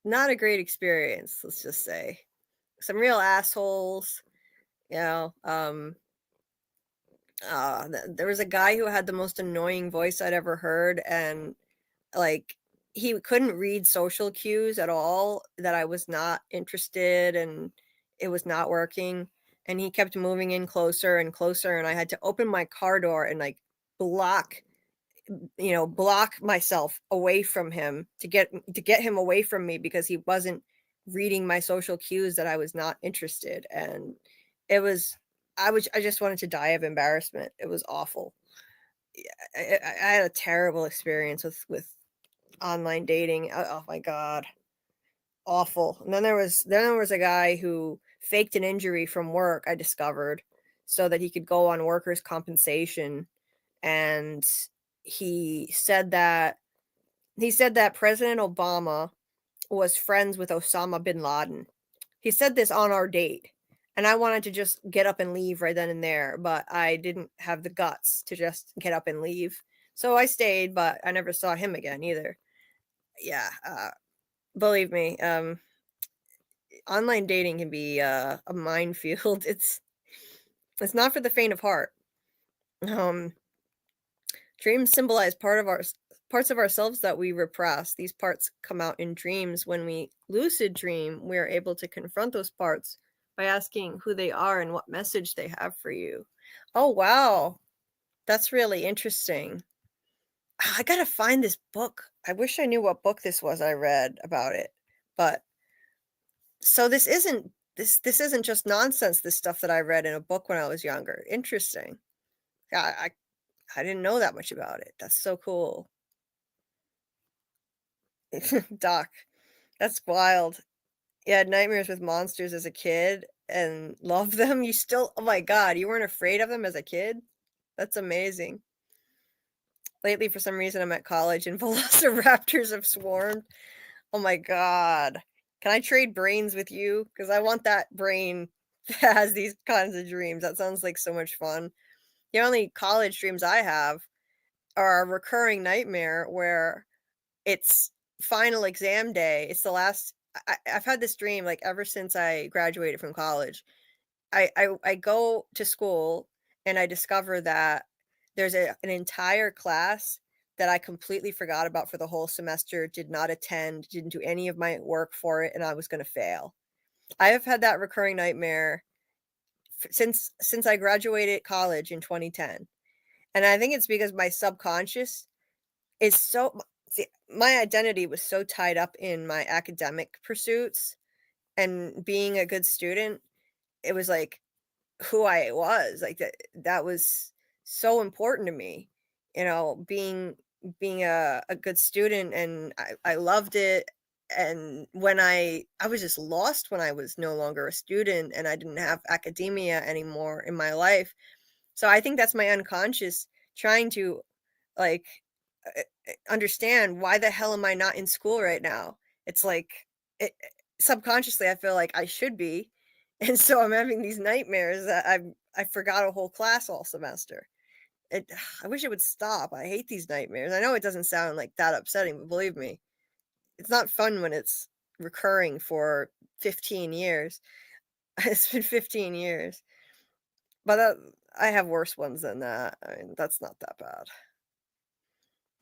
not a great experience, let's just say. Some real assholes, you know. There was a guy who had the most annoying voice I'd ever heard, and like he couldn't read social cues at all, that I was not interested and it was not working, and he kept moving in closer and closer, and I had to open my car door and like block myself away from him to get him away from me because he wasn't reading my social cues that I was not interested. And it was I just wanted to die of embarrassment. It was awful. I had a terrible experience with online dating. Oh my God, awful. And then there was a guy who faked an injury from work, I discovered, so that he could go on workers' compensation. And he said that President Obama was friends with Osama bin Laden. He said this on our date, and I wanted to just get up and leave right then and there, but I didn't have the guts to just get up and leave. So I stayed, but I never saw him again either. Yeah, believe me, online dating can be a minefield. It's not for the faint of heart. Dreams symbolize parts of ourselves that we repress. These parts come out in dreams. When we lucid dream, we are able to confront those parts by asking who they are and what message they have for you. Oh, wow. That's really interesting. I gotta find this book. I wish I knew what book this was I read about it. But so this isn't just nonsense, this stuff that I read in a book when I was younger. Interesting. I didn't know that much about it. That's so cool. Doc, that's wild. You had nightmares with monsters as a kid and loved them. You still, oh my God, you weren't afraid of them as a kid? That's amazing. Lately, for some reason, I'm at college and velociraptors have swarmed. Oh my God. Can I trade brains with you? Because I want that brain that has these kinds of dreams. That sounds like so much fun. The only college dreams I have are a recurring nightmare where it's final exam day. It's the last. I've had this dream like ever since I graduated from college. I go to school and I discover that there's an entire class that I completely forgot about for the whole semester, did not attend, didn't do any of my work for it, and I was going to fail. I have had that recurring nightmare since I graduated college in 2010. And I think it's because my subconscious is so my identity was so tied up in my academic pursuits and being a good student. It was like who I was, like that was so important to me, being a good student, and I loved it. And when I was just lost when I was no longer a student and I didn't have academia anymore in my life. So I think that's my unconscious trying to like understand why the hell am I not in school right now? It's like subconsciously I feel like I should be. And so I'm having these nightmares that I forgot a whole class all semester. I wish it would stop. I hate these nightmares. I know it doesn't sound like that upsetting, but believe me, it's not fun when it's recurring for 15 years. It's been 15 years. But I have worse ones than that. I mean, that's not that bad.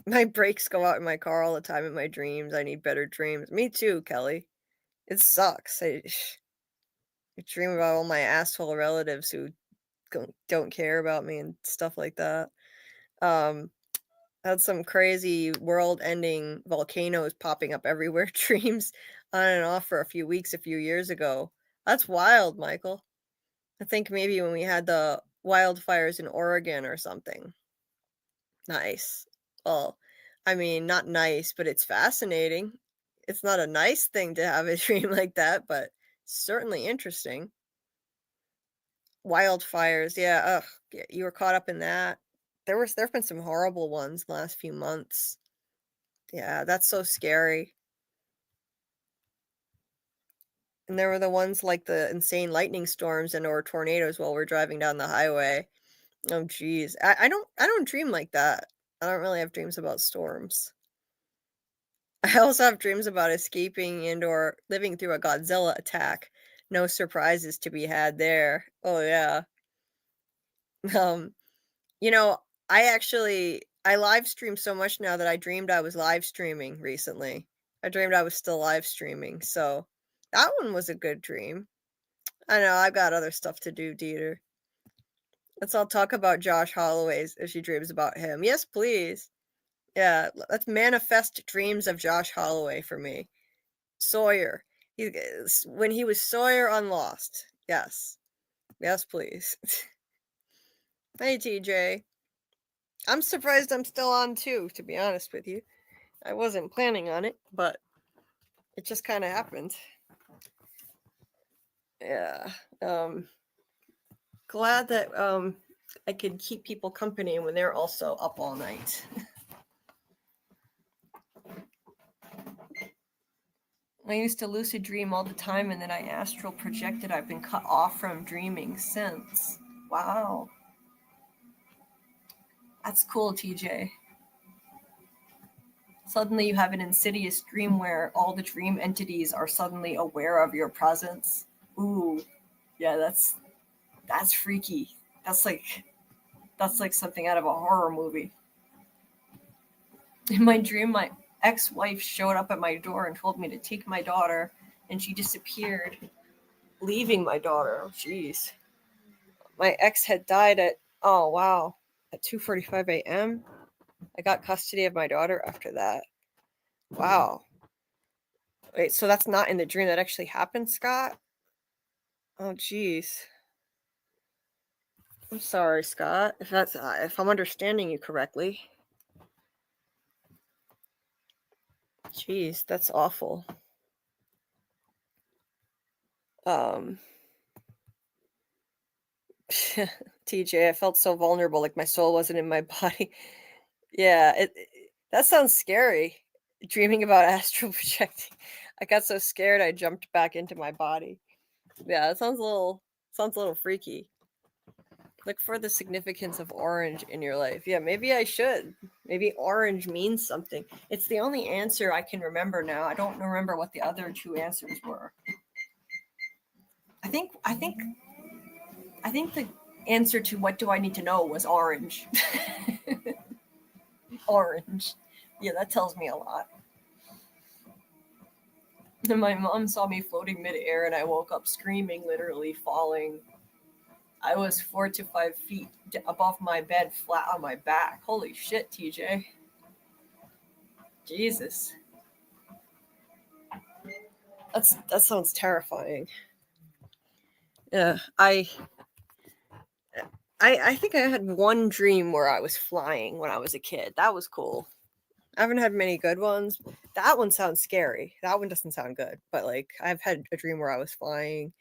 My brakes go out in my car all the time in my dreams. I need better dreams. Me too, Kelly. It sucks. I dream about all my asshole relatives who don't care about me and stuff like that. Had some crazy world-ending volcanoes popping up everywhere dreams on and off for a few weeks a few years ago. That's wild, Michael. I think maybe when we had the wildfires in Oregon or something. Nice. Well, I mean, not nice, but it's fascinating. It's not a nice thing to have a dream like that, but certainly interesting. Wildfires, yeah. Ugh, you were caught up in that. There've been some horrible ones the last few months. Yeah, that's so scary. And there were the ones like the insane lightning storms and or tornadoes while we're driving down the highway. Oh geez. I don't dream like that. I don't really have dreams about storms. I also have dreams about escaping and or living through a Godzilla attack. No surprises to be had there. Oh yeah. Um, I live stream so much now that I dreamed I was live streaming recently. I dreamed I was still live streaming, so that one was a good dream. I know I've got other stuff to do, Dieter. Let's all talk about Josh Holloway's if she dreams about him. Yes, please. Yeah, let's manifest dreams of Josh Holloway for me. Sawyer. When he was Sawyer on Lost. Yes. Yes, please. Hey, TJ. I'm surprised I'm still on too, to be honest with you. I wasn't planning on it, but it just kind of happened. Yeah. Glad that I could keep people company when they're also up all night. I used to lucid dream all the time, and then I astral projected. I've been cut off from dreaming since. Wow. That's cool, TJ. Suddenly you have an insidious dream where all the dream entities are suddenly aware of your presence. Ooh. Yeah, that's freaky. That's like something out of a horror movie. In my dream, my ex-wife showed up at my door and told me to take my daughter, and she disappeared, leaving my daughter. Oh, jeez. My ex had died at, oh, wow. at 2:45 a.m. I got custody of my daughter after that. Wow. Wait, so that's not in the dream. That actually happened, Scott? Oh, geez. I'm sorry, Scott, if I'm understanding you correctly. Jeez, that's awful. TJ, I felt so vulnerable, like my soul wasn't in my body. Yeah, that sounds scary. Dreaming about astral projecting. I got so scared I jumped back into my body. Yeah, it sounds a little freaky. Look for the significance of orange in your life. Yeah, maybe I should. Maybe orange means something. It's the only answer I can remember now. I don't remember what the other two answers were. I think the answer to what do I need to know was orange. Orange. Yeah, that tells me a lot. And my mom saw me floating midair and I woke up screaming, literally falling. I was 4 to 5 feet above my bed, flat on my back. Holy shit, TJ. Jesus. That sounds terrifying. Yeah, I think I had one dream where I was flying when I was a kid. That was cool. I haven't had many good ones. That one sounds scary. That one doesn't sound good. But like, I've had a dream where I was flying.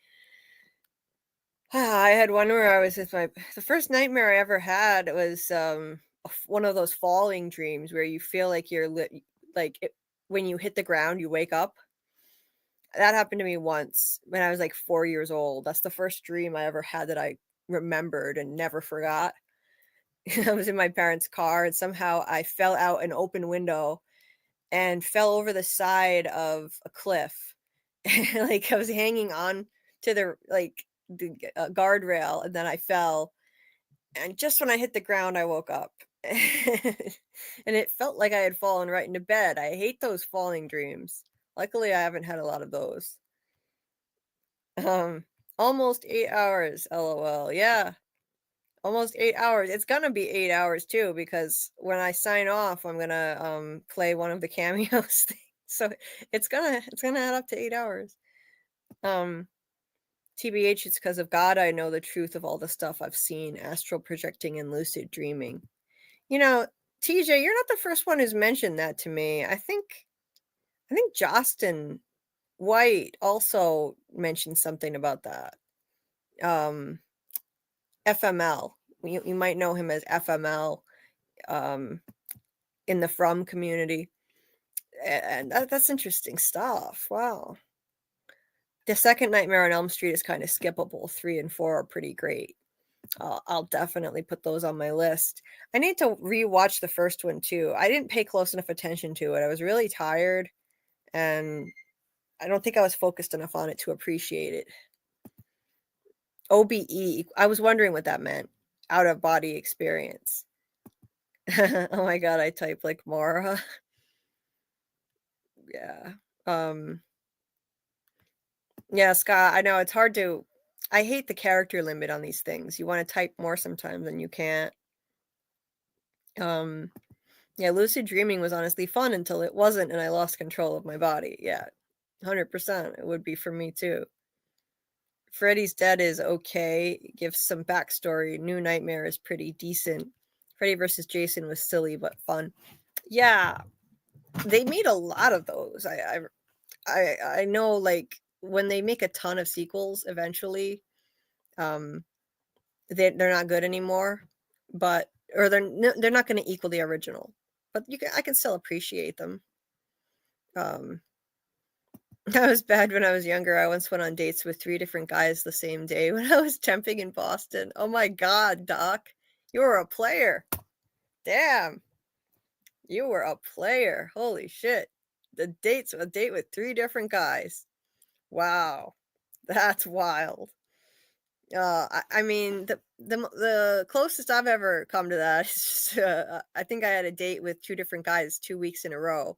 I had one where I was with the first nightmare I ever had was one of those falling dreams where you feel like you're when you hit the ground, you wake up. That happened to me once when I was like 4 years old. That's the first dream I ever had that I remembered and never forgot. I was in my parents' car and somehow I fell out an open window and fell over the side of a cliff. Like I was hanging on to the guardrail and then I fell. And just when I hit the ground, I woke up. And it felt like I had fallen right into bed. I hate those falling dreams. Luckily, I haven't had a lot of those. Almost 8 hours, LOL. Yeah. Almost 8 hours. It's gonna be 8 hours too, because when I sign off, I'm gonna play one of the cameos things. So it's gonna add up to 8 hours. TBH, it's because of God I know the truth of all the stuff I've seen, astral projecting and lucid dreaming. You know, TJ, you're not the first one who's mentioned that to me. I think Justin White also mentioned something about that. FML. You might know him as FML in the From community. And that's interesting stuff. Wow. The second Nightmare on Elm Street is kind of skippable. 3 and 4 are pretty great. I'll definitely put those on my list. I need to rewatch the first one too. I didn't pay close enough attention to it. I was really tired and I don't think I was focused enough on it to appreciate it. OBE. I was wondering what that meant. Out of body experience. Oh my God, I type like Mara. Yeah. Yeah, Scott, I know it's hard to. I hate the character limit on these things. You want to type more sometimes and you can't. Yeah, lucid dreaming was honestly fun until it wasn't and I lost control of my body. Yeah, 100%. It would be for me too. Freddy's Dead is okay. Gives some backstory. New Nightmare is pretty decent. Freddy vs. Jason was silly but fun. Yeah, they made a lot of those. I know, like, when they make a ton of sequels eventually, they're not good anymore, but they're not going to equal the original. But I can still appreciate them. That was bad when I was younger. I once went on dates with 3 different guys the same day when I was temping in Boston. Oh my God, Doc, you were a player. Damn, you were a player. Holy shit. A date with 3 different guys. Wow, that's wild. I mean, the closest I've ever come to that is just, I think I had a date with 2 different guys 2 weeks in a row.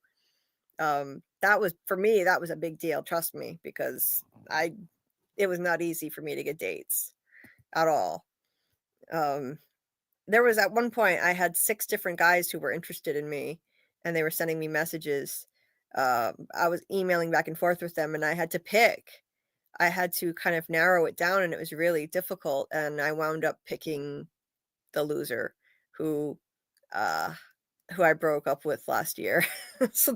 That was, for me, that was a big deal. Trust me, because it was not easy for me to get dates at all. there was at one point I had 6 different guys who were interested in me, and they were sending me messages. I was emailing back and forth with them, and I had to pick. I had to kind of narrow it down, and it was really difficult, and I wound up picking the loser who I broke up with last year. So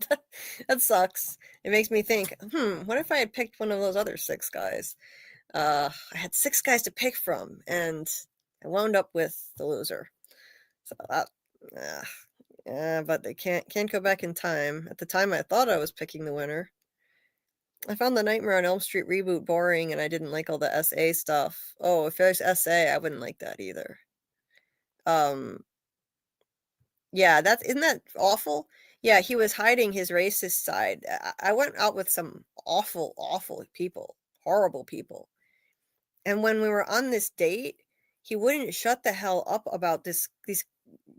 that sucks. It makes me think, what if I had picked one of those other 6 guys? I had 6 guys to pick from, and I wound up with the loser. So that, yeah, but they can't go back in time. At the time, I thought I was picking the winner. I found the Nightmare on Elm Street reboot boring, and I didn't like all the SA stuff. Oh, if there's SA, I wouldn't like that either. Yeah, isn't that awful? Yeah, he was hiding his racist side. I went out with some awful, awful people, horrible people. And when we were on this date, he wouldn't shut the hell up about these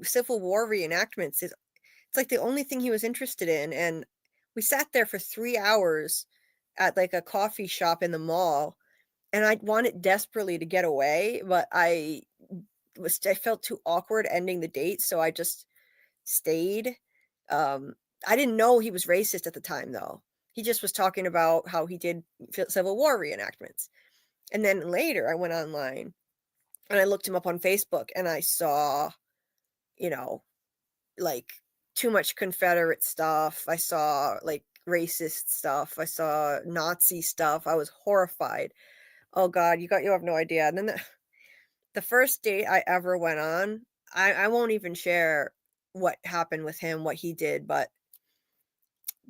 Civil War reenactments. It's like the only thing he was interested in. And we sat there for 3 hours at like a coffee shop in the mall, and I wanted desperately to get away, but I felt too awkward ending the date, so I just stayed. I didn't know he was racist at the time, though. He just was talking about how he did Civil War reenactments. And then later I went online and I looked him up on Facebook, and I saw, like too much Confederate stuff. I saw like racist stuff. I saw Nazi stuff. I was horrified. Oh God, you have no idea. And then the first date I ever went on, I won't even share what happened with him, what he did, but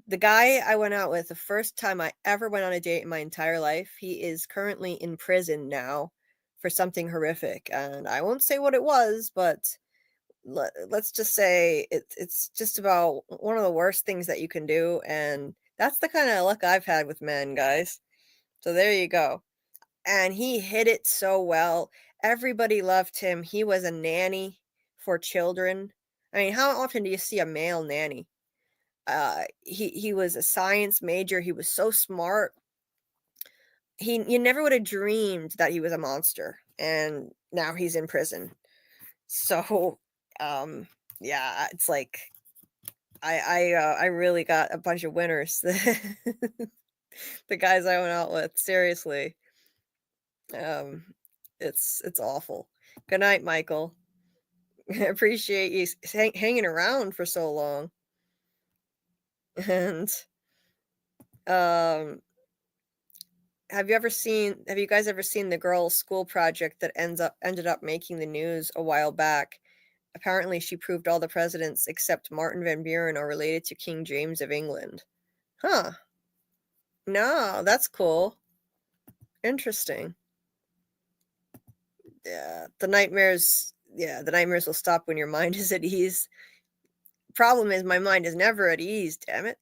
the guy I went out with, the first time I ever went on a date in my entire life, he is currently in prison now for something horrific. And I won't say what it was, but let's just say it's just about one of the worst things that you can do. And that's the kind of luck I've had with men, guys. So there you go. And he hit it so well. Everybody loved him. He was a nanny for children. I mean, how often do you see a male nanny? He was a science major. He was so smart. You never would have dreamed that he was a monster, and now he's in prison. So, yeah, it's like I really got a bunch of winners. The guys I went out with, seriously. It's awful. Good night, Michael. I appreciate you hanging around for so long. And have you guys ever seen the girl's school project that ended up making the news a while back? Apparently she proved all the presidents except Martin Van Buren are related to King James of England. Huh. No, that's cool. Interesting. Yeah, the nightmares will stop when your mind is at ease. Problem is, my mind is never at ease, damn it.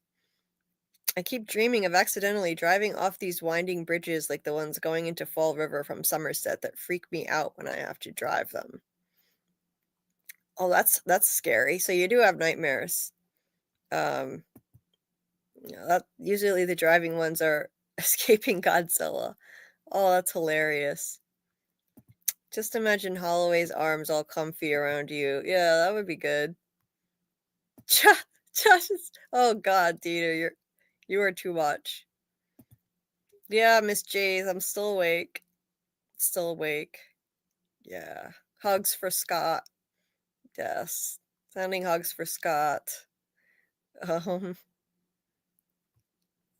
I keep dreaming of accidentally driving off these winding bridges like the ones going into Fall River from Somerset that freak me out when I have to drive them. Oh, that's scary. So you do have nightmares. Usually the driving ones are escaping Godzilla. Oh, that's hilarious. Just imagine Holloway's arms all comfy around you. Yeah, that would be good. Josh is, oh God, Dieter, you are too much. Yeah, Miss J's, I'm still awake. Still awake. Yeah. Hugs for Scott. Yes. Sending hugs for Scott.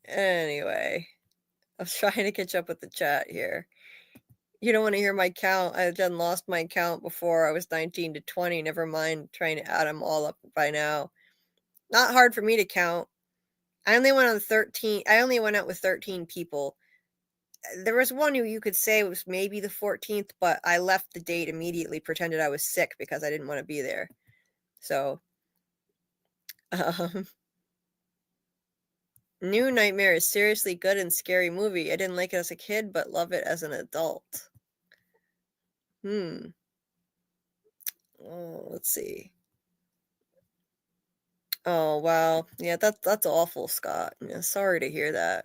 Anyway. I was trying to catch up with the chat here. You don't want to hear my count. I done lost my count before. I was 19 to 20. Never mind trying to add them all up by now. Not hard for me to count. I only went out with 13 people. There was one who you could say was maybe the 14th, but I left the date immediately, pretended I was sick because I didn't want to be there. So, New Nightmare is seriously good and scary movie. I didn't like it as a kid, but love it as an adult. Oh, let's see. Oh, wow. Yeah, that's awful, Scott. Yeah, sorry to hear that.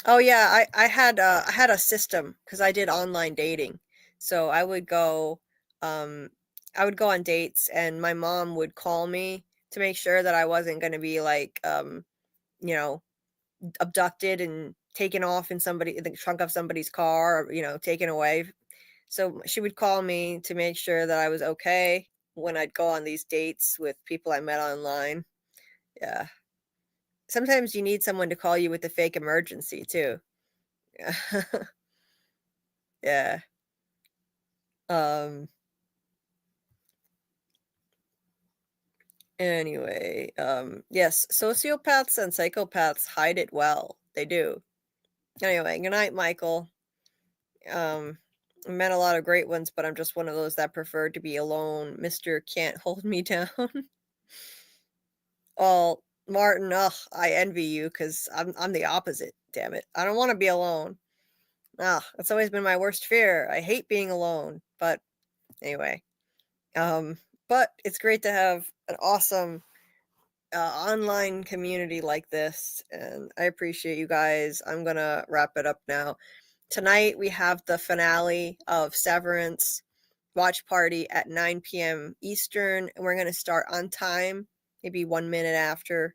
Oh yeah, I had a system because I did online dating. So I would go on dates, and my mom would call me to make sure that I wasn't going to be like you know, abducted and taken off in the trunk of somebody's car, or, taken away. So she would call me to make sure that I was okay when I'd go on these dates with people I met online. Yeah. Sometimes you need someone to call you with the fake emergency too. Yeah. Um anyway, yes, sociopaths and psychopaths hide it well. They do. Anyway, good night, Michael. I met a lot of great ones, but I'm just one of those that prefer to be alone. Mr. Can't hold me down. Oh, Martin, ugh, I envy you because I'm the opposite. Damn it, I don't want to be alone. Ah, that's always been my worst fear. I hate being alone. But anyway, but it's great to have an awesome online community like this, and I appreciate you guys. I'm gonna wrap it up now. Tonight we have the finale of Severance watch party at 9 p.m. Eastern, and we're gonna start on time, maybe 1 minute after.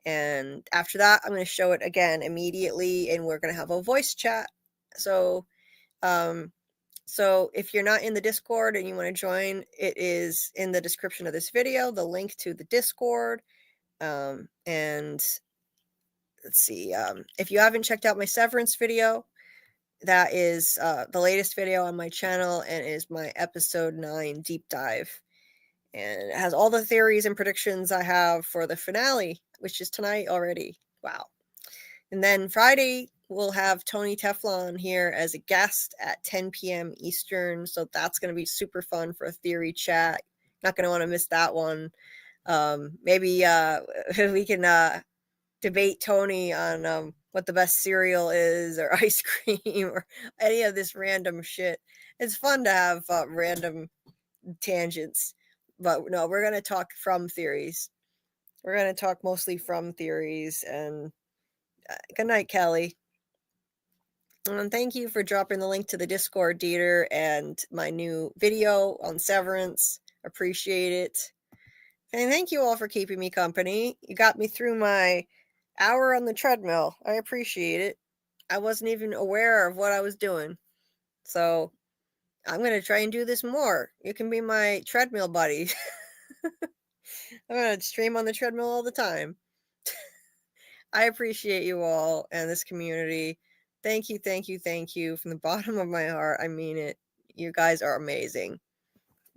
And after that, I'm gonna show it again immediately, and we're gonna have a voice chat. So, so if you're not in the Discord and you want to join, it is in the description of this video, the link to the Discord. And let's see, if you haven't checked out my Severance video, that is the latest video on my channel, and is my episode 9 deep dive. And it has all the theories and predictions I have for the finale, which is tonight already. Wow. And then Friday, we'll have Tony Teflon here as a guest at 10 p.m. Eastern. So that's going to be super fun for a theory chat. Not going to want to miss that one. Maybe we can debate Tony on what the best cereal is, or ice cream, or any of this random shit. It's fun to have random tangents. But no, we're going to talk from theories. We're going to talk mostly from theories. And good night, Kelly. And thank you for dropping the link to the Discord, Dieter, and my new video on Severance. Appreciate it. And thank you all for keeping me company. You got me through my hour on the treadmill. I appreciate it. I wasn't even aware of what I was doing. So I'm going to try and do this more. You can be my treadmill buddy. I'm going to stream on the treadmill all the time. I appreciate you all and this community. Thank you, thank you, thank you from the bottom of my heart. I mean it. You guys are amazing.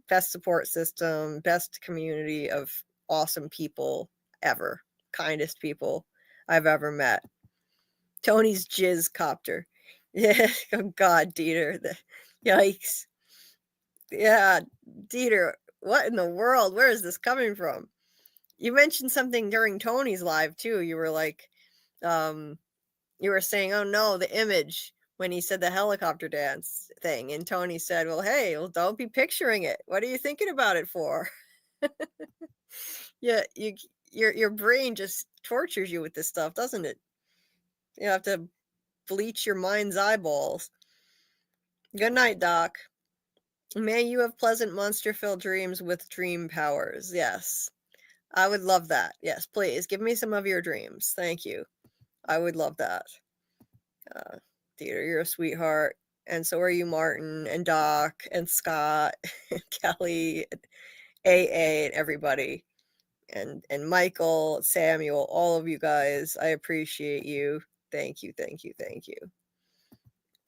Best support system, best community of awesome people ever. Kindest people I've ever met. Tony's jizz copter. Yeah, oh God, Dieter. Yikes. Yeah, Dieter, what in the world? Where is this coming from? You mentioned something during Tony's live too. You were like, you were saying, oh no, the image when he said the helicopter dance thing. And Tony said, well, hey, well, don't be picturing it. What are you thinking about it for? Yeah, your brain just tortures you with this stuff, doesn't it? You have to bleach your mind's eyeballs. Good night, Doc. May you have pleasant monster-filled dreams with dream powers. Yes. I would love that. Yes, please give me some of your dreams. Thank you. I would love that. Dieter, you're a sweetheart. And so are you, Martin, and Doc, and Scott, and Kelly, and AA, and everybody. And Michael, Samuel, all of you guys. I appreciate you. Thank you, thank you, thank you.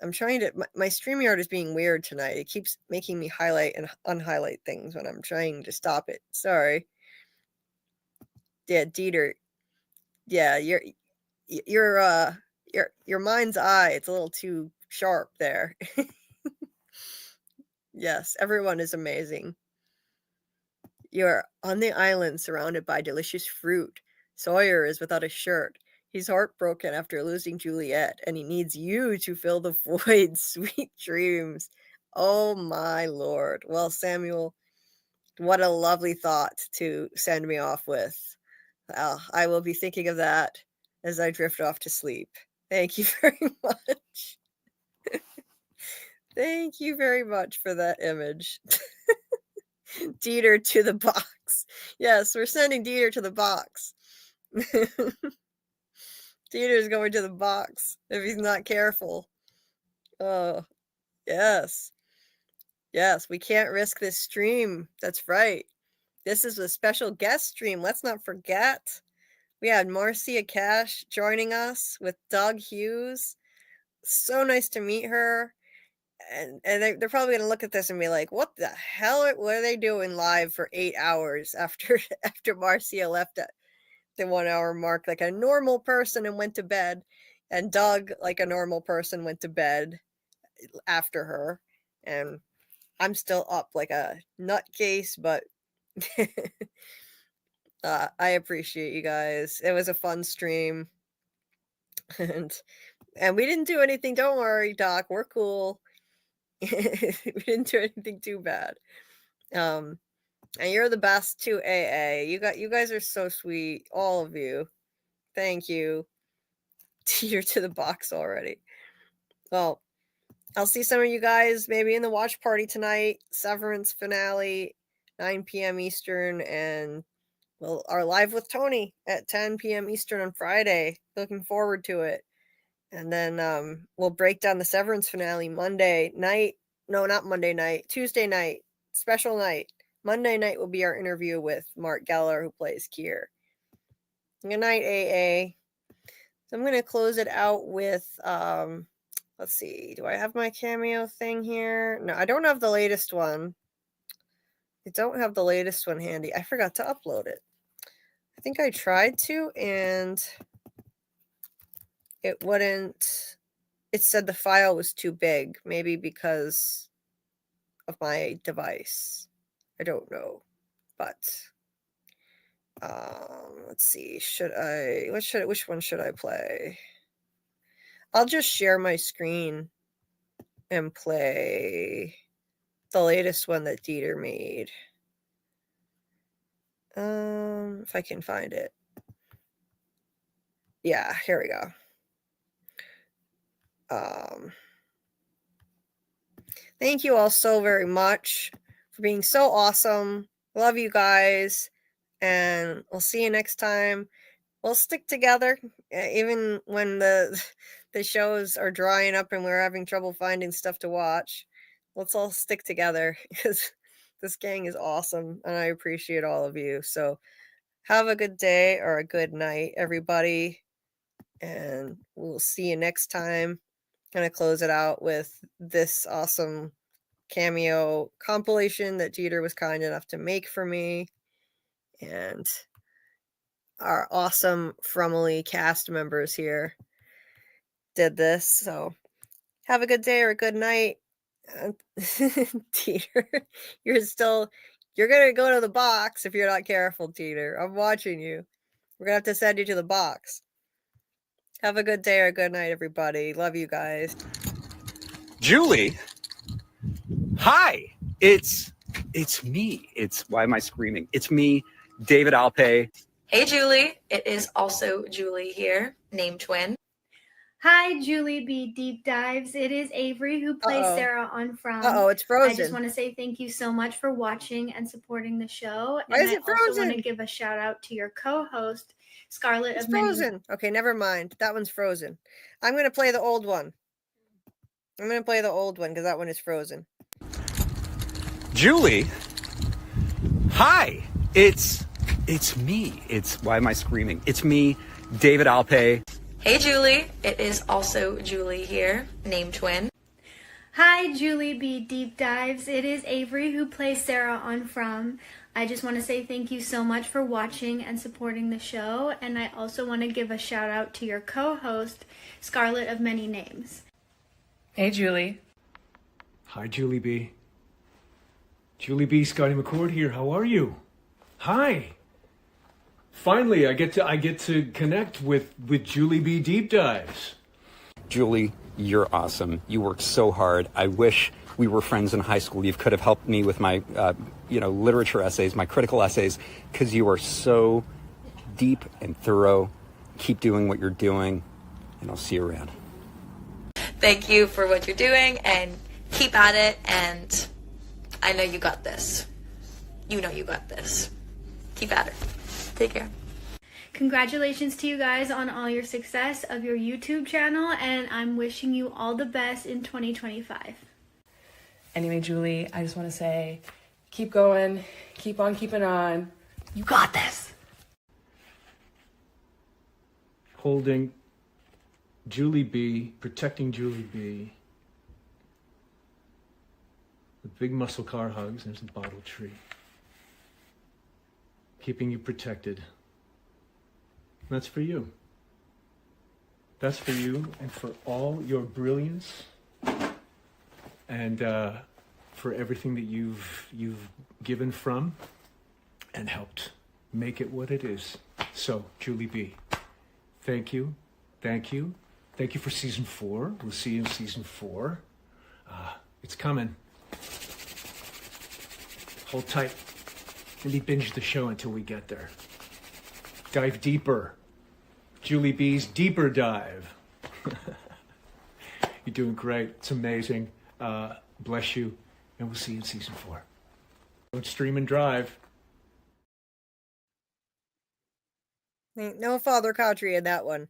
I'm trying to, my StreamYard is being weird tonight. It keeps making me highlight and unhighlight things when I'm trying to stop it. Sorry. Yeah, Dieter. Yeah, your mind's eye, it's a little too sharp there. Yes, everyone is amazing. You're on the island surrounded by delicious fruit. Sawyer is without a shirt. He's heartbroken after losing Juliet, and he needs you to fill the void. Sweet dreams. Oh my lord. Well, Samuel, what a lovely thought to send me off with. I will be thinking of that as I drift off to sleep. Thank you very much. Thank you very much for that image. Dieter to the box. Yes, we're sending Dieter to the box. Dieter's going to the box if he's not careful. Oh, yes. Yes, we can't risk this stream. That's right. This is a special guest stream. Let's not forget. We had Marcia Kash joining us with Doug Hughes. So nice to meet her. And they're probably going to look at this and be like, what the hell? What are they doing live for 8 hours after Marcia left at the 1 hour mark, like a normal person, and went to bed? And Doug, like a normal person, went to bed after her. And I'm still up like a nutcase, but I appreciate you guys. It was a fun stream. And we didn't do anything. Don't worry, Doc. We're cool. We didn't do anything too bad. And you're the best too, AA. You guys are so sweet, all of you. Thank you. You're to the box already. Well, I'll see some of you guys maybe in the watch party tonight. Severance finale, 9 p.m. Eastern, and we'll are live with Tony at 10 p.m. Eastern on Friday. Looking forward to it. And then we'll break down the Severance finale Monday night. No, not Monday night. Tuesday night. Special night. Monday night will be our interview with Mark Geller, who plays Kier. Good night, AA. So I'm going to close it out with, let's see. Do I have my cameo thing here? No, I don't have the latest one. I don't have the latest one handy. I forgot to upload it. I think I tried to, and it wouldn't. It said the file was too big, maybe because of my device. I don't know, but let's see. Which one should I play? I'll just share my screen and play the latest one that Dieter made. If I can find it. Yeah, here we go. Thank you all so very much for being so awesome. Love you guys, and we'll see you next time. We'll stick together, even when the shows are drying up and we're having trouble finding stuff to watch. Let's all stick together, because this gang is awesome, and I appreciate all of you. So have a good day or a good night, everybody, and we'll see you next time. I'm going to close it out with this awesome cameo compilation that Dieter was kind enough to make for me, and our awesome Fromely cast members here did this. So have a good day or a good night. Dieter, you're going to go to the box if you're not careful, Dieter. I'm watching you. We're going to have to send you to the box. Have a good day or a good night, everybody. Love you guys. Julie, hi. It's me. Why am I screaming? It's me, David Alpay. Hey, Julie. It is also Julie here, name twin. Hi, JulieBDeepDives. It is Avery who plays Sarah on From. It's frozen. I just want to say thank you so much for watching and supporting the show. Why is it frozen? I also want to give a shout out to your co-host, Scarlet It's M. frozen. Okay, never mind. That one's frozen. I'm going to play the old one. Because that one is frozen. Julie, hi. It's me. Why am I screaming? It's me, David Alpay. Hey, Julie. It is also Julie here, name twin. Hi, JulieBDeepDives. It is Avery who plays Sarah on From. I just want to say thank you so much for watching and supporting the show. And I also want to give a shout out to your co-host, Scarlet of Many Names. Hey, Julie. Hi, Julie B. Julie B. Scotty McCord here. How are you? Hi. Finally, I get to connect with JulieBDeepDives. Julie, you're awesome. You work so hard. I wish we were friends in high school. You could have helped me with my, literature essays, my critical essays, because you are so deep and thorough. Keep doing what you're doing. and I'll see you around. Thank you for what you're doing, and keep at it, and I know you got this. You know you got this. Keep at it. Take care. Congratulations to you guys on all your success of your YouTube channel, and I'm wishing you all the best in 2025. Anyway, Julie, I just want to say, keep going, keep on keeping on. You got this. Holding Julie B, protecting Julie B. With big muscle car hugs, there's a bottle tree. Keeping you protected. That's for you. That's for you and for all your brilliance and for everything that you've given from and helped make it what it is. So, Julie B, thank you. Thank you. Thank you for season 4. We'll see you in season 4. It's coming. Hold tight. Maybe binge the show until we get there. Dive deeper. Julie B's Deeper Dive. You're doing great. It's amazing. Bless you. And we'll see you in season 4. Don't stream and drive. No Father Caudry in that one.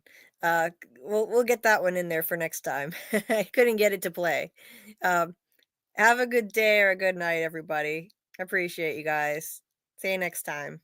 We'll get that one in there for next time. I couldn't get it to play. Have a good day or a good night, everybody. I appreciate you guys. See you next time.